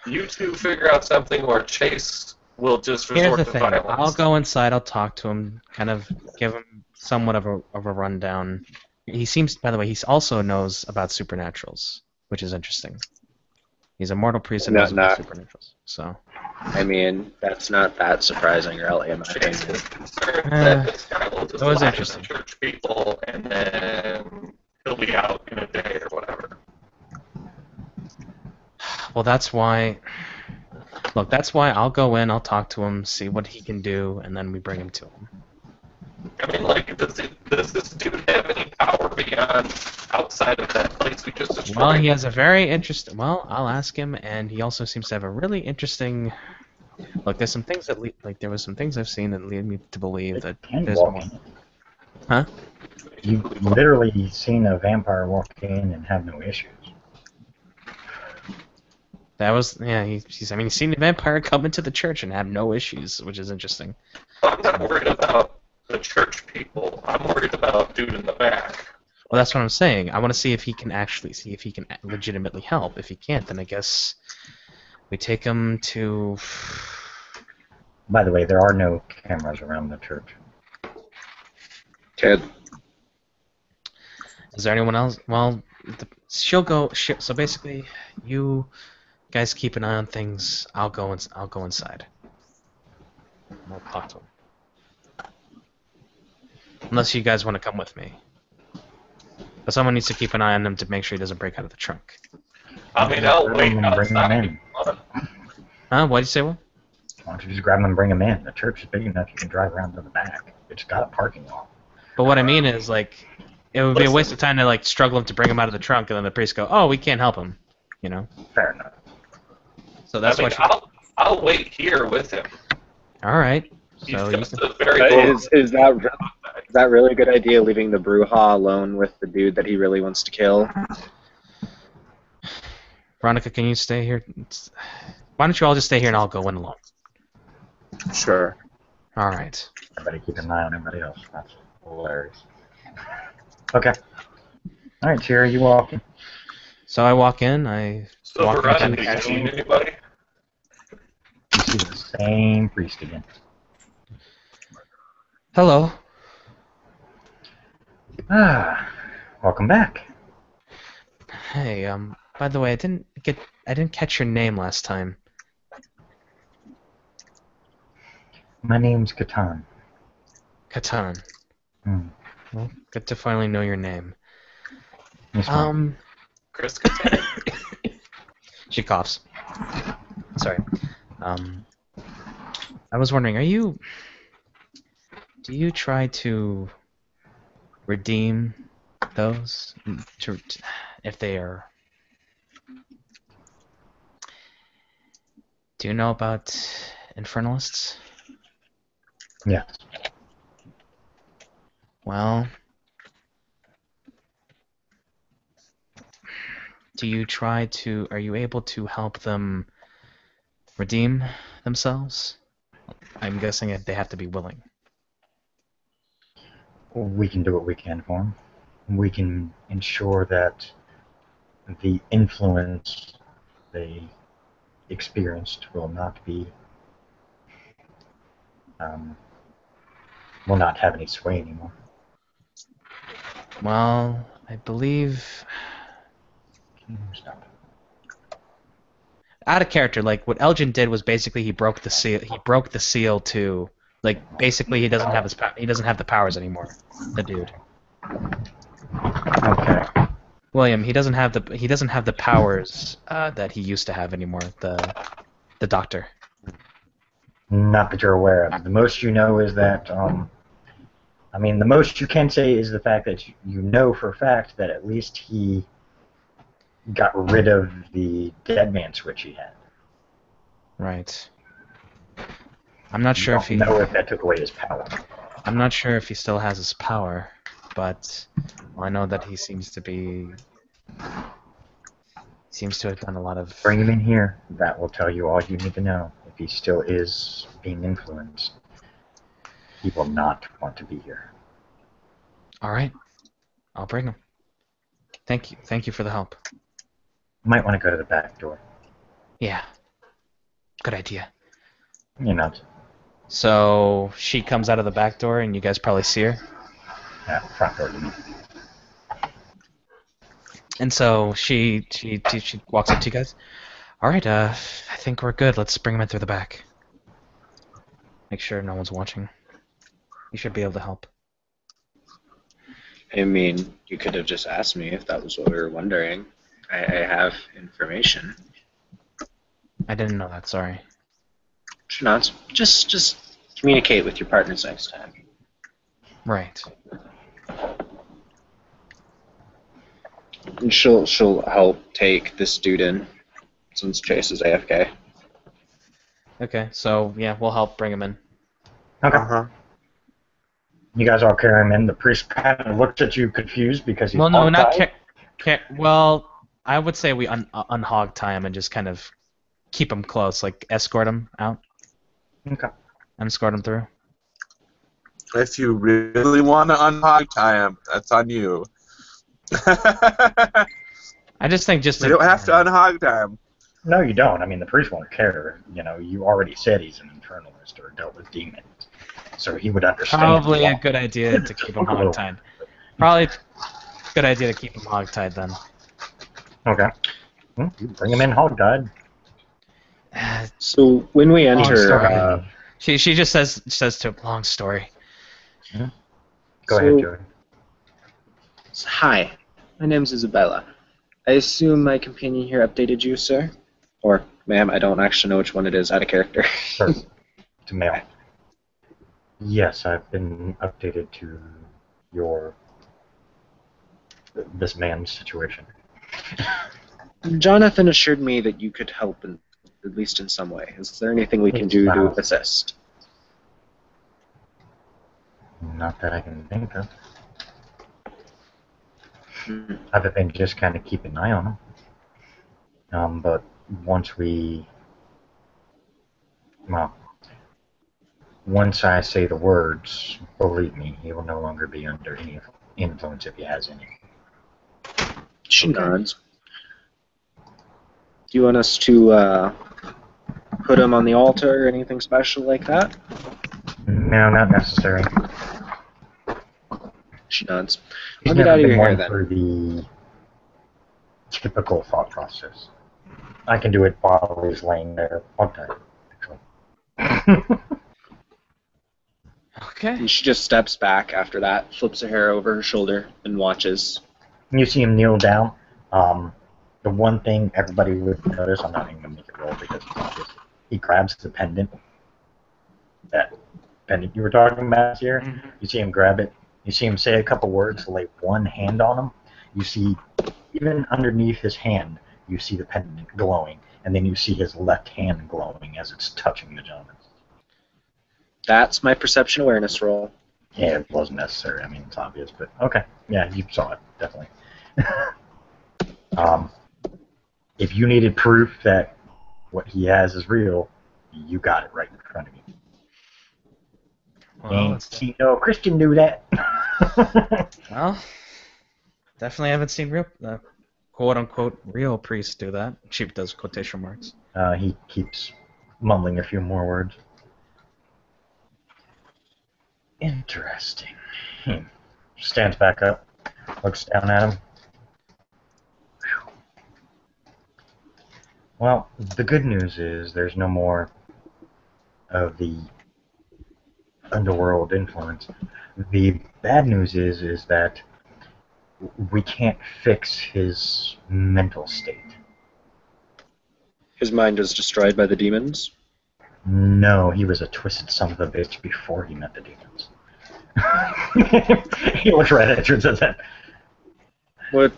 you two figure out something, or Chase will just Here's resort the to thing. violence. I'll go inside. I'll talk to him. Kind of give him somewhat of a rundown. He seems, by the way, he also knows about supernaturals, which is interesting. He's a mortal priest and knows about supernaturals. So. I mean, that's not that surprising, really. In my Chase opinion. is concerned that this guy will just That was lie to interesting. the church people, and then he'll be out in a day or whatever. Well, that's why. Look, that's why I'll go in. I'll talk to him, see what he can do, and then we bring him to him. I mean, like, does this dude have any power beyond outside of that place we just destroyed? Well, he has a very interesting. Well, I'll ask him, and he also seems to have a really interesting. Look, there's some things that there was some things I've seen that lead me to believe that Can there's walk more. in. Huh? You've literally seen a vampire walk in and have no issues. That was he's. I mean, he's seen the vampire come into the church and have no issues, which is interesting. I'm not worried about the church people. I'm worried about dude in the back. Well, that's what I'm saying. I want to see if he can actually see if he can legitimately help. If he can't, then I guess we take him to. By the way, there are no cameras around the church. Ted. Is there anyone else? Well, she'll go. So basically, you guys keep an eye on things. I'll go inside. We'll talk to him. Unless you guys want to come with me. But someone needs to keep an eye on him to make sure he doesn't break out of the trunk. I mean, I'll wait Bring him outside. in. Huh? What'd you say? What? Why don't you just grab him and bring him in? The church is big enough you can drive around to the back. It's got a parking lot. But what I mean is, like, it would be a waste of time to, like, struggle to bring him out of the trunk, and then the priest go, oh, we can't help him. You know? Fair enough. So that's I mean, why I'll wait here with him. Alright. He's So you just can... a very Is that really a good idea, leaving the Bruja alone with the dude that he really wants to kill? Veronica, can you stay here? Why don't you all just stay here and I'll go in alone? Sure. Alright. Everybody keep an eye on everybody else. That's hilarious. Okay. Alright, Sierra, you walk in. So I walk in, I So, walk Veronica, into the do you castle. need anybody? You see the same priest again. Hello. Ah, welcome back. Hey, by the way, I didn't catch your name last time. My name's Catan. Catan. Hmm. Well, good to finally know your name. Yes, ma'am. Chris? She coughs. Sorry. I was wondering, do you try to redeem those if they are? Do you know about infernalists? Yes. Well, are you able to help them redeem themselves? I'm guessing they have to be willing. We can do what we can for them. We can ensure that the influence they experienced will not have any sway anymore. Well, I believe Stop. out of character, like what Elgin did was basically he broke the seal. He broke the seal to, like, basically he doesn't have the powers anymore. The dude. Okay. William, he doesn't have the powers that he used to have anymore. The doctor. Not that you're aware of. The most you know is that, the most you can say is the fact that you know for a fact that at least he got rid of the dead man switch he had. Right. I'm not sure if he. know if that took away his power. I'm not sure if he still has his power, but I know that he seems to have done a lot of. Bring him in here. That will tell you all you need to know. If he still is being influenced, he will not want to be here. All right. I'll bring him. Thank you for the help. Might want to go to the back door. Yeah. Good idea. You know. So she comes out of the back door, and you guys probably see her. Yeah, front door. And so she walks up to you guys. All right, I think we're good. Let's bring him in through the back. Make sure no one's watching. You should be able to help. I mean, you could have just asked me if that was what we were wondering. I have information. I didn't know that. Sorry. Shanaz, just communicate with your partners next time. Right. And she'll help take this dude in, since Chase is AFK. Okay. So yeah, we'll help bring him in. Okay. You guys all carry him in. The priest kind of looks at you confused because he's Well, no, not hog-tied. well, I would say we unhog tie him and just kind of keep him close, like escort him out. Okay. Escort him through. If you really want to unhog tie him, that's on you. I just think You don't have to unhog tie him. No, you don't. I mean, the priest won't care. You know, you already said he's an infernalist or dealt with demons, so he would understand. Probably a good idea to keep him hog-tied. Probably a good idea to keep him hog-tied then. Okay. Well, you bring him in hog-tied. So when we enter, She just says to him, long story. Go ahead, Joey. Hi, my name's Isabella. I assume my companion here updated you, sir? Or, ma'am, I don't actually know which one it is, out of character. Sure. To male. Yes, I've been updated to this man's situation. Jonathan assured me that you could help, at least in some way. Is there anything we can do to assist? Not that I can think of. Other than just kind of keep an eye on him. But once I say the words, believe me, he will no longer be under any influence if he has any. She nods. Do you want us to put him on the altar or anything special like that? No, not necessary. She nods. He's I'll get never out of been your hair one then. for the typical thought process. I can do it while he's laying there hog-tied, actually. Okay. And she just steps back after that, flips her hair over her shoulder, and watches. You see him kneel down. The one thing everybody would notice, I'm not even going to make it roll because it's obvious, he grabs the pendant. That pendant you were talking about here. Mm-hmm. You see him grab it. You see him say a couple words, lay one hand on him. You see, even underneath his hand, you see the pendant glowing. And then you see his left hand glowing as it's touching the gentleman. That's my perception awareness roll. Yeah, it wasn't necessary. I mean, it's obvious, but okay. Yeah, you saw it, definitely. If you needed proof that what he has is real, you got it right in front of you. Well, Christian knew that. Well, definitely haven't seen real, quote-unquote, real priests do that. She does quotation marks. He keeps mumbling a few more words. Interesting. Stands back up, looks down at him. Whew. Well, the good news is there's no more of the underworld influence. The bad news is that we can't fix his mental state. His mind is destroyed by the demons? No, he was a twisted son of a bitch before he met the demons. He looks right at you and says that. What?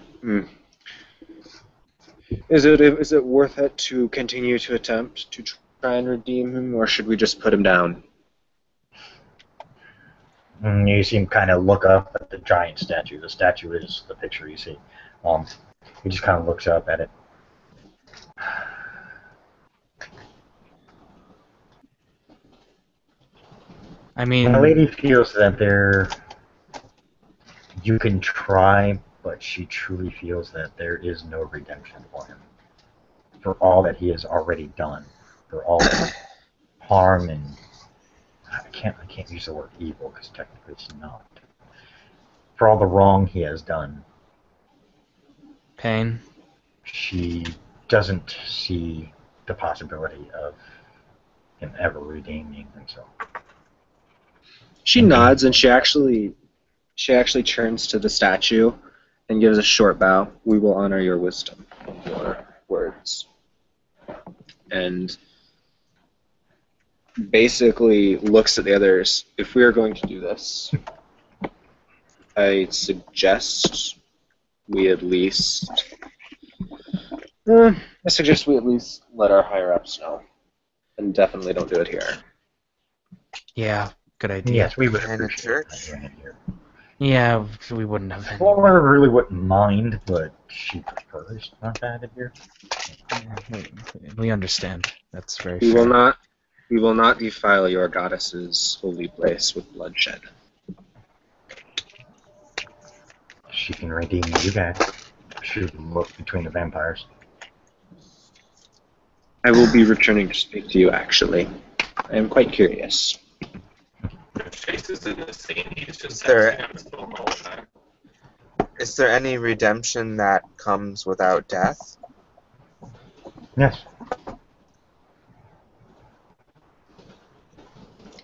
Is it worth it to continue to attempt to try and redeem him, or should we just put him down? You see him kind of look up at the giant statue. The statue is the picture you see. He just kind of looks up at it. I mean, The lady feels that You can try, but she truly feels that there is no redemption for him. For all that he has already done. For all the harm and... I can't use the word evil, because technically it's not. For all the wrong he has done. Pain. She doesn't see the possibility of him ever redeeming himself. She nods and she actually turns to the statue and gives a short bow. We will honor your wisdom, your words. And basically looks at the others. If we are going to do this, I suggest we at least let our higher ups know. And definitely don't do it here. Yeah, good idea. Yes, we would And a appreciate church. that doing it here. Yeah, we wouldn't have. Flora really wouldn't mind, but she prefers not to have it here. We understand. That's very We fair. will not defile your goddess's holy place with bloodshed. She can redeem you guys. Shoot and look between the vampires. I will be returning to speak to you, actually. I am quite curious. Chase is in the scene. He's just Is there- texting him his phone all the time. Is there any redemption that comes without death? Yes.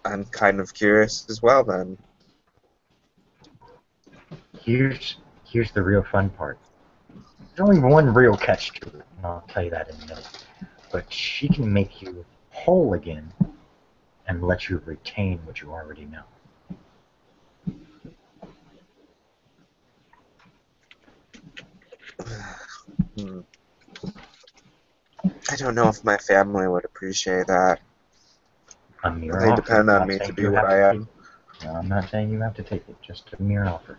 I'm kind of curious as well then. Here's the real fun part. There's only one real catch to it, and I'll tell you that in a minute. But she can make you whole again and let you retain what you already know. I don't know if my family would appreciate that. A mere They offer. depend on Not me saying to be you what have I to am. take- No, I'm not saying you have to take it. Just a mere offer.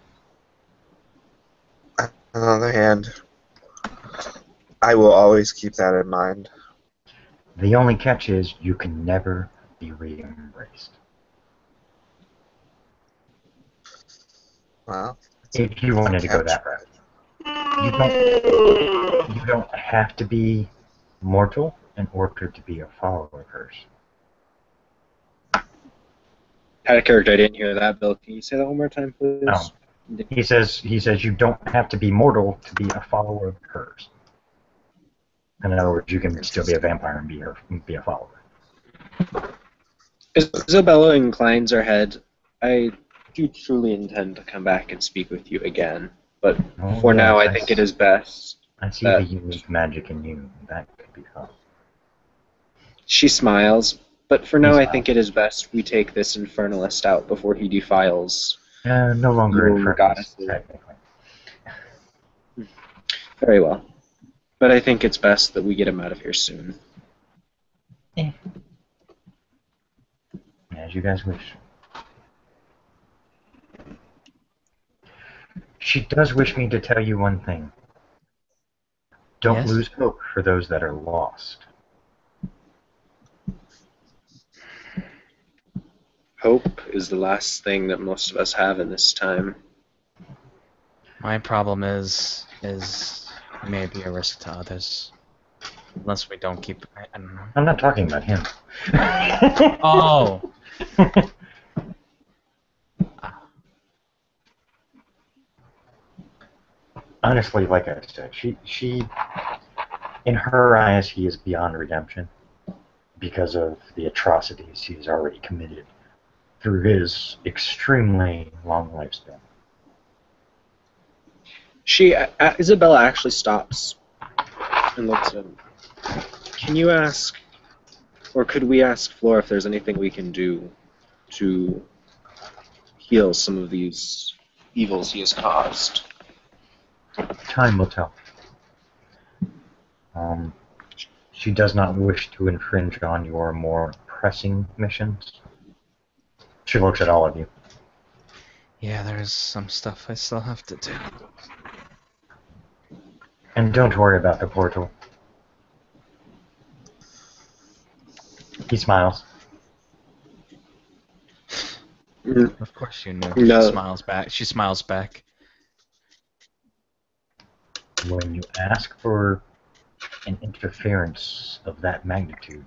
On the other hand, I will always keep that in mind. The only catch is you can never be re-embraced. Well, If you wanted to go catch. that route. You don't have to be mortal in order to be a follower of hers. Out of character, I didn't hear that, Bill. Can you say that one more time, please? Oh. He says you don't have to be mortal to be a follower of hers. In other words, you can still be a vampire and be a follower. Isabella inclines her head. I do truly intend to come back and speak with you again, but Oh, for now, yes, I think it is best. I see that- the unique magic in you. That could be fun. She smiles, but for now, I smiles. think it is best we take this infernalist out before he defiles. No longer Your infernal, goddesses. technically. Very well. But I think it's best that we get him out of here soon. As you guys wish. She does wish me to tell you one thing. Don't Yes? lose hope for those that are lost. Hope is the last thing that most of us have in this time. My problem is maybe a risk to others. Unless we don't keep. I don't know. I'm not talking about him. Oh. Honestly, like I said, she, in her eyes, he is beyond redemption because of the atrocities he's already committed through his extremely long lifespan. Isabella actually stops and looks at him. Can you ask, or could we ask Flora if there's anything we can do to heal some of these evils he has caused? Time will tell. She does not wish to infringe on your more pressing missions. She looks at all of you. Yeah, there's some stuff I still have to do. And don't worry about the portal. He smiles. Of course you knew. No. She smiles back. She smiles back. when you ask for an interference of that magnitude,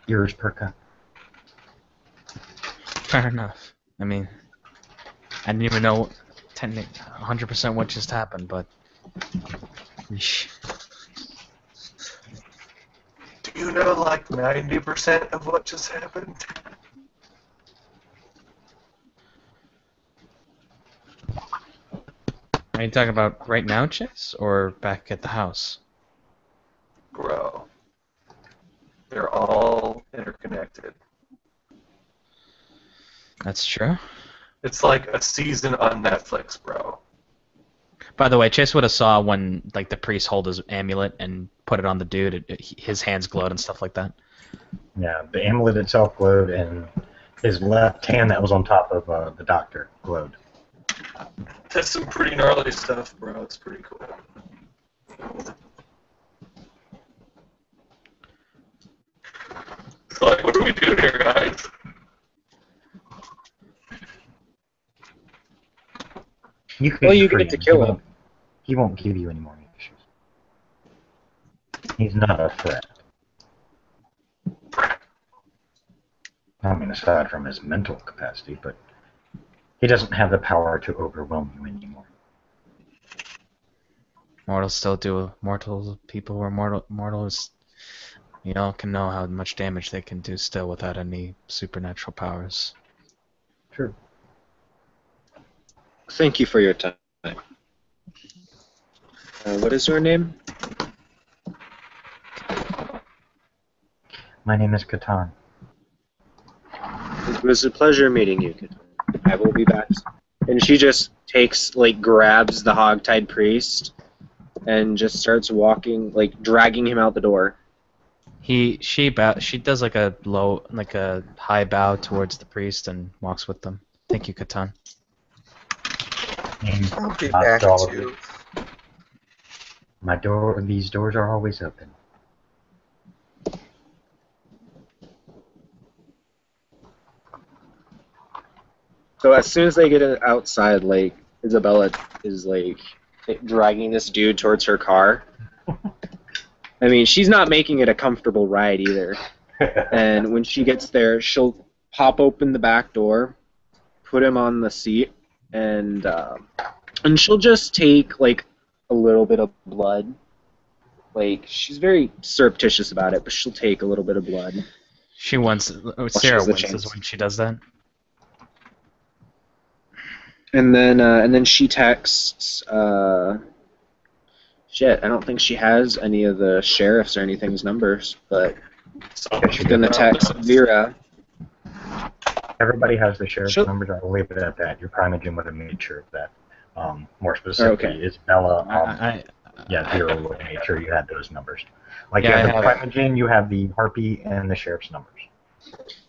ears perk up. Fair enough. I mean, I didn't even know 100% what just happened, but... Yeesh. Do you know like 90% of what just happened? Are you talking about right now, Chase, or back at the house? Bro. They're all interconnected. That's true. It's like a season on Netflix, bro. By the way, Chase would have saw when like the priest hold his amulet and put it on the dude. His hands glowed and stuff like that. Yeah, the amulet itself glowed, and his left hand that was on top of the doctor glowed. That's some pretty gnarly stuff, bro. It's pretty cool. So, like, what do we do here, guys? Well, you free get to him. kill him. He won't give you any more issues. He's not a threat. I mean, aside from his mental capacity, but he doesn't have the power to overwhelm you anymore. Mortals still do. People who are mortals, can know how much damage they can do still without any supernatural powers. True. Thank you for your time. What is your name? My name is Catan. It was a pleasure meeting you, Catan. I will be back. And she just grabs the hogtied priest and just starts walking, dragging him out the door. She does like a high bow towards the priest and walks with them. Thank you, Catan. I'll be back too. These doors are always open. So as soon as they get outside, Isabella is dragging this dude towards her car. I mean, she's not making it a comfortable ride either. And when she gets there, she'll pop open the back door, put him on the seat, and she'll just take a little bit of blood. She's very surreptitious about it, but she'll take a little bit of blood. Sarah winces when she does that. And then she texts. Shit, I don't think she has any of the sheriff's or anything's numbers, but she's gonna text Vera. Everybody has the sheriff's numbers. I'll leave it at that. Your Primogen would have made sure of that. More specifically, Isabella. Vera would have made sure you had those numbers. You have the Primogen, you have the Harpy, and the sheriff's numbers.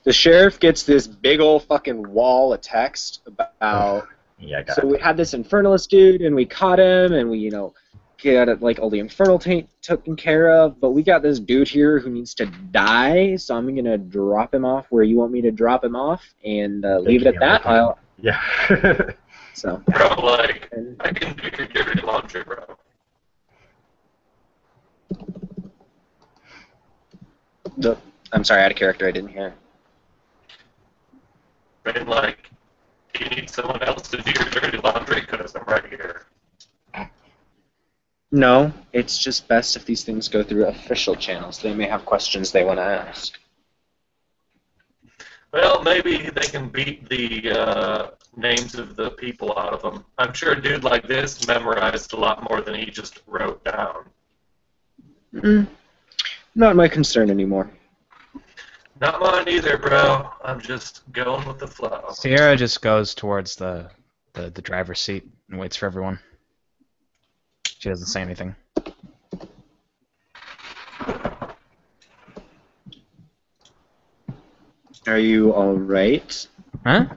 The sheriff gets this big old fucking wall of text about. So we had this infernalist dude, and we caught him, and we, get all the infernal taint taken care of, but we got this dude here who needs to die, so I'm gonna drop him off where you want me to drop him off, and leave it at that. So. Bro, I can do your dirty laundry, bro. I'm sorry, out of character, I didn't hear. And you need someone else to do your dirty laundry because I'm right here. No, it's just best if these things go through official channels. They may have questions they want to ask. Well, maybe they can beat the names of the people out of them. I'm sure a dude like this memorized a lot more than he just wrote down. Not my concern anymore. Not mine either, bro. I'm just going with the flow. Sierra just goes towards the driver's seat and waits for everyone. She doesn't say anything. Are you alright? Huh?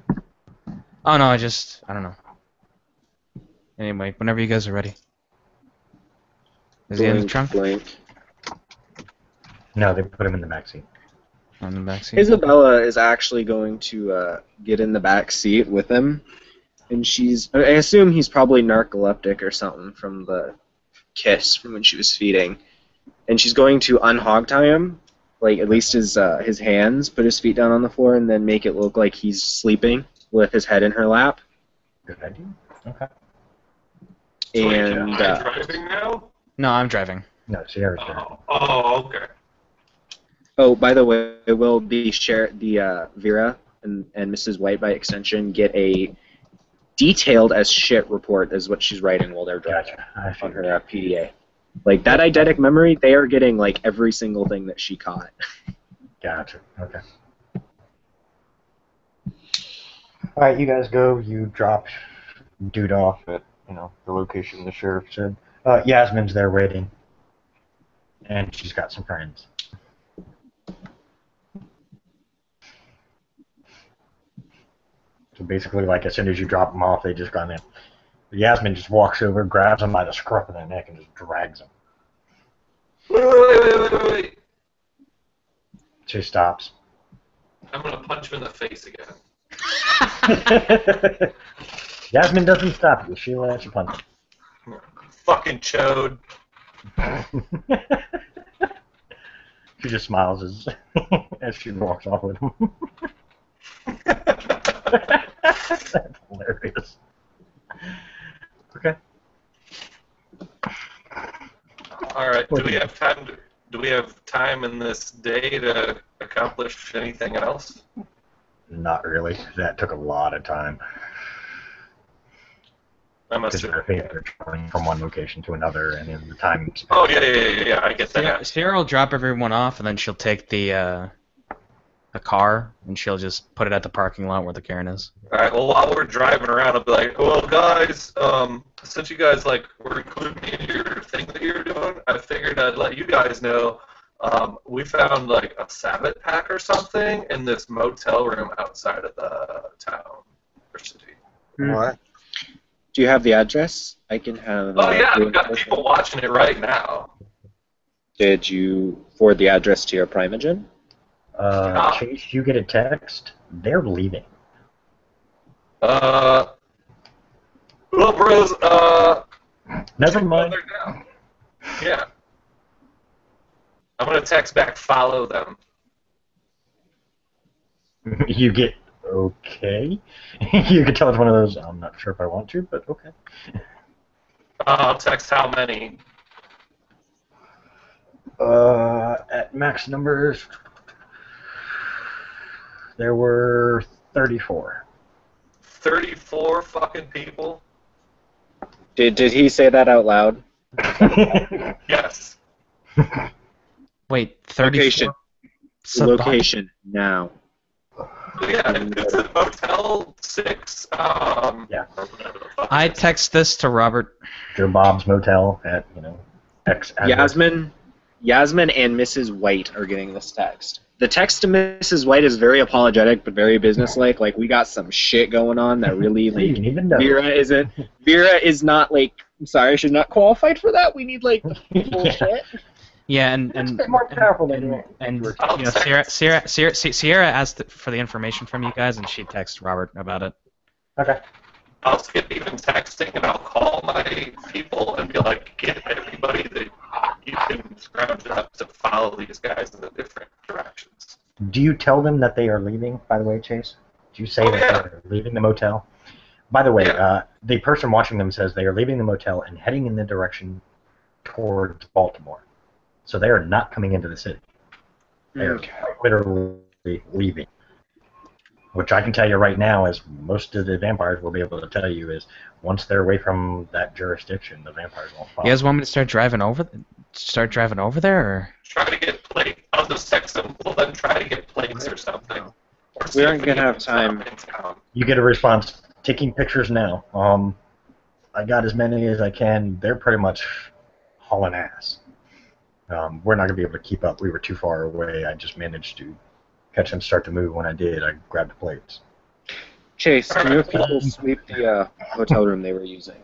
Oh no, I don't know. Anyway, whenever you guys are ready. Is he in the trunk? No, they put him in the backseat. On the back seat. Isabella is actually going to get in the back seat with him, and I assume he's probably narcoleptic or something from the kiss from when she was feeding, and she's going to unhog tie him, like at least his hands, put his feet down on the floor, and then make it look like he's sleeping with his head in her lap. Good idea. Okay. And Am I driving now? No, I'm driving. No, Sierra's driving. Oh, okay. oh, by the way, will the Vera and Mrs. White by extension get a detailed as shit report is what she's writing while they're driving Gotcha. on her PDA. Like that eidetic memory, they are getting like every single thing that she caught. Gotcha. Okay. All right, you guys go. You drop dude off at the location the sheriff said. Yasmin's there waiting, and she's got some friends. So basically, like as soon as you drop them off, they just gone in. Yasmin just walks over, grabs him by the scruff of their neck, and just drags him. Wait. She stops. I'm gonna punch him in the face again. Yasmin doesn't stop you. She lets you punch him. Fucking chode. She just smiles as she walks off with him. That's hilarious. Okay. All right. Do we have time in this day to accomplish anything else? Not really. That took a lot of time. I must Because have. they're traveling from one location to another, and in the time. Oh yeah. I get that. Sierra will drop everyone off, and then she'll take the car, and she'll just put it at the parking lot where the Karen is. All right. Well, while we're driving around, I'll be like, "Well, guys, since you guys were including me in your thing that you're doing, I figured I'd let you guys know. We found a Sabbath pack or something in this motel room outside of the town or city." What? Do you have the address? I can have. Oh yeah, we've got people watching it right now. Did you forward the address to your Primogen? Chase, you get a text. They're leaving. Well, bros, Never mind. now. Yeah. I'm gonna text back, follow them. You get okay. You could tell it's one of those. I'm not sure if I want to, but okay. I'll text how many. At max numbers, there were 34. 34 fucking people? Did he say that out loud? Yes. Wait, 34? Location now. Yeah, it's a Motel 6. Yeah. I text this to Robert. Joe Bob's Motel at X. Yasmin and Mrs. White are getting this text. The text to Mrs. White is very apologetic but very businesslike. Like, we got some shit going on that really, You didn't even know. Vera is not, I'm sorry, she's not qualified for that. We need, bullshit. Yeah, and more powerful than you. Sierra asked for the information from you guys, and she texted Robert about it. Okay. I'll skip even texting and I'll call my people and be like, get everybody that you can scrounge up to follow these guys in the different directions. Do you tell them that they are leaving, by the way, Chase? Do you say that they're leaving the motel? By the way, the person watching them says they are leaving the motel and heading in the direction towards Baltimore. So they are not coming into the city. They are literally leaving. Which I can tell you right now, as most of the vampires will be able to tell you, is once they're away from that jurisdiction, the vampires won't follow. You guys want me to start driving over there, or? Try to get plates. I'll just text them. We'll then try to get plates or something. Or We aren't going to have time. You get a response. Taking pictures now. I got as many as I can. They're pretty much hauling ass. We're not going to be able to keep up. We were too far away. I just managed to catch them start to move. When I did, I grabbed the plates. Chase, can you have people sweep the hotel room they were using?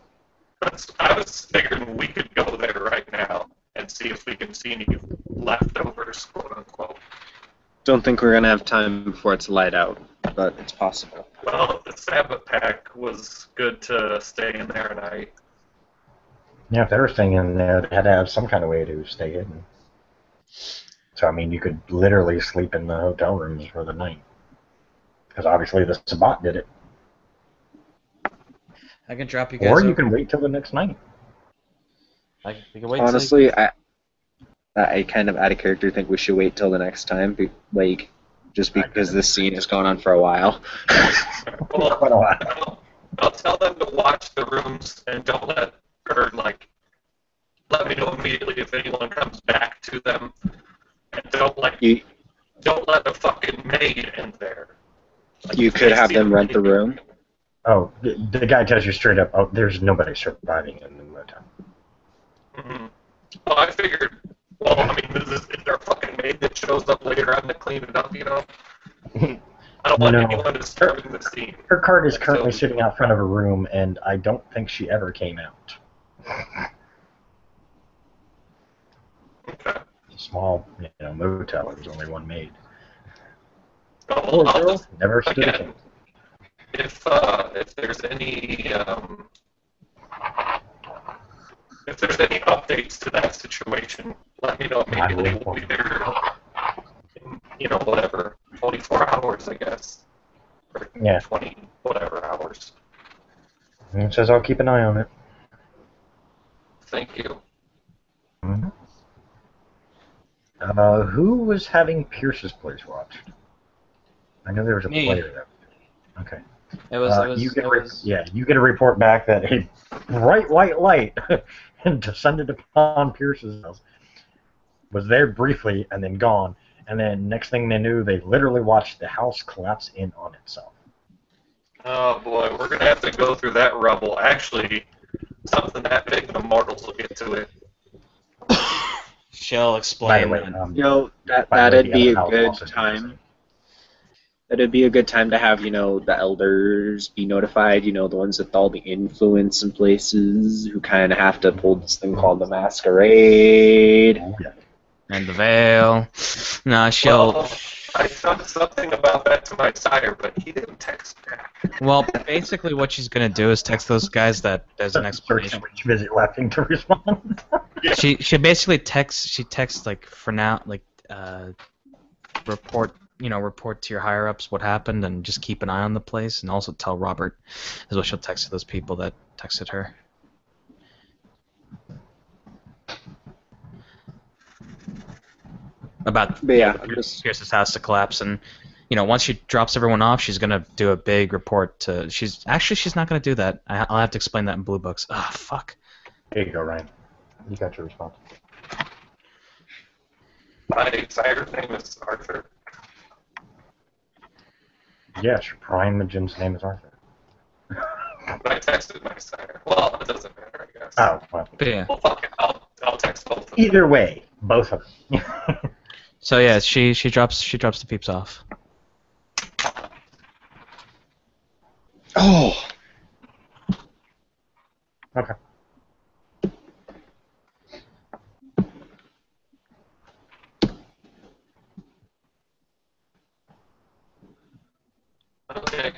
I was figuring we could go there right now and see if we can see any leftovers, quote unquote. Don't think we're going to have time before it's light out. but it's possible. Well, the Sabbath pack was good to stay in there at night. Yeah, if they were staying in there, they had to have some kind of way to stay hidden. So, I mean, you could literally sleep in the hotel rooms for the night. Because obviously the Sabbat did it. I can drop you guys. Or you over. can wait till the next night. We can wait. Honestly, I kind of out of character think we should wait till the next time, just because this scene has gone on for a while. Well, Quite a while. I'll tell them to watch the rooms and don't let me know immediately if anyone comes back to them, and don't let the fucking maid in there. Like, You could have them rent the room. Oh, the guy tells you straight up, oh, there's nobody surviving in the motel. Mm-hmm. Well, I figured. Well, I mean, is there a fucking maid that shows up later on to clean it up? You know. I don't want anyone disturbing the scene. Her cart is currently sitting out front of a room, and I don't think she ever came out. Okay. It's a small, motel. There's only one maid. Well, I'll just, Never stood a again, chance. if there's any updates to that situation, let me know immediately. We'll be there in, whatever, 24 hours, I guess. Or Yeah. 20 whatever hours. It says I'll keep an eye on it. Thank you. Mm-hmm. Who was having Pierce's place watched? I know there was a Me. player there. Okay. It was. You get a report back that a bright white light descended upon Pierce's house, was there briefly and then gone, and then next thing they knew, they literally watched the house collapse in on itself. Oh boy, we're gonna have to go through that rubble. Actually, something that big, the mortals will get to it. She'll By explain. the way, That'd be a house good also did the time. same. That'd be a good time to have, the elders be notified, the ones with all the influence in places who kind of have to pull this thing called the masquerade. Yeah. And the veil. No, she'll. Well, I thought something about that to my sire, but he didn't text back. Well, basically, what she's gonna do is text those guys that there's an explanation. Search which visit laughing to respond. She basically texts. She texts like for now, like report to your higher ups what happened and just keep an eye on the place, and also tell Robert is what she'll text to those people that texted her. About Pierce's house to collapse, and once she drops everyone off, she's gonna do a big report to. She's not gonna do that. I'll have to explain that in Blue Books. Ah, fuck. There you go, Ryan. You got your response. My sire's name is Arthur. Yes, Prime Majin's name is Arthur. But I texted my sire. Well, it doesn't matter, I guess. Oh, well. But yeah. Well, fuck it. I'll text both of them. Either way, both of them. So yeah, she drops the peeps off. Oh. Okay. Okay.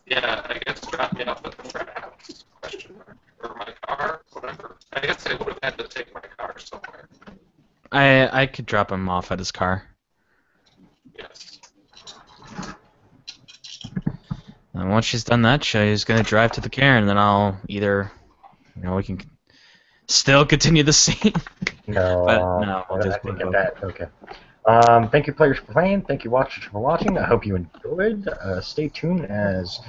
Yeah, I guess drop me off at the frat house. Question mark. Or my car, whatever. I guess I would have had to take my car somewhere. I could drop him off at his car. Yes. And once she's done that, she's gonna drive to the cairn, and then I'll either, we can still continue the scene. No, But no, we'll I just think move that. Okay. Thank you, players, for playing. Thank you, watchers, for watching. I hope you enjoyed. Stay tuned as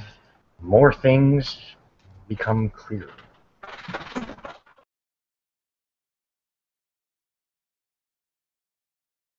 more things become clear.